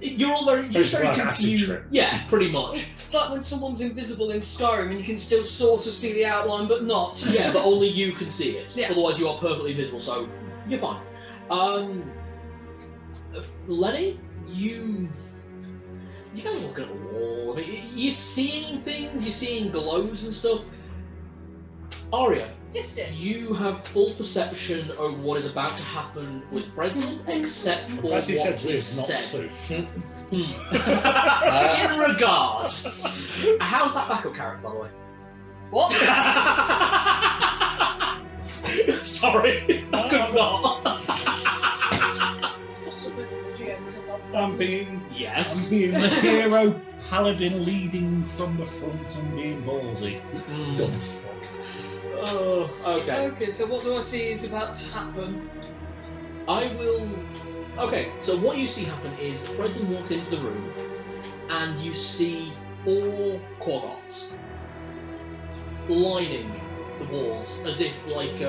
You're all very like acid confused. trip. Yeah, pretty much. It's like when someone's invisible in Skyrim and you can still sort of see the outline, but not. Yeah, but only you can see it. Yeah. Otherwise, you are perfectly invisible, so you're fine. Lenny, you guys are looking at the wall. I mean, you're seeing things. You're seeing glows and stuff. Aria, Yes, dear. you have full perception over what is about to happen with Frezline, except for As he what said, is not said. to. In regards, how's that backup character, by the way? What? Sorry, I could not. I'm being Yes. the hero paladin leading from the front and being ballsy. Dumb fuck. Oh, okay. Okay, so what do I see is about to happen? I will. Okay, so what you see happen is the president walks into the room, and you see 4 Korgoths lining the walls as if like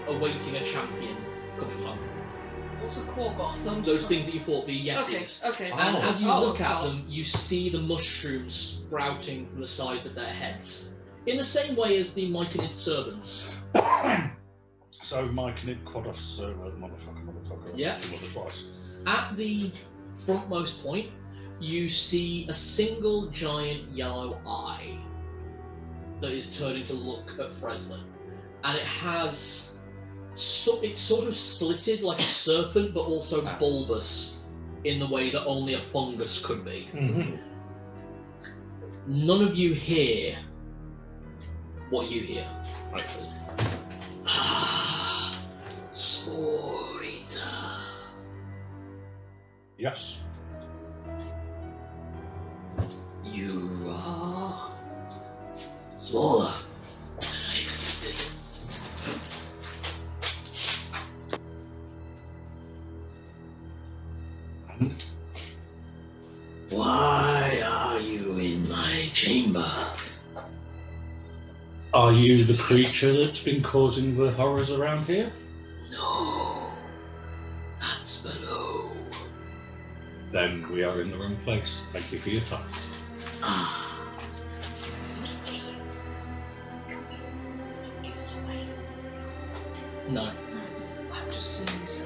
awaiting a champion coming home. What's a Korgoth? Those things that you fought, the Yetis. Okay. And as you Oh, look at God. them, you see the mushrooms sprouting from the sides of their heads, in the same way as the Myconid servants. So Mike and Quados, motherfucker. Yeah. Twice. At the frontmost point, you see a single giant yellow eye that is turning to look at Frezline, and it has it's sort of slitted like a serpent, but also bulbous in the way that only a fungus could be. None of you hear what you hear. Right, please. Sporita. Yes. You are smaller than I expected. Why are you in my chamber? Are you the creature that's been causing the horrors around here? No, that's below. Then we are in the wrong place. Thank you for your time. Ah. No. I'm just seeing this.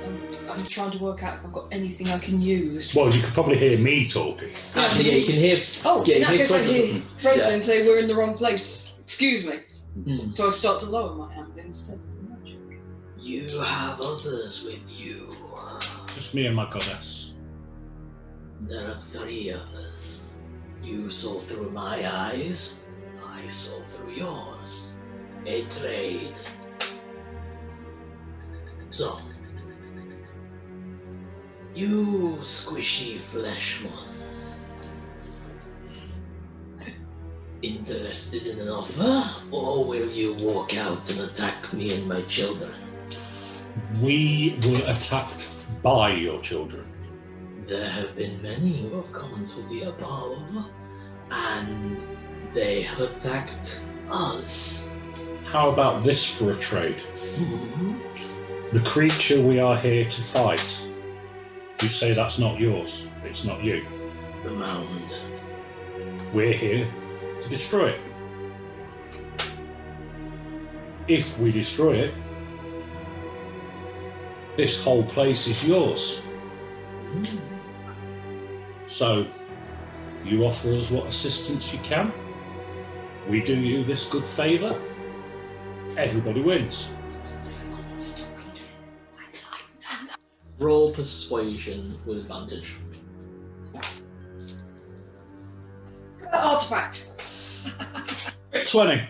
I'm trying to work out if I've got anything I can use. Well, you could probably hear me talking. Actually, yeah, you can hear. Oh, yeah, in you that can case, I hear hear Frezline say we're in the wrong place. Excuse me. Mm. So I start to lower my hand instead of the magic. You have others with you. Just me and my goddess. There are 3 others. You saw through my eyes. I saw through yours. A trade. So, you squishy flesh ones, interested in an offer, or will you walk out and attack me and my children? We were attacked by your children. There have been many who have come to the above, and they have attacked us. How about this for a trade? Hmm? The creature we are here to fight You say that's not yours. It's not you. The mound. We're here to destroy it. If we destroy it, this whole place is yours. So, you offer us what assistance you can. We do you this good favour. Everybody wins. Roll persuasion with advantage. Artifact. 20.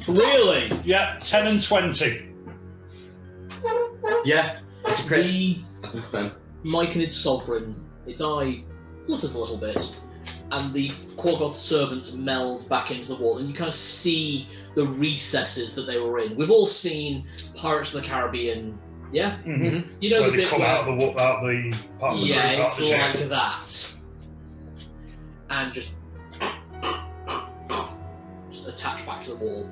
Really? Yeah, 10 and 20. Yeah, it's a crit. The Myconid sovereign, its eye flutters a little bit, and the Quaggoth servants meld back into the wall, and you kind of see the recesses that they were in. We've all seen Pirates of the Caribbean, yeah? Mm-hmm. You know Where the they bit come where... out of the part of the yeah, room, part it's of the like ship. that. And just attach back to the wall.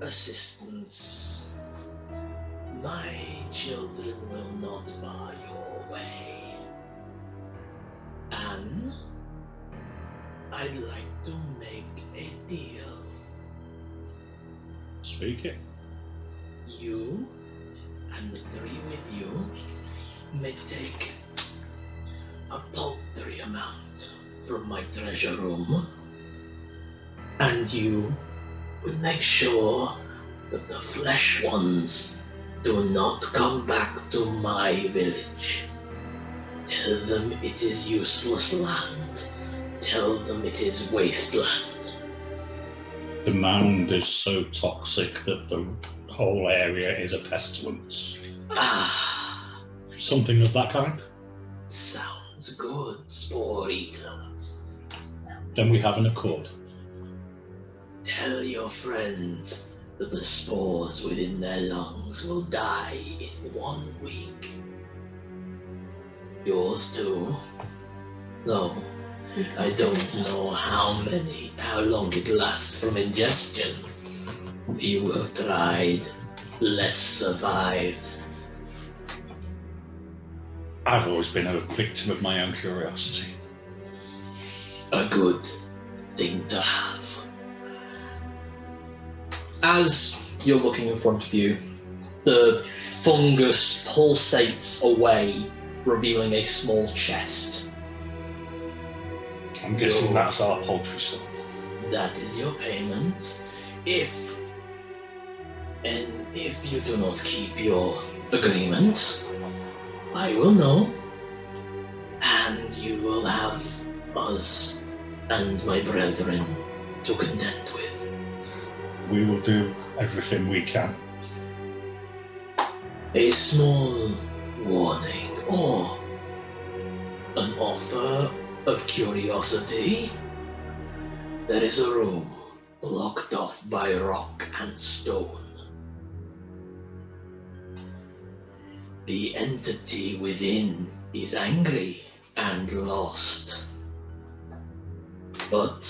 Assistance. My children will not bar your way. And I'd like to make a deal. Speak it. You and the three with you may take a paltry amount from my treasure room, and you will make sure that the flesh ones do not come back to my village. Tell them it is useless land. Tell them it is wasteland. The mound is so toxic that the whole area is a pestilence. Ah, Something of that kind? sounds good, spore eaters. Then we have an accord. Tell your friends that the spores within their lungs will die in 1 week. Yours too. Though I don't know how long it lasts from ingestion. Few have tried, less survived. I've always been a victim of my own curiosity. A good thing to have. As you're looking in front of you, the fungus pulsates away, revealing a small chest. I'm guessing that's our poultry store. That is your payment. If you do not keep your agreement, I will know, and you will have us and my brethren to contend with. We will do everything we can. A small warning or an offer of curiosity. There is a room blocked off by rock and stone. The entity within is angry and lost. But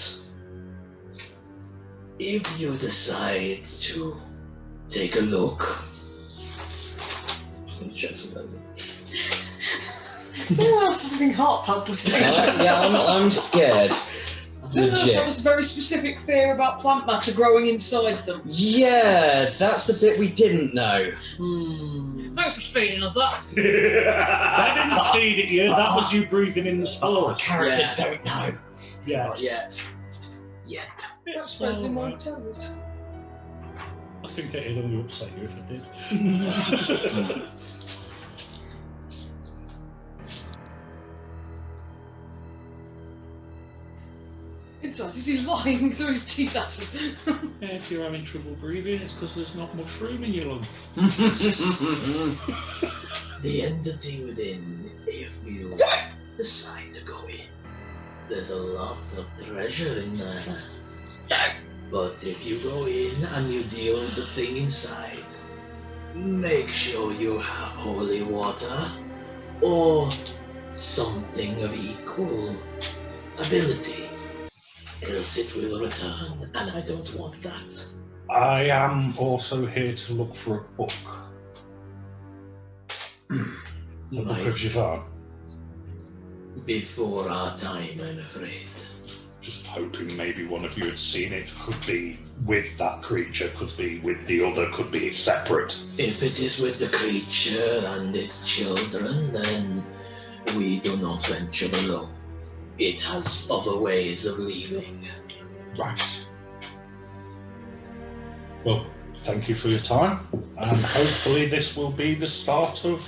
if you decide to take a look, Someone else having heart palpitations. I'm scared. Someone else Legit. has a very specific fear about plant matter growing inside them. Yeah, that's the bit we didn't know. Thanks for feeding us that. I didn't feed it you, that was you breathing in the spores. Characters Yeah. don't know. Yeah. not yet. Yet. That's Frezline won't tell us. I think it'd only upset you if it did. Inside, is he lying through his teeth at us? Yeah, if you're having trouble breathing, it's because there's not much room in your lung. The entity within, if you decide to go in, there's a lot of treasure in there. But if you go in and you deal with the thing inside, make sure you have holy water or something of equal ability. Else it will return, and I don't want that. I am also here to look for a book. The Book of Javan. Before our time, I'm afraid. Just hoping maybe one of you had seen it. Could be with that creature, could be with the other, could be separate. If it is with the creature and its children, then we do not venture below. It has other ways of leaving. Right. Well, thank you for your time, and hopefully this will be the start of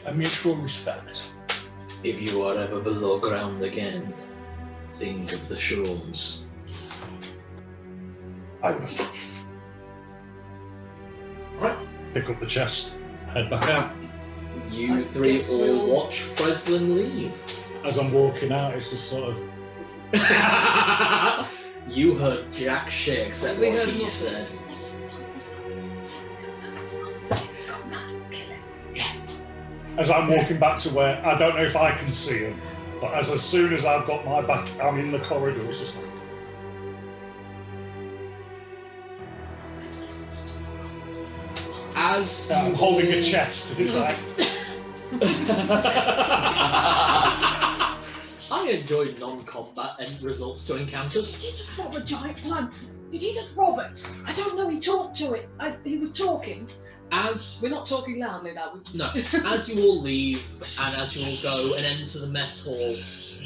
a mutual respect. If you are ever below ground again, think of the shrooms. I will. Right, pick up the chest, head back out. You I three guess all we'll- watch Frezline leave. As I'm walking out, it's just sort of, You heard Jack shake except We what heard he nothing. said. as I'm walking back to where, I don't know if I can see him, but as soon as I've got my back, I'm in the corridor, it's just like, As I'm you holding a all- chest, and it's like, I enjoy non-combat end results to encounters. Did he just rob a giant plant? Did he just rob it? I don't know, he talked to it. He was talking. As We're not talking loudly now. no, as you all leave and as you all go and enter the mess hall,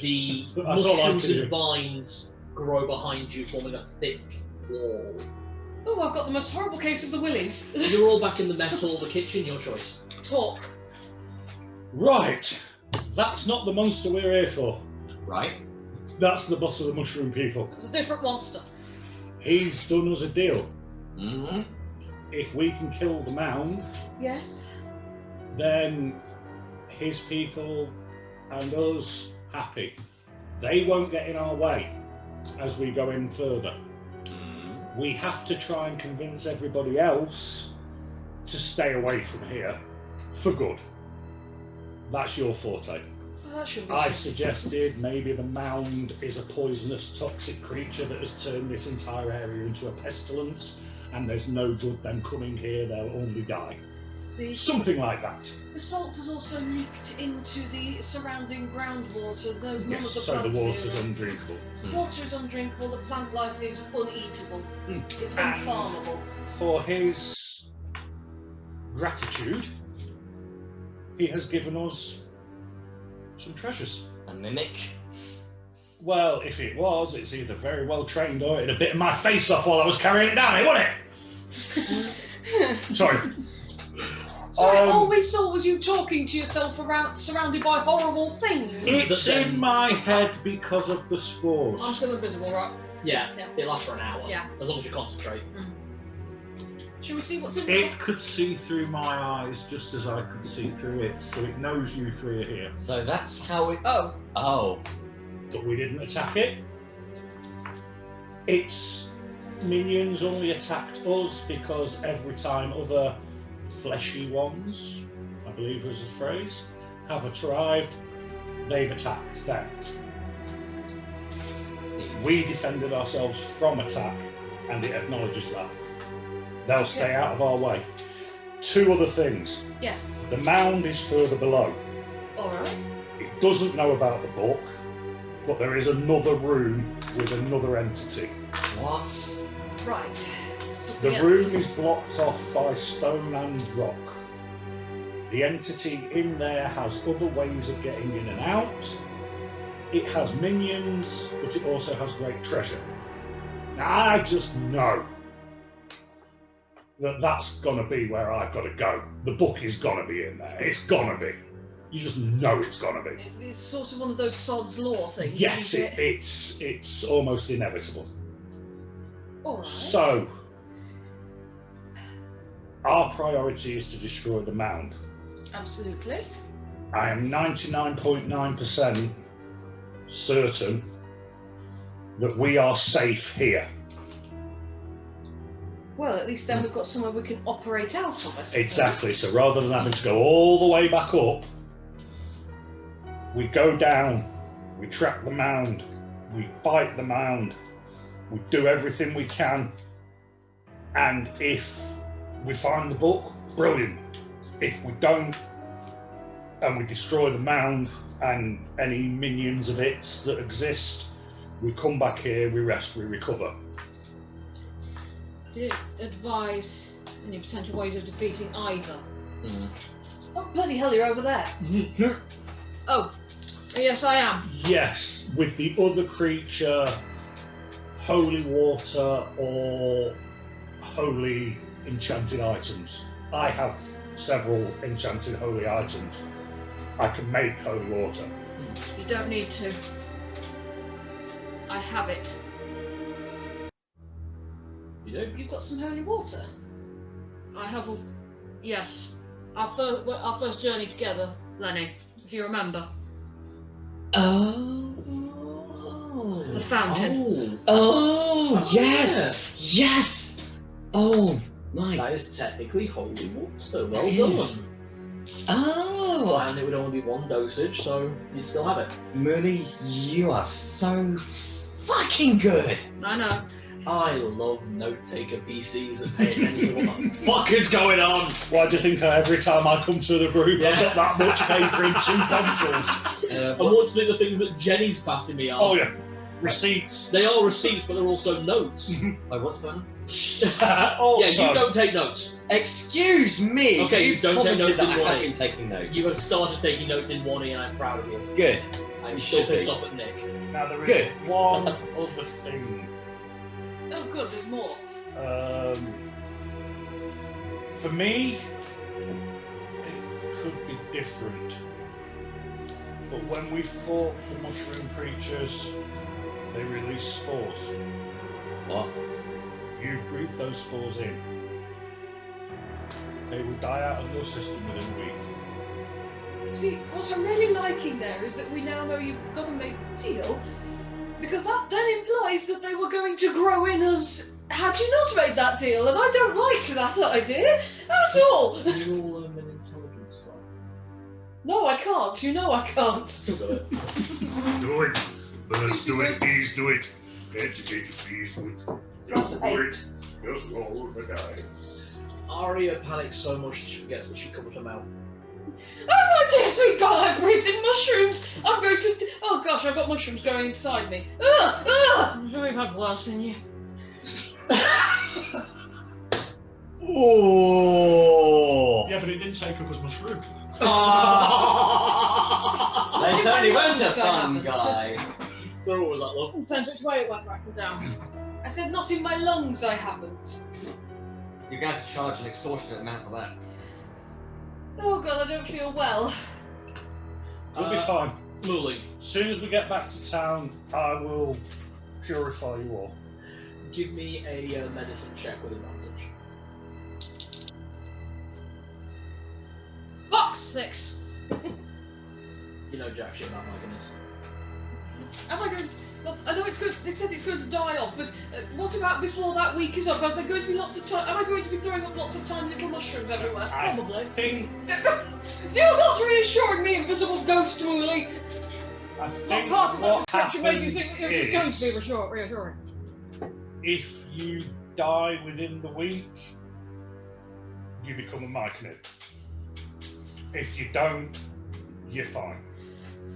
the That's all I mushrooms can do. and vines grow behind you, forming a thick wall. Oh, I've got the most horrible case of the willies. You're all back in the mess hall, the kitchen, your choice. Talk. right, that's not the monster we're here for. Right? That's the boss of the mushroom people. It's a different monster. He's done us a deal. Mm-hmm. If we can kill the mound, Yes. then his people and us happy. They won't get in our way as we go in further. We have to try and convince everybody else to stay away from here for good. That's your forte. Well, that should be. I suggested maybe the mound is a poisonous, toxic creature that has turned this entire area into a pestilence, and there's no good them coming here, they'll only die. Something like that. The salt has also leaked into the surrounding groundwater, though none Yes, of the so the plants water's here undrinkable. Water is undrinkable, the plant life is uneatable. It's And- unfarmable. For his gratitude, he has given us some treasures. A mimic. Well, if it was, it's either very well trained or it'd have bitten my face off while I was carrying it down, wouldn't it? Sorry. Sorry, all we saw was you talking to yourself around, surrounded by horrible things. It's in my head because of the spores. I'm still invisible, right? Yeah, Yeah. it lasts for an hour. Yeah. As long as you concentrate. Shall we see what's in It could see through my eyes just as I could see through it, so it knows you three are here. So that's how it. Oh, Oh. But we didn't attack it. Its minions only attacked us because every time other fleshy ones, I believe was the phrase, have arrived, they've attacked them. We defended ourselves from attack, and it acknowledges that. They'll stay out of our way. Two other things. yes. The mound is further below. Alright. It doesn't know about the book, but there is another room with another entity. What? Right. The Something else. room is blocked off by stone and rock. The entity in there has other ways of getting in and out. It has minions, but it also has great treasure. Now, I just know that that's gonna be where I've got to go. The book is gonna be in there. It's gonna be. You just know it's gonna be. It's sort of one of those sod's law things. Yes, isn't it? it's almost inevitable. Alright. So, our priority is to destroy the mound. Absolutely. I am 99.9% certain that we are safe here. Well, at least then we've got somewhere we can operate out of, I suppose. Exactly. So rather than having to go all the way back up, we go down, we track the mound, we fight the mound, we do everything we can, and if we find the book, brilliant. If we don't, and we destroy the mound and any minions of it that exist. We come back here, we rest, we recover. Did it advise any potential ways of defeating either? Oh, bloody hell, you're over there. Oh, yes, I am. Yes, with the other creature, holy water or holy enchanted items. I have several enchanted holy items. I can make holy water. You don't need to. I have it. You do? You've got some holy water. I have all. Yes. Our first journey together, Lenny, if you remember. Oh. The fountain. Oh, yes! Yes! Oh, my. That is technically holy water. Well It done. is. Oh! And it would only be one dosage, so you'd still have it. Muli, you are so fucking good! I know. I love note-taker PCs that pay attention to what the fuck is going on. Why do you think every time I come to the group I've got that much paper and 2 pencils? Unfortunately, the things that Jenny's passing me are. Oh yeah, receipts. They are receipts, but they're also notes. Wait, what's going on? Also, Yeah, you don't take notes. Excuse me! Okay, you don't take commented notes in that I have 1E. been taking notes. You have started taking notes in 1E, and I'm proud of you. Good. I'm You still should pissed be. off at Nick. now there is Good. one other thing. Oh, good, there's more. For me, it could be different. But when we fought the mushroom creatures, they release spores. What? You've breathed those spores in. They will die out of your system within a week. See, what I'm really liking there is that we now know you've got to make a deal, because that then implies that they were going to grow in us had you not made that deal, and I don't like that idea at all. You all an intelligence roll. No, I can't. You know I can't. Still got it. Do it. Let's do it. Please do it. Educated, please do it. That's 8. Just roll the die. Aria panics so much she forgets that she covered her mouth. Oh my dear sweet God, I breathed in mushrooms! I'm going to... Oh gosh, I've got mushrooms going inside me. Ugh! Ugh! I'm sure we've had worse than you. Oh! Yeah, but it didn't take up as much room. They certainly weren't a So fun happened. guy. So what was that, love? Depends which way it went back and down. I said not in my lungs, I haven't. You're going to have to charge an extortionate amount for that. Oh God, I don't feel well. We'll be fine. Muli, As soon as we get back to town, I will purify you all. give me a medicine check with advantage. Fuck, 6. You know jack shit about Mechanis. Am I going to... Well, I know it's good. They said it's going to die off, but what about before that week is up? Are there going to be lots of time? Am I going to be throwing up lots of tiny little mushrooms everywhere? Probably. I think You're not reassuring me, invisible ghost Muli. I What think part of that what description made you happens think it was going to be is reassuring? if you die within the week, you become a myconid. If you don't, you're fine.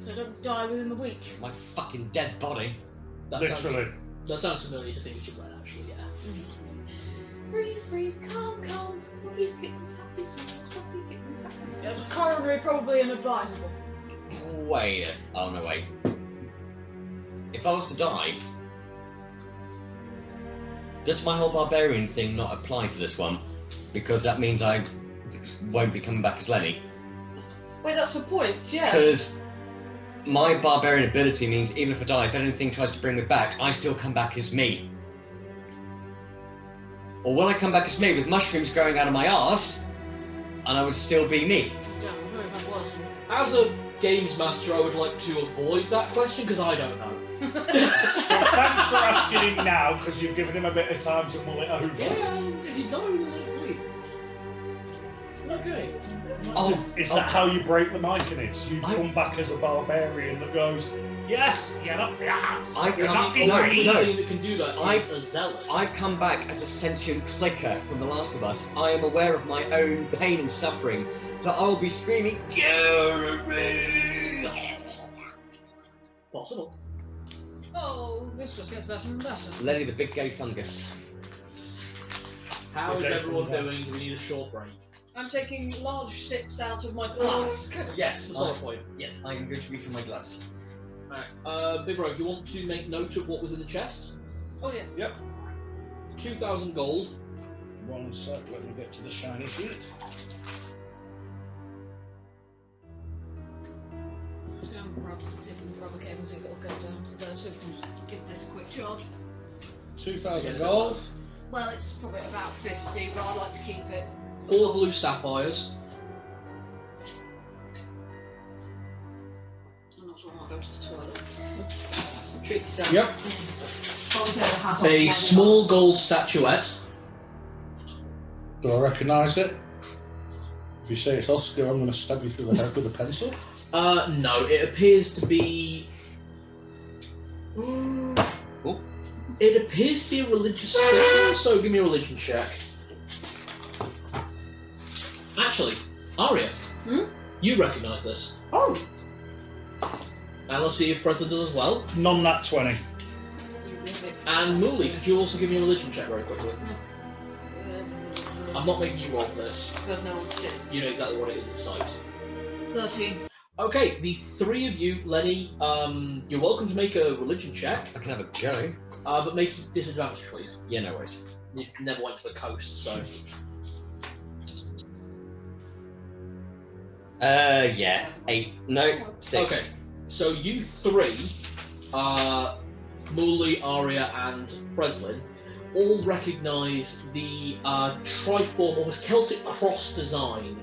So don't die within the week. My fucking dead body. That Literally. That sounds familiar to things you've read, actually, yeah. Breathe, breathe, calm, calm. Puppies, kittens, happy smiles. Puppy, kittens, happy Yeah, smiles. it's coronary probably inadvisable. Wait. Oh no, wait. If I was to die, does my whole barbarian thing not apply to this one? Because that means I won't be coming back as Lenny. Wait, that's the point, yeah. Because my barbarian ability means even if I die, if anything tries to bring me back, I still come back as me. Or will I come back as me with mushrooms growing out of my arse, and I would still be me? Yeah, I'm sure we've had worse than you. As a games master, I would like to avoid that question because I don't know. Well, thanks for asking him now, because you've given him a bit of time to mull it over. Yeah, if you die within the next week. Okay. Oh, Is that how you break the myconids? You I- come back as a barbarian that goes, Yes, get up, yes. I You're can't- not The in no, only range. thing that can do that I- is a zealot. I've come back as a sentient clicker from The Last of Us. I am aware of my own pain and suffering, so I will be screaming, "Cure me!" Possible. Oh, this just gets better and better. Lenny the big gay fungus. How is Okay, everyone from doing? Do we need a short break? I'm taking large sips out of my flask. Yes, That's the point. yes, I am going to refill my glass. Alright, Big Rogue, you want to make note of what was in the chest? Oh yes. Yep. 2,000 gold. One sec, let me get to the shiny sheet. Just go and grab, see if we can grab a cable, see if it'll go down to there, so we can just give this a quick charge. 2,000 gold. Well, it's probably about 50, but I'd like to keep it. 4 blue sapphires. I'm not sure I might go to the toilet. Treat yourself. Yep. A small gold statuette. Do I recognise it? If you say it's Oscar, I'm going to stab you through the head with a pencil. No, it appears to be... Oh. It appears to be a religious symbol, so give me a religion check. Actually, Aria, you recognise this. Oh. And let's see if Frezline does as well. None that 20. You leave it. And Muli, could you also give me a religion check very quickly? I'm not making you roll for this. Because I've known what it is. You know exactly what it is at sight. 13. Okay, the three of you, Lenny, you're welcome to make a religion check, I can have a go. but make it disadvantage, please. Yeah, no worries. You never went to the coast, so... Yeah, 8. No, 6. Okay, so you three, Muli, Aria, and Frezline, all recognise the triform, almost Celtic cross design,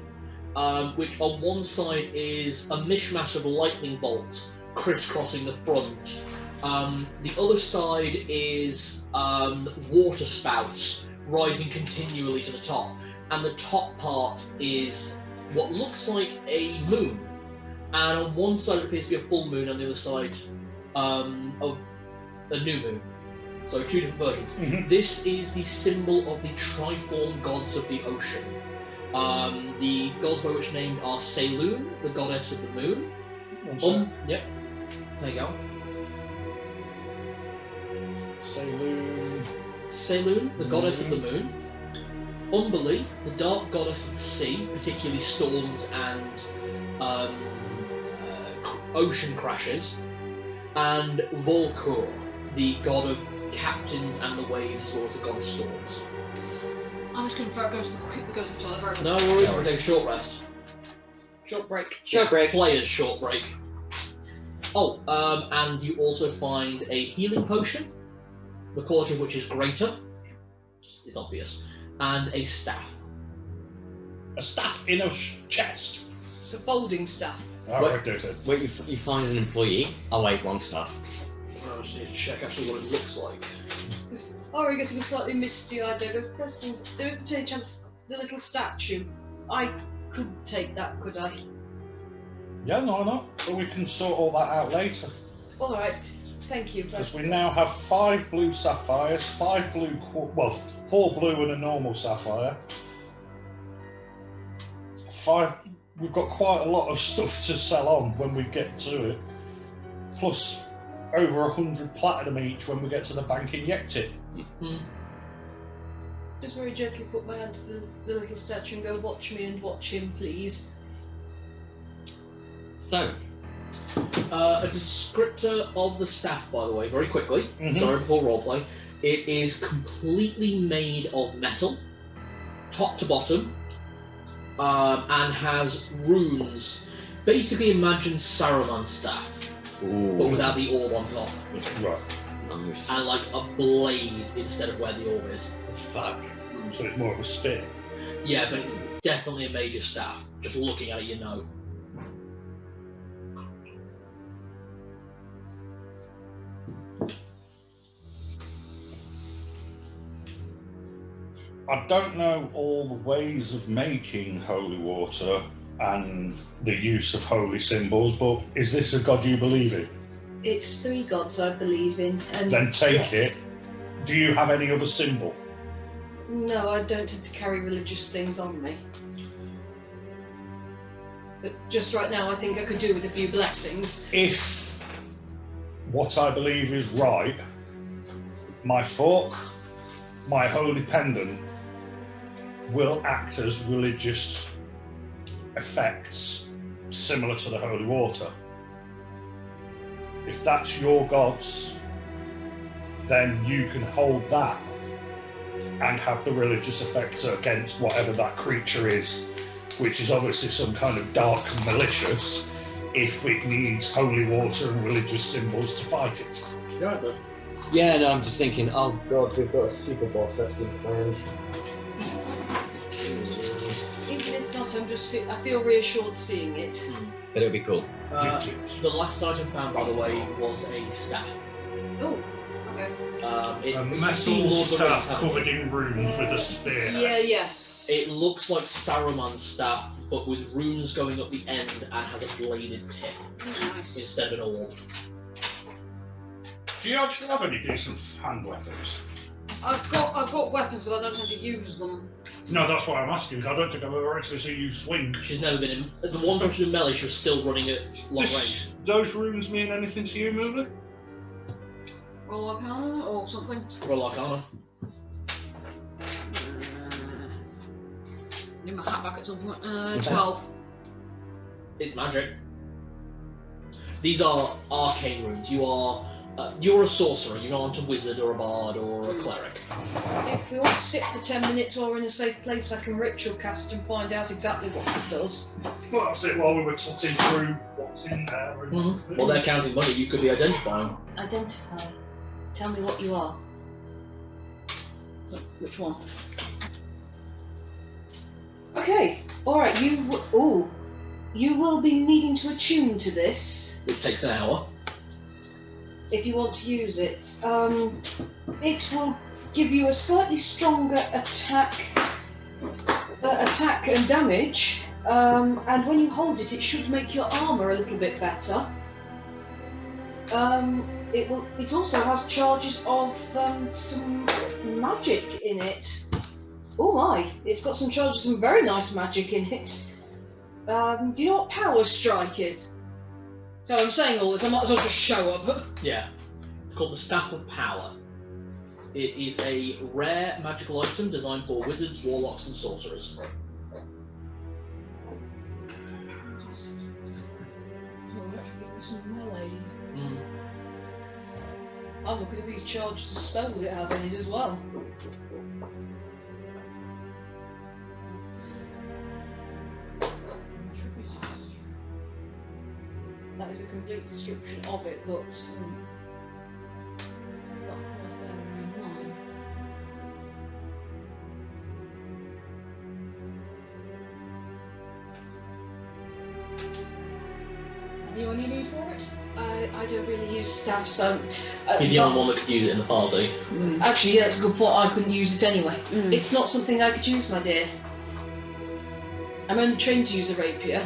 which on one side is a mishmash of lightning bolts crisscrossing the front. The other side is water spouts rising continually to the top, and the top part is what looks like a moon, and on one side it appears to be a full moon, on the other side of a new moon. So two different versions. Mhm. This is the symbol of the triform gods of the ocean. The gods by which named are Saloon, the goddess of the moon. Yep. There you go. Saloon, the goddess of the moon. Umberlee, the dark goddess of the sea, particularly storms and ocean crashes. And Volkur, the god of captains and the waves, as well as the god of storms. I'm just going to go to the toilet very quickly. No worries, we'll take a short rest. Short break. Short break. Player's short break. Oh, and you also find a healing potion, the quality of which is greater. It's obvious. And a staff. A staff in a chest. It's a folding staff. Alright, do it. Wait, you find an employee. Oh wait, wrong stuff. I just need to check actually what it looks like. Aria getting slightly misty-eyed there. Goes, Preston, there is a chance the little statue. I could take that, could I? Yeah, no, no. But we can sort all that out later. All right. Thank you. Because we now have 5 blue sapphires, 5 blue, 4 blue and a normal sapphire. 5. We've got quite a lot of stuff to sell on when we get to it. Plus, over 100 platinum each when we get to the bank and yekt it. Just very gently put my hand to the little statue and go, watch me and watch him, please. So, A descriptor of the staff, by the way, very quickly. Sorry, before roleplay. It is completely made of metal, top to bottom, and has runes. Basically, imagine Saruman's staff, but without the orb on top, Right. nice. and like a blade instead of where the orb is. Fuck. So it's more of a spear. Yeah, but it's definitely a major staff. Just looking at it, you know. I don't know all the ways of making holy water and the use of holy symbols, but is this a god you believe in? It's 3 gods I believe in. And Then take yes. it. Do you have any other symbol? No, I don't tend to carry religious things on me. But just right now, I think I could do with a few blessings. If what I believe is right, my fork, my holy pendant, will act as religious effects similar to the holy water. If that's your gods, then you can hold that and have the religious effects against whatever that creature is, which is obviously some kind of dark and malicious, if it needs holy water and religious symbols to fight it. Right, then. Yeah, no, I'm just thinking, oh god, we've got a super boss that's been planned. Even if not, I feel reassured seeing it. But it'll be cool. The last item found, by the way, was a staff. Oh, okay. A You've metal seen Lord of the Rings, staff haven't you? covered in runes with a spear. Yeah. It looks like Saruman's staff, but with runes going up the end and has a bladed tip Nice. instead of an orb. Do you actually have any decent hand weapons? I've got weapons, but I don't tend to use them. No, that's what I'm asking, because I don't think I've ever actually seen you swing. She's never been in. The one time she was in melee, she was still running at long range. Does those runes mean anything to you, MiiBee? Roll Arcana or something. Roll Arcana. Need my hat back at some point. 12. It's magic. These are arcane runes. You're a sorcerer. You're not a wizard or a bard or a cleric. If we want to sit for 10 minutes while we're in a safe place, I can ritual cast and find out exactly what it does. Well, that's it, while we were tutting through what's in there. Mm-hmm. While they're counting money, you could be identifying. Identify. Tell me what you are. Which one? Okay. Alright, you will be needing to attune to this. Which takes an hour. If you want to use it. It will give you a slightly stronger attack and damage, and when you hold it, it should make your armor a little bit better. It also has charges of some magic in it. Oh my! It's got some charges of some very nice magic in it. Do you know what Power Strike is? So I'm saying all this, I might as well just show up. Yeah. It's called the Staff of Power. It is a rare magical item designed for wizards, warlocks, and sorcerers. I'm looking at these charges of spells it has in it as well. That is a complete description of it, but Anyone you need for it? I don't really use staff, so You're the only one that could use it in the party. Actually, yeah, that's a good point. I couldn't use it anyway. Mm. It's not something I could use, my dear. I'm only trained to use a rapier,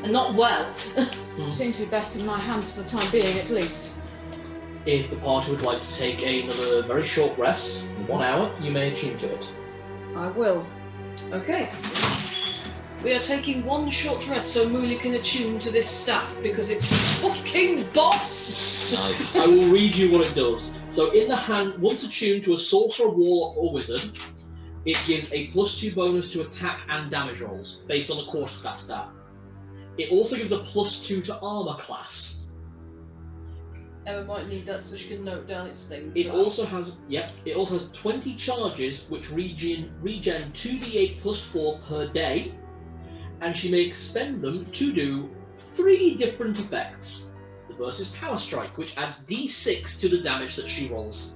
and not well. Seems to be best in my hands for the time being, at least. If the party would like to take another very short rest, 1 hour, you may attune to it. I will. Okay. We are taking 1 short rest so Muli can attune to this staff because it's fucking boss! Nice. I will read you what it does. So in the hand, once attuned to a sorcerer, warlock, or wizard, it gives a +2 bonus to attack and damage rolls, based on the quarterstaff stat. It also gives a +2 to armor class. Emma might need that so she can note down its things. It also has 20 charges which regen 2d8 +4 per day, and she may expend them to do 3 different effects. The first is Power Strike, which adds d6 to the damage that she rolls.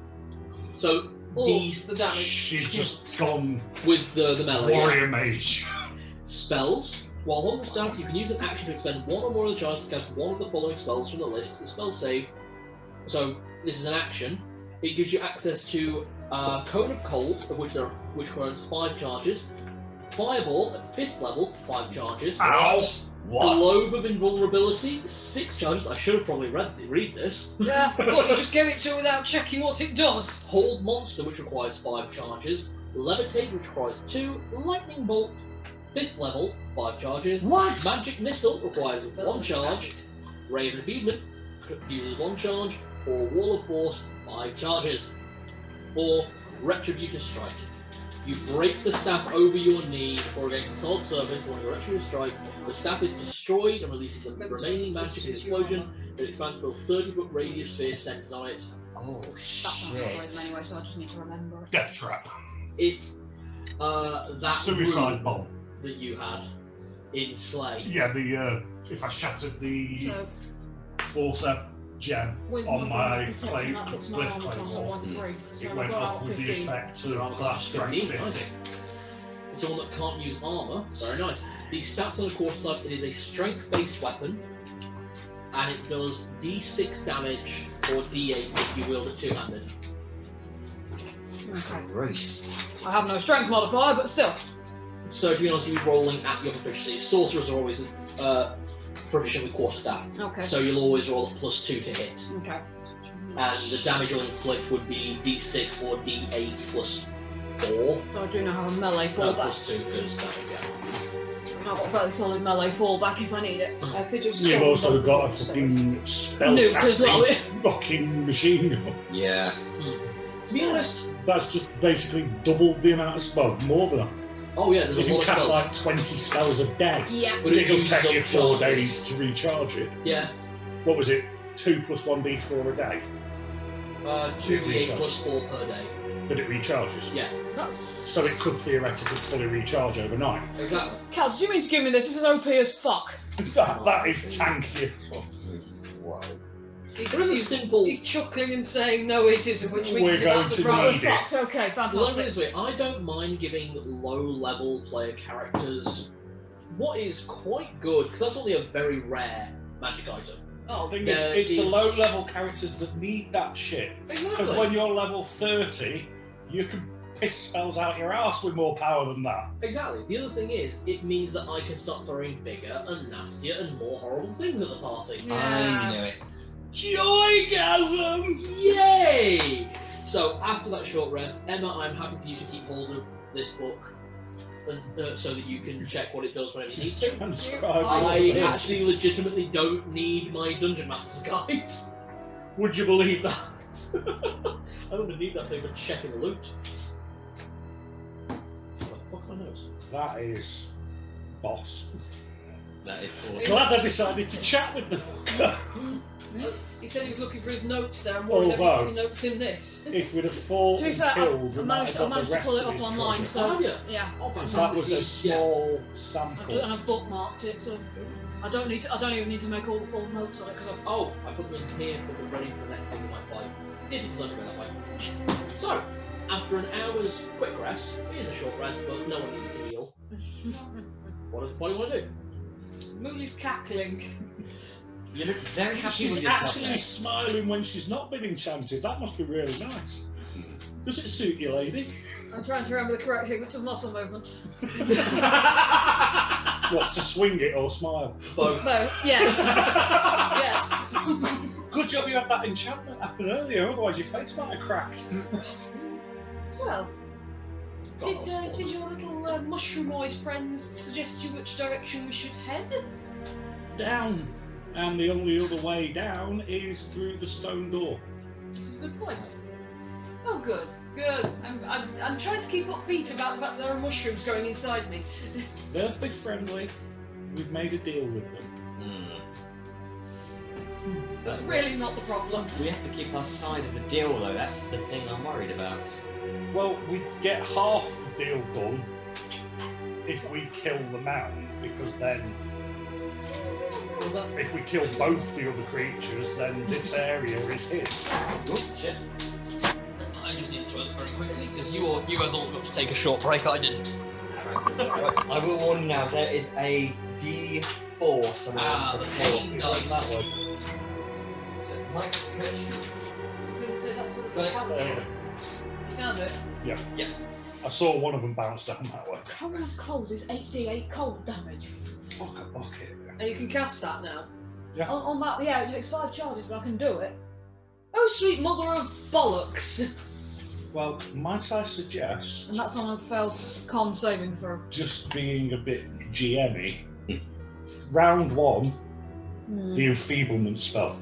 So the damage. She's just gone with the melee. warrior mage. Spells. While holding the staff, you can use an action to expend 1 or more of the charges to cast one of the following spells from the list. The spell save. So this is an action. It gives you access to Cone of Cold, of which runs 5 charges. Fireball at 5th level, 5 charges. Ow! What? Globe of Invulnerability, 6 charges. I should have probably read this. Yeah, but you just give it to her without checking what it does. Hold Monster, which requires 5 charges. Levitate, which requires 2. Lightning Bolt, 5th level, 5 charges. What? Magic Missile requires 1 charge. Ray of Impediment uses 1 charge. Or Wall of Force, 5 charges. Or Retributive Strike. You break the staff over your knee or against a solid surface during a Retributive Strike. The staff is destroyed and releases the remaining magic in explosion. It expands to a 30-foot radius sphere centered on it. Oh That's not shit. memorism anyway, so I just need to remember it. Death trap. It's that Suicide room bomb. that you had in Slay. Yeah, the if I shattered the So, Forcer gem with on my protection, clay that puts my glyph armor class claymore, on 1-3. So it I've went got off out with the 15. effect Your of armor glass class strength 15, 50. nice. Someone that can't use armor, very nice. The stats on the quarter type, it is a strength-based weapon, and it does D6 damage or D8 if you wield it two-handed. Okay. Gross. I have no strength modifier, but still. So do you want to be rolling at your proficiency? Sorcerers are always proficient with quarterstaff, Okay. so you'll always roll at +2 to hit. Okay. And the damage you'll inflict would be D6 or D8 +4. So I do now have a melee No, fallback. +2 because there we go. I've got a fairly solid melee fallback if I need it. I could just. You've stole also both got a of them, so- fucking spell Nuke as well. casting fucking machine gun. Yeah. To be honest, That's just basically doubled the amount of spell, more than that. oh yeah, there's You a can lot of cast spells. like 20 spells a day. Yeah. But it It'll uses take up you 4 charges. days to recharge it. Yeah, What was it? 2 + 1d4 a day 2d8 +4 per day. that it recharges. Yeah, That's... So it could theoretically fully recharge overnight. exactly. Cal, do you mean to give me this? This is OP as fuck. That is tanky. Wow. There is a simple. He's chuckling and saying, no, it isn't, which means We're he's going about to to cry. need it. Fucked. Okay, Well, let me put it fantastic. this way, I don't mind giving low-level player characters what is quite good, because that's only a very rare magic item. Oh, The thing There is, it's the is- low-level characters that need that shit. Because Exactly. when you're level 30, you can piss spells out your ass with more power than that. Exactly. The other thing is, it means that I can start throwing bigger and nastier and more horrible things at the party. I knew it. Joygasm! Yay! So after that short rest, Emma, I'm happy for you to keep hold of this book, so that you can check what it does whenever you need to. Transcribe I all this. actually legitimately don't need my Dungeon Master's Guide. Would you believe that? I don't even need that thing for checking the loot. What the fuck my nose? That is boss. That is awesome. Glad I decided to chat with them. he said he was looking for his notes there and worried Although- every notes in this. If we'd have fought To be and fair, killed, I we might managed, have I got managed the to pull it rest of up his online, treasure. so Have you? yeah. Oh, That fantastic. was a small I sample. don't have bookmarked it, so I don't need to. I don't even need to make all the full notes on it because Oh, I put them in here, put them ready for the next thing we might fight. It doesn't go that way. So, after an hour's quick rest, it is a short rest, but no one needs to heal. What does the body want to do? Muli's cackling. You look very happy with She's yourself actually there. smiling when she's not been enchanted. That must be really nice. Does it suit you, lady? I'm trying to remember the correct sequence of muscle movements. What, to swing it or smile? Both. So yes, yes. Good job you had that enchantment happen earlier, otherwise your face might have cracked. Well, Did your little mushroomoid friends suggest you which direction we should head? Down. And the only other way down is through the stone door. This is a good point. Oh, good, good. I'm trying to keep upbeat about the fact that there are mushrooms growing inside me. They'll be friendly. We've made a deal with them. That's really not the problem. We have to keep our side of the deal, though. That's the thing I'm worried about. Well, we get half the deal done if we kill the mound, because then if we kill both the other creatures, then this area is his. Oh, shit. I just need to toilet very quickly, because you guys all got to take a short break, I didn't. Right, I will warn you now, there is a D4 somewhere on the the table. pain dice. That way. Is it Mike Pitch? I'm going to say that's what Got it. the couch. You found it? I saw one of them bounce down that way. Current of cold is 8d8 cold damage. Fuck a bucket. And you can cast that now. Yeah. On that, yeah, it takes 5 charges, but I can do it. Oh, sweet mother of bollocks! Well, might I suggest, And that's on a failed con saving throw. just being a bit GM-y, round 1, the enfeeblement spell.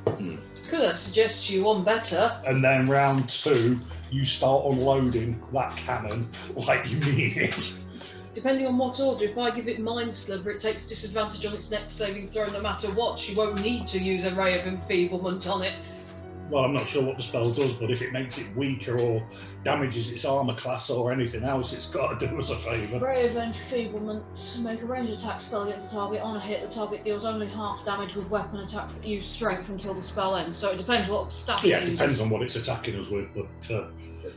Could I suggest you one better? And then round 2, you start unloading that cannon like you mean it. Depending on what order, if I give it Mind Sliver, it takes disadvantage on its next saving throw no matter what. She won't need to use a Ray of Enfeeblement on it. Well, I'm not sure what the spell does, but if it makes it weaker or damages its armour class or anything else, it's got to do us a favour. Ray of Enfeeblement. Make a ranged attack spell against the target. On a hit, the target deals only half damage with weapon attacks that use strength until the spell ends. So it depends what stats Yeah, it it uses. depends on what it's attacking us with, but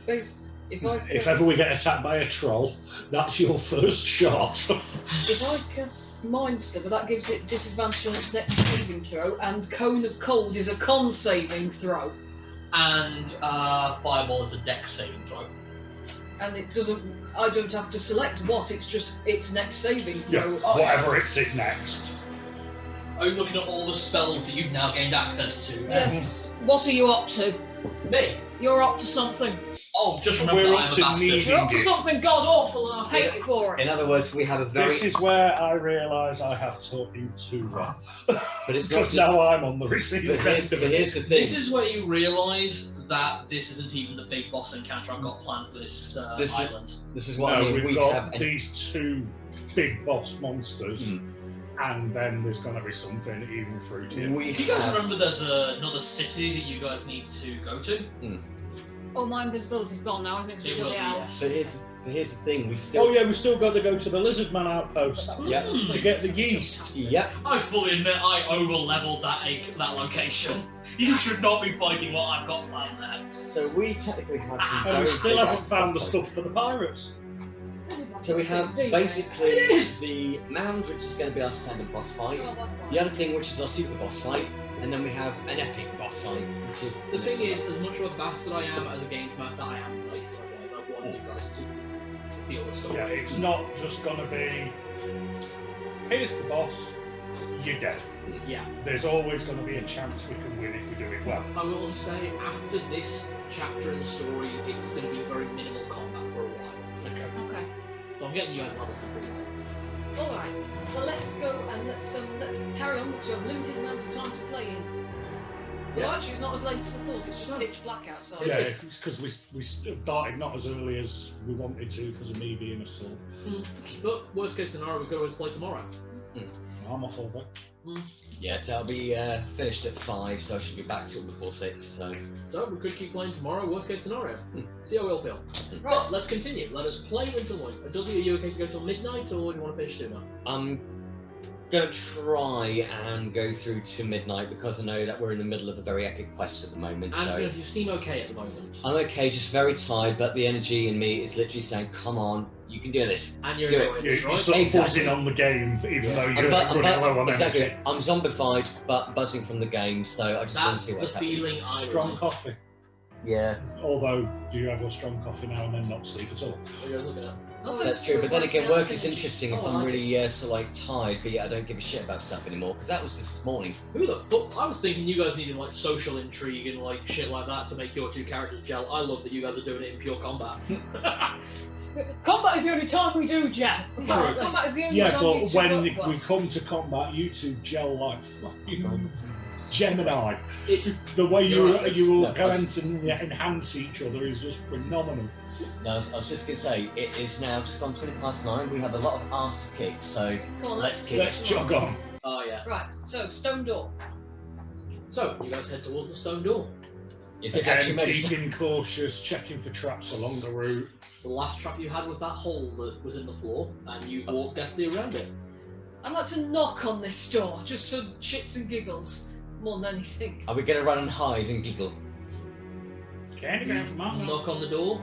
If if ever we get attacked by a troll, that's your first shot. If I cast Mind Sliver, that gives it disadvantage on its next saving throw, and Cone of Cold is a con saving throw. And Fireball is a dex saving throw. And it doesn't. I don't have to select what, it's just its next saving Yeah, throw. whatever it's in next. Are you looking at all the spells that you've now gained access to? Yes. What are you up to? Me? You're up to something. Oh, just remember We're that up I'm a to bastard. needing You're up to it. something god awful, and I hate you for In it. other words, we have a very. This is where I realise I have taught you too well. But it's not Because just. now I'm on the receiving But end of it. here's the thing. This is where you realise that this isn't even the big boss encounter I've got planned for this island. This is what I No, mean. we've We got have. these 2 big boss monsters, and then there's going to be something even fruitier. We Do you guys have. remember there's another city that you guys need to go to? Oh, my invisibility's gone now, isn't it? It will be, out. yes. But here's the thing. We still. Oh yeah, we've still got to go to the Lizard Man outpost Yeah. to get the yeast. Yep. I fully admit I over-leveled that location. You should not be fighting what I've got planned there. So we technically have some. And we very still big haven't ass found the boss stuff fights. for the pirates. So we have Do you? basically It is. the mound, which is going to be our standard boss fight. The other thing, which is our super boss fight, and then we have an epic boss fight, which is The next thing is, one. as much of a bastard I am as a games master, I am nice to you guys. I want you guys to feel the story. Yeah, it's not just going to be, here's the boss, you're dead. Yeah. There's always going to be a chance we can win if we do it well. I will also say, after this chapter in the story, it's going to be very minimal combat for a while. Okay. Okay. So I'm getting you guys levels in for a while. Alright, well let's go and let's carry on because we have a limited amount of time to play in. Well, actually, it's not as late as I thought, it's just pitch black outside. Yeah, it's because we started not as early as we wanted to because of me being assault. But worst case scenario, we could always play tomorrow. I'm off all that. Yeah, so I'll be finished at 5, so I should be back till before 6. So So we could keep playing tomorrow, worst case scenario. See how we all feel. Right. But let's continue. Let us play until morning. Dudley, are you okay to go till midnight, or do you want to finish sooner? I'm gonna try and go through to midnight because I know that we're in the middle of a very epic quest at the moment. And So you seem okay at the moment. I'm okay, just very tired, but the energy in me is literally saying, "Come on, you can do this." And you're Do it. enjoying You're this, right? sort of Exactly. buzzing on the game, even though I'm you're running low on exactly. energy. I'm zombified, but buzzing from the game, so I just want to That's see the what's happening. feeling I Strong like. coffee. Yeah, Although, do you have a strong coffee now and then not sleep at all? What are you guys looking at? that's true. But then again, work is interesting if Oh, I I'm like really sort of like tired, but yet I don't give a shit about stuff anymore because that was this morning. Who the fuck? I was thinking you guys needed like social intrigue and like shit like that to make your 2 characters gel. I love that you guys are doing it in pure combat. Combat is the only time we do, Jack. Combat is the only Yeah, time but these two when work well. we come to combat, you two gel like fucking Gemini. It's The way you Right. all No, go I- and enhance each other is just phenomenal. No, I was just going to say, it is now just gone 9:20. We have a lot of arse to kick, so Come on, let's kick. Let's jog on. oh yeah. Right, so stone door. So you guys head towards the stone door. Is it actually Again, medicine? keeping cautious, checking for traps along the route. The last trap you had was that hole that was in the floor, and you walked deftly around it. I'd like to knock on this door just for shits and giggles more than anything. Are we going to run and hide and giggle? Candy grams from Martin. Knock on the door.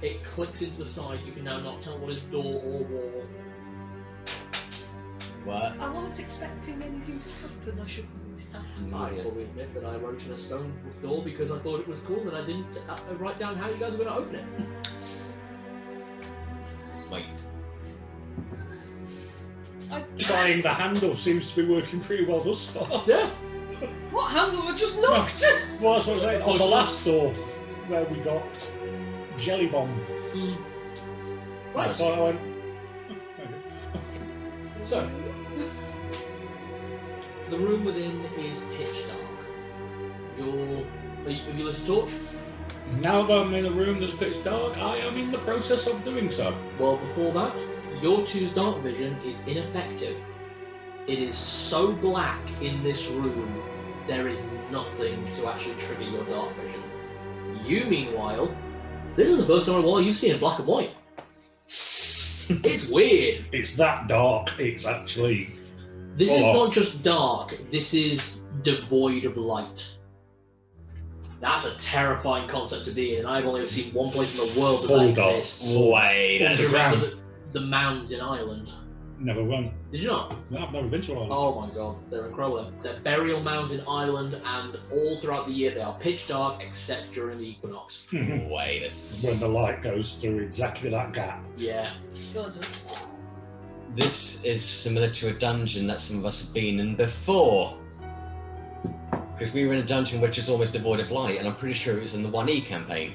It clicks into the side. You can now not tell what is door or wall. What? I wasn't expecting anything to happen, I should point out. I fully admit that I wrote in a stone door because I thought it was cool, and I didn't write down how you guys were going to open it. trying the handle seems to be working pretty well thus far. Yeah. What handle? I just knocked. Well, that's what I'm saying. On the last door, where we got jelly bomb. Right. So I went. So, the room within is pitch dark. Have you lit a torch? Now that I'm in a room that's pitch dark, I am in the process of doing so. Well, before that, your two's dark vision is ineffective. It is so black in this room, there is nothing to actually trigger your dark vision. You, meanwhile, this is the first time in a while you've seen it black and white. It's weird. It's that dark, it's actually... This is not just dark, this is devoid of light. That's a terrifying concept to be in, and I've only ever seen one place in the world where that exists. Wait, that's Underground. The mounds in Ireland. Never went. Did you not? No, I've never been to Ireland. Oh my god, they're incredible. They're burial mounds in Ireland, and all throughout the year they are pitch dark except during the equinox. Wait a When the light goes through exactly that gap. Yeah. This is similar to a dungeon that some of us have been in before. Because we were in a dungeon which is almost devoid of light, and I'm pretty sure it was in the 1E campaign.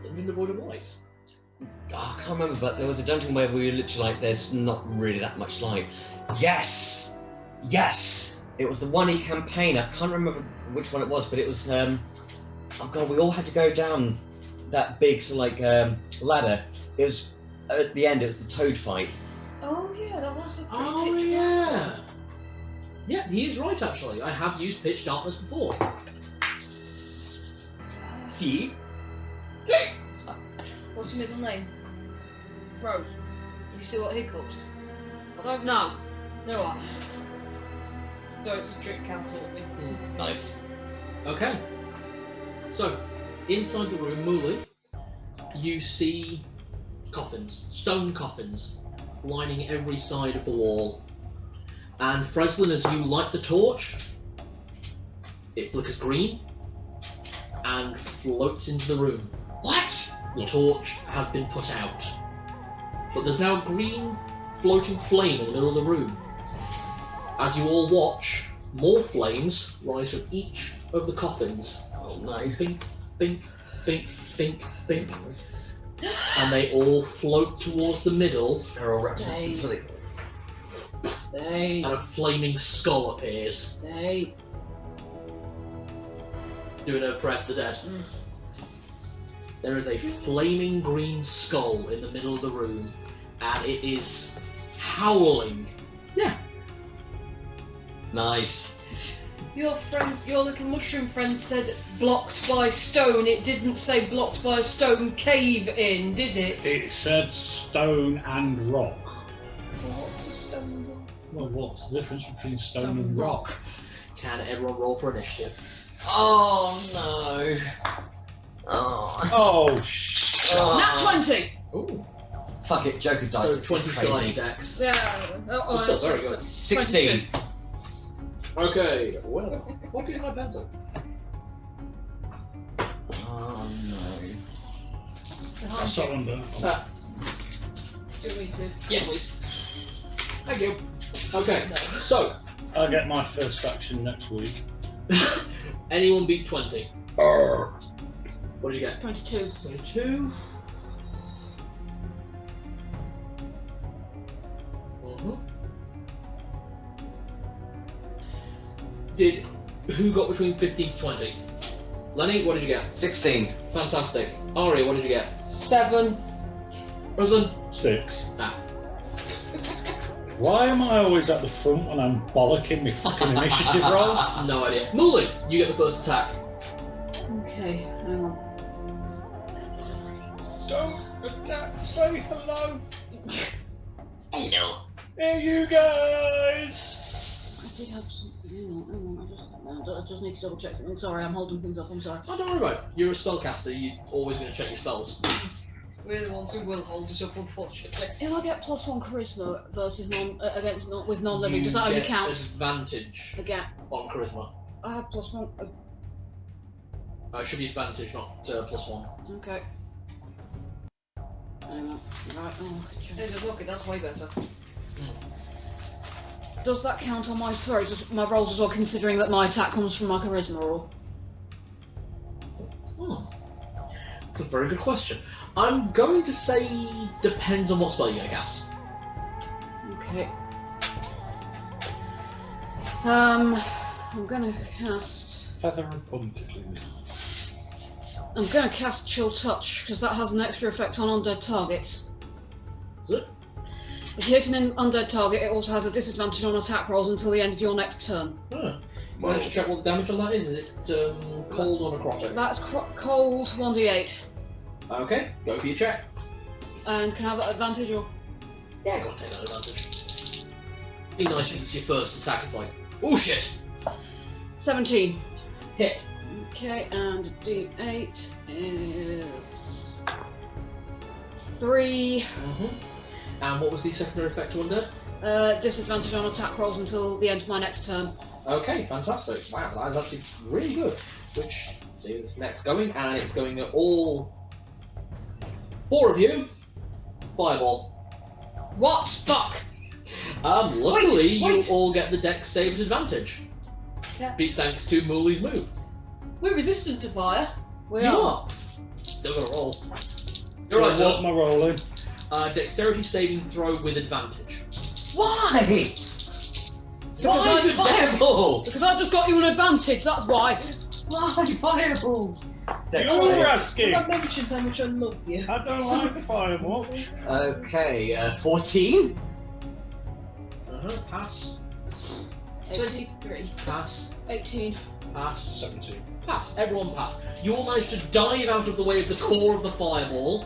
Dungeon devoid of light. Oh, I can't remember, but there was a dungeon where we were literally like, there's not really that much light. Yes! Yes! It was the 1E campaign. I can't remember which one it was, but it was, oh god, we all had to go down that big, ladder. It was, at the end, it was the toad fight. Oh yeah, that was the Oh yeah! Yeah, he is right actually. I have used pitch darkness before. See? What's your middle name? Rose. You still got hiccups? I don't know. No, what? So it's a trick counter at me. Nice. Okay. So, inside the room, Muli, you see coffins, stone coffins, lining every side of the wall. And Frezline, as you light the torch, it flickers green and floats into the room. What? The torch has been put out. But there's now a green floating flame in the middle of the room. As you all watch, more flames rise from each of the coffins. Oh no. Bink, bink, bink, bink, bink. And they all float towards the middle, They're all wrapped up in something. Stay. and a flaming skull appears, Stay. doing a prayer to the dead. Mm. There is a flaming green skull in the middle of the room, and it is howling. Yeah. Nice. Your friend, your little mushroom friend said blocked by stone. It didn't say blocked by a stone cave in, did it? It said stone and rock. What's a stone and rock? Well, what's the difference between stone and rock? Can everyone roll for initiative? Oh no. Oh. Oh, shit. Nat 20! Ooh. Fuck it, Joker dice. So It's 20 crazy. shiny decks. Yeah. Oh, still very good. 16. Okay, well, what is my pencil? Oh no. That's not under. Do me too. Yeah, please. Thank you. Okay, so, I'll get my first action next week. anyone beat 20? What did you get? 22. 22. Who got between 15 to 20? Lenny, what did you get? 16. Fantastic. Aria, what did you get? 7. Roslyn? 6. Ah. Why am I always at the front when I'm bollocking my fucking initiative rolls? No idea. Muli, you get the first attack. Okay, hang on. Don't attack, say hello. Hello. Here you guys. I did have something. Hang on. I just need to double check something. Sorry, I'm holding things up. I'm sorry. Oh, don't worry about it. You're a spellcaster. You're always going to check your spells. We're the ones who will hold us up, unfortunately. If I get +1 charisma versus with non-living, You does that only get count? advantage The gap. on charisma. I have +1. It should be advantage, not +1. Okay. Hang on. Right. Oh, I can check. Hey, look, that's way better. Does that count on my throws, my rolls as well, considering that my attack comes from my charisma roll? That's a very good question. I'm going to say depends on what spell you're going to cast. Okay. I'm gonna cast. Feather and punticling. I'm gonna cast Chill Touch because that has an extra effect on undead targets. Is it? If you hit an undead target, it also has a disadvantage on attack rolls until the end of your next turn. Why don't you check what the damage on that is? Is it cold or necrotic? That's cold 1d8. Okay, go for your check. And can I have that advantage or? Yeah, go on, take that advantage. Be nice if it's your first attack, it's like, oh shit! 17. Hit. Okay, and d8 is 3. And what was the secondary effect to undead? Disadvantage on attack rolls until the end of my next turn. Okay, fantastic. Wow, that is actually really good. Which is next going, and it's going at all 4 of you. Fireball. What? Fuck! Luckily, Wait. you all get the dex save advantage. Yeah. Thanks to Muli's move. We're resistant to fire. We You are. are. Still gonna roll. So Right, what's my rolling? dexterity saving throw with advantage. Why? Because Why I- fireball? Because I just got you an advantage, that's why. Why fireball? You're asking! I mentioned how much I love you. I don't like fire much. Okay, 14? Pass. 23. Pass. 18. Pass. 17. Pass. Everyone pass. You all managed to dive out of the way of the core of the fireball.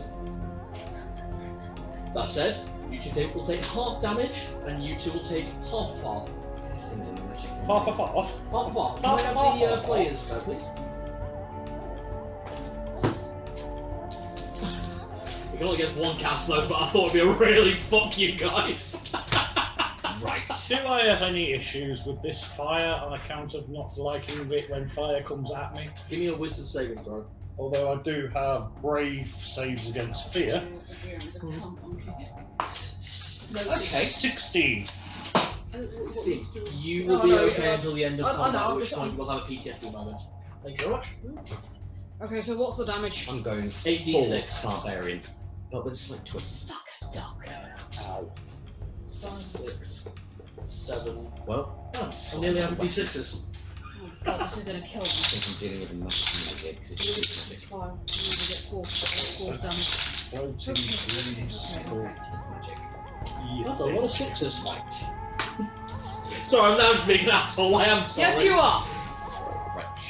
That said, you two will take half damage, and you two will take half. This thing's in the magic. Half. Half. Can I have the players go, please? We can only get one cast though, but I thought it'd be a really fuck you guys. Right. Do I have any issues with this fire on account of not liking it when fire comes at me? Give me a wisdom saving throw. Although I do have brave saves against fear. Okay. 16. See, you will Oh, be no, okay yeah. until the end of I combat, know, at which I'm time you will have a PTSD moment. Thank you very much. Okay, so what's the damage? I'm going 8d6. full barbarian, but with a slight twist. Ow. 6, 7. Well, Oh, I'm nearly out of d6s. Oh god, this is gonna kill I me. think I'm dealing with a massive here because it's Fine, I'm gonna get force damage. 23. it's magic. That's a lot of 6s. Sorry, I'm now just being an asshole. I am sorry. Yes, you are!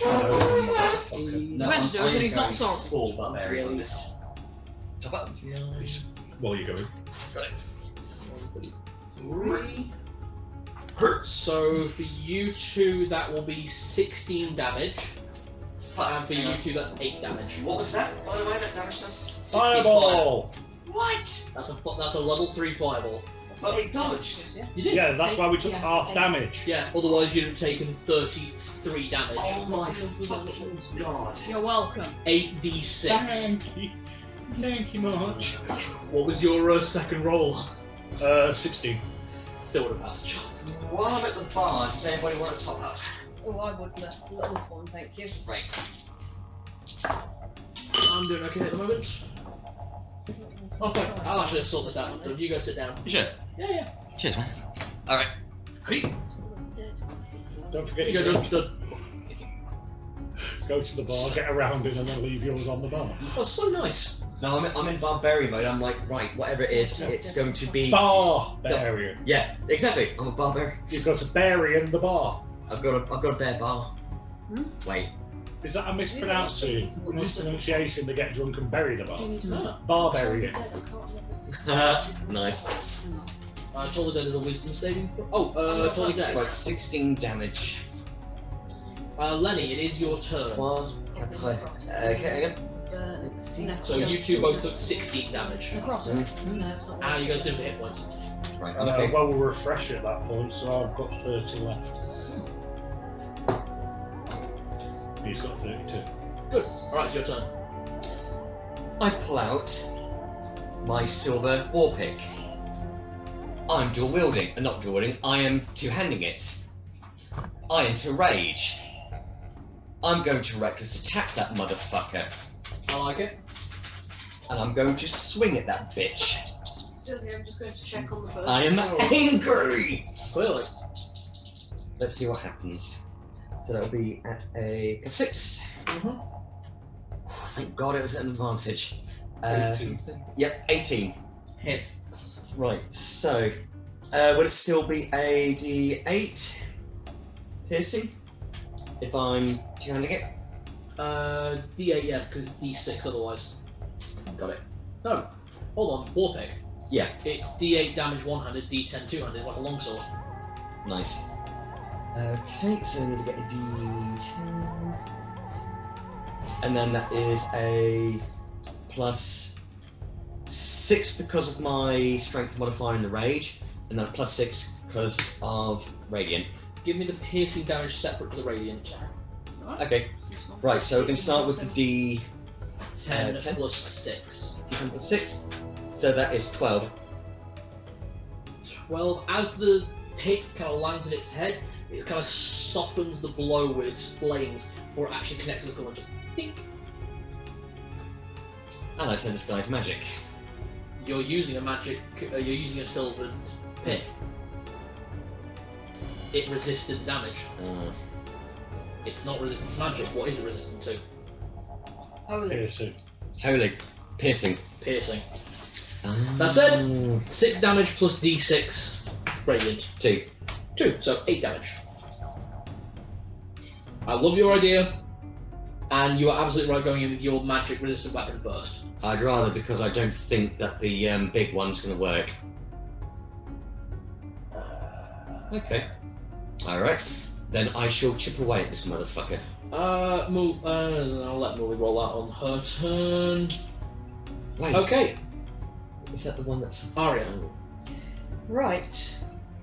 No, Meant to do it, and he's not sorry. Full barbarian on this. Top up. While you're going. Got it. 3. So for you two, that will be 16 damage. And for you two, that's 8 damage. What was that, by the way, that damage does? 16 Fireball! What? That's a level 3 fireball. But we dodged. You did? Yeah, that's why we took half damage. Yeah, otherwise you'd have taken 33 damage. Oh my fucking god. You're welcome. 8d6. Thank you much. What was your second roll? 16. Still would have passed. While I'm at the bar, does anybody want to top up? Oh, I would let little fun, thank you. Right. I'm doing okay at the moment. Okay, I'll actually sort this out. So you guys sit down. You sure? Yeah. Cheers, man. Alright. Don't forget You you go, go to the bar, get around it, and then leave yours on the bar. That's so nice. No, I'm in barbarian mode. I'm like, right, whatever it is, it's going to be. Barbarian. Yeah, exactly. I'm a barbarian. You've got to bury in the bar. I've got a bare bar. Wait. Is that a mispronunciation? They get drunk and bury the bar. Ah. Barbarian. Nice. Totally Dead is a wisdom saving throw. Totally Dead. Right, 16 damage. Lenny, it is your turn. Okay, again. So you two both took 16 damage. How are you guys doing for hit points? Right, okay. Well, we'll refresh at that point, so I've got 30 left. He's got 32. Good. Alright, it's your turn. I pull out my silver war pick. I'm dual wielding, and not dual wielding. I am two-handing it. I enter rage. I'm going to reckless attack that motherfucker, I like it. and I'm going to swing at that bitch. Sylvia, I'm just going to check on the first. I am angry. Clearly. Let's see what happens. So that'll be at a 6. Mm-hmm. Thank God it was at an advantage. 18. Yep, 18. Hit. Right, so would it still be a D8 piercing if I'm two-handing it? D8, yeah, because it's D6 otherwise. Got it. No, hold on, Warpig. Yeah, It's D8 damage one-handed, D10 two-handed. It's like a longsword. nice. Okay, so I need to get a D10. And then that is a plus 6 because of my strength modifier in the rage, and then a plus 6 because of radiant. Give me the piercing damage separate to the radiant. Okay, right, so we can start with the D 10 10? plus 6. D10 plus 6, so that is 12. 12. As the pick kind of lands in its head, it kind of softens the blow with its flames before it actually connects to the skull and just dink. And I send this guy's magic. You're using a magic. You're using a silvered pick. It resisted damage. It's not resistant to magic. What is it resistant to? Holy. Piercing. Holy. Piercing. Piercing. That said, 6 damage plus D6 radiant. 2. 2, so 8 damage. I love your idea, and you are absolutely right going in with your magic resistant weapon first. I'd rather, because I don't think that the big one's going to work. Okay. Alright. Then I shall chip away at this motherfucker. I'll let Muli roll out on her turn. Wait, Okay, is that the one that's... Aria. Right.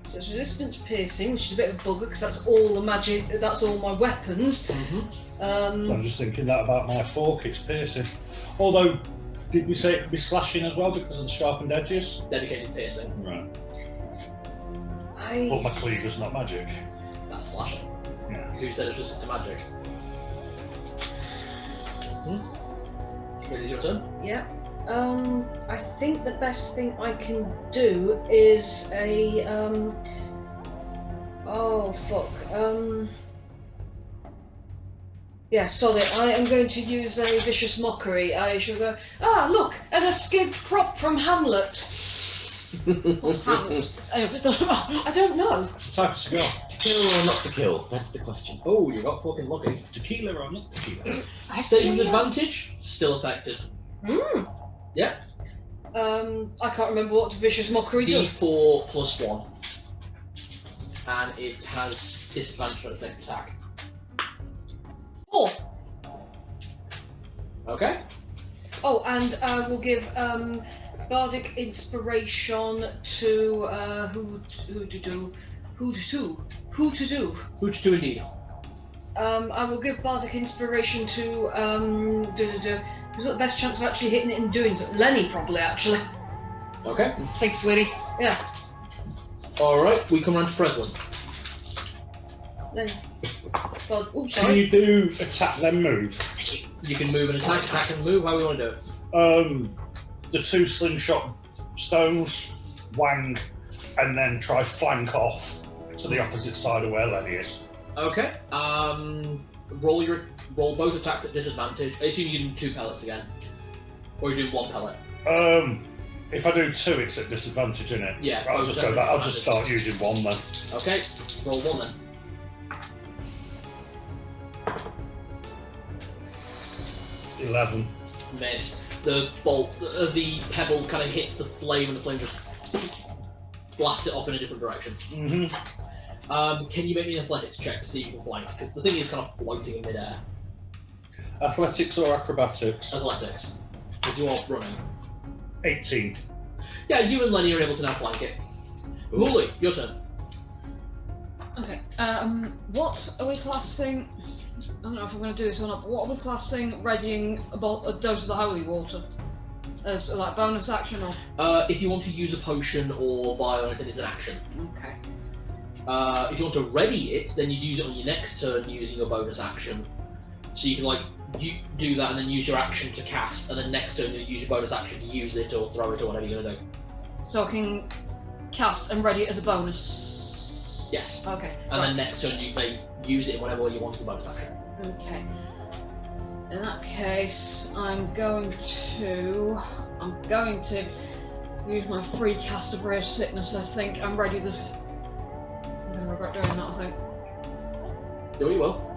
So it's resistant to piercing, which is a bit of a bugger because that's all the magic. That's all my weapons. I'm just thinking that about my fork, it's piercing. Although, did we say it could be slashing as well because of the sharpened edges? Dedicated piercing. Right. I. But my cleaver's not magic. That's slashing. Yeah. Who said it's resistant to magic? It is your turn. Yeah. I think the best thing I can do is a oh fuck. Yeah, sorry. I am going to use a vicious mockery. I shall go. Ah, look, an escaped prop from Hamlet. What's Hamlet? I don't know. It's a type of cigar. To kill or not to kill? That's the question. Oh, you got fucking lucky. Tequila or not tequila? Saving advantage, still affected. Yeah. I can't remember what vicious mockery does. D4 plus 1. And it has disadvantage on its next attack. 4. Okay. Oh, and I will give bardic inspiration to who to do. Who to do indeed. I will give bardic inspiration to who's got the best chance of actually hitting it and doing something? Lenny, probably, actually. Okay. Thanks, sweetie. Yeah. Alright, we come round to Frezline. Lenny. God, oh, Can sorry. you do attack then move? You can move and attack and move. How do we want to do it? The 2 slingshot stones, wang, and then try flank off to the opposite side of where Lenny is. Okay. Roll both attacks at disadvantage. I assume you're doing 2 pellets again. Or you're doing 1 pellet. If I do 2, it's at disadvantage, isn't it? Yeah. I'll both just attacks go at back. I'll just start disadvantage. using 1 then. Okay. Roll 1 then. 11. Missed. The bolt, the pebble kind of hits the flame and the flame just blasts it off in a different direction. Can you make me an athletics check to see if you can flank? Because the thing is kind of floating in midair. Athletics or acrobatics? Athletics. Because you are running. 18. Yeah, you and Lenny are able to now flank it. Muli, your turn. Okay. What are we classing? I don't know if I'm going to do this or not, but what are we classing readying a dose of the holy water? As like bonus action or? If you want to use a potion or buy or anything, it's an action. Okay. If you want to ready it, then you use it on your next turn using your bonus action. So you can like you do that and then use your action to cast, and then next turn you use your bonus action to use it or throw it or whatever you're gonna do. So I can cast and ready it as a bonus. Yes. Okay. And then next turn you may use it whenever you want as a bonus action. Okay. In that case, I'm going to use my free cast of Rare Sickness. I think I'm ready. I'm gonna regret doing that. I think. Do you will.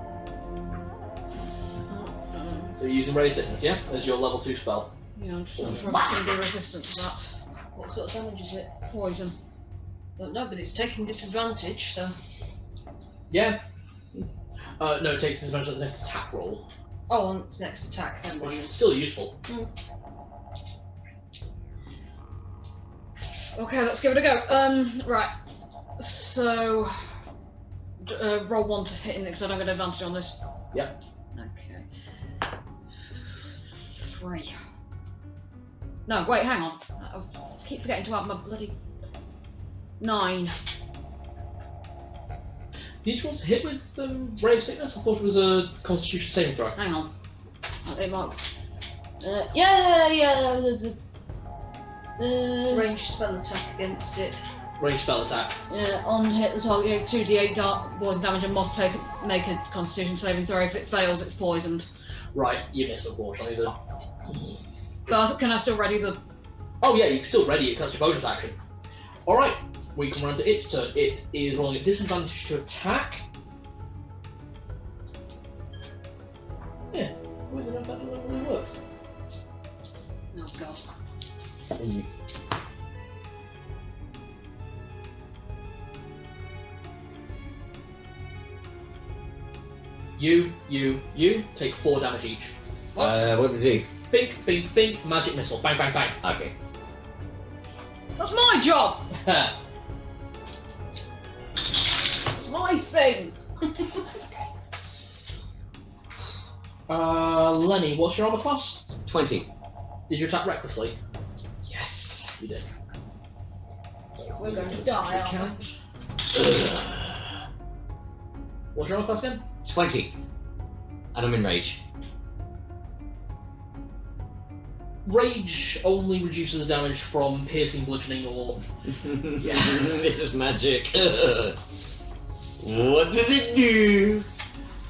So you're using Ray Sickness, yeah, as your level 2 spell. Yeah, I'm just not sure if it's going to be resistant to that. What sort of damage is it? Poison. Don't know, but it's taking disadvantage, so. Yeah. No, it takes disadvantage on the next attack roll, Oh, on its next attack, then. which is still useful. Okay, let's give it a go. Right. So, roll 1 to hit it because I don't get advantage on this. Yep. Okay. 3. No, wait, hang on. I keep forgetting to add my bloody 9. Did you want to hit with Ray of Sickness? I thought it was a Constitution saving throw. Hang on. It might. Ranged spell attack against it. Range spell attack. On hit the target, 2d8 poison damage and must make a Constitution saving throw. If it fails, it's poisoned. Right, you miss unfortunately. But can I still ready the? Oh yeah, you can still ready it because it's your bonus action. Alright, we come around to its turn. It is rolling at disadvantage to attack. Yeah, I don't know if that really works. Oh god. You take 4 damage each. What did he? Bink, bink, bink, magic missile. Bang, bang, bang. Okay. That's my job. It's my thing. Lenny, what's your armor class? 20. Did you attack recklessly? Yes. You did. We're going to die, aren't we? Count. What's your armor class again? 20. And I'm in rage. Rage only reduces the damage from piercing, bludgeoning, or... Yeah. It's magic. What does it do?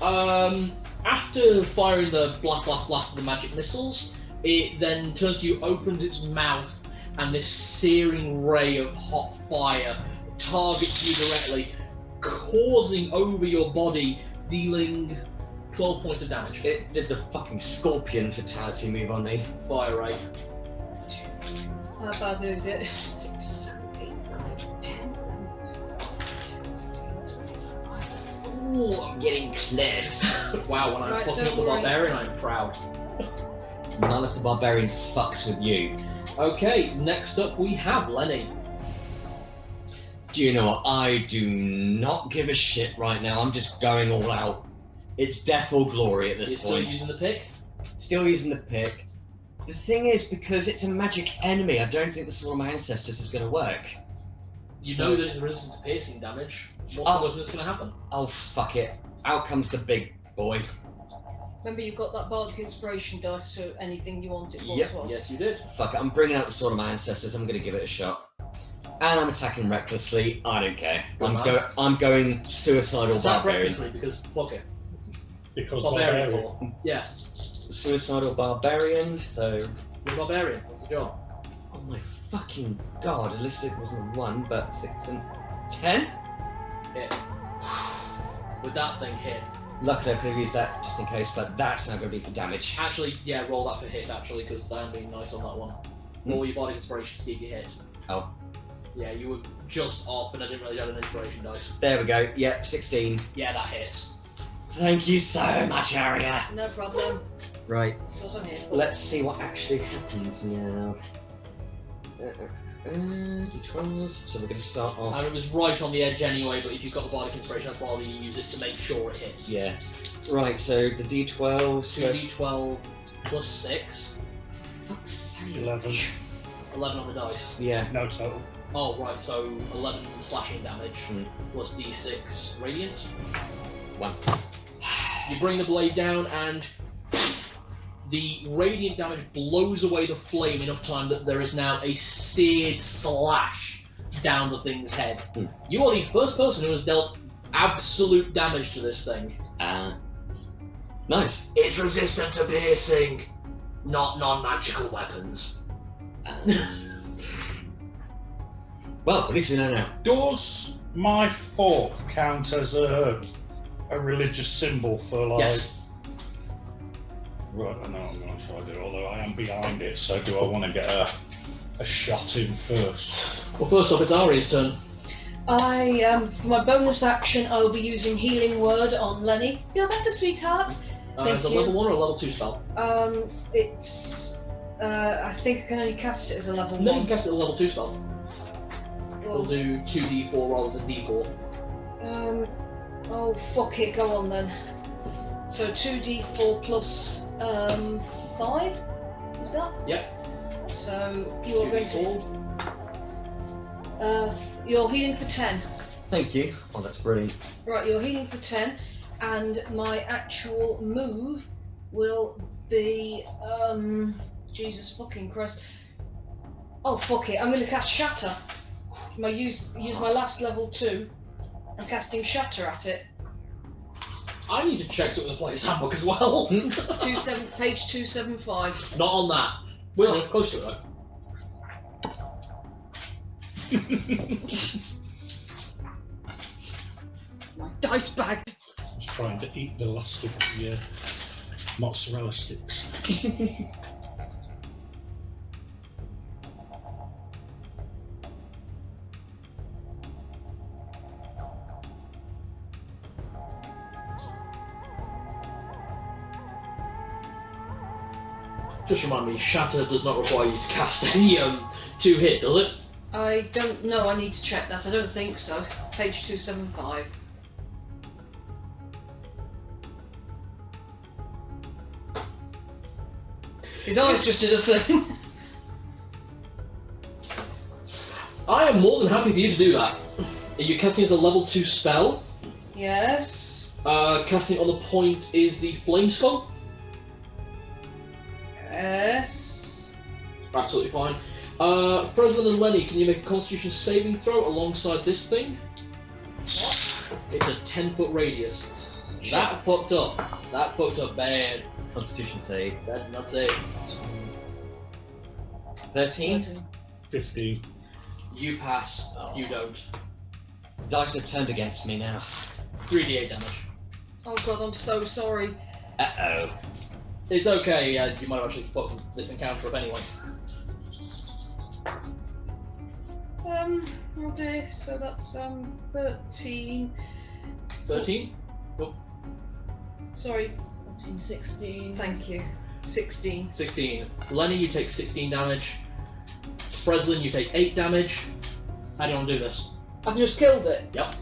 After firing the blast of the magic missiles, it then turns to you, opens its mouth, and this searing ray of hot fire targets you directly, causing over your body, dealing 12 points of damage. It did the fucking scorpion fatality move on me. Fire ray. How bad is it? 6, 7, 8, 9, 10. Ooh, I'm getting close. Wow, when I'm Right, fucking don't up the worry. barbarian, I'm proud. Not unless the barbarian fucks with you. Okay, next up we have Lenny. Do you know what? I do not give a shit right now. I'm just going all out. It's death or glory at this You're still point. using the pick? Still using the pick. The thing is, because it's a magic enemy, I don't think the Sword of My Ancestors is going to work. You So- know that it's resistant to piercing damage. What's Oh. the worst that's going to happen? Oh, fuck it. Out comes the big boy. Remember, you've got that bardic inspiration dice to anything you want it for Yep. as well. Yes, you did. Fuck it, I'm bringing out the Sword of My Ancestors. I'm going to give it a shot. And I'm attacking recklessly. I don't care. Good man. I'm going suicidal Attack barbarian. recklessly because fuck it. Because Barbarian barbarian. core. Yeah, Suicidal barbarian. So, you're a barbarian. That's the job. oh my fucking god! At least it wasn't 1, but 6 and 10. Hit. With that thing hit. Luckily, I could have used that just in case, but that's now going to be for damage. Actually, yeah, roll that for hit actually because I'm being nice on that one. Roll your body inspiration to see if you hit. Oh, Yeah, you were just off and I didn't really have an inspiration dice. there we go. Yep, 16. Yeah, that hits. Thank you so much, Aria. No problem. Right, That's what I'm here for. let's see what actually happens now. D12s. So we're going to start off. And it was right on the edge anyway, but if you've got the bardic inspiration, I'd rather you use it to make sure it hits. Yeah. Right, so the D12s. 2d12 plus 6. Fuck's sake. 11. 11 on the dice. Yeah. No total. Oh, right, so 11 slashing damage Mm. plus d6 radiant. 1. You bring the blade down, and the radiant damage blows away the flame enough time that there is now a seared slash down the thing's head. You are the first person who has dealt absolute damage to this thing. Nice. It's resistant to piercing, not non-magical weapons. Well, at least we know now. Does my fork count as a religious symbol for like? Yes. Right, I know I'm going to try to do it, although I am behind it, so do I want to get a shot in first? Well, first off, it's Aria's turn. For my bonus action, I'll be using Healing Word on Lenny. Feel better, sweetheart. It's a level 1 or a level 2 spell? I think I can only cast it as a level No, you 1. can cast it as a level 2 spell. It'll Well, do 2d4 rather than d4. oh, fuck it, go on then. So 2d4 plus 5? Is that? Yep. So you're going 2d4. to. You're healing for 10. Thank you. Oh, that's brilliant. Right, you're healing for 10, and my actual move will be. Jesus fucking Christ. Oh, fuck it, I'm going to cast Shatter. Use my last level 2. I'm casting Shatter at it. I need to check something in the player's handbook as well. Page 275. Not on that. We're not enough close to it, though. My dice bag. Just trying to eat the last of the mozzarella sticks. Just remind me, Shatter does not require you to cast any 2 hit, does it? I don't know, I need to check that. I don't think so. Page 275. His eyes just did a thing. I am more than happy for you to do that. Are you casting as a level 2 spell? Yes. Casting on the point is the Flame Skull. Yes. Absolutely fine. Frezline and Lenny, can you make a Constitution saving throw alongside this thing? What? It's a 10-foot radius. That fucked up. That fucked up bad. Constitution save. That's not safe. 13. 15. You pass. Oh. You don't. Dice have turned against me now. 3d8 damage. Oh god, I'm so sorry. Uh-oh. It's okay. You might have actually fucked this encounter up anyway. Oh dear, so that's 13. 13. Sorry, 14, 16. thank you. 16. 16. Lenny, you take 16 damage. Frezline, you take 8 damage. How do you want to do this? I've just killed it. Yep.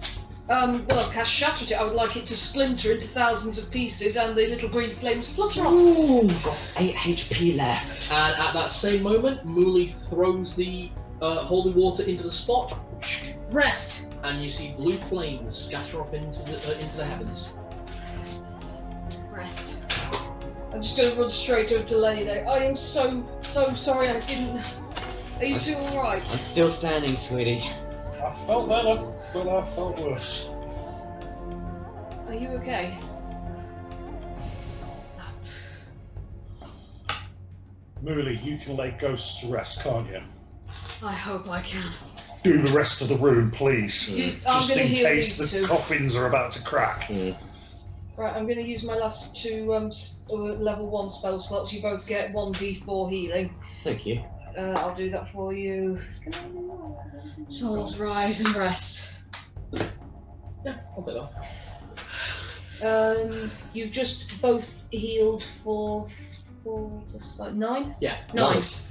Well, cast Shatter it. I would like it to splinter into thousands of pieces and the little green flames flutter off. Ooh, got 8 HP left. And at that same moment, Muli throws the holy water into the spot, Rest. and you see blue flames scatter off into the heavens. Rest. I'm just going to run straight over to Lenny there. I am so sorry I didn't... Are you two alright? I'm still standing, sweetie. I felt better, but I felt worse. Are you okay? Muli, you can lay ghosts to rest, can't you? I hope I can. Do the rest of the room, please. I'm Just going to in heal case these the two. coffins are about to crack. Right, I'm going to use my last 2 level 1 spell slots. You both get 1d4 healing. Thank you. I'll do that for you. Souls rise and rest. Yeah, I'll take that. You've just both healed for 4 plus 5, 9? Yeah. 9. Nice.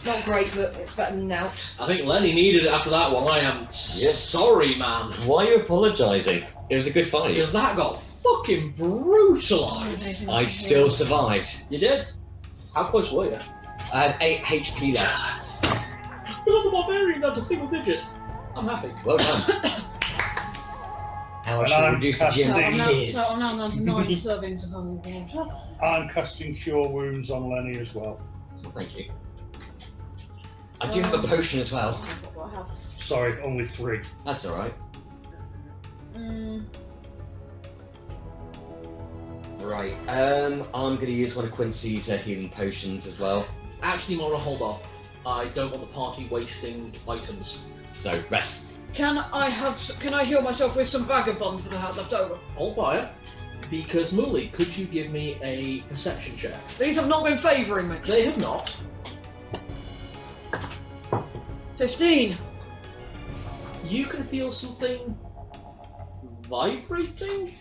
Not great, but it's better than out. I think Lenny needed it after that one. I am sorry, man. Why are you apologising? It was a good fight. Because that got fucking brutalised. I still survived. You did? How close were you? I had 8 HP left. We got the barbarian down to single digits. I'm happy. Well done. How I And shall I'm reduce the casting- GM So I'm now down to 9 servings of holy water. I'm casting Cure Wounds on Lenny as well. Thank you. I do have a potion as well. What do I have? Sorry, only 3. That's alright. Right. I'm going to use one of Quincy's healing potions as well. Actually, Mora, hold off. I don't want the party wasting items. So, rest. Can I heal myself with some vagabonds that I had left over? Hold fire. Because, Muli, could you give me a perception check? These have not been favouring me. They have not. 15. You can feel something vibrating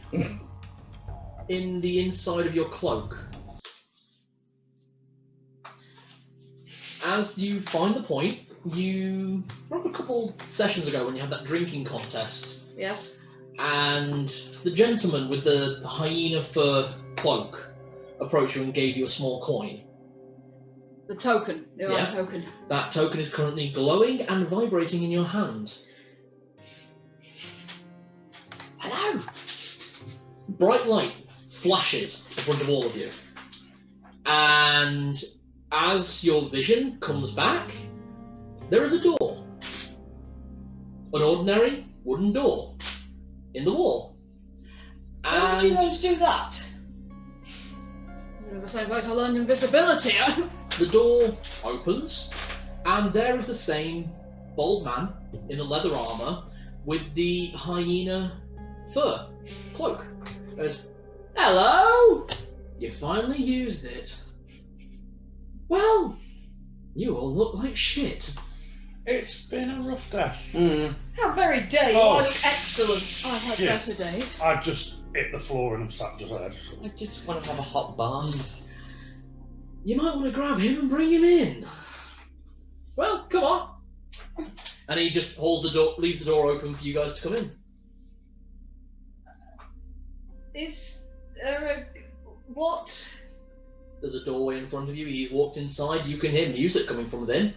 in the inside of your cloak. As you find the point, you remember a couple sessions ago when you had that drinking contest, Yes. and the gentleman with the hyena fur cloak approached you and gave you a small coin. The token. The Yeah. iron token. That token is currently glowing and vibrating in your hand. Hello! Bright light flashes in front of all of you. And as your vision comes back, there is a door. An ordinary wooden door in the wall. How did you And learn to do that? In the same place I learned invisibility. the door opens, and there is the same bald man in the leather armour with the hyena fur cloak. Goes, hello! You finally used it. Well, you all look like shit. It's been a rough day. How very dare you! Oh, I look excellent. I had shit. better days. I've just hit the floor and I'm sat just there. I just want to have a hot bath. You might want to grab him and bring him in. Well, come on. And he just holds the door, leaves the door open for you guys to come in. Is there a what? There's a doorway in front of you. He's walked inside. You can hear music coming from within.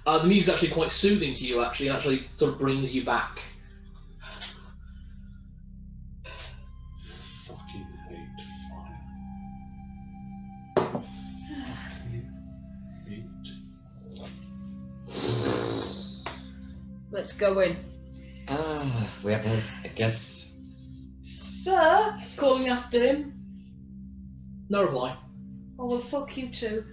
The music's actually quite soothing to you, actually, and actually sort of brings you back. Fucking hate fire. Let's go in. We have I guess. Sir, calling after him. No reply. Oh well, fuck you too.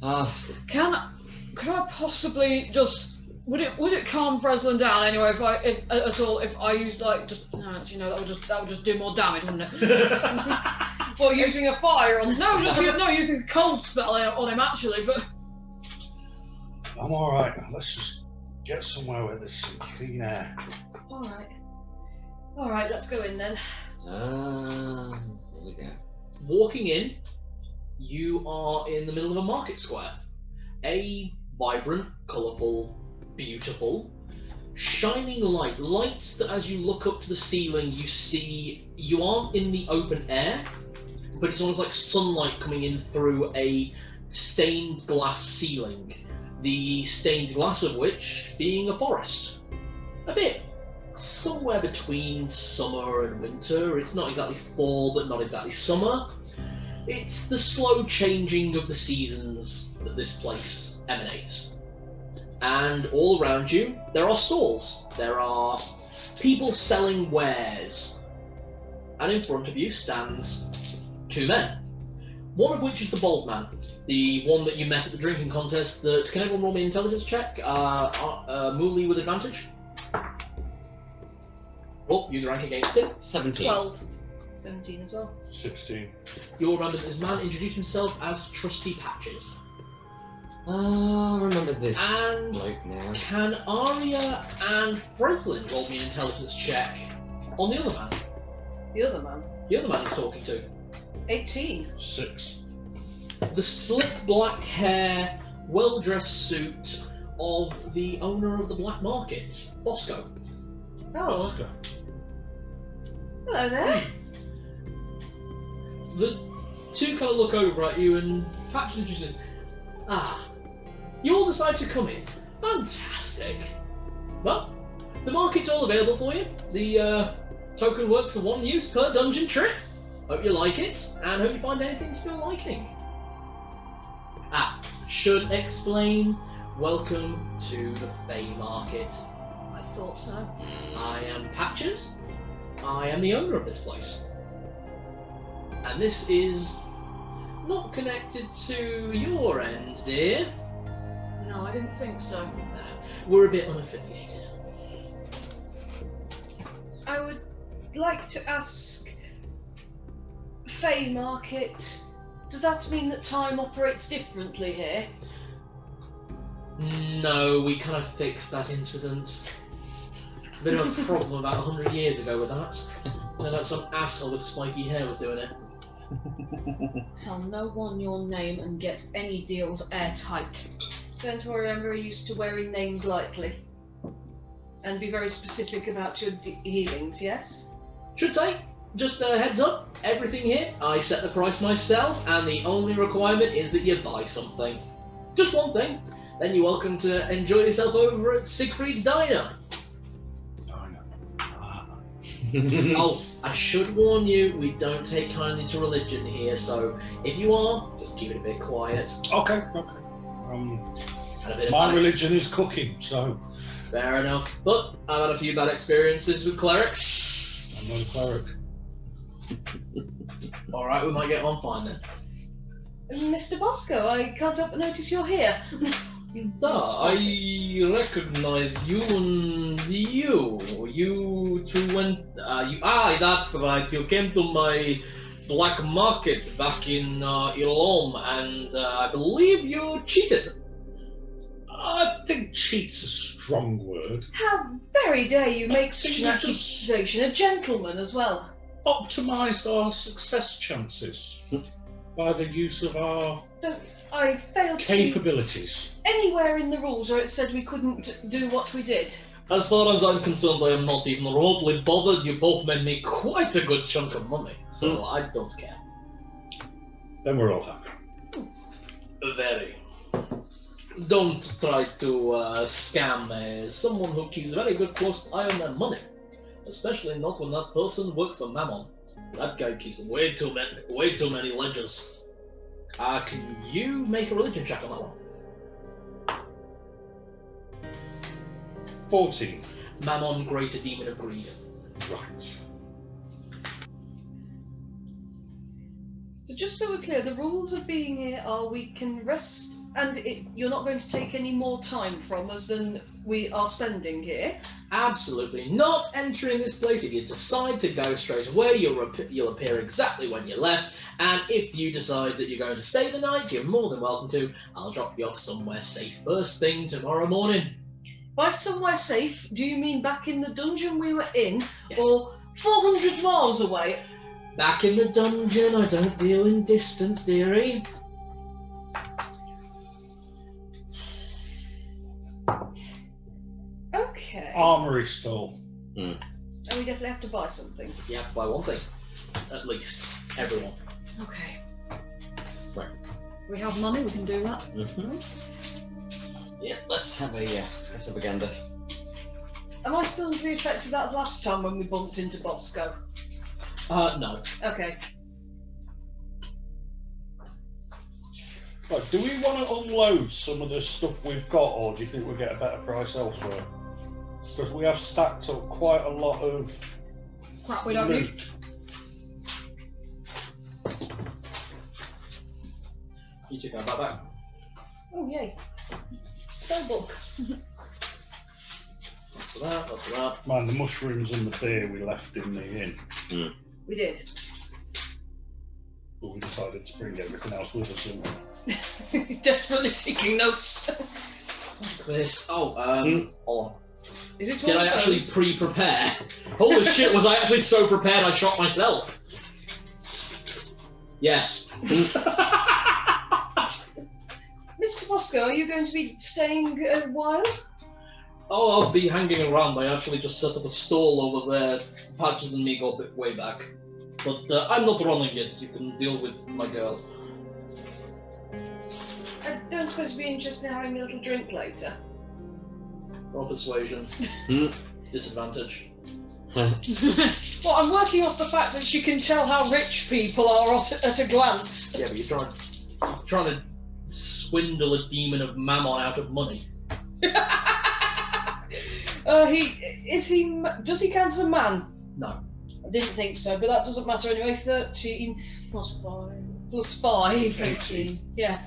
Could I possibly just? Would it calm Frezline down anyway if I used like just actually no that would just do more damage, wouldn't it? For using a fire on using a cold spell on him actually, but I'm alright. Let's just get somewhere where there's some clean air. all right, let's go in then. Here we go. Walking in, you are in the middle of a market square. A vibrant, colourful, beautiful, shining lights that as you look up to the ceiling you see you aren't in the open air, but it's almost like sunlight coming in through a stained glass ceiling, the stained glass of which being a forest. A bit somewhere between summer and winter. It's not exactly fall but not exactly summer. It's the slow changing of the seasons that this place emanates. And all around you, there are stalls. There are people selling wares. And in front of you stands 2 men. One of which is the bald man. The one that you met at the drinking contest that... Can everyone roll me an intelligence check? Muli with advantage. Oh, you rank against him. 17. 12. 17 as well. 16. You'll remember that this man introduced himself as Trusty Patches. Remember this And bloke now. can Aria and Frezline roll me an intelligence check on the other man? The other man. The other man he's talking to. 18. 6. The slick black hair, well-dressed suit of the owner of the black market, Bosco. Oh, Oscar. hello there. The two kind of look over at you and Patches just says, You all decide to come in. Fantastic. Well, the market's all available for you. The token works for 1 use per dungeon trip. Hope you like it, and hope you find anything to your liking. Should explain. Welcome to the Fey Market. I thought so. I am Patches. I am the owner of this place. And this is not connected to your end, dear. No, I didn't think so. We're a bit unaffiliated. I would like to ask, Fey Market, does that mean that time operates differently here? No, we kind of fixed that incident. Bit of a problem about 100 years ago with that. Turned out some asshole with spiky hair was doing it. Tell no one your name and get any deals airtight. Don't worry, I'm very used to wearing names lightly. And be very specific about your healings, yes? Should say, just a heads up, everything here, I set the price myself, and the only requirement is that you buy something. Just one thing. Then you're welcome to enjoy yourself over at Siegfried's Diner. Oh, I should warn you, we don't take kindly to religion here, so if you are, just keep it a bit quiet. Okay. And a bit of My bad religion is cooking, so Fair enough. But I've had a few bad experiences with clerics. I'm not a cleric. Alright, we might get on fine then. Mr. Bosco, I can't help but notice you're here. I recognize you and you. You two went. That's right. You came to my black market back in Ilom, and I believe you cheated. I think cheat's a strong word. How very dare you make such an accusation, a gentleman as well. Optimised our success chances by the use of our I failed to see capabilities. anywhere in the rules where it said we couldn't do what we did. As far as I'm concerned, I am not even remotely bothered. You both made me quite a good chunk of money, so I don't care. Then we're all happy. Very. Don't try to scam someone who keeps a very good close eye on their money. Especially not when that person works for Mammon. That guy keeps way too many ledgers. Can you make a religion check on that one? 14. Mammon, greater demon of greed. Right. So just so we're clear, the rules of being here are we can rest, and you're not going to take any more time from us than we are spending here. Absolutely not entering this place. If you decide to go straight away, you'll appear exactly when you left, and if you decide that you're going to stay the night, you're more than welcome to. I'll drop you off somewhere safe first thing tomorrow morning. By somewhere safe, do you mean back in the dungeon we were in, Yes. or 400 miles away? Back in the dungeon, I don't deal in distance, dearie. Okay. Armory stall. And we definitely have to buy something. You have to buy one thing. At least. Everyone. Okay. Right. We have money, we can do that. Mm-hmm. Yeah, let's have a gander. Am I still to be affected that last time when we bumped into Bosco? No. Okay. Right, do we want to unload some of the stuff we've got, or do you think we'll get a better price elsewhere? Because we have stacked up quite a lot of Crap, we don't need. loot. You took our back. Oh, yay. Spellbook. Lots of that, lots of that. Man, the mushrooms and the beer we left in the inn, We did. but we decided to bring everything else with us, didn't we? Desperately seeking notes. This. Hold on. Is it Did one I of actually those? pre-prepare? Holy shit, was I actually so prepared I shot myself? Yes. Mr. Bosco, are you going to be staying a while? Oh, I'll be hanging around. I actually just set up a stall over there. Patches and me go a bit way back. But I'm not running it. You can deal with my girl. don't suppose you'd be interested in having a little drink later. Roll persuasion. Disadvantage. Well, I'm working off the fact that she can tell how rich people are at a glance. Yeah, but you're trying to swindle a demon of mammon out of money. Does he count as a man? No. I didn't think so, but that doesn't matter anyway. 13 plus 5. Plus 5. 18. Yeah.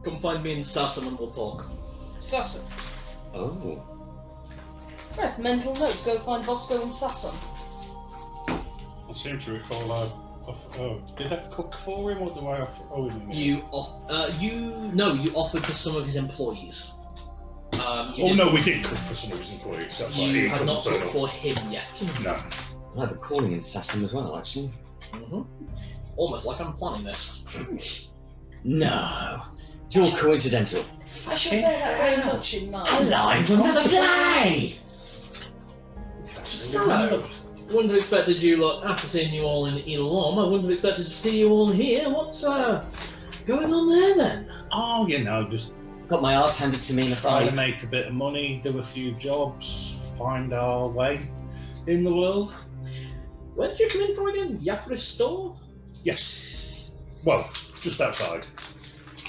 Come find me in Sassam and we'll talk. Sassam. Oh. Right, mental note. Go find Bosco and Sassam. I seem to recall did I cook for him or do I offer him? You offered to some of his employees. We did cook for some of his employees. That's why You he have not couldn't cooked turn for him yet. No. I have a calling in Sassam as well, actually. Almost like I'm planning this. No. It's all coincidental. I shall bear that very much in mind. Alive from another play! So, wouldn't have expected you lot, after seeing you all in Ilom, I wouldn't have expected to see you all here. What's going on there then? Oh, just Got my arse handed to me in a trying to fight. make a bit of money, do a few jobs, find our way in the world. Where did you come in from again? Yafristaw? Yes. Well, just outside.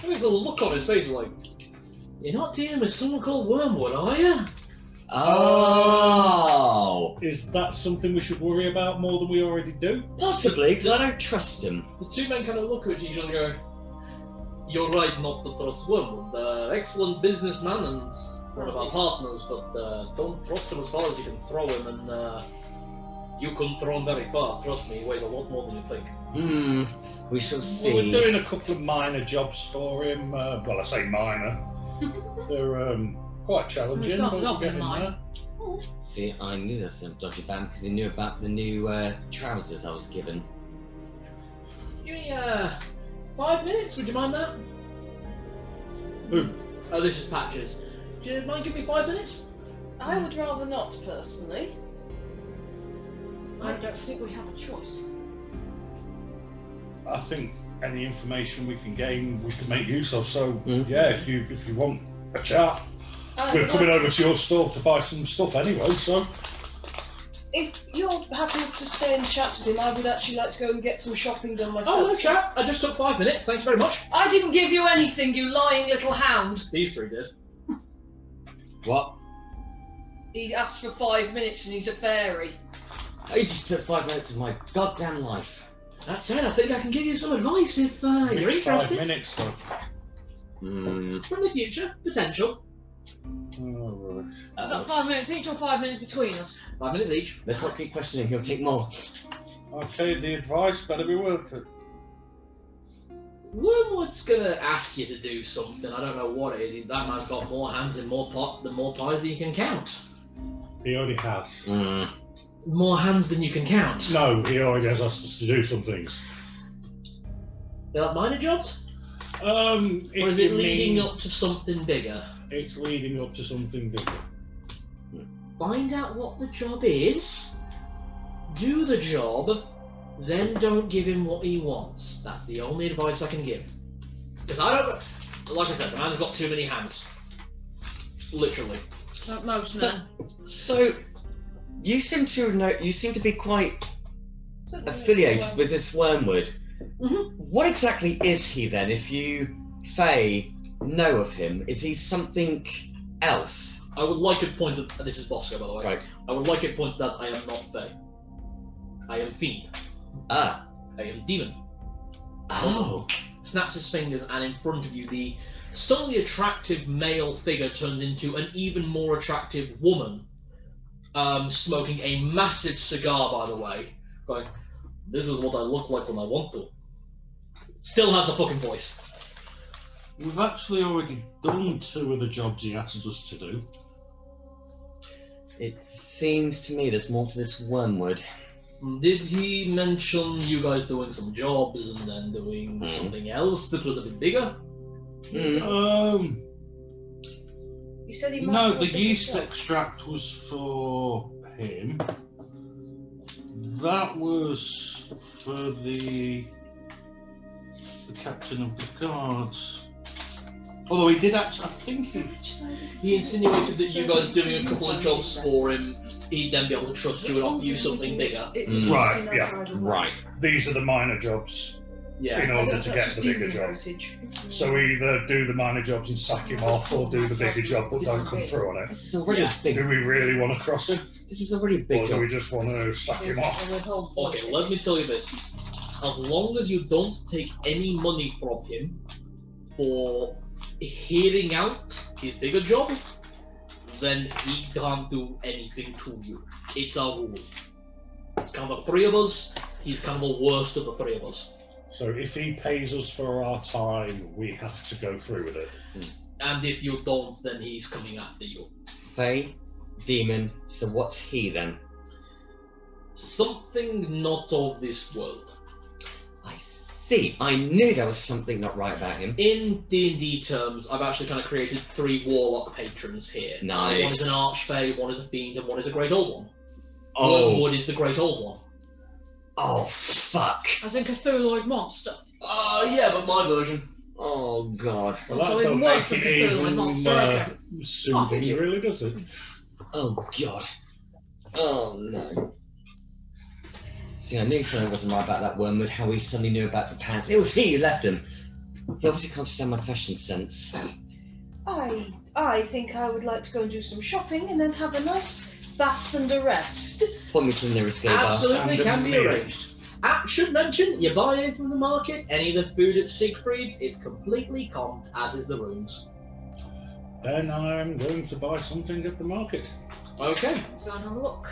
There's a look on his face like, you're not dealing with someone called Wormwood, are you? Oh! Is that something we should worry about more than we already do? Possibly, because I don't trust him. The two men kind of look at each other and go, you're right not to trust Wormwood. Excellent businessman and one of our partners, but don't trust him as far as you can throw him, and you couldn't throw him very far. Trust me, he weighs a lot more than you think. We shall see. Well, we're doing a couple of minor jobs for him. Well, I say minor. They're quite challenging. We started but off we're in getting mine. there. See, I knew there was some dodgy band because he knew about the new trousers I was given. Give me 5 minutes, would you mind that? Who? Oh, this is Patches. Do you mind giving me 5 minutes? I would rather not, personally. I don't think we have a choice. I think any information we can gain, we can make use of. So Yeah, if you want a chat, we're coming over to your store to buy some stuff anyway. So If you're happy to stay and chat with him, I would actually like to go and get some shopping done myself. Oh, no, chap. I just took 5 minutes. Thanks very much. I didn't give you anything, you lying little hound. These three did. What? He asked for 5 minutes and he's a fairy. You just took 5 minutes of my goddamn life. That's it. I think I can give you some advice if you're next 5 interested. minutes, though. From the future, potential. Oh, right. Is that 5 minutes each or 5 minutes between us? 5 minutes each. Let's not keep questioning, he'll take more. Okay, the advice better be worth it. Wormwood's gonna ask you to do something. I don't know what it is. That man's got more hands and more pies than you can count. He already has. More hands than you can count. No, he already has asked us to do some things. They're like minor jobs? Or is If it you leading mean up to something bigger? It's leading up to something bigger. Find out what the job is, do the job, then don't give him what he wants. That's the only advice I can give. Because I don't... Like I said, the man's got too many hands. Literally. Like most So- men. So, you seem to be quite affiliated with this Wormwood. What exactly is he then, if you, Faye, know of him? Is he something else? I would like it pointed... This is Bosco, by the way. Right. I would like it pointed that I am not Fae. I am Fiend. Ah. I am Demon. Oh. Snaps his fingers, and in front of you, the stunningly attractive male figure turns into an even more attractive woman, smoking a massive cigar, by the way, going, "This is what I look like when I want to." Still has the fucking voice. We've actually already done 2 of the jobs he asked us to do. It seems to me there's more to this Wormwood. Did he mention you guys doing some jobs and then doing something else that was a bit bigger? He said he might No, do a the bigger yeast job. extract was for him. That was for the captain of the guards. Although he did actually, I think he insinuated that you guys doing a couple of jobs for him, he'd then be able to trust you and offer you something bigger. Right, yeah. Right. These are the minor jobs in order to get the bigger job. So either do the minor jobs and sack him off, or do the bigger job but don't come through on it. This is already a big. Do we really want to cross him? This is already a big Or do job. we just want to sack him off? Okay, let me tell you this. As long as you don't take any money from him for hearing out his bigger job, then he can't do anything to you. It's a rule. It's kind of the three of us, he's kind of the worst of the three of us. So if he pays us for our time, we have to go through with it. And if you don't, then he's coming after you. Fae, demon, so what's he then? Something not of this world. I see. I knew there was something not right about him. In D&D terms, I've actually kind of created 3 warlock patrons here. Nice. One is an archfey, one is a fiend, and one is a great old one. Oh. Wormwood is the great old one. Oh, fuck. As in Cthulhuid monster. Yeah, but my version. Oh, God. Well, that So don't even make worse than it Cthulhu even monster, okay. soothing, really, does it? Oh, God. Oh, no. See, I knew something wasn't right about that wormwood, how he suddenly knew about the pants. It was he who left him. He obviously can't stand my fashion sense. I think I would like to go and do some shopping and then have a nice bath and a rest. Point me to the nearest gay bar. Absolutely And can a be meal. arranged. Should mention, you buy anything from the market, any of the food at Siegfried's is completely comped, as is the rooms. Then I'm going to buy something at the market. Okay. Let's go and have a look.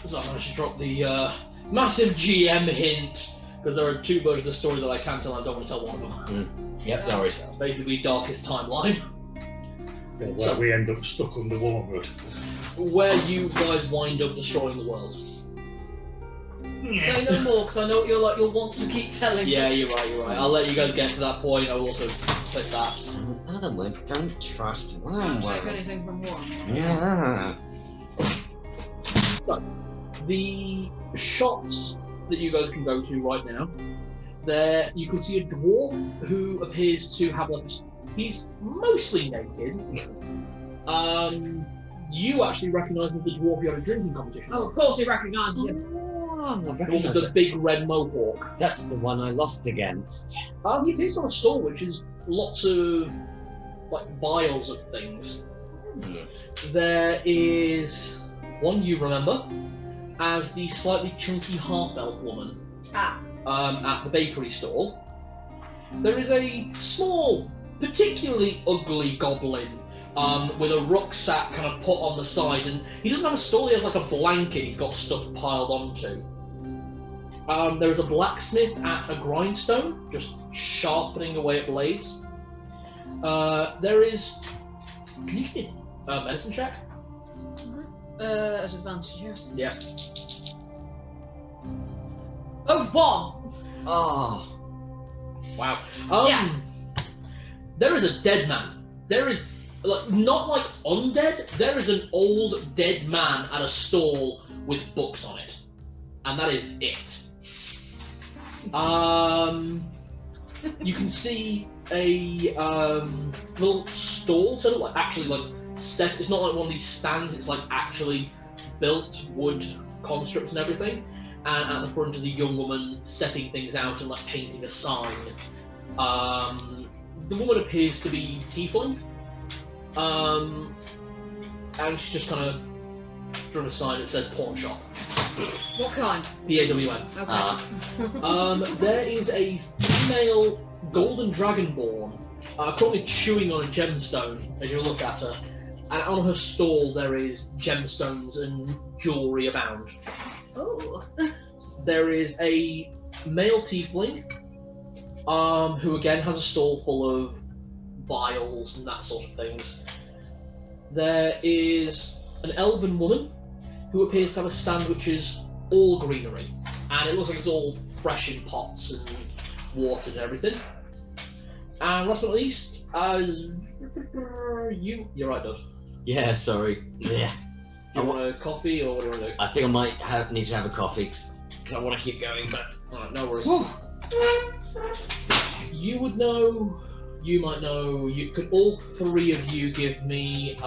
So I managed to drop the massive GM hint, because there are 2 versions of the story that I can't tell, and I don't want to tell one of them. Yep, no worries. Basically, darkest timeline. Where we end up stuck under Wormwood. Where you guys wind up destroying the world. Say no more, because I know what you'll want to keep telling Yeah, us. you're right. I'll let you guys get to that point. I'll also click that. In other words, don't trust Don't wormwood. take anything from one. Yeah. The shops that you guys can go to right now, there you can see a dwarf who appears to have he's mostly naked. You actually recognise the dwarf you had a drinking competition. Oh, of course he recognises him. Oh, The one with the big red mohawk. that's the one I lost against. He appears on a stall which is lots of like vials of things. There is one you remember as the slightly chunky half-elf woman at the bakery stall. There is a small, particularly ugly goblin with a rucksack kind of put on the side, and he doesn't have a stall, he has like a blanket he's got stuff piled onto. There is a blacksmith at a grindstone, just sharpening away at blades. There is... Can you give me a medicine check? As advantage, yeah. Yeah. Both one! Oh. Wow. Yeah. There is a dead man. There is, not like undead, there is an old dead man at a stall with books on it. And that is it. You can see a little stall, so like actually like set. It's not like one of these stands. It's like actually built wood constructs and everything. And at the front is a young woman setting things out and like painting a sign. The woman appears to be tiefling, and she's just kind of drawn a sign that says pawn shop. What kind? PAWN. Okay. There is a female golden dragonborn currently chewing on a gemstone as you look at her, and on her stall there is gemstones and jewellery abound. Oh. There is a male tiefling who again has a stall full of vials and that sort of things. There is an elven woman who appears to have a stand which is all greenery, and it looks like it's all fresh in pots and watered and everything. And last but not least, you're right, Dud. Yeah, sorry. Yeah. Do you want a coffee or what do you want to do? I think I might need to have a coffee because I want to keep going, but Alright, no worries. You would know, you might know, could all three of you give me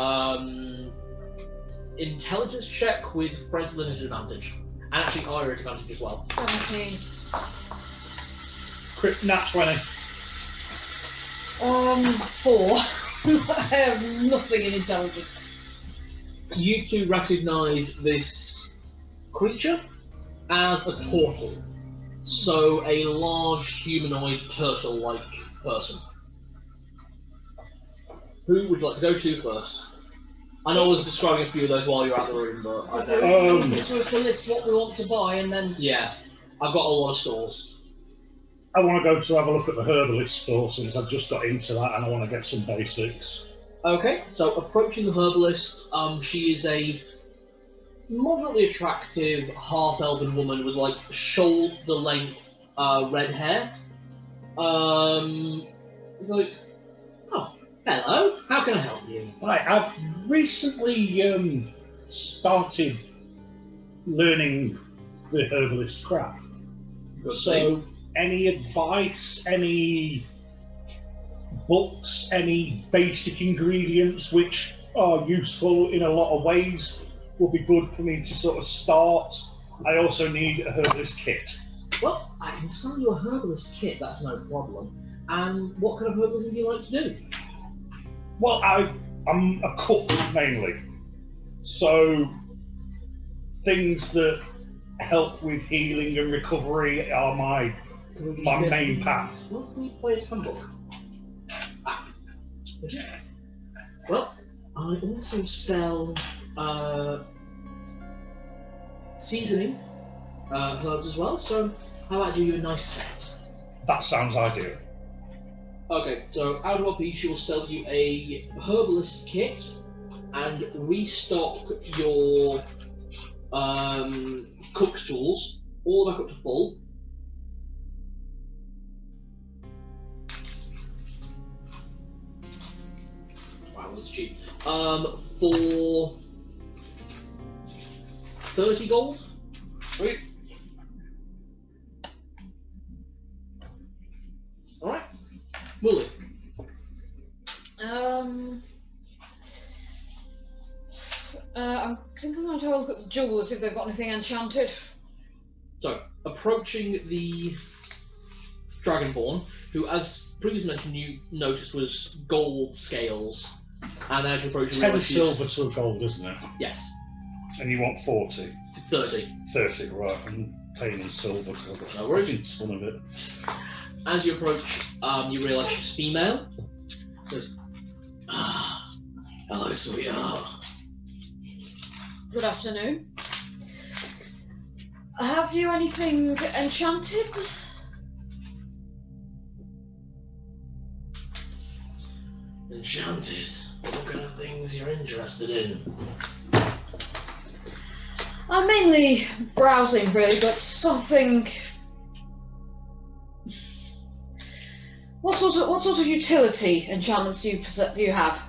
intelligence check with Frezline as advantage. And actually Aria at advantage as well. 17. Crit nat 20. 4. I have nothing in intelligence. You two recognise this creature as a turtle. So a large humanoid turtle-like person. Who would you like to go to first? I know I was describing a few of those while you're out of the room, but I don't. Easiest was to list what we want to buy and then. Yeah, I've got a lot of stores. I want to go to have a look at the herbalist store since I've just got into that and I want to get some basics. Okay, so approaching the herbalist, she is a moderately attractive half-elven woman with like shoulder-length red hair. It's like, oh, hello, how can I help you? Right, I've recently started learning the herbalist craft. Good So, thing. any advice, any books, any basic ingredients which are useful in a lot of ways will be good for me to sort of start. I also need a herbalist kit. Well, I can sell you a herbalist kit, that's no problem. And what kind of herbalism do you like to do? Well, I'm a cook mainly, so things that help with healing and recovery are my main path. What's the player's handbook? Okay. Well, I also sell seasoning herbs as well, so how about do you a nice set? That sounds ideal. Okay, so out of our piece, she will sell you a herbalist kit and restock your cook's tools all back up to full. Wow, that's cheap. For 30 gold. Sweet. All right. Muli. I think I'm going to have a look at the jewels if they've got anything enchanted. So, approaching the Dragonborn, who, as previously mentioned, you noticed was gold scales, and then as you approach, you 10 realise silver to a gold, isn't it? Yes, And you want 40? 30. 30, right. I'm paying in silver because I've got No worries. fucking ton of it. As you approach, you realise she's female. Goes, hello, sweetheart. Good afternoon. Have you anything enchanted? Enchanted. What kind of things you're interested in? I'm mainly browsing, really, but something. What sort of utility enchantments do you have?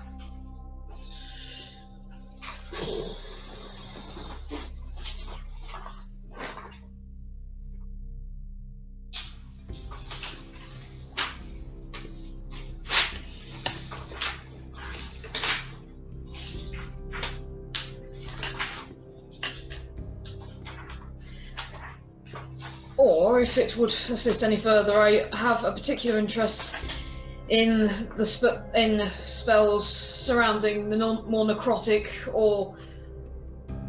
Or, if it would assist any further, I have a particular interest in the spells surrounding the more necrotic or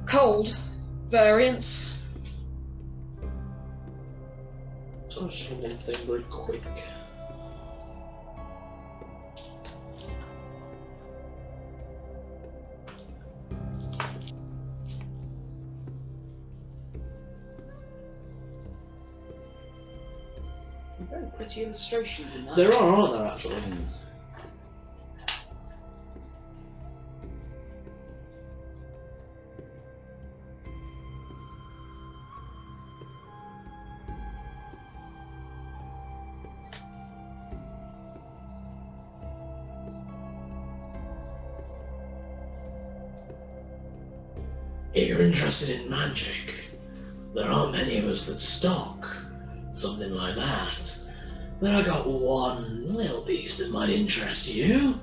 cold variants. So I'm just one thing very quick. Very pretty illustrations in that. There are, aren't there, actually? If you're interested in magic, there aren't many of us that stock something like that. But I got one little piece that might interest you.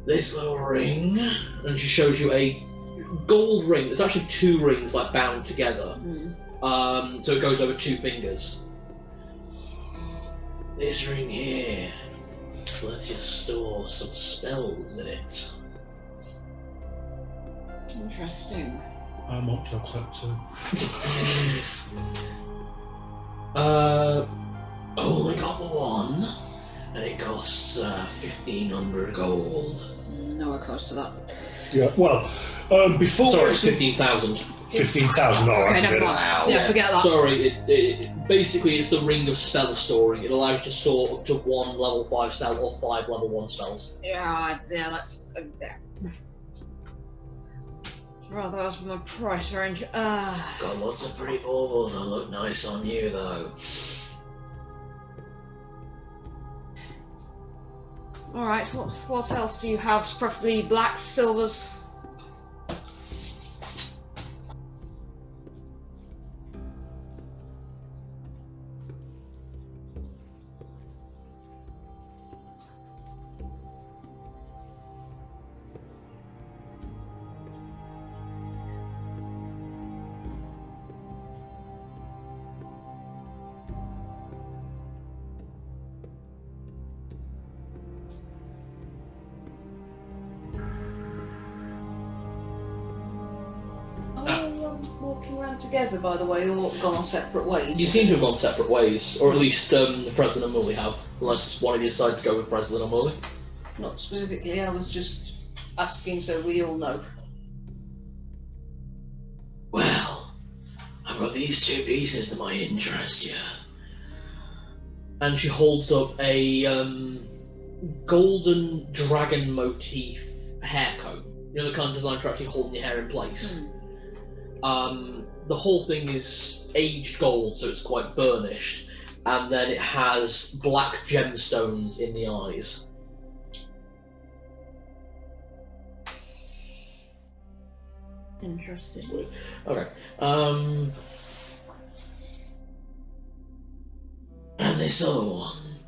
This little ring. And she shows you a gold ring. There's actually 2 rings like bound together. So it goes over 2 fingers. This ring here lets you store some spells in it. Interesting. How much upset too? Only got the one, and it costs 1,500 gold. Nowhere close to that. Yeah, well, before... Sorry, it's 15,000. 15,000, Okay, alright. never mind. Yeah, forget that. Sorry, basically it's the ring of spell storing. It allows you to store up to 1 level 5 spell or 5 level 1 spells. Yeah, that's yeah. Rather out of my price range. Got lots of pretty baubles that look nice on you, though. All right. What else do you have? Preferably blacks, silvers. Walking around together, by the way, or gone our separate ways? You seem to have gone separate ways, or at least Frezline and Muli have, unless one of you decide to go with Frezline or Muli. Not specifically, I was just asking so we all know. Well, I've got these 2 pieces that might interest you. And she holds up a golden dragon motif hair comb. You know, the kind of design for actually holding your hair in place. The whole thing is aged gold, so it's quite burnished, and then it has black gemstones in the eyes. Interesting. Okay. And this other one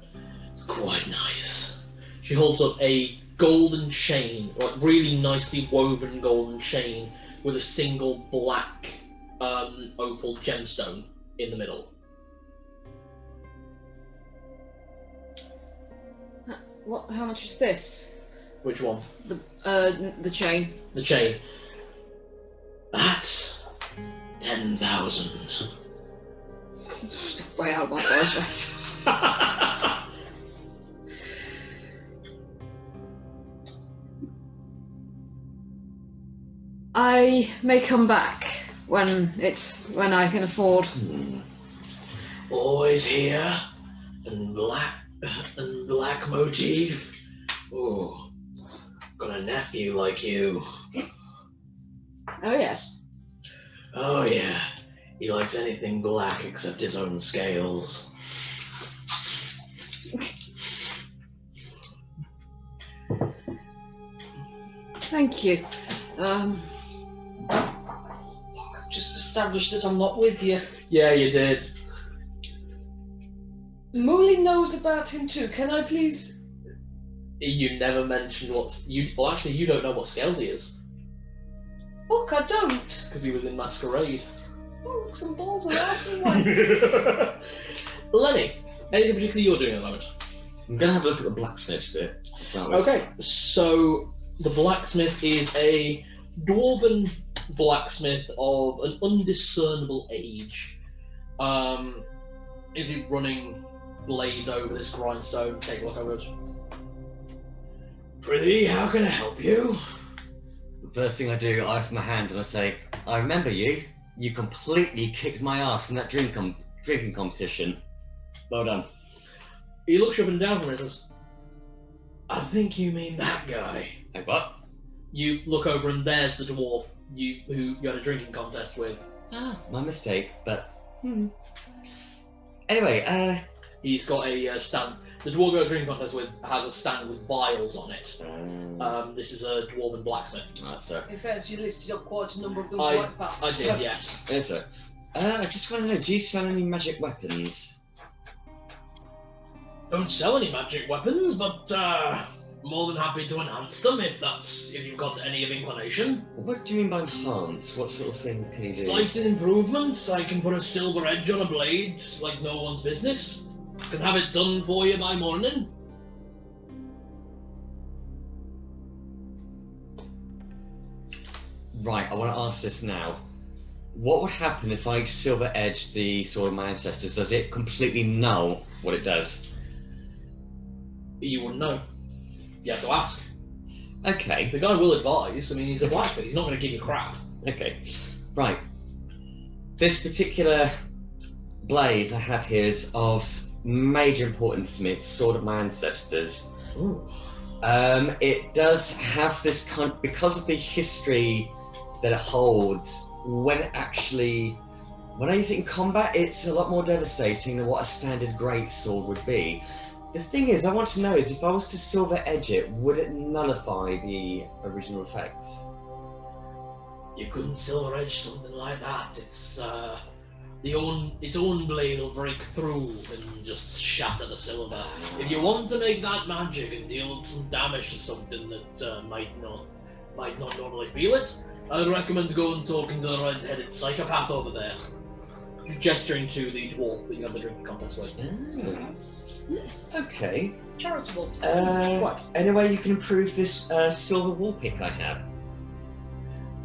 is quite nice. She holds up a golden chain, like really nicely woven golden chain, with a single black opal gemstone in the middle. What? How much is this? Which one? The chain. The chain. That's 10,000. Way out of my price range. I may come back when I can afford. Always here, and black motif. Oh, got a nephew like you. Oh yes. Oh yeah, he likes anything black except his own scales. Thank you. I've just established that I'm not with you. Yeah, you did. Muli knows about him too. Can I please? You never mentioned what's you. Well, actually, you don't know what scales he is Look, I don't. because he was in Masquerade. Oh, look, some balls and ass and white. Lenny, anything particular you're doing at the moment? I'm gonna have a look at the blacksmith bit to start with. Okay, so the blacksmith is a dwarven blacksmith of an undiscernible age. Is he running blades over this grindstone? Take a look over it. Prithee, how can I help you? First thing I do, I lift my hand and I say, I remember you. You completely kicked my ass in that drinking competition. Well done. He looks you up and down from it and says, I think you mean that guy. Hey, what? you look over and there's the dwarf who you had a drinking contest with. Ah, my mistake, but... Anyway, He's got a stand. The dwarf you had a drinking contest with has a stand with vials on it. This is a dwarven blacksmith. So In fairness, you listed up quite a number of them I quite fast. did, yes. it's a... I just want to know, do you sell any magic weapons? Don't sell any magic weapons, but more than happy to enhance them if you've got any of inclination. What do you mean by enhance? What sort of things can you do? Slight improvements. I can put a silver edge on a blade like no one's business. Can have it done for you by morning. Right, I want to ask this now. What would happen if I silver edge the Sword of my ancestors? Does it completely null what it does? You wouldn't know. You have to ask. Okay. The guy will advise. I mean, he's a blacksmith. He's not going to give you crap. Okay. Right. This particular blade I have here is of major importance to me. It's Sword of my ancestors. Ooh. It does have this because of the history that it holds. When I use it in combat, it's a lot more devastating than what a standard greatsword would be. The thing is, I want to know is if I was to silver edge it, would it nullify the original effects? You couldn't silver edge something like that. It's its own blade will break through and just shatter the silver. If you want to make that magic and deal some damage to something that might not normally feel it, I'd recommend going talking to the red-headed psychopath over there. Gesturing to the dwarf that you had the drinking contest with. Okay. Charitable. Any way you can improve this silver wall pick I have?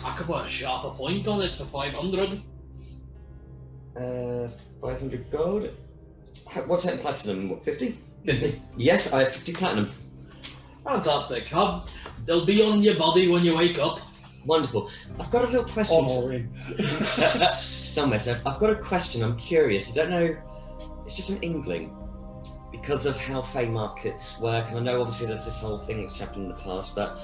I could put a sharper point on it for 500. 500 gold. What's that in platinum? What, 50? 50. Yes, I have 50 platinum. Fantastic. They'll be on your body when you wake up. Wonderful. I've got a little question. Somewhere, so I've got a question. I'm curious. I don't know. It's just an inkling because of how Fey markets work, and I know obviously there's this whole thing that's happened in the past. But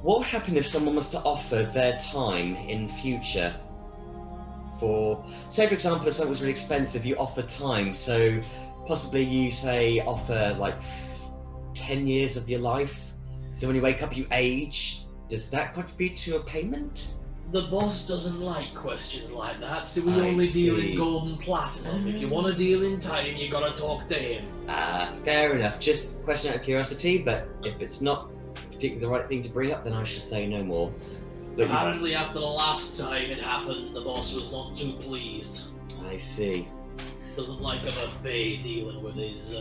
what would happen if someone was to offer their time in future for, say, for example, if something was really expensive, you offer time. So possibly you say offer like 10 years of your life. So when you wake up, you age. Does that contribute to a payment? The boss doesn't like questions like that, so we only deal in gold and platinum. If you want to deal in time, you gotta talk to him. Fair enough. Just a question out of curiosity, but if it's not particularly the right thing to bring up, then I shall say no more. But apparently after the last time it happened, the boss was not too pleased. I see. Doesn't like other Fey dealing with his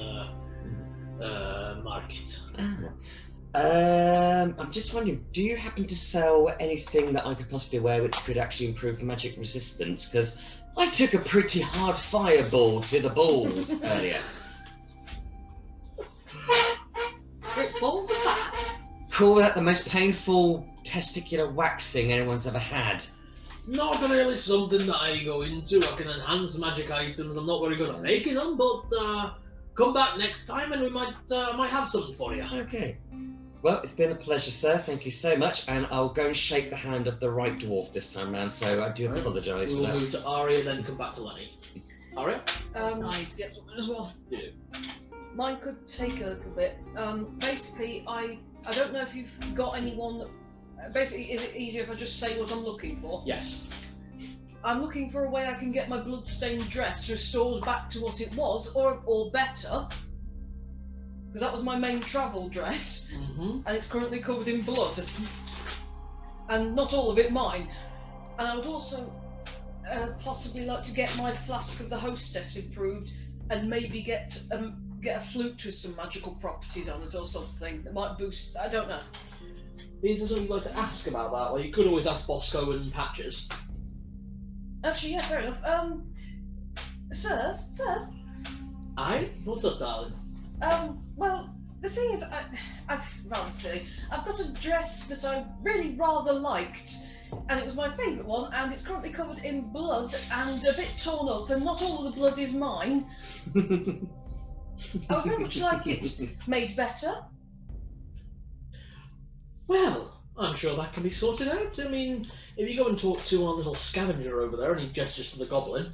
market. I'm just wondering, do you happen to sell anything that I could possibly wear which could actually improve the magic resistance? Because I took a pretty hard fireball to the balls earlier. Brick balls of fat. Call that the most painful testicular waxing anyone's ever had. Not really something that I go into. I can enhance magic items. I'm not very good at making them, but come back next time and we might have something for you. Okay. Well, it's been a pleasure, sir. Thank you so much, and I'll go and shake the hand of the right dwarf this time round, so I do apologise for that. We'll move to Aria, then come back to Lenny. Aria? I need to get something as well. Yeah. Mine could take a little bit. Basically, I don't know if you've got anyone that... Basically, is it easier if I just say what I'm looking for? Yes. I'm looking for a way I can get my blood-stained dress restored back to what it was, or better. Because that was my main travel dress, and it's currently covered in blood. And not all of it mine. And I would also possibly like to get my flask of the hostess improved, and maybe get a flute with some magical properties on it or something that might boost... I don't know. Is there something you'd like to ask about that? Well, you could always ask Bosco and Patches. Actually, yeah, fair enough. Sirs? Aye? What's up, darling? Well, the thing is, I've rather silly. I've got a dress that I really rather liked, and it was my favourite one, and it's currently covered in blood and a bit torn up, and not all of the blood is mine. I would very much like it made better. Well, I'm sure that can be sorted out. I mean, if you go and talk to our little scavenger over there, and he gestures to the goblin.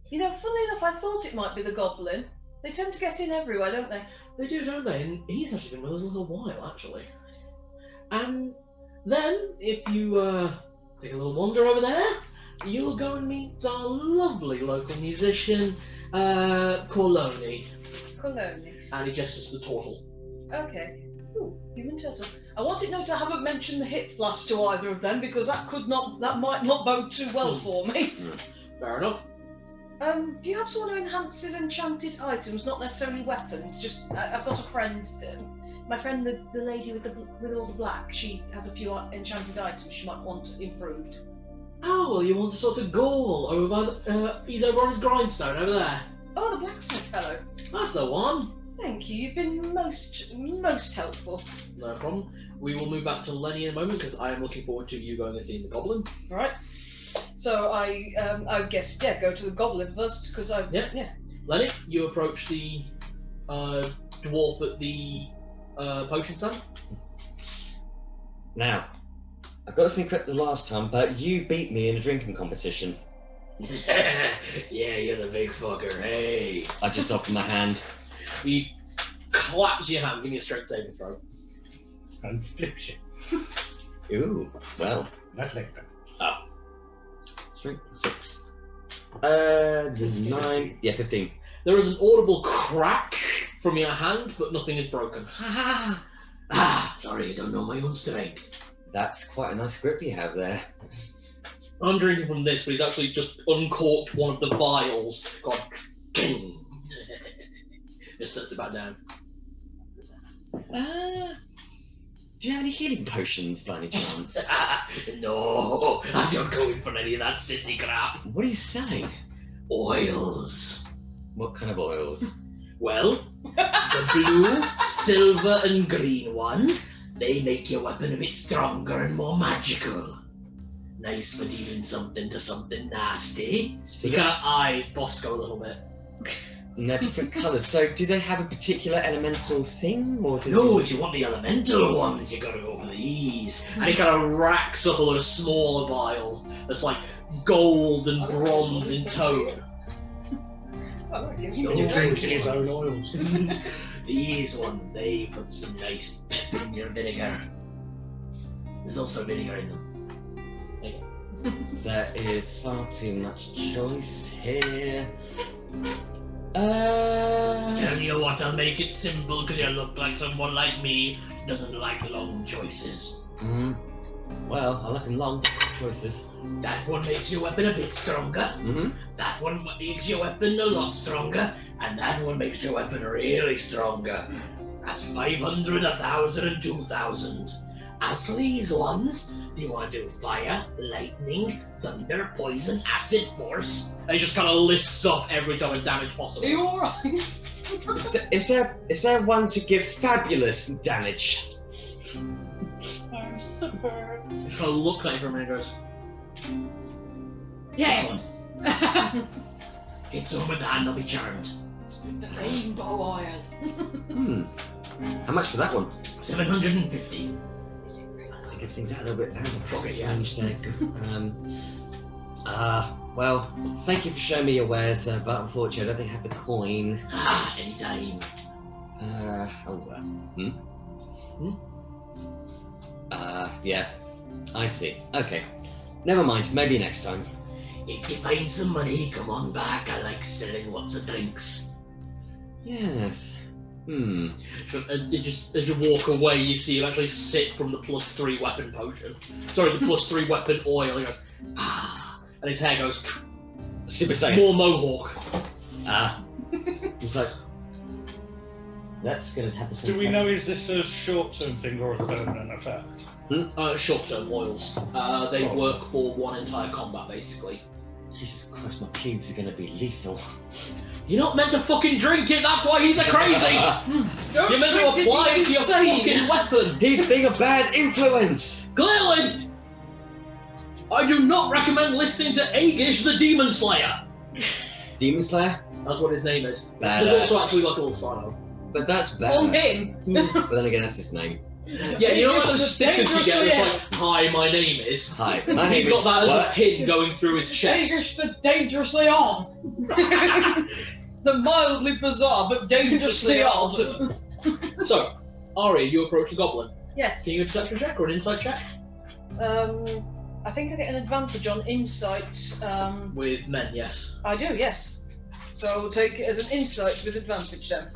You know, funny enough, I thought it might be the goblin. They tend to get in everywhere, don't they? They do, don't they? And he's actually been with us a little while, actually. And then, if you take a little wander over there, you'll go and meet our lovely local musician, Coloni. Colony. And he gestures to the turtle. Okay. Ooh, human turtle. I want it noted I haven't mentioned the hip flask to either of them because that might not bode too well for me. Fair enough. Do you have someone who enhances enchanted items, not necessarily weapons? Just, I've got a friend, my friend, the lady with all the black. She has a few enchanted items she might want improved. Oh, well, you want a sort of ghoul over by he's over on his grindstone over there. Oh, the blacksmith fellow. That's the one. Thank you. You've been most helpful. No problem. We will move back to Lenny in a moment because I am looking forward to you going and seeing the goblin. All right. So I guess go to the goblin first because yeah. Lenny, you approach the dwarf at the potion stand. Now, I've got to think correct the last time, but you beat me in a drinking competition. Yeah, you're the big fucker, hey. I just offer my hand. He claps your hand. Give me a strength saving throw. And flips you. Ooh, well. Not like that. Oh. 3, 6. 9. Yeah, 15. There is an audible crack from your hand, but nothing is broken. Sorry, I don't know my own strength. That's quite a nice grip you have there. I'm drinking from this, but he's actually just uncorked one of the vials. God. Just sets it back down. Do you have any healing potions by any chance? No, I don't go in for any of that sissy crap. What are you saying? Oils. What kind of oils? Well, the blue, silver and green one, they make your weapon a bit stronger and more magical. Nice for dealing something to something nasty. He kind of eyes Bosco a little bit. And they're different colours, so do they have a particular elemental thing? Or do No, they... if you want the elemental ones, you gotta go for these. And he kind of racks up a lot of smaller vials that's like gold and bronze in tone. He's drinking his own oils. These ones, they put some nice pep in your vinegar. There's also vinegar in them. There is far too much choice here. Tell you what, I'll make it simple because you look like someone like me who doesn't like long choices. Well, I like them long choices. That one makes your weapon a bit stronger. That one makes your weapon a lot stronger. And that one makes your weapon really stronger. That's 500, 1,000 and 2,000. As for these ones, do you want to do fire, lightning, thunder, poison, acid, force? And he just kind of lists off every type of damage possible. Are you alright? Is there one to give fabulous damage? I'm super. He kind of looks at you for a minute and goes, Yes! Hit someone with the hand, they'll be charmed. The rainbow iron. How much for that one? 750. I think everything's a little bit out of pocket Yeah. range there. Well, thank you for showing me your wares, but unfortunately I don't think I have the coin. Anytime. Yeah, I see. Okay. Never mind, maybe next time. If you find some money, come on back. I like selling lots of drinks. Yes. As you walk away, you see him actually sip from the +3 weapon potion. Sorry, the +3 weapon oil. He goes, and his hair goes, Super Saiyan. more mohawk. It's like, that's going to have the same Do we effect. know, is this a short-term thing or a permanent effect? Short-term oils. They work for one entire combat, basically. Jesus Christ, my pubes are going to be lethal. You're not meant to fucking drink it, that's why he's a crazy! Don't You're meant to drink it, apply it it's to your insane. fucking weapon! He's being a bad influence! Clearly! I do not recommend listening to Agish the Demon Slayer! Demon Slayer? That's what his name is. Badass. There's also actually like a little sign on. But that's bad. On him. But then again, that's his name. Yeah, you know like those stickers you get Dangerously that's like, hi, my name is? Hi, my name He's is... got that as What? a pin going through his chest. Dangerous but dangerously odd. The mildly bizarre but dangerously odd. So, Aria, you approach the goblin. Yes. Can you do a perception check or an insight check? I think I get an advantage on insight. With men, yes. I do, yes. So I'll take it as an insight with advantage then.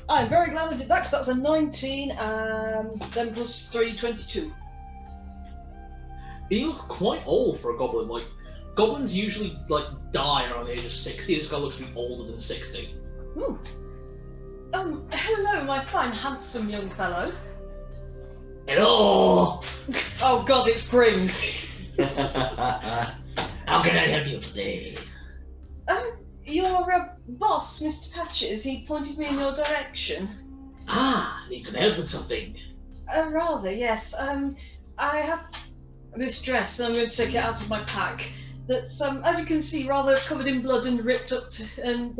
I'm very glad I did that because that's a 19 and then plus 3, 22. You look quite old for a goblin. Like, goblins usually like die around the age of 60. This guy looks to be older than 60. Hmm. Hello, my fine, handsome young fellow. Hello! Oh God, it's Grim. How can I help you today? Your boss, Mr. Patches, he pointed me in your direction. Ah, need some help with something. Rather, yes. I have this dress, and I'm going to take it out of my pack. That's, as you can see, rather covered in blood and ripped up and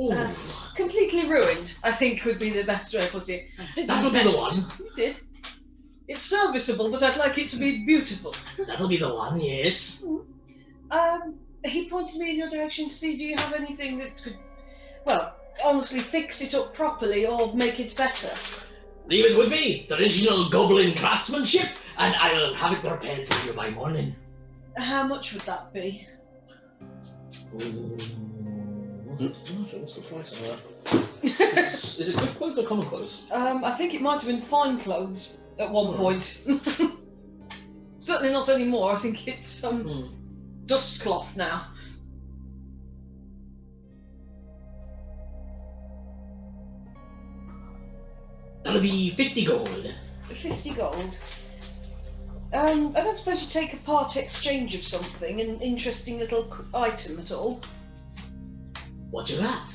completely ruined, I think would be the best way to put it. That'll be the one. You did. It's serviceable, but I'd like it to be beautiful. That'll be the one, yes. He pointed me in your direction to see, do you have anything that could, well, honestly, fix it up properly or make it better? Leave it with me. Traditional goblin craftsmanship, and I'll have it repaired for you by morning. How much would that be? What's the price on that? Is it good clothes or common clothes? I think it might have been fine clothes at one point. Certainly not anymore. I think it's some dust cloth now. That'll be 50 gold. 50 gold. I don't suppose you take a part exchange of something, an interesting little item at all? What you got?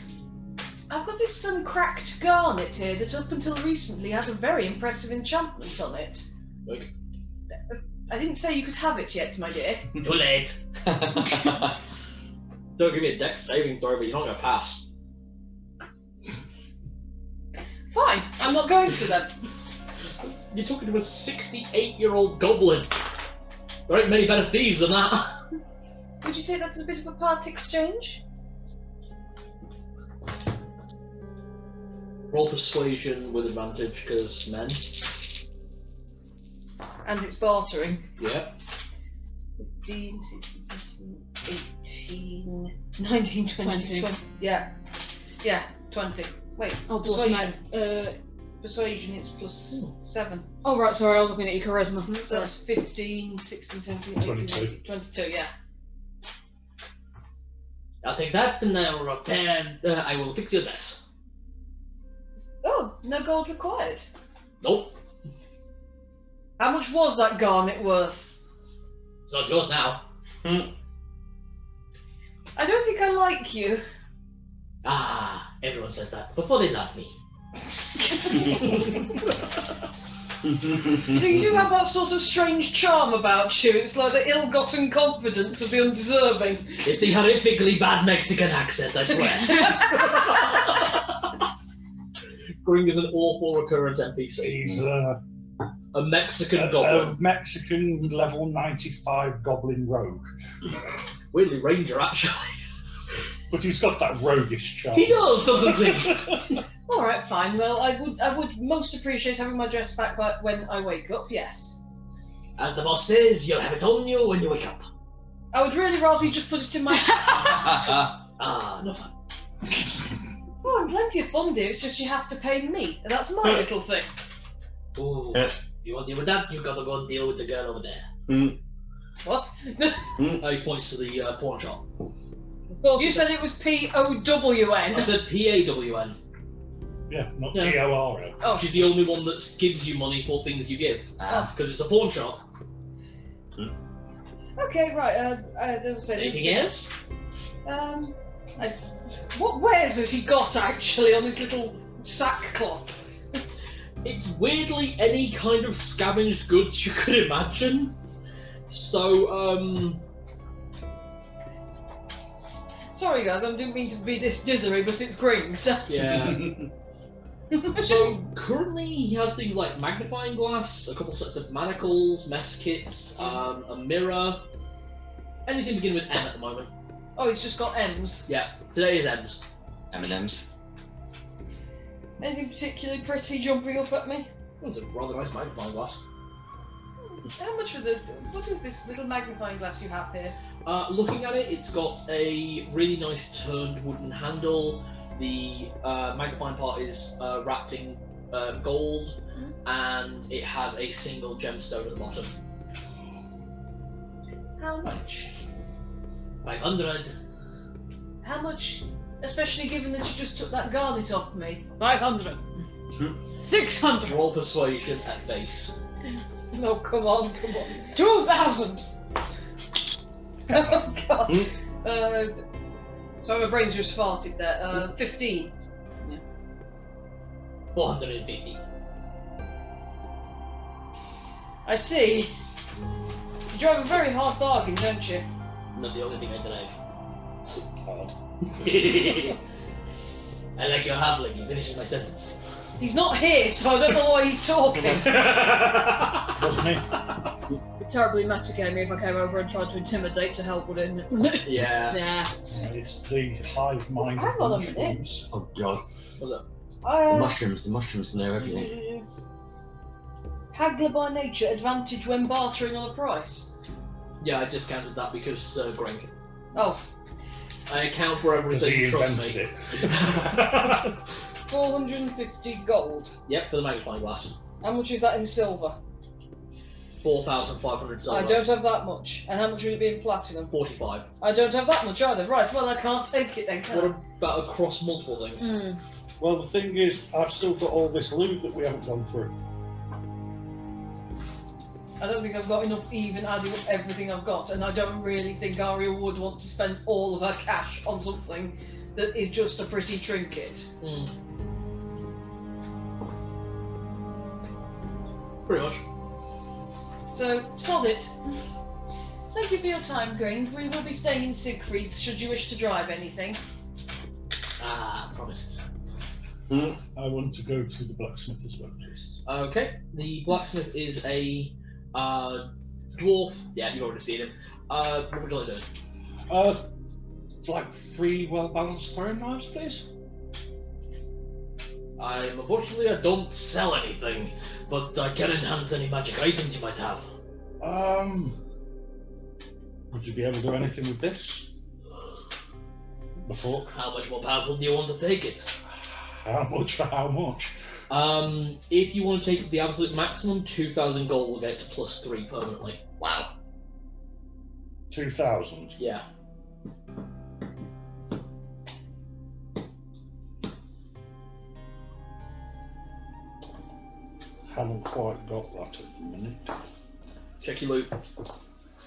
I've got this cracked garnet here that up until recently had a very impressive enchantment on it. Like, I didn't say you could have it yet, my dear. Too late. don't give me a dex saving throw, but you're not going to pass. Fine, I'm not going to then. You're talking to a 68-year-old goblin. There ain't many better thieves than that. Would you take that as a bit of a part exchange? Roll persuasion with advantage, because men. And it's bartering. Yeah. 15, 16, 17, 18, 19, 20. Yeah. Yeah, 20. Wait, Oh, persuasion. Persuasion is plus 7. Oh, right, sorry, I was looking at your charisma. So that's 15, 16, 17, 18, 19, 22, yeah. I'll take that and I will repair. I will fix your dress. Oh, no gold required. Nope, How much was that garnet worth? it's not yours now. I don't think I like you. Ah, everyone says that before they love me. You do have that sort of strange charm about you. It's like the ill-gotten confidence of the undeserving. It's the horrifically bad Mexican accent, I swear. Gring is an awful recurrent NPC. He's A Mexican goblin. a Mexican level 95 goblin rogue. Weirdly, Ranger, actually. But he's got that roguish charm. He does, doesn't he? All right, fine. Well, I would most appreciate having my dress back when I wake up. Yes. As the boss says, you'll have it on you when you wake up. I would really rather you just put it in my. Ah, no fun. Oh, I'm plenty of fun, dear. It's just you have to pay me. That's my little thing. Ooh, you want to deal with that? You gotta go and deal with the girl over there. What? He points to the pawn shop. You said it was P-O-W-N. I said P-A-W-N. Yeah, not Yeah. P-O-R-O. Oh, She's the only one that gives you money for things you give. Because it's a pawn shop. okay, right. As I said, Anything else? what wares has he got actually on his little sackcloth? It's weirdly any kind of scavenged goods you could imagine. So, Sorry, guys, I didn't mean to be this dithery, but it's Gring, so. yeah. So, currently he has things like magnifying glass, a couple sets of manacles, mess kits, a mirror. Anything beginning with M at the moment. Oh, he's just got M's. Yeah, today is M's. M&M's. Anything particularly pretty jumping up at me? That's a rather nice magnifying glass. How much for the? What is this little magnifying glass you have here? Looking at it, it's got a really nice turned wooden handle. The magnifying part is wrapped in gold, and it has a single gemstone at the bottom. How much? 500. How much? Especially given that you just took that garnet off me. 500. 600. Roll persuasion at base. No, come on. 2,000. Oh God. So my brain's just farted there. 15. 450. I see. You drive a very hard bargain, don't you? Not the only thing I drive. Hard. I like your halfling. He finishes my sentence. He's not here, so I don't know why he's talking. Wasn't he? Terribly metagamey if I came over and tried to intimidate to help with him. Yeah. Nah. It's the hive mind Hang of on a minute. mushrooms. Oh god. What's up? The mushrooms know everything. Haggler by nature, advantage when bartering on a price. Yeah, I discounted that because Greg. Oh, I account for Because everything. he Trust invented me. it. 450 gold. Yep, for the magnifying glass. How much is that in silver? 4,500 silver. I don't have that much. And how much would it be in platinum? 45. I don't have that much either. Right, well, I can't take it then, can What I? about across multiple things? Well, the thing is, I've still got all this loot that we haven't gone through. I don't think I've got enough even adding up everything I've got, and I don't really think Aria would want to spend all of her cash on something that is just a pretty trinket. Pretty much. So, sod it. Thank you for your time, Grain. We will be staying in Siegfried's should you wish to drive anything. Promises. I want to go to the blacksmith as well, please. Okay, the blacksmith is a dwarf. Yeah, you've already seen him. What would you like to do? Like 3 well-balanced throwing knives, please. Unfortunately, I don't sell anything, but I can enhance any magic items you might have. Would you be able to do anything with this? The fork? How much more powerful do you want to take it? How much for how much? If you want to take the absolute maximum, 2,000 gold will get to +3 permanently. Wow. 2,000? Yeah. Haven't quite got that at the minute. Check your loot.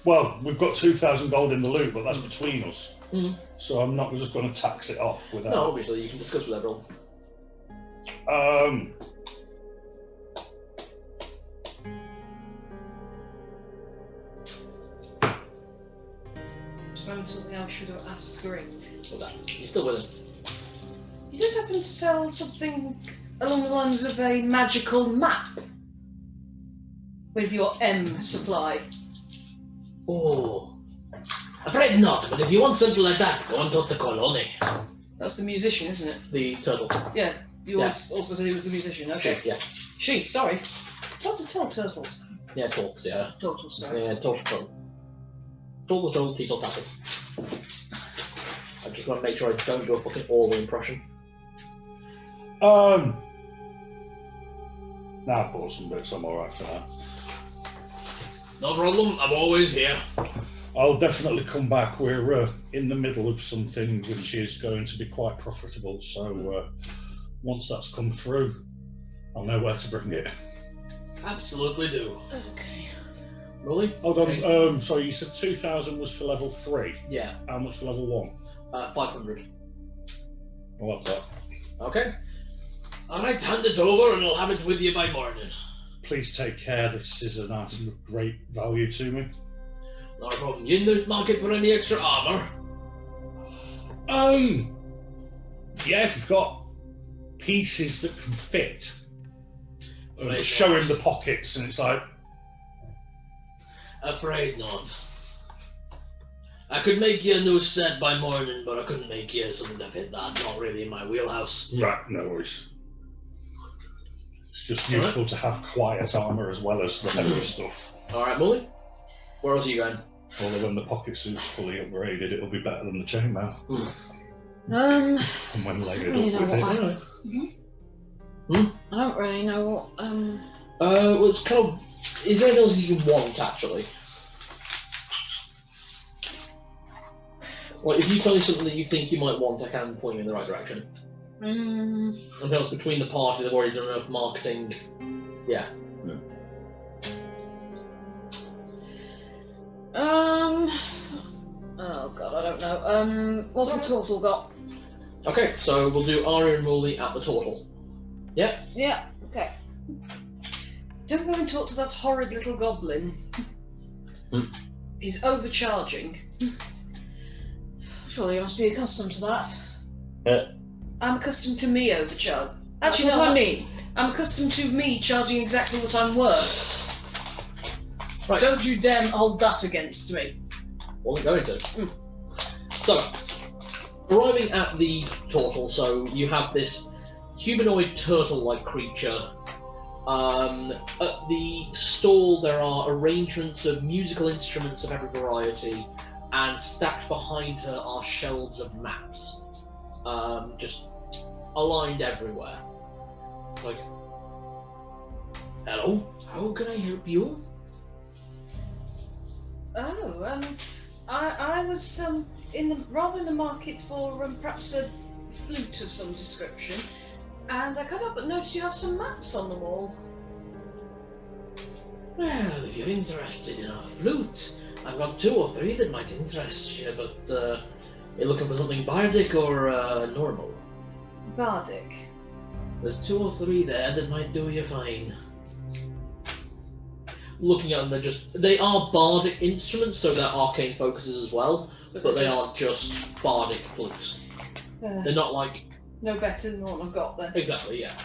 Well, we've got 2,000 gold in the loot, but that's between us. Mhm. So I'm not just going to tax it off without... No, obviously, you can discuss with everyone. Just remembered something I should have asked Greg. What's that? You're still with him. You don't happen to sell something along the lines of a magical map? With your M supply? Oh, afraid not, but if you want something like that, go on to the Colony. That's the musician, isn't it? The turtle. Yeah, you Yeah. also said he was the musician, okay. Yeah. She, sorry. What to tell turtles? Yeah, talks, yeah. Turtles, sorry. Yeah, turtle. Turtle, teetle, tattle. I just want to make sure I don't do a fucking Orwell impression. Nah, bought some bits, I'm alright for that. No problem, I'm always here. I'll definitely come back. We're in the middle of something which is going to be quite profitable, so once that's come through, I'll know where to bring it. Absolutely do. Okay. Really? Hold on, Okay. sorry, you said 2,000 was for level 3. Yeah, How much for level 1? 500. I like that. Okay. Alright, hand it over and I'll have it with you by morning. Please take care, this is an item of great value to me. No problem. You in the market for any extra armour? Yeah, if you've got pieces that can fit. Right, Show right. him the pockets and it's like, Afraid not. I could make you a new set by morning, but I couldn't make you something to fit that. Not really in my wheelhouse. right, no worries. It's just useful to have quiet armour as well as the heavy stuff. Alright, Muli? Where else are you going? Although when the pocket suit's fully upgraded, it'll be better than the chainmail. I And when layered don't really up know with what it. I don't really know what. Well, it's kind of. Is there anything else you want, actually? Like, if you tell me something that you think you might want, I can point you in the right direction. Anything else between the party, they've already done enough marketing. Yeah. Oh god, I don't know. What's the total got? Okay, so we'll do Aria and Muli at the total. Yep. Yeah. Okay. Don't go and talk to that horrid little goblin. He's overcharging. Surely you must be accustomed to that. I'm accustomed to me overcharge. Actually, That's no, what I mean. I'm accustomed to me charging exactly what I'm worth. Right. Don't you dare hold that against me. Wasn't going to. So, arriving at the total, so you have this humanoid turtle-like creature. At the stall there are arrangements of musical instruments of every variety, and stacked behind her are shelves of maps. Just aligned everywhere. It's like, hello, how can I help you? Oh, I was in the market for perhaps a flute of some description, and I cut up and noticed you have some maps on the wall. Well, if you're interested in a flute, I've got 2 or 3 that might interest you, but you're looking for something bardic or normal? Bardic. There's 2 or 3 there that might do you fine. Looking at them, they are bardic instruments, so they're arcane focuses as well, but they aren't just bardic flutes. They're not like... No better than what I've got then. Exactly, yeah.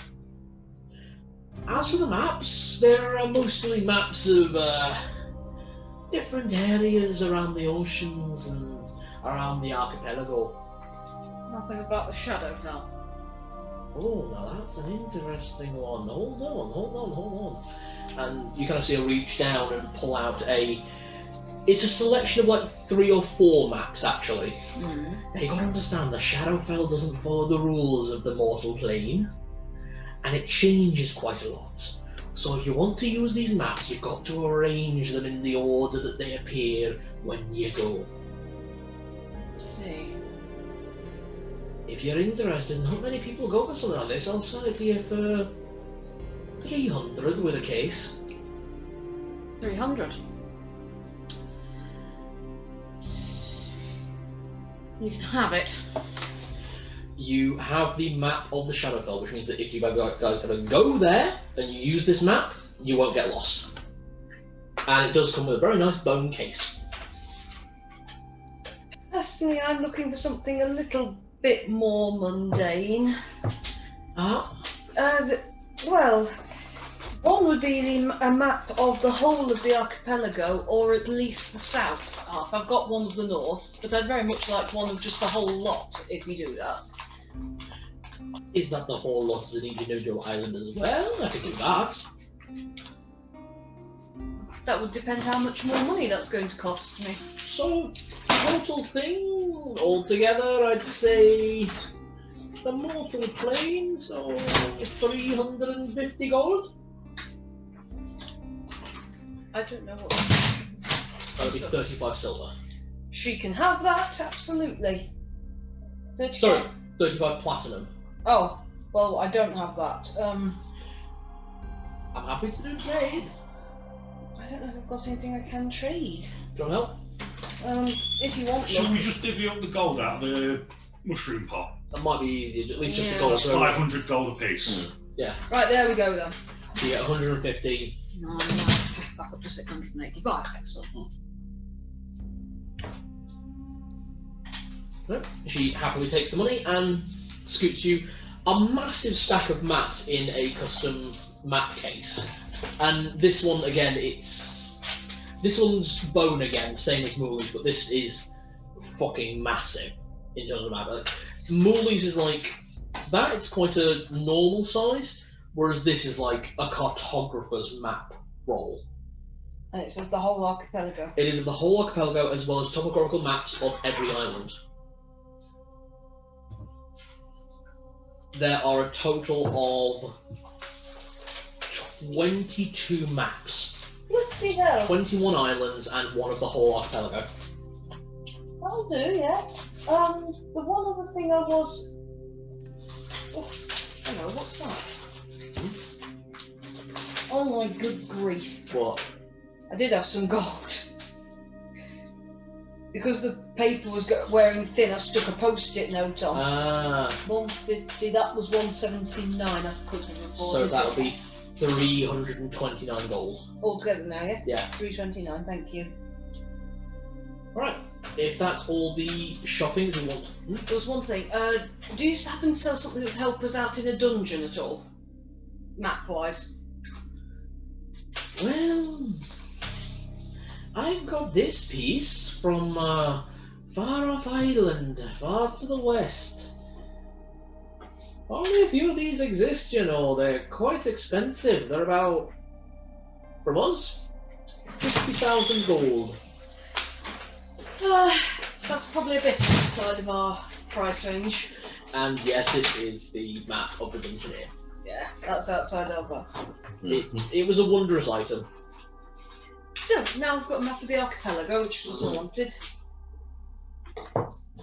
As for the maps, there are mostly maps of different areas around the oceans and around the archipelago. Nothing about the shadow now. Oh, now that's an interesting one. Hold on. And you kind of see her reach down and pull out it's a selection of like 3 or 4 maps, actually. Now you gotta understand, the Shadowfell doesn't follow the rules of the mortal plane, and it changes quite a lot. So if you want to use these maps, you've got to arrange them in the order that they appear when you go. See. If you're interested, not many people go for something like this. I'll sell it to you for 300 with a case. 300. You can have it. You have the map of the Shadowfell, which means that if you guys ever go there and you use this map, you won't get lost. And it does come with a very nice bone case. Personally, I'm looking for something a little bit more mundane. Well, one would be a map of the whole of the archipelago, or at least the south half. I've got one of the north, but I'd very much like one of just the whole lot, if you do that. Is that the whole lot as an individual island as well? I could do that. That would depend how much more money that's going to cost me. So, total thing, altogether, I'd say the mortal plane, so 350 gold? I don't know what... That would be 35 silver. She can have that, absolutely. 35... Sorry, 35 platinum. Oh, well, I don't have that. I'm happy to do trade. I don't know if I've got anything I can trade. Do you want help? If you want... Shall we just divvy up the gold out of the mushroom pot? That might be easier, at least just Yeah. the gold. That's 500 gold apiece. Yeah. Right, there we go then. So you get 150. No, back up to 685. Excellent. Right. She happily takes the money and scoots you a massive stack of maps in a custom map case. And this one, again, this one's bone again, same as Muli's, but this is fucking massive in terms of map. Muli's is like that, it's quite a normal size, whereas this is like a cartographer's map roll. And it's of the whole archipelago. It is of the whole archipelago as well as topographical maps of every island. There are a total of 22 maps. Bloody hell. 21 islands and one of the whole archipelago. That'll do, yeah. The one other thing I was... Oh, hello, what's that? Oh my good grief. What? I did have some gold. Because the paper was wearing thin, I stuck a post-it note on. 150, that was 179, I couldn't remember. So that'll be 329 gold. Altogether now, yeah? Yeah. 329, thank you. Alright, if that's all the shopping we want. There was one thing, do you happen to sell something that would help us out in a dungeon at all? Map-wise? Well, I've got this piece from far off island, far to the west. Only a few of these exist, you know. They're quite expensive. They're about, from us, 50,000 gold. That's probably a bit outside of our price range. And yes, it is the map of the dungeon here. Yeah, that's outside of our... It was a wondrous item. So, now we've got a map of the archipelago, which was what I wanted.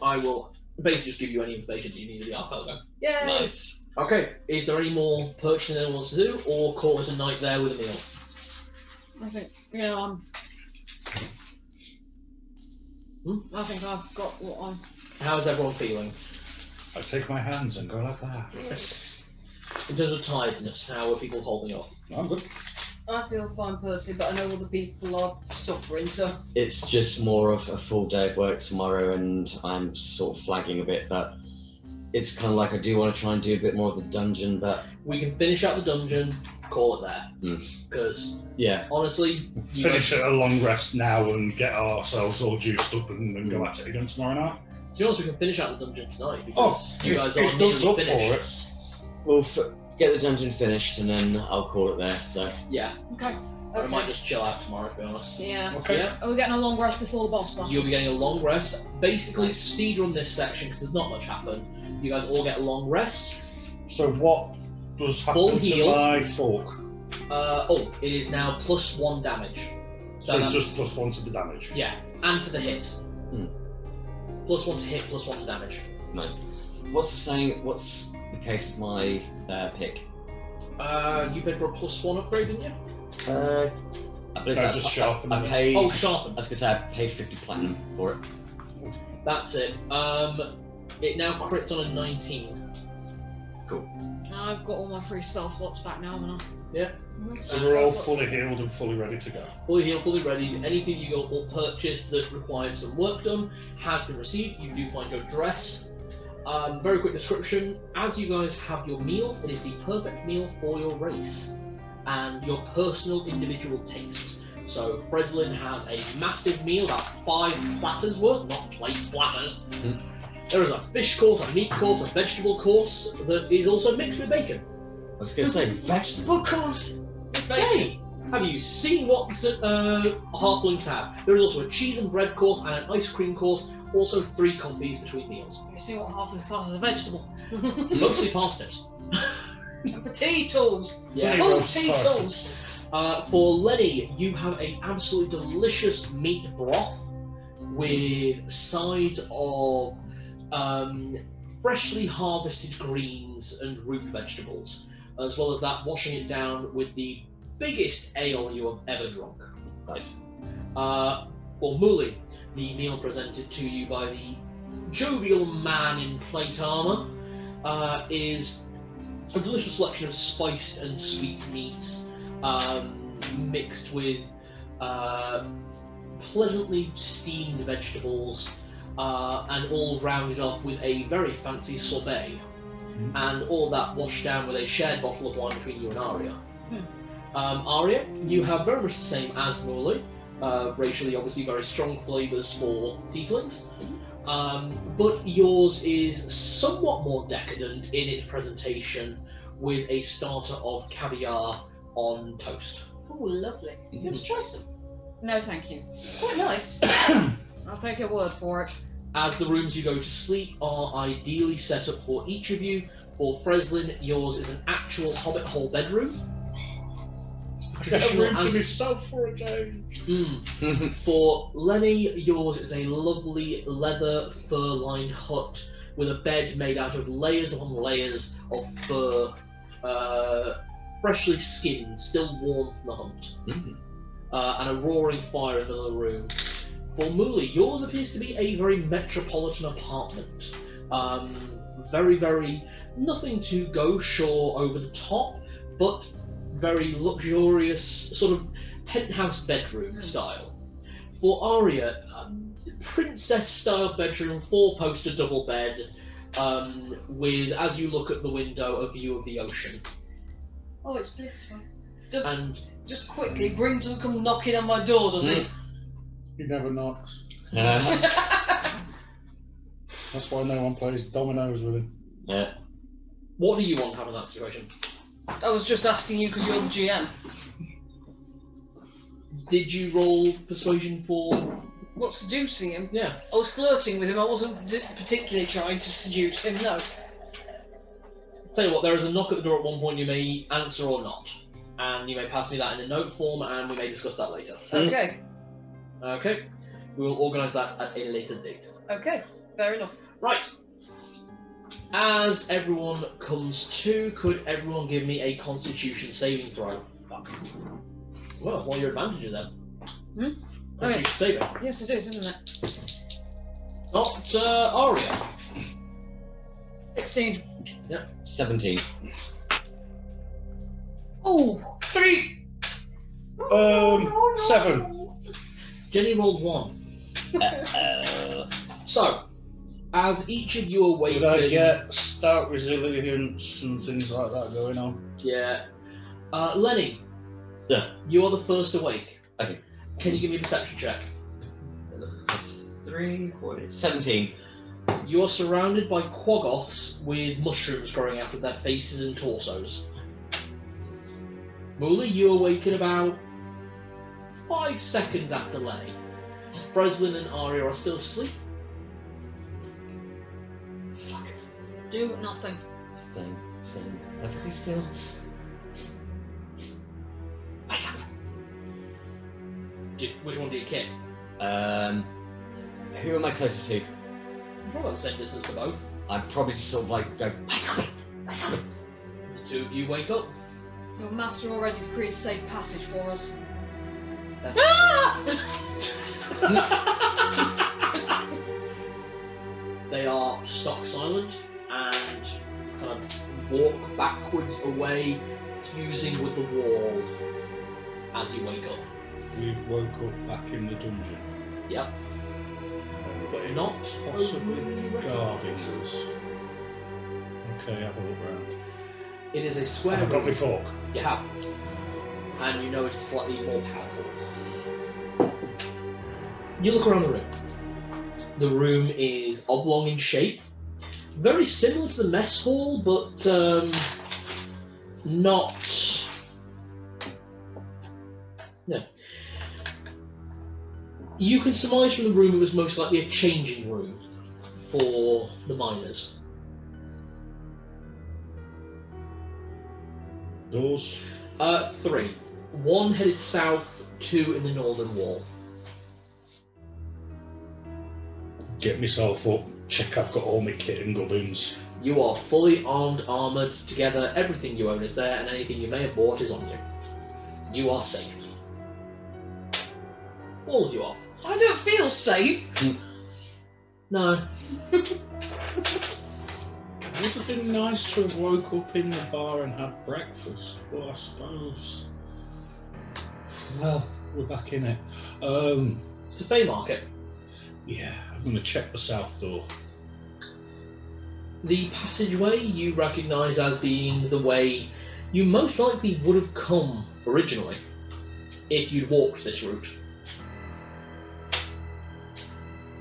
I will basically just give you any information that you need of the archipelago. Yay! Nice. Okay, is there any more purchasing anyone wants to do, or call it a night there with a meal? I think, I think I've got what I'm... How's everyone feeling? I take my hands and go like that. In terms of tiredness, how are people holding up? I'm good. I feel fine personally, but I know other people are suffering, so... It's just more of a full day of work tomorrow, and I'm sort of flagging a bit, but it's kind of like I do want to try and do a bit more of the dungeon, but... We can finish out the dungeon, call it there. Because, yeah, honestly... Finish at a long rest now and get ourselves all juiced up and go at it again tomorrow night. To be honest, we can finish out the dungeon tonight, because you guys are if nearly Doug's up finished. for it. we'll get the dungeon finished, and then I'll call it there, so... Yeah, Okay. I might just chill out tomorrow, to be honest. Yeah. Okay. Yeah. Are we getting a long rest before the boss battle? You'll be getting a long rest. Basically, speedrun this section, because there's not much happen. You guys all get a long rest. So what does Full happen to heal. my fork? It is now +1 damage. So that's- just +1 to the damage. Yeah, and to the hit. +1 to hit, +1 to damage. Nice. What's the case of my pick? You paid for a +1 upgrade, didn't you? I believe No, I- just I- sharpen I it. paid... Oh, sharpen. I was gonna say I paid 50 platinum for it. That's it. It now crits on a 19. Cool. I've got all my free spell slots back now, haven't I? Yeah. So we're all fully healed and fully ready to go. Fully healed, fully ready. Anything you guys will purchase that requires some work done has been received. You do find your dress. Very quick description. As you guys have your meals, it is the perfect meal for your race and your personal individual tastes. So Frezline has a massive meal, about 5 platters worth, not plates, platters. There is a fish course, a meat course, a vegetable course that is also mixed with bacon. I was gonna say, vegetable course? Hey, have you seen what halflings have? There is also a cheese and bread course and an ice cream course, also 3 coffees between meals. You see what halflings class as a vegetable? Mostly parsnips. Potatoes! Yeah. Oh, potatoes! For Lenny, you have a absolutely delicious meat broth with sides of freshly harvested greens and root vegetables, as well as that washing it down with the biggest ale you have ever drunk. Nice. For Muli, the meal presented to you by the jovial man in plate armour is a delicious selection of spiced and sweet meats mixed with pleasantly steamed vegetables and all rounded off with a very fancy sorbet, and all that washed down with a shared bottle of wine between you and Aria. Aria, you have very much the same as Muli, racially obviously very strong flavours for tieflings, but yours is somewhat more decadent in its presentation with a starter of caviar on toast. Oh, lovely. Let's try some. No, thank you. It's quite nice. I'll take your word for it. As the rooms you go to sleep are ideally set up for each of you. For Frezline, yours is an actual hobbit hole bedroom. I get a room to as- myself for a change. For Lenny, yours is a lovely leather fur-lined hut with a bed made out of layers upon layers of fur, freshly skinned, still warm from the hunt, and a roaring fire in another room. For Muli, yours appears to be a very metropolitan apartment. Very, very, nothing to go shore over the top, but very luxurious, sort of penthouse bedroom style. For Aria, princess-style bedroom, four-poster double bed, with, as you look at the window, a view of the ocean. Oh, it's blissful. And Just quickly, Brim doesn't come knocking on my door, does he? He never knocks. That's why no one plays dominoes with him. what do you want to have in that situation? I was just asking you because you're the GM. Did you roll persuasion for? What, seducing him? Yeah. I was flirting with him, I wasn't particularly trying to seduce him, no. Tell you what, there is a knock at the door at one point. You may answer or not, and you may pass me that in a note form, and we may discuss that later. Okay, Okay. We will organise that at a later date. okay, fair enough. Right. As everyone comes to, could everyone give me a Constitution saving throw? Well, what are your advantages then? Oh, yes. Constitution saving. Yes, it is, isn't it? Not Aria. 16. 17. Oh, 3! 7. Jenny rolled 1. So, as each of you awaken... Did I get stout resilience and things like that going on? Yeah. Lenny. Yeah. You are the first awake. Okay. Can you give me a perception check? Plus 3, 4, 17. You are surrounded by quaggoths with mushrooms growing out of their faces and torsos. Muli, you awaken about 5 seconds after Lenny. Frezline and Aria are still asleep. Fuck. Do nothing. Same. Everything still. Which one do you kick? Who am I closest to? Probably about the same distance to both. I'd probably just sort of like go, wake up. The two of you wake up. Your master already created a safe passage for us. That's They are stock silent and kind of walk backwards away, fusing with the wall as you wake up. We've woke up back in the dungeon. Yep. But not Possibly guarding us. Okay, have a look round. It is a square Have I got room. my fork? You have. And you know it's slightly more powerful. You look around the room. The room is oblong in shape. Very similar to the mess hall, but not... No. You can surmise from the room it was most likely a changing room for the miners. Doors? 3. 1 headed south, 2 in the northern wall. Get myself up, check I've got all my kit and gubbins. You are fully armed, armoured, together, everything you own is there, and anything you may have bought is on you. You are safe. All of you are. I don't feel safe. No. Would have been nice to have woke up in the bar and had breakfast, but I suppose... Well, we're back in it. It's a Fey market. Yeah, I'm going to check the south door. The passageway you recognise as being the way you most likely would have come originally if you'd walked this route.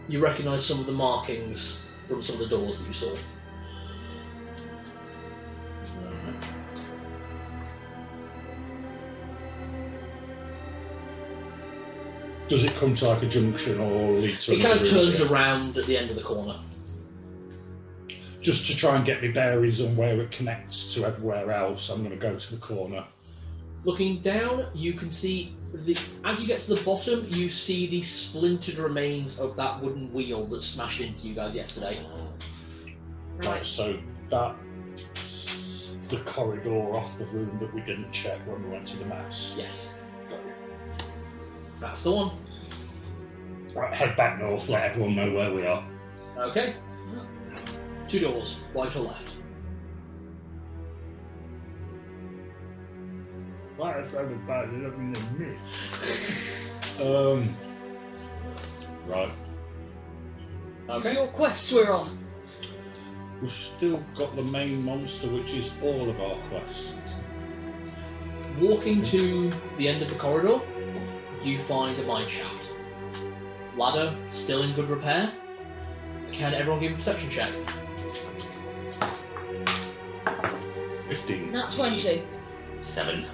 You recognise some of the markings from some of the doors that you saw. Does it come to like a junction or lead to? It kind of another turns route? around at the end of the corner. Just to try and get me bearings on where it connects to everywhere else, I'm going to go to the corner. Looking down, you can see as you get to the bottom, you see the splintered remains of that wooden wheel that smashed into you guys yesterday. Right, so that's the corridor off the room that we didn't check when we went to the mess. Yes, Got you. that's the one. Right, head back north, let everyone know where we are. Okay. 2 doors, right or left. Right, that's everybody looking at me. Right. This is your quest we're on. We've still got the main monster, which is all of our quests. Walking to the end of the corridor, you find a mine shaft. Ladder still in good repair. Can everyone give a perception check? 15. Nat 20. 7.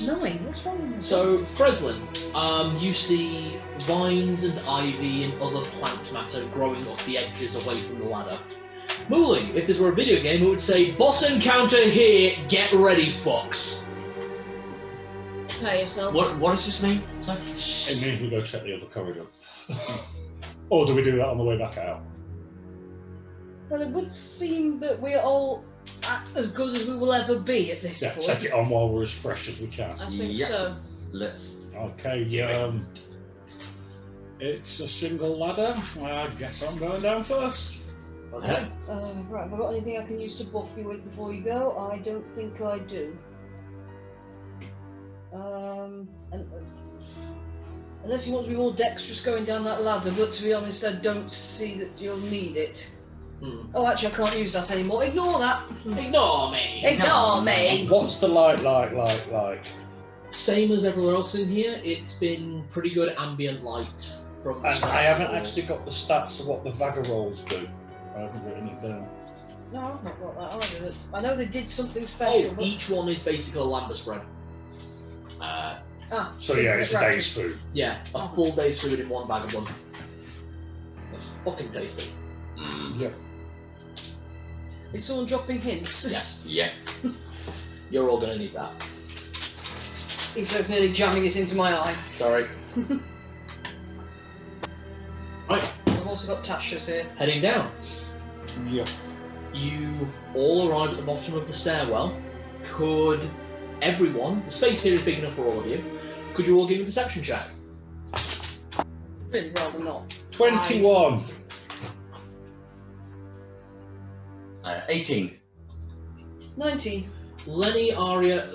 9. What's wrong with So, this? Frezline, you see vines and ivy and other plant matter growing off the edges away from the ladder. Muli, if this were a video game, it would say, boss encounter here, get ready, fucks. Prepare yourself. What does this mean? Sorry. It means we go check the other corridor. Or do we do that on the way back out? Well, it would seem that we're all as good as we will ever be at this Yeah, point. take it on while we're as fresh as we can. I think Yep. so. Let's. Okay, it's a single ladder. I guess I'm going down first. Okay. Right, have I got anything I can use to buff you with before you go? I don't think I do. Unless you want to be more dexterous going down that ladder, but to be honest, I don't see that you'll need it. Oh, actually, I can't use that anymore. Ignore that. Ignore me. Ignore me. What's the light like? Same as everywhere else in here, it's been pretty good ambient light from the And start. I haven't actually got the stats of what the Vagga rolls do. I haven't written it down. No, I've not got that either. I know they did something special. Oh, but... each one is basically a lambda spread. So yeah, it's a day's food. Yeah, a full day's food in one bag of them. That's fucking tasty. Yep. Is someone dropping hints? Yes, Yeah. you're all gonna need that. He says, nearly jamming it into my eye. Sorry. Right, I've also got Tasha's here. heading down. Yep. You all arrive at the bottom of the stairwell. Could everyone, the space here is big enough for all of you, could you all give me a perception check? Really rather not. 21. 18. 19. Lenny, Aria,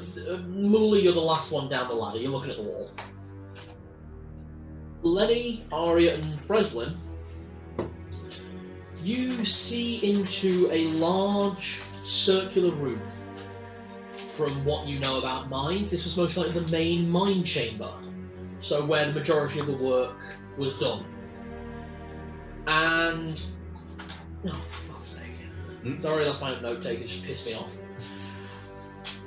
Muli, you're the last one down the ladder. You're looking at the wall. Lenny, Aria, and Frezline, you see into a large circular room. From what you know about mines, this was most likely the main mine chamber, so where the majority of the work was done. And oh, for fuck's sake! Sorry, that's my note taker. Just pissed me off.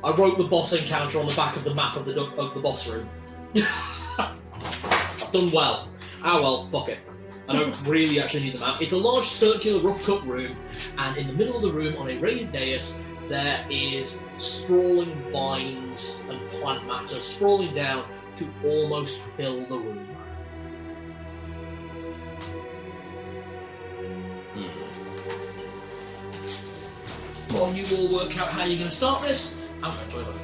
I wrote the boss encounter on the back of the map of the boss room. I've done well. Ah well, fuck it. I don't really actually need the map. It's a large circular rough cut room, and in the middle of the room on a raised dais there is sprawling vines and plant matter sprawling down to almost fill the room. While you all work out how you're going to start this, I'm going to toilet.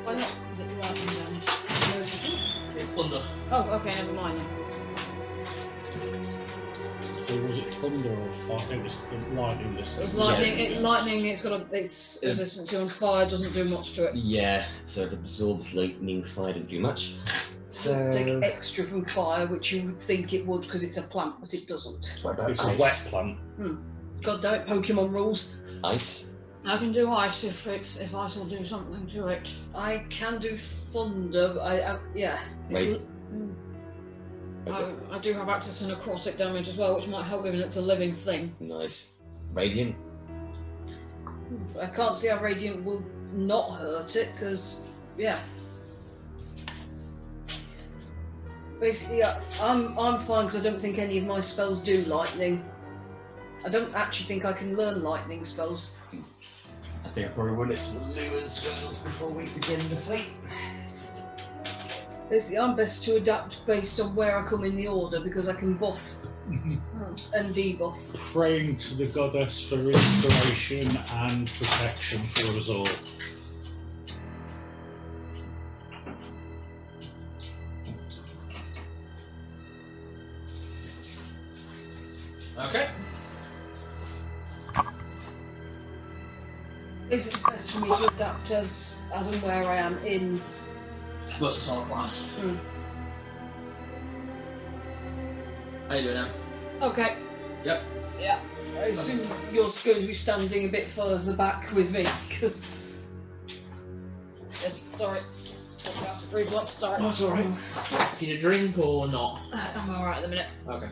Why not? Is it lightning damage? It's thunder. Oh, okay, never mind then. So was it thunder or fire? I think it was lightning this It was time. lightning. Yeah. Lightning. It's resistant to, and fire doesn't do much to it. Yeah, so it absorbs lightning. Fire didn't do much. So. Take extra from fire, which you would think it would because it's a plant, but it doesn't. What about It's ice? a wet plant. God damn it, Pokemon rules. Ice. I can do ice if ice will do something to it. I can do thunder, but yeah. Wait. I do have access to necrotic damage as well, which might help even it's a living thing. Nice. Radiant. I can't see how radiant will not hurt it because yeah. Basically, I'm fine because I don't think any of my spells do lightning. I don't actually think I can learn lightning spells. I think I probably run it to the Lumen spells before we begin the fight. Basically, I'm best to adapt based on where I come in the order because I can buff and debuff. Praying to the goddess for inspiration and protection for us all. Okay. Basically, it's best for me to adapt as and where I am in. Versatile class. Mm. How you doing now? Okay. Yep. Yeah. I assume you're going to be standing a bit further back with me because. Yes. Sorry. That's a reflux. Sorry. That's alright. Need a drink or not? I'm alright at the minute. Okay.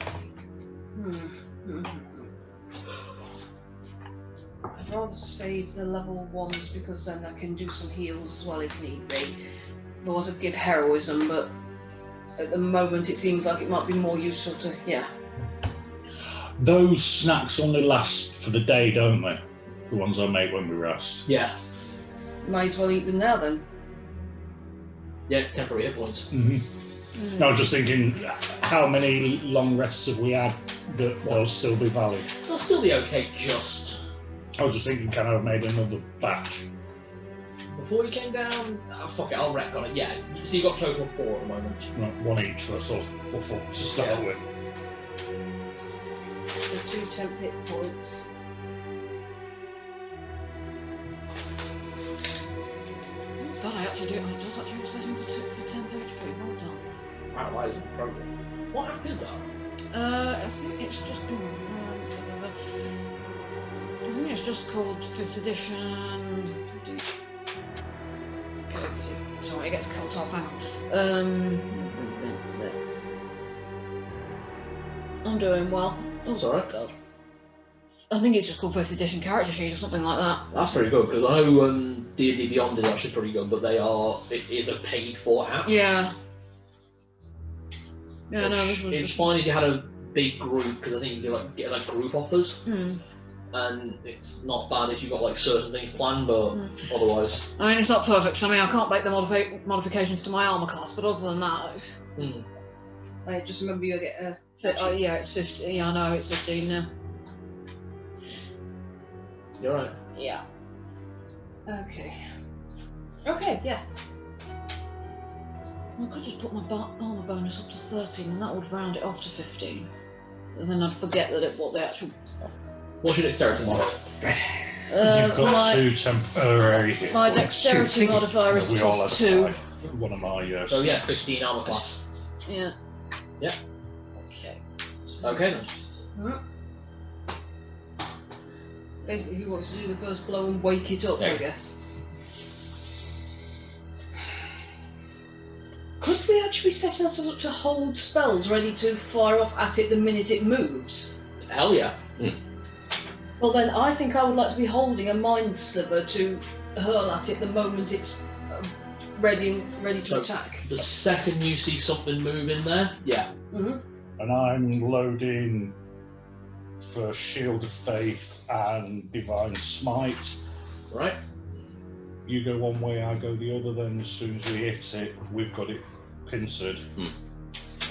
I'd rather save the level 1s because then I can do some heals as well if need be. Otherwise I'd give heroism, but at the moment it seems like it might be more useful to, yeah. Those snacks only last for the day, don't they? The ones I make when we rest. Yeah. Might as well eat them now then. Yeah, it's temporary hit points. I was just thinking, how many long rests have we had that they'll still be valid? They'll still be okay, just. I was just thinking, can I have made another batch? Before you came down, fuck it, I'll wreck on it. Yeah, so you've got a total of 4 at the moment. Right, one each, that's all. Or 4 to start with. So 2 temp hit points. God, I actually do. It does actually set him for 10 HP. Well done. Wow, why is it progress? What app is that? I think it's just. I think it's just called 5th edition. Okay, sorry, it gets cut off. Hang on. I'm doing well. That's alright. God. I think it's just called 5th edition character sheet or something like that. That's pretty good, because I know D&D Beyond is actually pretty good, but it is a paid-for app. Yeah. Yeah, no, this was It's just... fine if you had a big group, because I think you can get group offers. Hmm. And it's not bad if you've got certain things planned, but otherwise. I mean, it's not perfect. I mean, I can't make the modifications to my armor class, but other than that, I just remember you get a. Yeah, it's 15. Yeah, I know it's 15 now. You're right. Yeah. Okay. Okay. Yeah. I could just put my armor bonus up to 13, and that would round it off to 15. And then I'd forget that what the actual. What's your dexterity mod? You've got 2 temporary hit My points. dexterity modifier is We all plus had 2. One of my. So yeah, 15 armor class. Yeah. Yeah. Okay. Okay then. Basically, who wants to do the first blow and wake it up, I guess. Could we actually set ourselves up to hold spells ready to fire off at it the minute it moves? Hell yeah. Well then, I think I would like to be holding a mind sliver to hurl at it the moment it's ready to attack. The second you see something move in there, yeah. And I'm loading for Shield of Faith and Divine Smite. Right. You go one way, I go the other, then as soon as we hit it, we've got it pincered.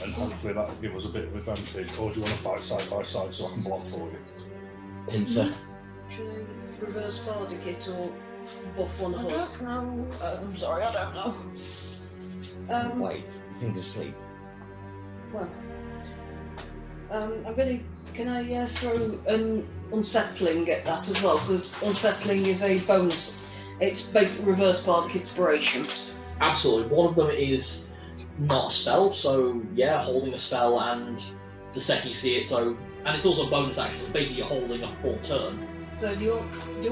And hopefully that'll give us a bit of advantage. Or do you want to fight side by side so I can block for you? Pincer. Should I reverse bardic it or buff one of us? I don't know. I'm sorry, I don't know. Wait, things asleep. Well, can I throw an unsettling at that as well? Because unsettling is a bonus. It's basically reverse bardic inspiration. Absolutely. One of them is not a spell, so yeah, holding a spell, and the second you see it, and it's also a bonus action. So basically, you're holding a full turn. So do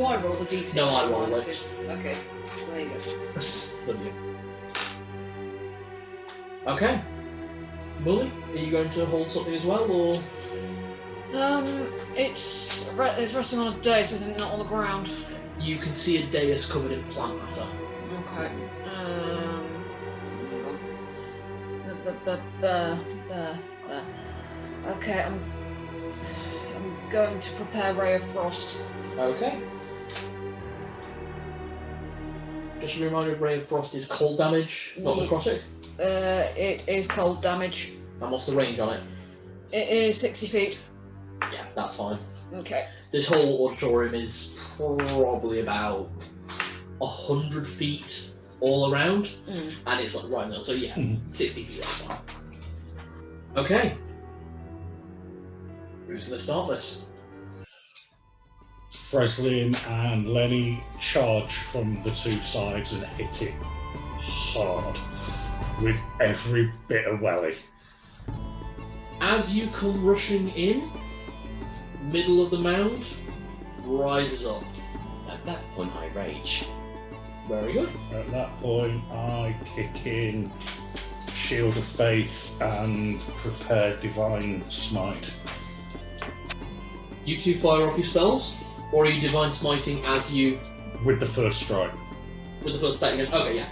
I roll the d6? No, I roll it. it. Okay, there you go. Okay. Muli, are you going to hold something as well, or? It's resting on a dais, isn't it? Not on the ground. You can see a dais covered in plant matter. Okay. Okay, I'm going to prepare Ray of Frost. Okay. Just a reminder, Ray of Frost is cold damage, not necrotic. It is cold damage. And what's the range on it? It is 60 feet. Yeah, that's fine. Okay. This whole auditorium is probably about 100 feet all around, and it's like right now, so yeah, 60 feet, that's fine. Okay. Who's going to start this? Frezline and Lenny charge from the two sides and hit it hard with every bit of welly. As you come rushing in, middle of the mound rises up. At that point, I rage. Very good. At that point, I kick in Shield of Faith and prepare Divine Smite. You two fire off your spells, or are you divine smiting as you... With the first strike. With the first attack again? Okay, yeah.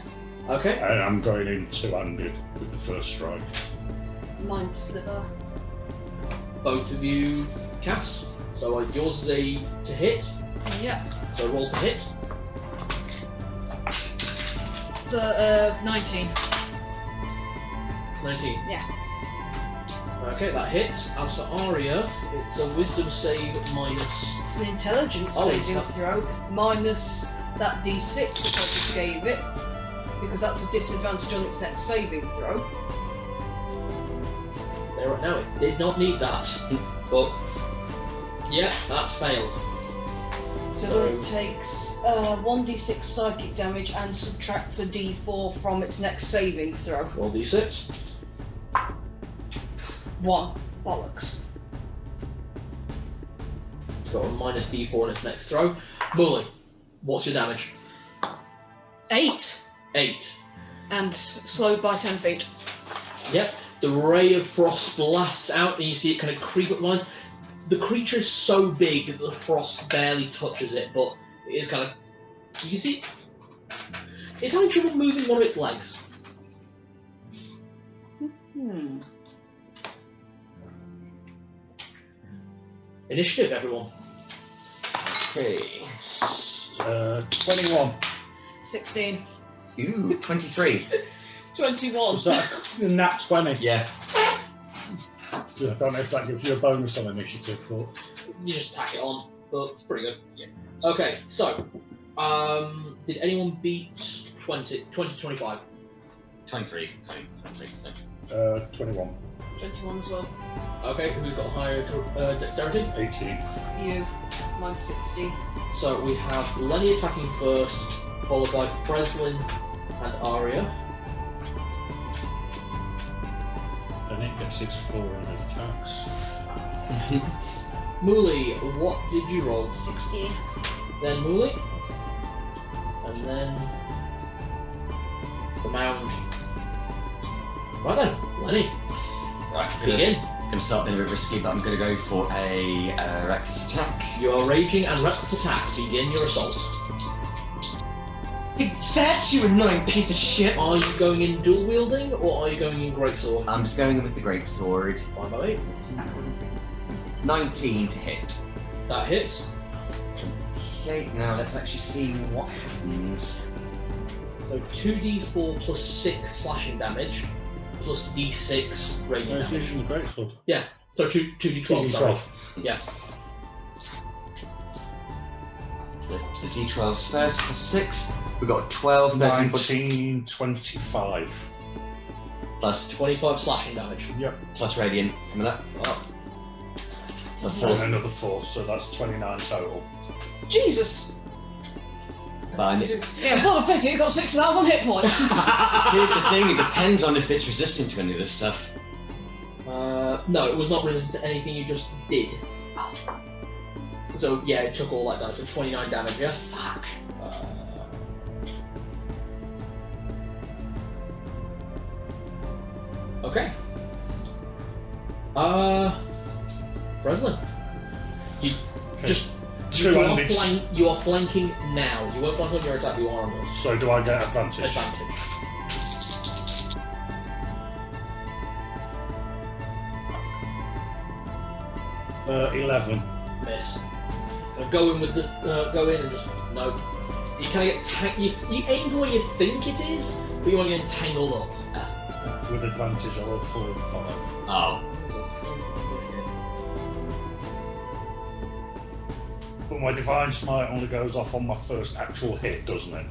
Okay. And I'm going in two-handed with the first strike. Mind Sliver. Both of you cast. So yours is a to hit. Yeah. So roll to hit. The 19. 19. Yeah. Okay, that hits. As for Aria, it's a wisdom save minus... It's an intelligence saving throw minus that d6 which I just gave it, because that's a disadvantage on its next saving throw. There right now, it did not need that. But, yeah, that's failed. So it takes 1d6 psychic damage and subtracts a d4 from its next saving throw. Roll d6. 1. Bollocks. It's got a minus d4 in its next throw. Muli, what's your damage? 8. 8. And slowed by 10 feet. Yep. The ray of frost blasts out and you see it kind of creep up lines. The creature is so big that the frost barely touches it, but it is kind of... You can see... It's having trouble moving one of its legs. Initiative, everyone. Okay. 21. 16. Ooh, 23. 21. Was that a nat 20? Yeah. I don't know if that gives you a bonus on initiative, but... You just tack it on, but it's pretty good. Yeah. Okay, so... did anyone beat 20 to 25? 23. 21. 21 as well. Okay, who's got higher dexterity? 18. You. Mine's 16. So we have Lenny attacking first, followed by Frezline and Aria. Then it gets its 400 attacks. Muli, what did you roll? 16. Then Muli. And then... the mound. Right then, Lenny. Right, Begin. Gonna start being a bit risky, but I'm gonna go for a reckless attack. You are raging and reckless attack. Begin your assault. Take that, you annoying piece of shit! Are you going in dual wielding or are you going in greatsword? I'm just going in with the greatsword. 5 by 8. 19 to hit. That hits. Okay, now let's actually see what happens. So 2d4 plus 6 slashing damage, plus d6 radiant damage. Using the greatsword. Yeah, so 2d12, sorry. Yeah. The d12's first, plus 6. We've got 12, 13, 19, 25. plus 25 slashing damage. Yep. plus radiant coming up. Oh. Plus And 4. another 4, so that's 29 total. Jesus! But Yeah, what a pity, you got 6,000 hit points. here's the thing, it depends on if it's resistant to any of this stuff. No, it was not resistant to anything you just did. So yeah, it took all that damage, so 29 damage, yeah? Fuck. Okay. Frezline. You just Two-handed. You are flanking now. You won't flank on your attack, you are on this. So do I get advantage? Advantage. Uh, 11. Miss. Go in with the go in and just no. You kind of get you aim for where you think it is, but you want to get entangled up. With advantage, I roll 4 and 5. Oh. But my divine smite only goes off on my first actual hit, doesn't it?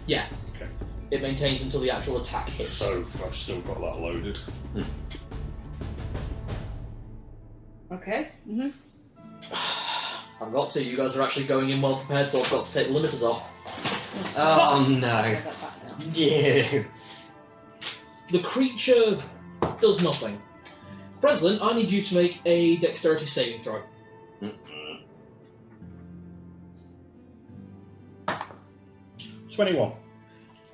Yeah. Okay. It maintains until the actual attack hits. So I've still got that loaded. Okay. I've got to. You guys are actually going in well prepared, so I've got to take the limiters off. Oh no. Get that back now. Yeah. The creature does nothing. Frezline, I need you to make a dexterity saving throw. 21.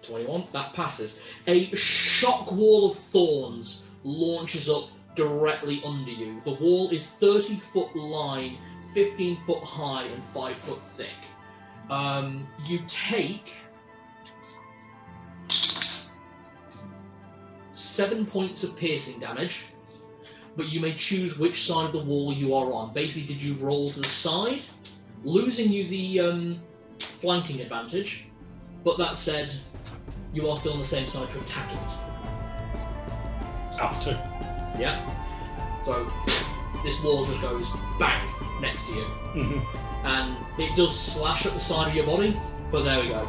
21, that passes. A shock wall of thorns launches up directly under you. The wall is 30-foot line, 15 foot high, and 5 foot thick. You take 7 points of piercing damage, but you may choose which side of the wall you are on. Basically, did you roll to the side, losing you the flanking advantage, but that said, you are still on the same side to attack it. After. Yeah. So this wall just goes bang next to you. And it does slash at the side of your body, but there we go.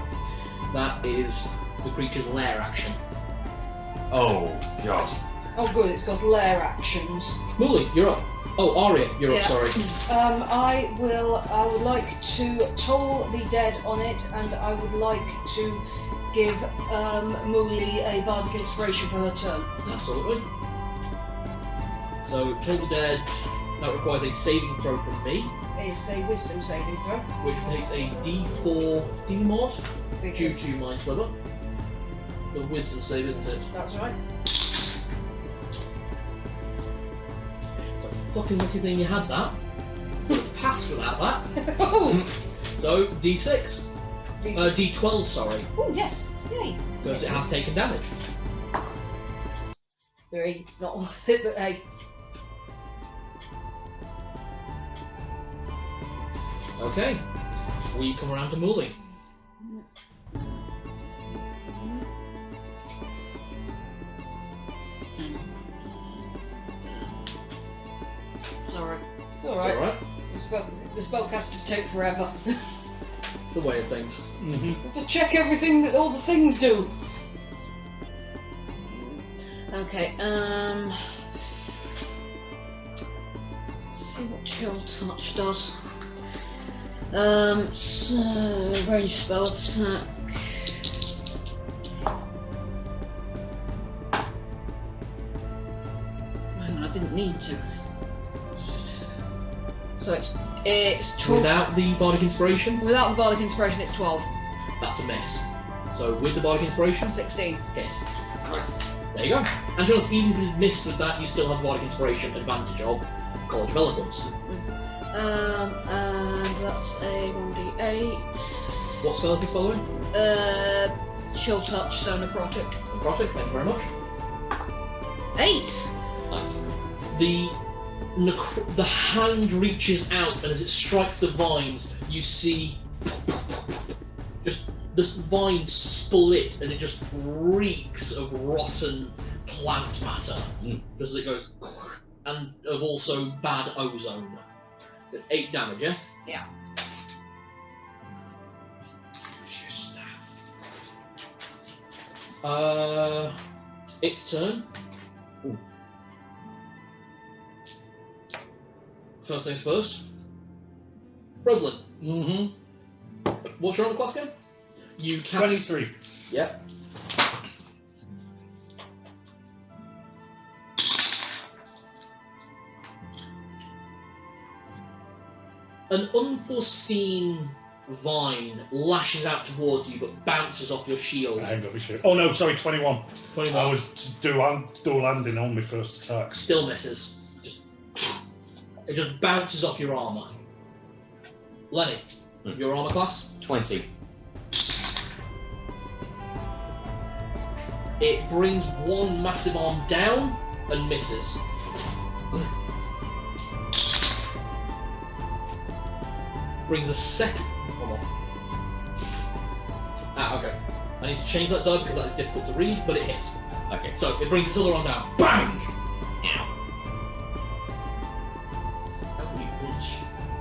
That is the creature's lair action. Oh god. Oh good, it's got lair actions. Muli, you're up. Oh, Aria, you're up, sorry. I would like to toll the dead on it, and I would like to give Muli a bardic inspiration for her turn. Absolutely. So, toll the dead, that requires a saving throw from me, It's a wisdom saving throw. which takes a d4 d-mod due Because to my sliver. The wisdom save, isn't it? that's right. It's a fucking lucky thing you had that. Would have passed without that. Oh, So, d6. D6. D12, sorry, Oh yes, yay. because it has taken damage. Very, it's not worth it, but hey. Okay, we come around to Muli. Sorry. It's Is alright. that alright? The spellcasters take forever. It's the way of things. have to check everything that all the things do. Okay, see what chill touch does. So range spell attack. Hang on, I didn't need to. So it's 12. Without the bardic inspiration, Without the bardic inspiration, it's 12. that's a miss. So with the bardic inspiration, 16. hit. Nice. There you go. And to be honest, even if you missed with that, you still have bardic inspiration advantage of College of Eloquence. And that's a 1d8. What spell is this, by the way? Chill touch, so necrotic. Necrotic, thank you very much. 8! Nice. The hand reaches out, and as it strikes the vines, you see just this vine split, and it just reeks of rotten plant matter, just as it goes, and of also bad ozone. It's 8 damage, yeah? Yeah. Its turn. First things first. Frezline. What's your armor class again? You cast... 23. Yep. An unforeseen vine lashes out towards you but bounces off your shield. I ain't got my shit. Oh no, sorry, 21. 21. I was dual landing on my first attack. Still misses. It just bounces off your armor. Lenny, your armor class? 20. It brings one massive arm down and misses. Brings a second. Hold on. Okay. I need to change that die because that is difficult to read, but it hits. Okay. So it brings its other arm down. Bang! Ow. Oh, you bitch.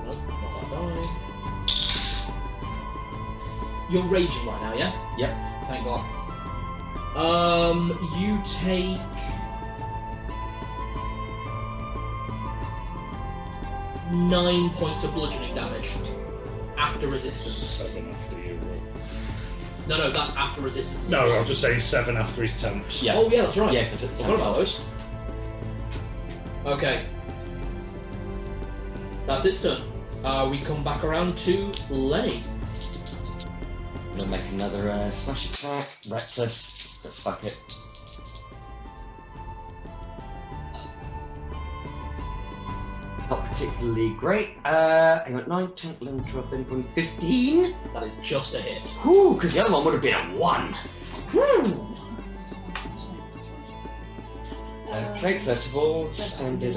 Nope, not that die. You're raging right now, yeah? Yep. Thank God. You take... nine points of bludgeoning damage after resistance. 7 after you roll. No, that's after resistance. No, I'm just saying 7 after his temps. Yeah. Oh yeah, that's right. Yes, I forgot about those. Okay. That's its turn. We come back around to Lenny. I'm gonna make another slash attack. Reckless. Let's fuck it. Not particularly great. Hang on, 9, 10, 11, 12, 13, 15. That is just a hit. Whew, because the other one would have been a 1. Woo! Okay, first of all, standard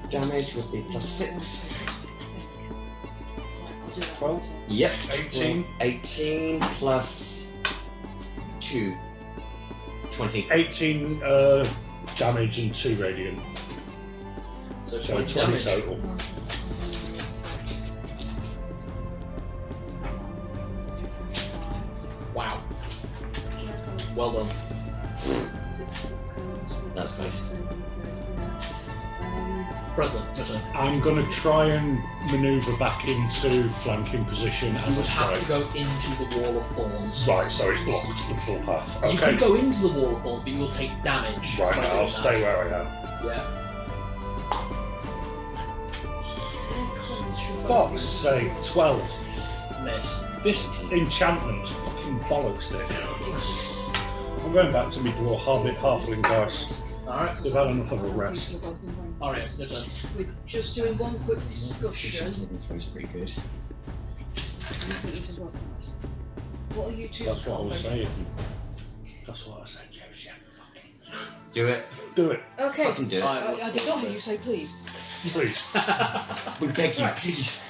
damage with the +6. 12? Yep. 18. 18 plus 2. 20. 18 damage and 2 radiant. So So 20 20 damage. total. Wow. Well done. That's nice. Frezline, your turn. I'm going to try and manoeuvre back into flanking position You as a would have to strike. go into the wall of thorns. Right, so it's blocked the full path. You Okay. can go into the wall of thorns, but you will take damage. Right, by now doing I'll that. stay where I am. Yeah. Fuck's sake, 12. Miss. This enchantment's fucking bollocks, dick. I'm going back to me dwarf halfling dice. Alright. They've had enough of a rest. Aria, your turn. We're just doing one quick discussion. That's pretty good. What are you two? That's what I was saying. That's what I said, Josie. Do it. Do it, Okay. Fucking do it. I did not hear you say please. please. We beg you, please.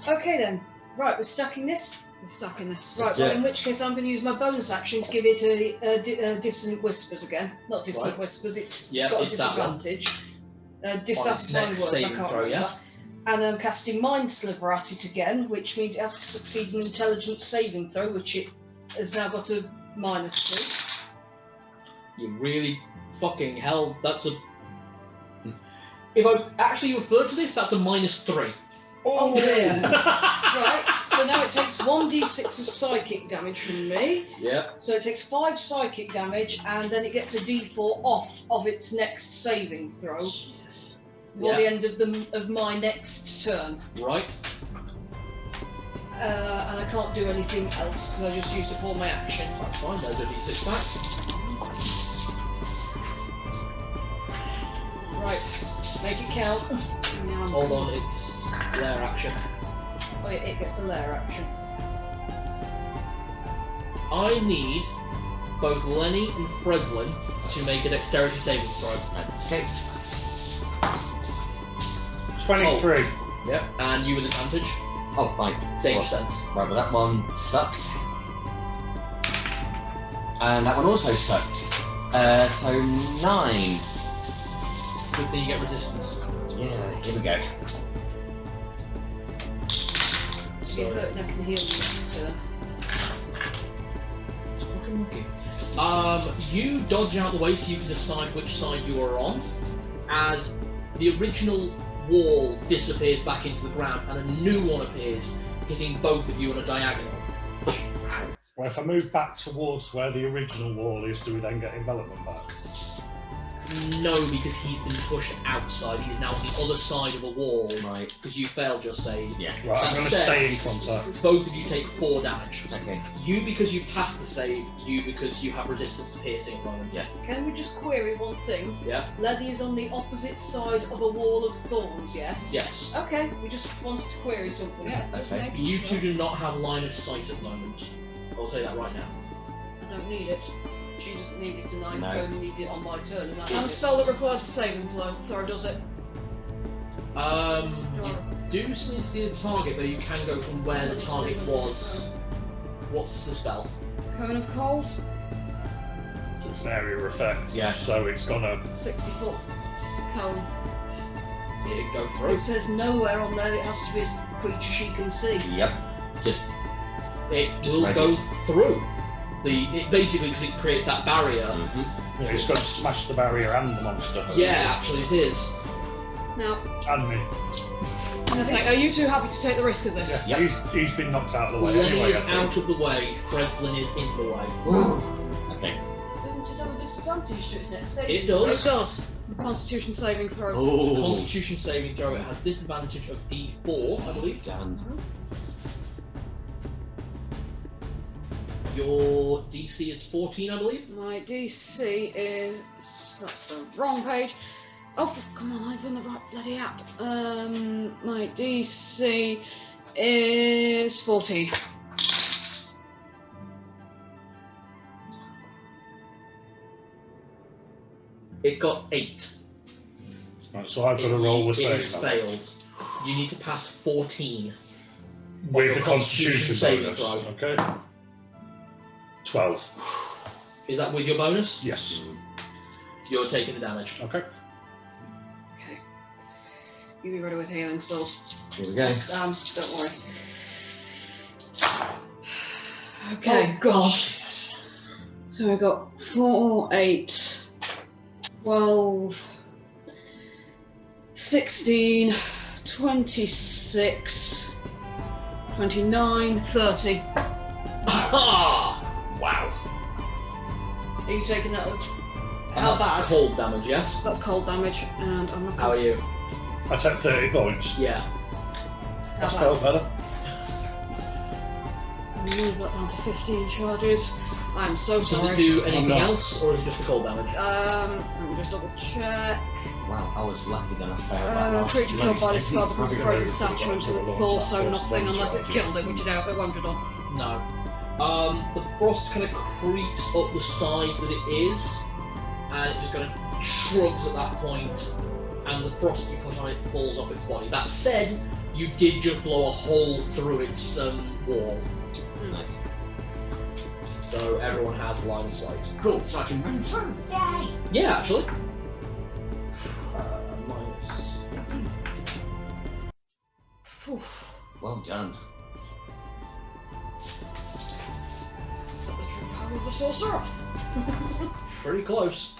Okay then. Right, we're stacking this. We're stuck in this. Right, Yeah. well, in which case I'm going to use my bonus action to give it a dissonant whispers again. Not dissonant Right. whispers, it's Yeah, got a it's that one. disadvantage. Dissatisfying next words, I saving can't throw, remember. yeah. And I'm casting Mind Sliver at it again, which means it has to succeed an intelligence saving throw, which it has now got a -3. You really fucking hell, that's a... If I actually referred to this, that's a -3. Oh dear. Right, so now it takes 1d6 of psychic damage from me. Yeah. So it takes 5 psychic damage, and then it gets a d4 off of its next saving throw for the end of my next turn. Right. And I can't do anything else because I just used it for my action. That's fine, there's a d6 back. Right, make it count. Hold on, it's their action. Oh yeah, it gets a lair action. I need both Lenny and Frezline to make a dexterity saving throw. Okay. 23. Yep. And you with advantage. Oh, fine. Danger So- sense. Right, well that one sucked. And that one also sucked. So 9. Good thing you get resistance. Yeah, here we go. Get hurt and I can heal you next turn. It's fucking lucky. You dodge out the way so you can decide which side you are on, as the original wall disappears back into the ground and a new one appears, hitting both of you on a diagonal. Well, if I move back towards where the original wall is, do we then get envelopment back? No, because he's been pushed outside. He's now on the other side of a wall. Right. Because you failed your save. Yeah. Right, I'm going to That stay in said, contact. Both of you take 4 damage. Okay. You because you've passed the save, you because you have resistance to piercing at the moment. Yeah. Can we just query one thing? Yeah. Letty is on the opposite side of a wall of thorns, yes? Yes. Okay, we just wanted to query something. Yeah, just Okay. making You sure. two do not have line of sight at the moment. I'll tell you that right now. I don't need it. She doesn't need it tonight. No. I only need it on my turn, and that And a is spell that requires a saving throw does it. You do still need to see the target, but you can go from where the target was. What's the spell? Cone of Cold, So it's an area effect. Yeah. So it's going to... 60 foot cone. It go through. It says nowhere on there, it has to be a creature she can see. Yep. Just It Just will go radius. through. Basically, because it creates that barrier. mhm. It's going to smash the barrier and the monster. Yeah, actually it is. Now, And me. I was like, are you two happy to take the risk of this? Yeah. Yep. He's been knocked out of the way Lenny anyway, is I think. out of the way, Frezline is in the way. Okay. Doesn't it have a disadvantage to its next save? It does. It does. Constitution saving throw. Oh. Constitution saving throw, it has disadvantage of D4, I believe. Done. Your DC is 14, I believe. My DC is... that's the wrong page. Oh, come on, I've in the right bloody app. My DC is 14. It got 8. Right, so I've got to roll a It save. failed. You need to pass 14. With the Your constitution saving bonus. throw. Okay. 12. Is that with your bonus? Yes. You're taking the damage. Okay. Okay. You be ready with healing spells. Here we go. Don't worry. Okay. Oh god. So we got 4, 8, 12, 16, 26, 29, 30. Aha! Wow. Are you taking that as... And How that's bad? cold damage, yes? That's cold damage, and I'm not How are you? I take 30 points. Yeah. That's How felt better. move that down to 15 charges. I'm so Does sorry. it do anything not. else, or is it just the cold damage? Let me just double check. Wow, I was lucky that I failed that last Creature killed by this spell Right. becomes a frozen statue until it Right. falls, so Right. nothing Right. unless it's killed it, which it out, it won't have done. No. The frost kind of creeps up the side that it is, and it just kind of shrugs at that point, and the frost that you put on it falls off its body. That said, you did just blow a hole through its wall. Nice. So everyone has line of sight. Cool, so I can run through. Yay! Yeah, actually. Minus. Well done. Is that the true power of the sorcerer? Pretty close.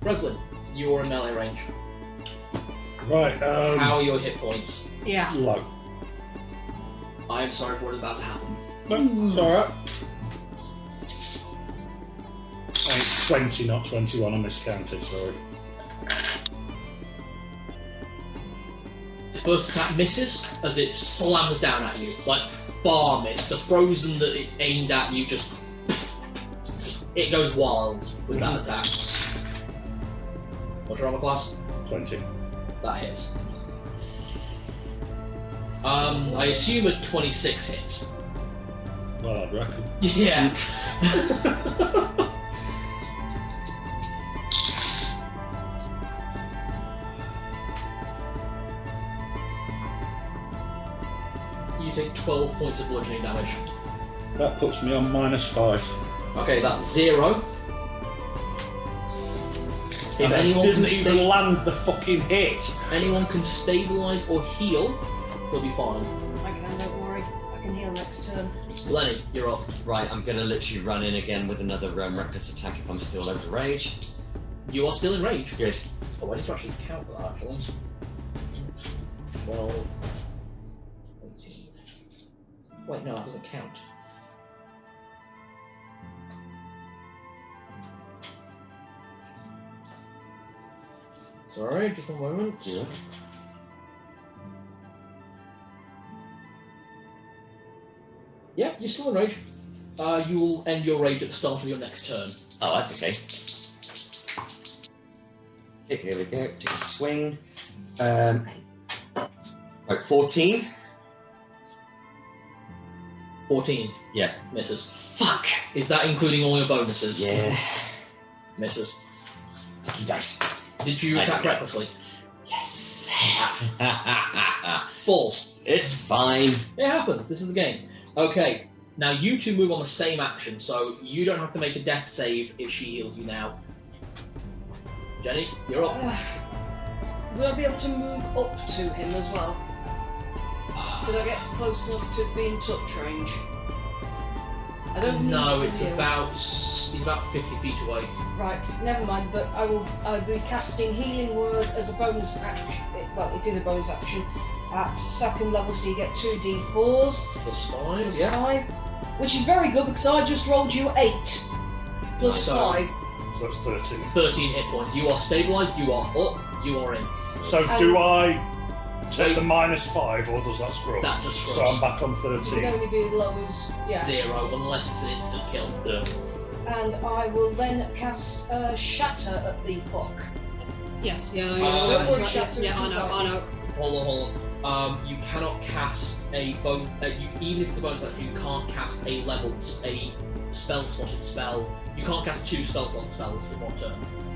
Frezline, you're in melee range. Right, How are your hit points? Yeah. low. I am sorry for what is about to happen. No, it's alright. It's 20, not 21. I miscounted, sorry. This first attack misses as it slams down at you. Like far miss. The frozen that it aimed at you just... It goes wild with that attack. What's your armor class? 20. That hits. I assume a 26 hits. Well, I'd reckon. Yeah. You take 12 points of bludgeoning damage. That puts me on -5. Okay, that's 0. If And I anyone didn't can even land the fucking hit. anyone can stabilize or heal, they'll be fine. I can, don't worry. I can heal next turn. Lenny, you're up. Right, I'm gonna literally run in again with another reckless attack if I'm still over rage. You are still in range. Good. Oh, I need to actually count that actually. 12, 18. Wait, no, that doesn't count. Sorry, just one moment. Yeah. Yeah, you're still in rage. You will end your rage at the start of your next turn. Oh, that's okay. Here we go. Take a swing. Right, 14. 14. Yeah. Misses. Fuck. Is that including all your bonuses? Yeah. Misses. Fucking dice. Did you I attack don't know. recklessly? Yes. Falls. It's fine. It happens. This is the game. Okay. Now you two move on the same action, so you don't have to make a death save if she heals you now. Jenny, you're up. Will I be able to move up to him as well? Could I get close enough to be in touch range? I don't No, need it's to heal. he's about 50 feet away. Right, never mind, but I'll be casting Healing Word as a bonus action. Well, it is a bonus action at second level, so you get 2d4s. Plus 5, Plus yeah. 5, which is very good because I just rolled you 8 plus So- 5. So that's 13. 13 hit points. You are stabilised, you are up, you are in. So do I take the -5 or does that scrub? That just scrubs. So I'm back on It can 13. only be as low as, yeah. 0, unless it's an instant kill. Yeah. And I will then cast Shatter at the fuck. Yes, yeah, Don't worry, yeah, Shatter, yeah, it's I know, fine. I know. Hold on. You cannot cast a even if it's a bonus action, you can't cast a spell slotted spell. You can't cast 2 spell slotted spells in one turn.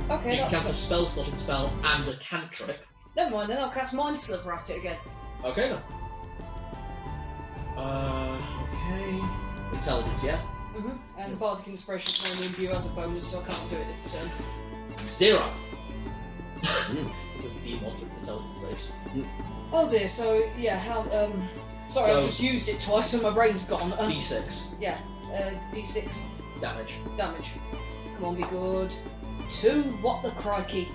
Okay, You can that's cast a fine. spell slotted spell and a cantrip. Never mind, then I'll cast Mind Sliver at it again. Okay then. Okay. Intelligence, yeah? And Bardic Inspiration can only imbue as a bonus, so I can't do it this turn. 0. The demon with intelligence saves. Oh dear, so yeah, how, sorry, So- I've just used it twice and my brain's gone. D6 D6 damage. damage. Come on, be good. 2, what the crikey.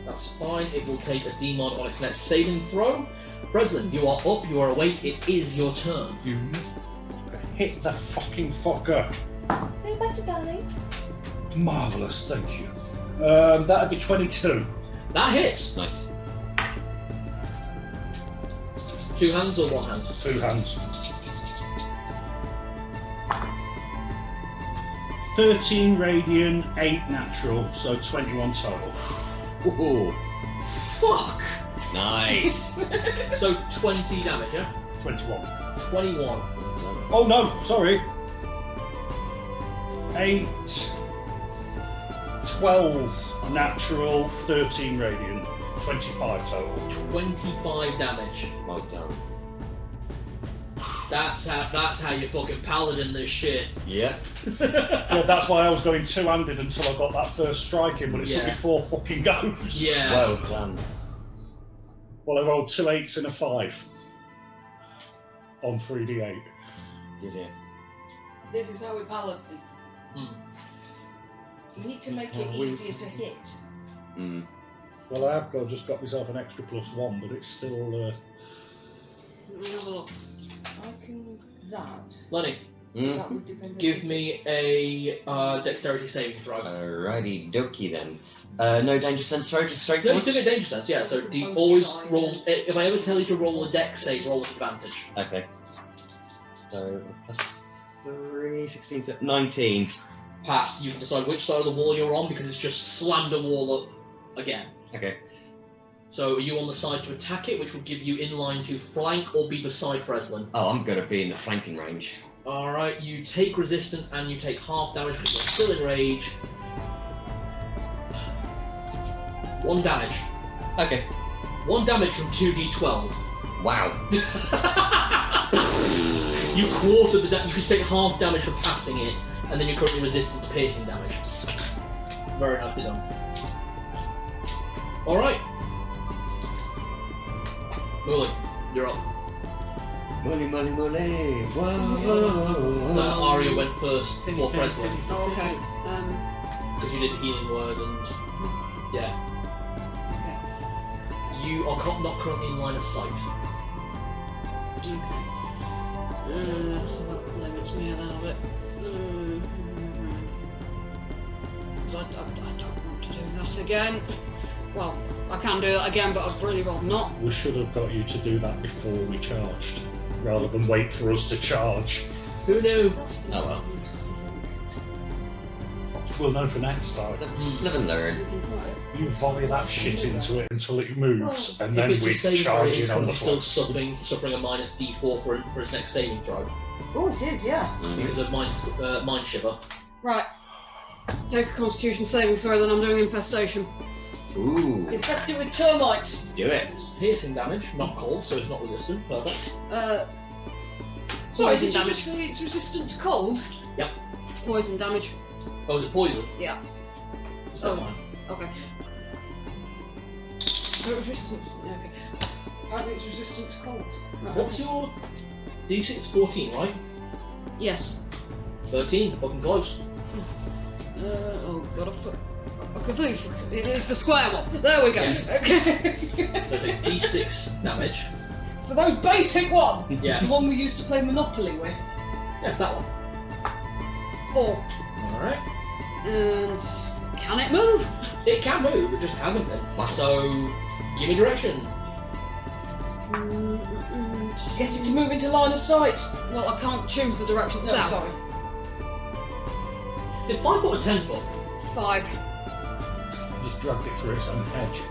That's fine. It will take a D-mod on its next saving throw. Frezline, you are up, you are awake, it is your turn. You motherfucker. Hit the fucking fucker. Feel better, darling? Marvellous, thank you. That'd be 22. That hits. Nice. 2 hands or 1 hand? 2 hands. 13 radiant, 8 natural, so 21 total. Ooh. Fuck! Nice. So 20 damage, yeah? 21. 21. Oh no, sorry. 8, 12 natural, 13 radiant, 25 total. 25 damage. Well done. That's how you fucking paladin this shit. Yep. Yeah, that's why I was going two-handed until I got that first strike in, but it took me Yeah. 4 fucking goes. Yeah. Well done. Well, I rolled 2 8s and a 5 on 3d8. Did it. This is how we paladin. Hmm. You need to make This is it how we- easier to hit. Mm. Well, I have just got myself an extra +1, but it's still. Let me have a look. I can that. Lenny, Mm. That would depend on give me a dexterity saving throw. Alrighty dokie then. No danger sense, sorry, just straight No, you forward. still get danger sense, yeah. So do you always roll? If I ever tell you to roll a dex save, roll with advantage. Okay. So, plus 3, 16, 19. Pass. You can decide which side of the wall you're on because it's just slammed a wall up again. Okay. So are you on the side to attack it, which will give you in line to flank or be beside Frezline? Oh, I'm gonna be in the flanking range. Alright, you take resistance and you take half damage because you're still in rage. 1 damage. Okay. 1 damage from 2d12. Wow. You quartered the damage. You could take half damage from passing it, and then you're currently resistant to piercing damage. Very nicely done. Alright. Muli, you're up. Muli, muli, muli. Whoa, whoa, Aria went first before Frezline, Oh, okay. because you did healing word and yeah. You are not currently in line of sight. Okay. So that limits me a little bit. So I don't want to do that again. Well, I can do that again, but I'd really rather not. We should have got you to do that before we charged, rather than wait for us to charge. Who knew? Oh well. We'll know for next time. Live and learn. You volley that shit into it until it moves, and If then it's a we save throw, charge it's in on the probably still flanks. suffering a minus D4 for its next saving throw Oh, it is, yeah. because of Mind Shiver. Right. Take a Constitution saving throw, then I'm doing infestation. Ooh. Infest it with termites. Do it. Piercing damage, not cold, so it's not resistant. Perfect. Sorry, Poison did you damage. just say it's resistant to cold? Poison damage. Oh, is it poison? Yeah. It's not Oh. mine. Okay. Resistant. Okay. I think it's resistant to cold. Right, What's your D6? 14, right? Yes. 13, fucking close. Oh god, I completely forgot. It is the square one. There we go. Yes. Okay. So it takes D6 damage. It's the most basic one. Yes. It's the one we used to play Monopoly with. Yes, that one. 4. Alright. And can it move? It can move, it just hasn't been. So, give me direction. Get it to move into line of sight. Well, I can't choose the direction No, south. sorry. Is it 5 foot or 10 foot? 5. Just dragged it through its own edge.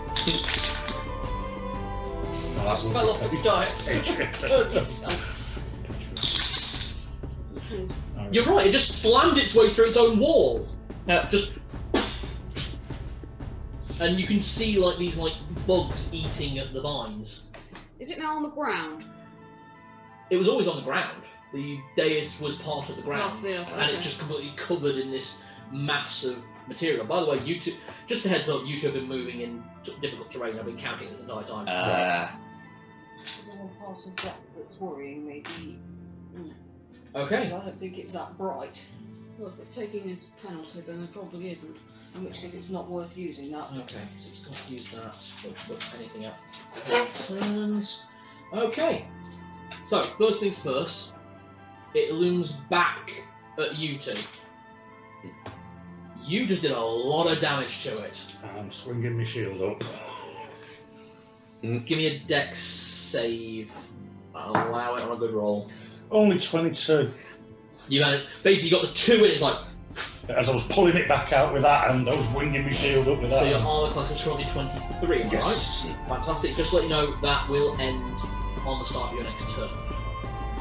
No, that Fell off its diet. Hurt itself. You're right, it just slammed its way through its own wall. Just. And you can see like these like bugs eating at the vines. Is it now on the ground? It was always on the ground. The dais was part of the ground, Part of the earth, and it's okay. just completely covered in this mass of material. By the way, you two, just a heads up, you two have been moving in difficult terrain. I've been counting this entire time. The one part of that that's worrying me. Okay. I don't think it's that bright. Well, if it's taking a penalty, then it probably isn't. In which case, it's not worth using that. Okay, so just got to use that. Don't put anything up. Turns. Okay. So first things first. It looms back at you two. You just did a lot of damage to it. I'm swinging my shield up. Give me a dex save. I'll allow it on a good roll. Only 22. You had it. Basically, you got the 2 in. It's like. As I was pulling it back out with that hand, I was winging my shield up with that So your hand. armor class is currently 23. Am I Yes. right? Fantastic. Just to let you know, that will end on the start of your next turn.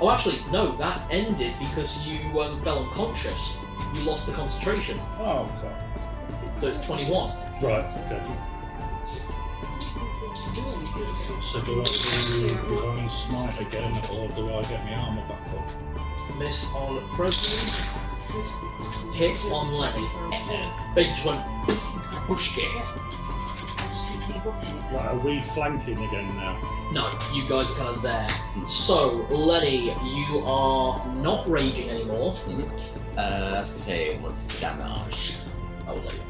Oh, actually, no. That ended because you fell unconscious. You lost the concentration. Oh, God. So it's 21. Right, okay. So do I do Divine Smite again, or do I get my armor back up? Miss on Frezline. Hit on Lenny. Basically just went bushki. Right, are we flanking again now? No, you guys are kind of there. So, Lenny, you are not raging anymore. I was gonna say, what's the damage? I will tell you.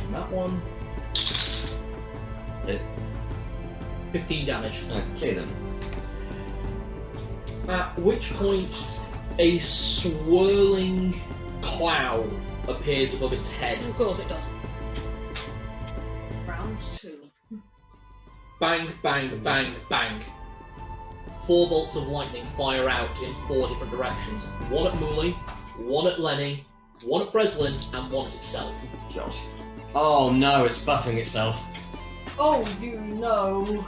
And that one. 15 damage. Okay then. At which point, a swirling cloud appears above its head. Of course it does. Round 2. Bang, bang, bang, bang. 4 bolts of lightning fire out in 4 different directions. 1 at Muli, 1 at Lenny, 1 at Frezline, and 1 at itself. God. Oh no, it's buffing itself. Oh, you know.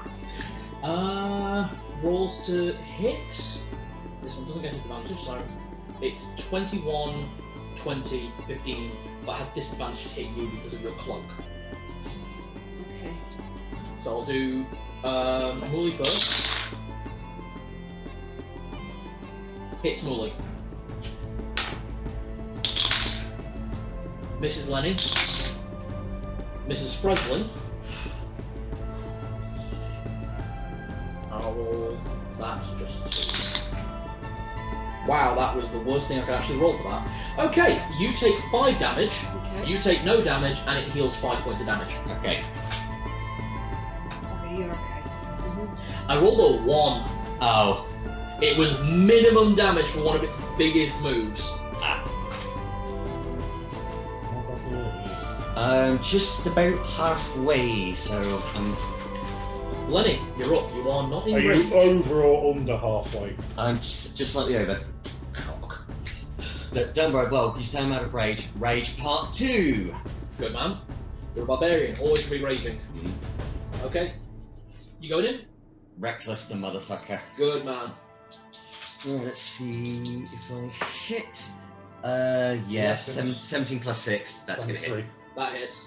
Rolls to hit. This one doesn't get advantage, so it's 21, 20, 15, but has disadvantage to hit you because of your cloak. Okay. So I'll do Muli first. Hits Muli. Misses Lenny. Misses Frezline. I'll roll that just. Wow, that was the worst thing I could actually roll for that. Okay, you take 5 damage. Okay. You take no damage, and it heals 5 points of damage. Okay. Okay, you're okay. I rolled a 1. Oh. It was minimum damage for one of its biggest moves. Just about halfway, so Lenny, you're up. You are not in Are you range. over or under halfway? I'm just slightly over. Cock. Don't worry, well, you say I'm out of rage. Rage part 2! Good man. You're a barbarian. Always be raging. Mm-hmm. Okay. You going in? Reckless the motherfucker. Good man. Right, let's see if I hit. Yeah, Yes, 17 plus 6, that's gonna hit. 23. That hits.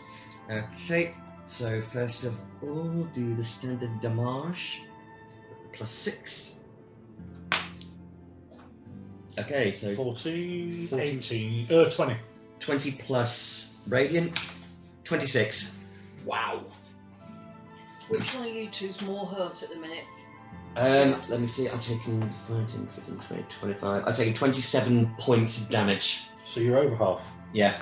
Okay, so first of all, do the standard damage. Plus 6. Okay, so 14, 14. 18, 20. 20 plus radiant, 26. Wow. Which one of you two's more hurt at the minute? Let me see, I'm taking 13, 15, 20, 25. I'm taking 27 points of damage. So you're over half. Yeah.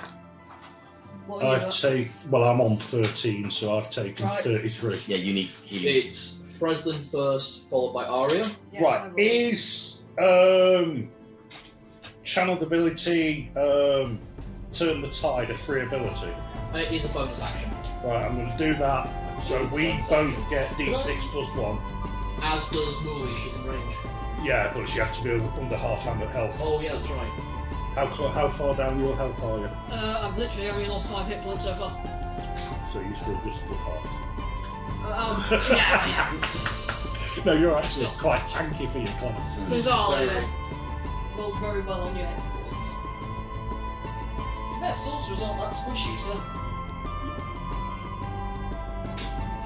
What are you at? Well, I'm on 13, so I've taken Right. 33. Yeah, you need healing. It's Frezline first, followed by Aria. Yeah, Right, I will. is channeled ability turn the tide a free ability? It is a bonus action. Right, I'm going to do that. So It's we bonus both action. get D6 plus 1. As does Muli, she's in range. Yeah, but you have to be under half hand health. Oh yeah, that's right. How far down your health are you? I've literally only lost 5 hit points so far. So you're still just above half. Yeah. No, you're actually quite tanky for your class. Bizarrely, Very they rolled very well on your hit points. I bet sorcerers aren't that squishy, so.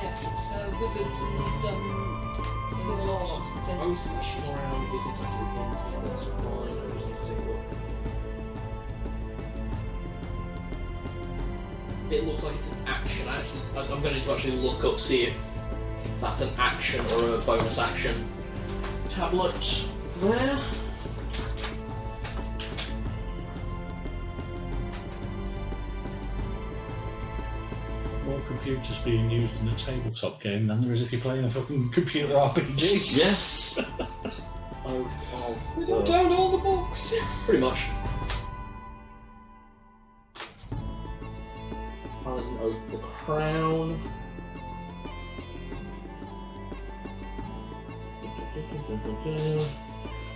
Yeah, it's wizards and warlocks that tend to be squishy. Around isn't actually in. Yeah, that's fine. I just need to take a look. It looks like it's an action. I'm going to actually look up, see if that's an action or a bonus action. Tablet there. More computers being used in a tabletop game than there is if you're playing a fucking computer RPG. Yes. We don't own all the books. Pretty much. Paladin Oath of the Crown.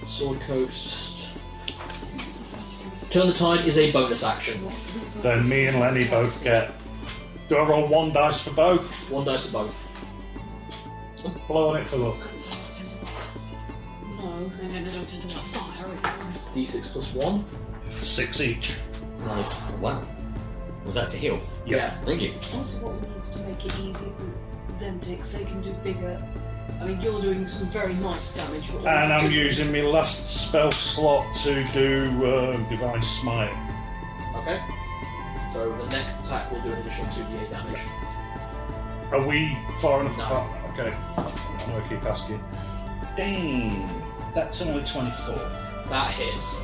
Sword Coast. Turn the Tide is a bonus action. Then me and Lenny both get. Do I roll 1 dice for both? 1 dice for both. Blow on it for luck. No, and then they don't tend to like fire. D6 plus 1. 6 each. Nice. Wow. Was that to heal? Yeah. Thank you. That's what we need to make it easier for them to, because they can do bigger. I mean, you're doing some very nice damage. But And I'm using my last spell slot to do Divine Smite. Okay. So the next attack will do an additional 2d8 damage. Are we far enough No. apart? Okay. I'm going to keep asking. Dang. That's only 24. That hits.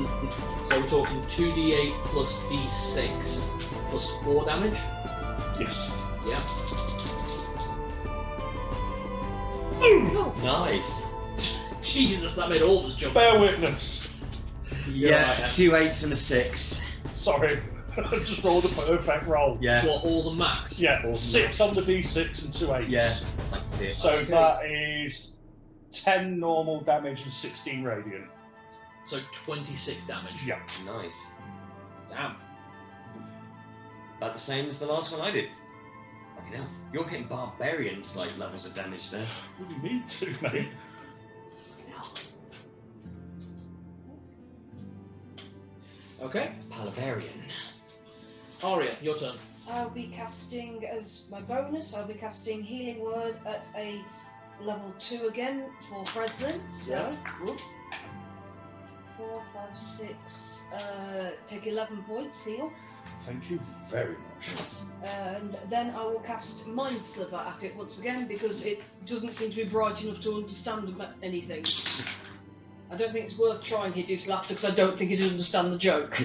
So we're talking 2d8 plus d6 plus 4 damage. Yes. Yeah. Nice. Jesus, that made all of us jump. Bear witness. Yeah, right, 2 8s and a 6. Sorry. I just rolled a perfect roll. Yeah. What, all the max? Yeah, All 6 on the d6 and 2 8s. Yeah. That's it. So Okay. that is 10 normal damage and 16 radiant. So 26 damage. Yeah. Nice. Damn. About the same as the last one I did. Fucking hell. You're getting barbarians like levels of damage there. Me too, mate. Okay. Palavarian. Aria, your turn. I'll be casting, as my bonus, I'll be casting Healing Word at a level 2 again for Frezline. So, 4, 5, 6, take 11 points, heal. Thank you very much. And then I will cast Mind Sliver at it once again because it doesn't seem to be bright enough to understand anything. I don't think it's worth trying Hideous-Laughter because I don't think it'd understand the joke.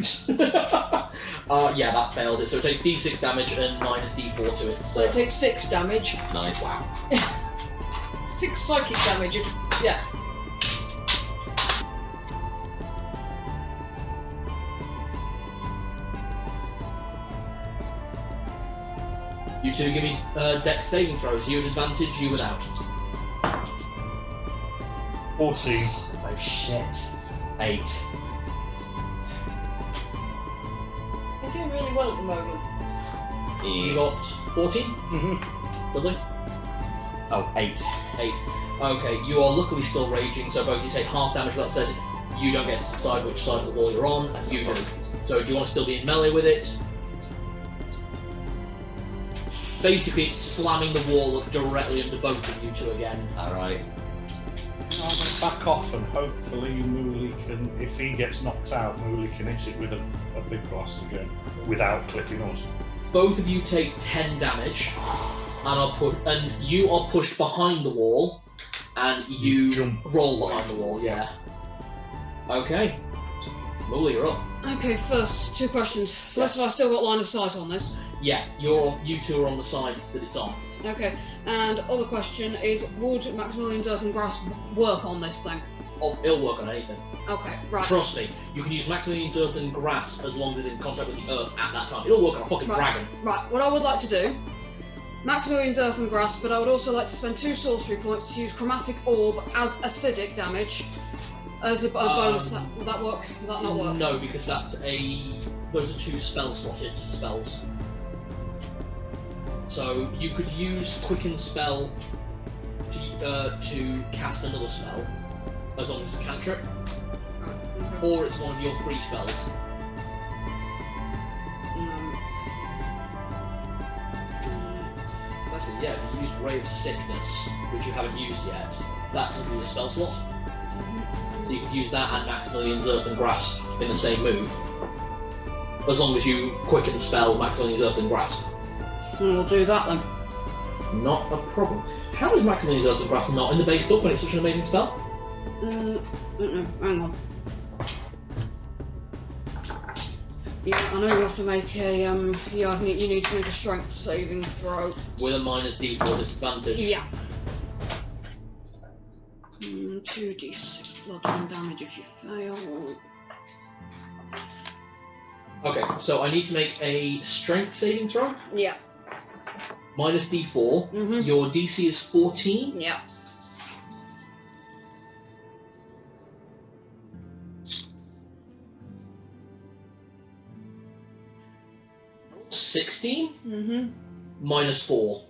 Yeah, that failed it. So it takes d6 damage and minus d4 to it. So it takes 6 damage. Nice. Wow. 6 psychic damage. Yeah. You two give me dex saving throws. You at advantage, you without. 14. Oh shit. 8. You're doing really well at the moment. You got 14? Mm-hmm. Lovely. Oh, 8. 8. Okay, you are luckily still raging, so both you take half damage. That said, you don't get to decide which side of the wall you're on, as you do. So do you want to still be in melee with it? Basically, it's slamming the wall up directly under both of you two again. Alright. I'm going to back off and hopefully Muli can, if he gets knocked out, Muli can hit it with a big blast again without clipping us. Both of you take 10 damage, and you are pushed behind the wall, and you jump roll behind the wall, yeah. Okay. Muli, you're up. Okay, first, 2 questions. First of all, I still got line of sight on this. Yeah, you two are on the side that it's on. Okay, and other question is, would Maximilian's Earth and Grass work on this thing? Oh, it'll work on anything. Okay, right. Trust me, you can use Maximilian's Earth and Grass as long as it's in contact with the Earth at that time. It'll work on a fucking dragon. Right, what I would like to do, Maximilian's Earth and Grass, but I would also like to spend 2 sorcery points to use Chromatic Orb as acidic damage as a bonus. Would that work? Would that not work? No, because those are 2 spell-slotted spells. So you could use Quicken Spell to cast another spell, as long as it's a cantrip, or it's one of your free spells. Actually, yeah, if you use Ray of Sickness, which you haven't used yet, that's going to be the spell slot. So you could use that and Maximilian's Earth and Grass in the same move, as long as you Quicken Spell Maximilian's Earth and Grass. We'll do that then. Not a problem. How is Maximilian's Earth and Grass not in the base book when it's such an amazing spell? I don't know, hang on. Yeah, I know you have to make a, you need to make a strength saving throw. With a minus D4 disadvantage. Yeah. 2d6 bludgeoning damage if you fail. Okay, so I need to make a strength saving throw. Yeah. Minus D4. Mm-hmm. Your DC is 14. Yeah. $16. Mm-hmm. Minus 4.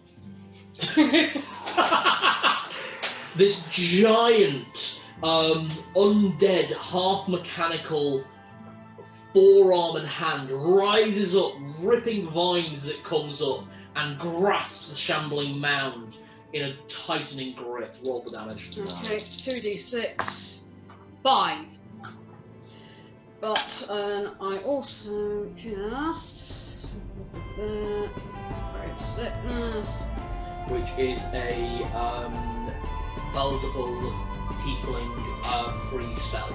This giant, undead, half-mechanical forearm and hand rises up, ripping vines as it comes up, and grasps the shambling mound in a tightening grip. Roll for damage. Okay, 2d6. 5. But I also cast Brave Sickness, Which is a Valzable Tiefling free spell.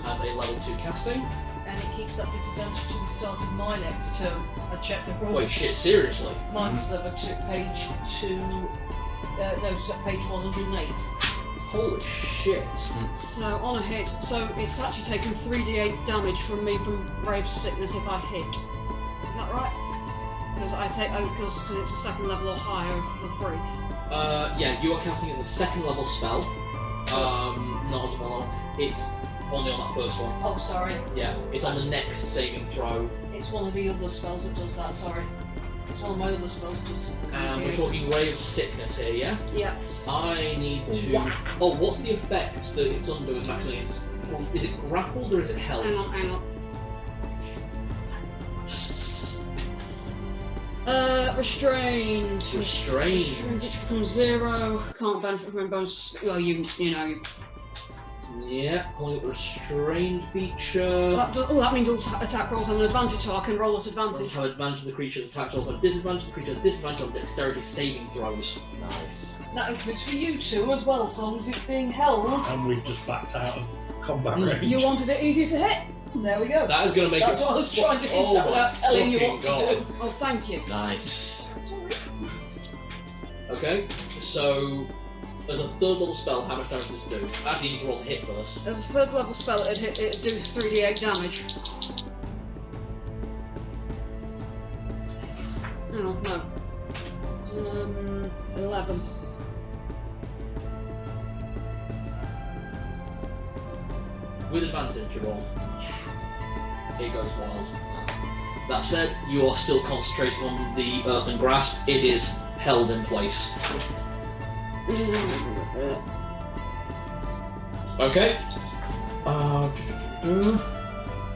As a level 2 casting. And it keeps that disadvantage to the start of my next turn. I checked the roll. Wait, shit, seriously? Mine's level 2, page 2. No, page 108. Holy shit. so on a hit, so it's actually taken 3d8 damage from me from Brave Sickness if I hit. Is that right? Because I take, because it's a 2nd level or higher for free. Yeah, you are casting as a 2nd level spell. Not as a one. It's only on that first one. Oh, sorry. Yeah, it's on the next saving throw. It's one of the other spells that does that, sorry. It's one of my other spells that does And we're talking Ray of Sickness here, yeah? Yeah. I need to... Oh, what's the effect that it's under with Maximilian? Is it grappled or is it held? Hang on. Restrained. Restrained. Which becomes 0. Can't benefit from a bonus. Well, you know. Yeah, pulling up the restrained feature. That means all attack rolls have an advantage, so I can roll at advantage. Have advantage of the creature's attacks rolls, have disadvantage of the creature's disadvantage on dexterity saving throws. Nice. That includes for you two as well, as long as it's being held. And we've just backed out of combat range. You wanted it easier to hit. There we go. That is going to make That's it... what I was trying to hint Oh at without my telling you what fucking to God. do. Oh, thank you. Nice. Okay, so... As a 3rd level spell, how much damage does this do? Actually, you need to roll the hit first. As a 3rd level spell, it'd do 3d8 damage. Hang on, no. With advantage, you roll. It goes wild. That said, you are still concentrating on the earthen grasp. It is held in place. Okay.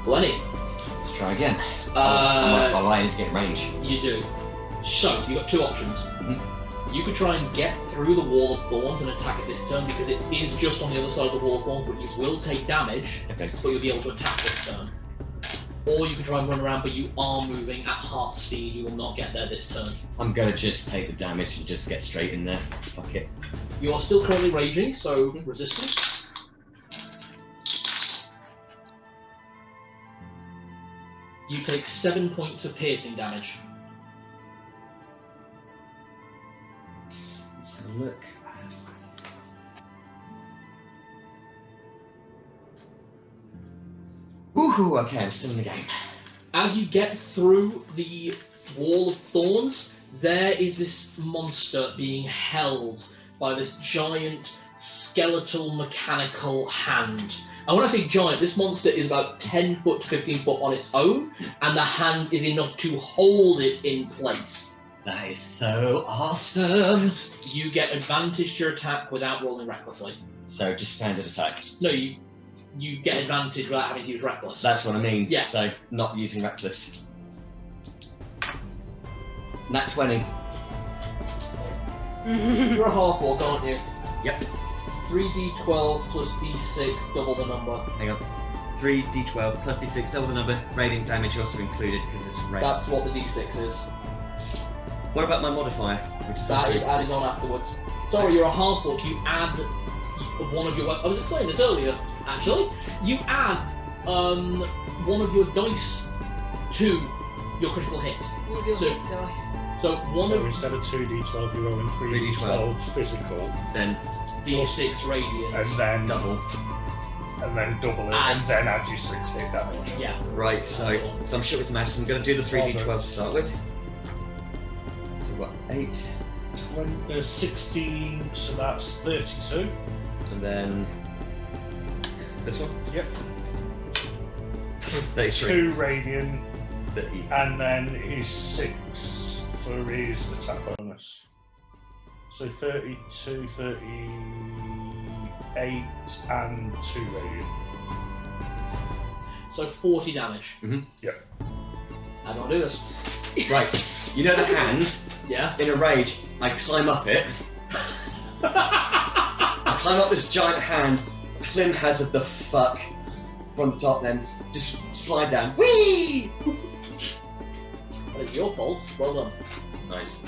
Lenny. Let's try again. I need to get in range. You do. So, you've got two options. Mm-hmm. You could try and get through the wall of thorns and attack it this turn because it is just on the other side of the wall of thorns, but you will take damage, Okay. but you'll be able to attack this turn. Or you can try and run around, but you are moving at heart speed. You will not get there this turn. I'm gonna just take the damage and just get straight in there. Fuck it. You are still currently raging, so resistance. You take 7 points of piercing damage. Let's have a look. Woohoo! Okay, I'm still in the game. As you get through the wall of thorns, there is this monster being held by this giant skeletal mechanical hand. And when I say giant, this monster is about 10 foot to 15 foot on its own, and the hand is enough to hold it in place. That is so awesome! You get advantage to your attack without rolling recklessly. So, just standard attack. No, you get advantage without having to use reckless. That's what I mean. Yeah. So, not using reckless. Nat 20. You're a half orc, aren't you? Yep. 3d12 plus d6, double the number. Hang on. 3d12 plus d6, double the number. Radiant damage also included because it's radiant. That's what the d6 is. What about my modifier? Which is That also is added on afterwards. Sorry, you're a half orc. You add one of your. I was explaining this earlier. Actually, you add one of your dice to your critical hit. One of your So- hit dice. So one So of instead of 2d12, you're rolling 3d12 physical, then d6 radiant. and then double. double it, and then add your 6 hit damage. Yeah. Right, so I'm shit with maths. I'm going to do the 3d12 to start with. So what, 8, 16, so that's 32. and then this one? Yep. 33. 2 radiant, 30. and then his 6 for his attack bonus. So 32, 38, and 2 radiant. So 40 damage. Mhm. Yep. How do I do this? Right, you know the hand? Yeah. In a rage, I climb up it. I climb up this giant hand, Clim Hazard the fuck from the top, then just slide down. Whee! Well, it's your fault. Well done. Nice.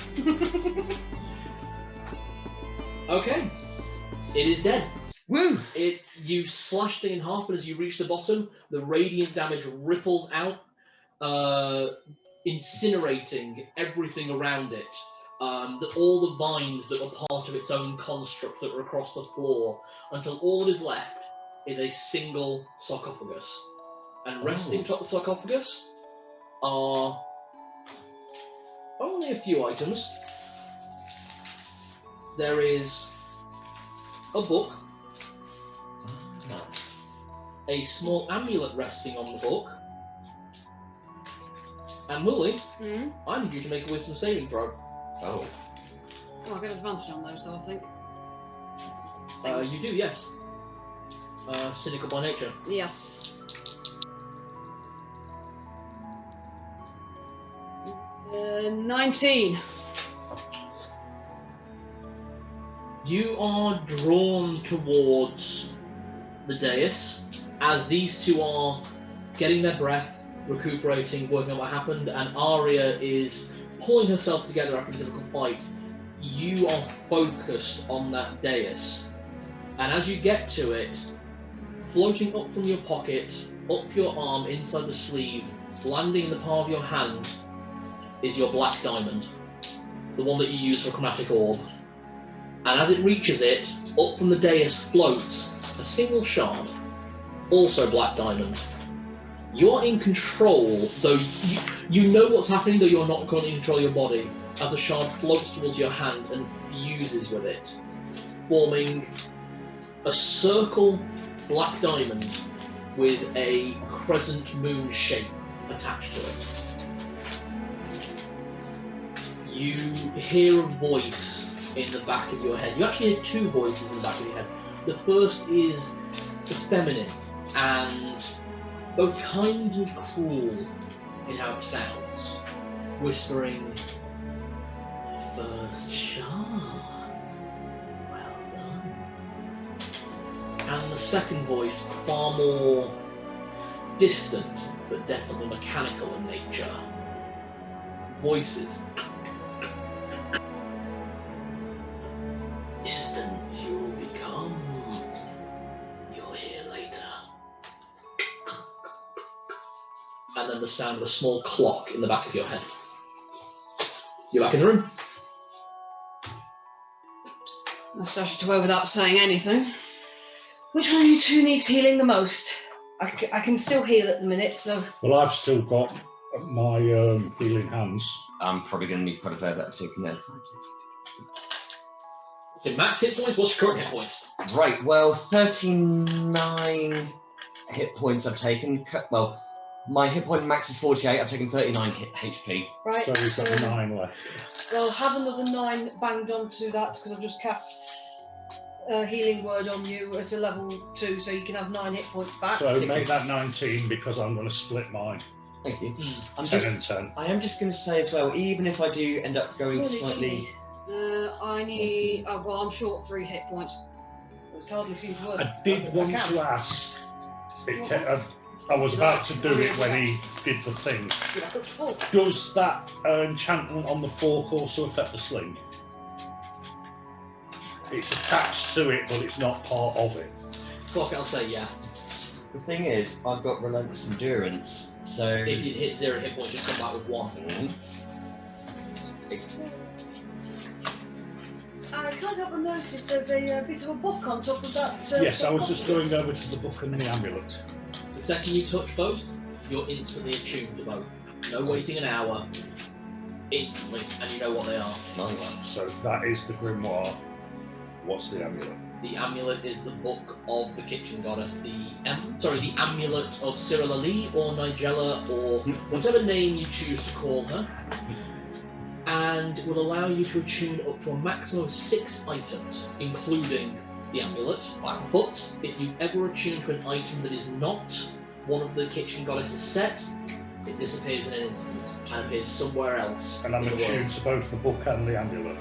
Okay. It is dead. Woo! You slashed it in half, and as you reach the bottom, the radiant damage ripples out, incinerating everything around it. All the vines that were part of its own construct that were across the floor, until all that is left is a single sarcophagus. And resting atop the sarcophagus are only a few items. There is a book, a small amulet resting on the book, and Muli, I need you to make a wisdom saving throw. Oh. Oh, I get advantage on those though, I think. You do, yes. Cynical by nature. Yes. 19. You are drawn towards the dais as these two are getting their breath, recuperating, working on what happened, and Aria is pulling herself together after a difficult fight. You are focused on that dais, and as you get to it, floating up from your pocket, up your arm, inside the sleeve, landing in the palm of your hand, is your black diamond, the one that you use for chromatic orb. And as it reaches it, up from the dais floats a single shard, also black diamond. You're in control, though you know what's happening, though you're not currently in control of your body, as the shard floats towards your hand and fuses with it, forming a circle black diamond with a crescent moon shape attached to it. You hear a voice in the back of your head. You actually hear two voices in the back of your head. The first is feminine and both kind and cruel in how it sounds, whispering, "First shot, well done." And the second voice, far more distant, but definitely mechanical in nature, voices. Distant you'll become, you'll hear later. And then the sound of a small clock in the back of your head. You're back in the room. I stashed away without saying anything. Which one of you two needs healing the most? I can still heal at the minute, so... Well, I've still got my healing hands. I'm probably going to need quite a fair bit to take now. Okay, max hit points, what's your current hit points? Right, well, 39 hit points I've taken. Well, my hit point max is 48, I've taken 39 HP. Right, So we've got 9 left. Well, have another 9 banged onto that, because I've just cast a healing word on you at a level 2, so you can have 9 hit points back. So make that 19, because I'm going to split mine. Thank you. 10 and 10. I am just going to say as well, even if I do end up going slightly... I need... Oh, well, I'm short 3 hit points. It's hardly seems worth it. I did want to ask. I was about to do it when he did the thing. Does that enchantment on the fork also affect the sling? It's attached to it, but it's not part of it. Fuck, I'll say yeah. The thing is, I've got relentless endurance, so... If you hit 0 hit points, just come back with 1. I can't help but notice there's a bit of a book on top of that. Yes, I was just going over to the book and the amulet. The second you touch both, you're instantly attuned to both. No waiting an hour. Instantly, and you know what they are. Nice. So that is the grimoire. What's the amulet? The amulet is the book of the kitchen goddess. The amulet of JemmyLee or Nigella or whatever name you choose to call her, and will allow you to attune up to a maximum of 6 items, including the amulet. But if you ever attune to an item that is not one of the kitchen goddess's set, it disappears in an instant and appears somewhere else. And I'm in the attuned world. to both the book and the amulet.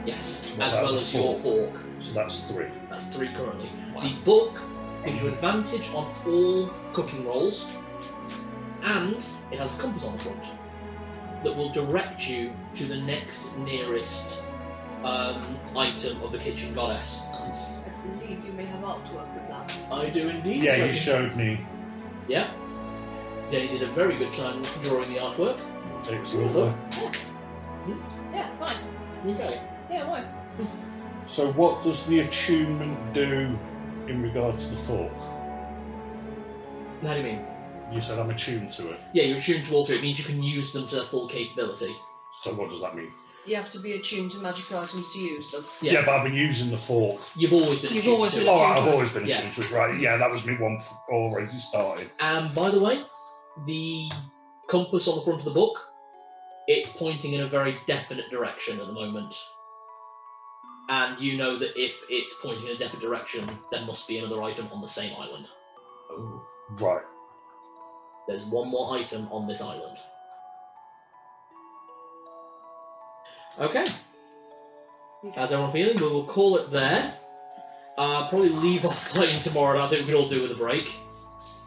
Yes, Well, as that well was as your fork. So that's 3. That's 3 currently. The book gives you advantage on all cooking rolls, and it has a compass on the front that will direct you to the next nearest item of the kitchen goddess. I believe you may have artwork of that. I do indeed. Yeah, you showed me. Yeah. Jenny did a very good time drawing the artwork. It's lovely. Yeah, fine. Okay. Yeah, why? So what does the attunement do in regard to the fork? How do you mean? You said I'm attuned to it. Yeah, you're attuned to all 3. It means you can use them to their full capability. So what does that mean? You have to be attuned to magic items to use them. Yeah, but I've been using the fork. You've always been attuned always to been it. Oh, attuned I've to it. always been Yeah. attuned to it, right? Yeah, that was me one already started. And by the way, the compass on the front of the book, it's pointing in a very definite direction at the moment. And you know that if it's pointing in a definite direction, there must be another item on the same island. Oh. Right. There's one more item on this island. Okay. How's everyone feeling? We will call it there. Probably leave off playing tomorrow. I think we could all do with a break.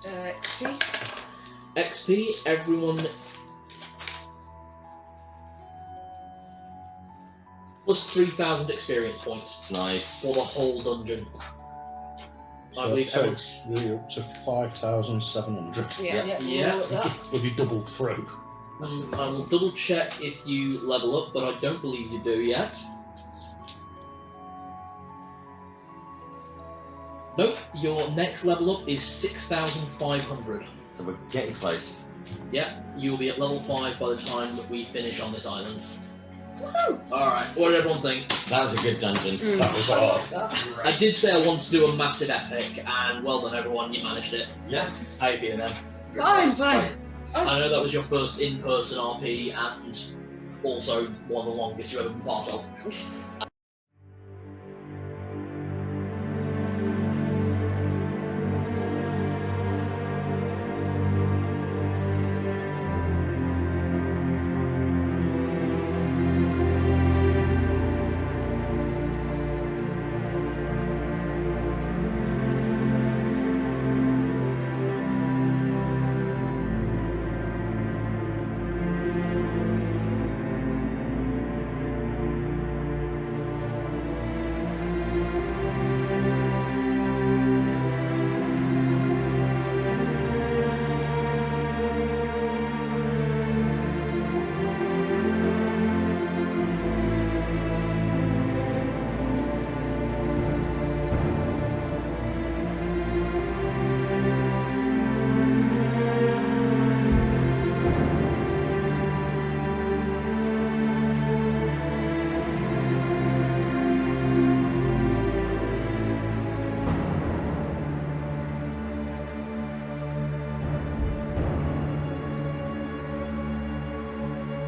XP. XP, everyone. Plus 3,000 experience points Nice. for the whole dungeon. I So believe it takes you up to 5,700. Yeah. Yeah. We'll look at that. Will you double through? I will double check if you level up, but I don't believe you do yet. Nope, your next level up is 6,500. So we're getting close. Yeah, you'll be at level 5 by the time that we finish on this island. Alright, what did everyone think? That was a good dungeon. That was hard. I did say I wanted to do a massive epic, and well done everyone, you managed it. Yeah. How you feeling then? Fine. I know that was your first in-person RP, and also one of the longest you've ever been part of.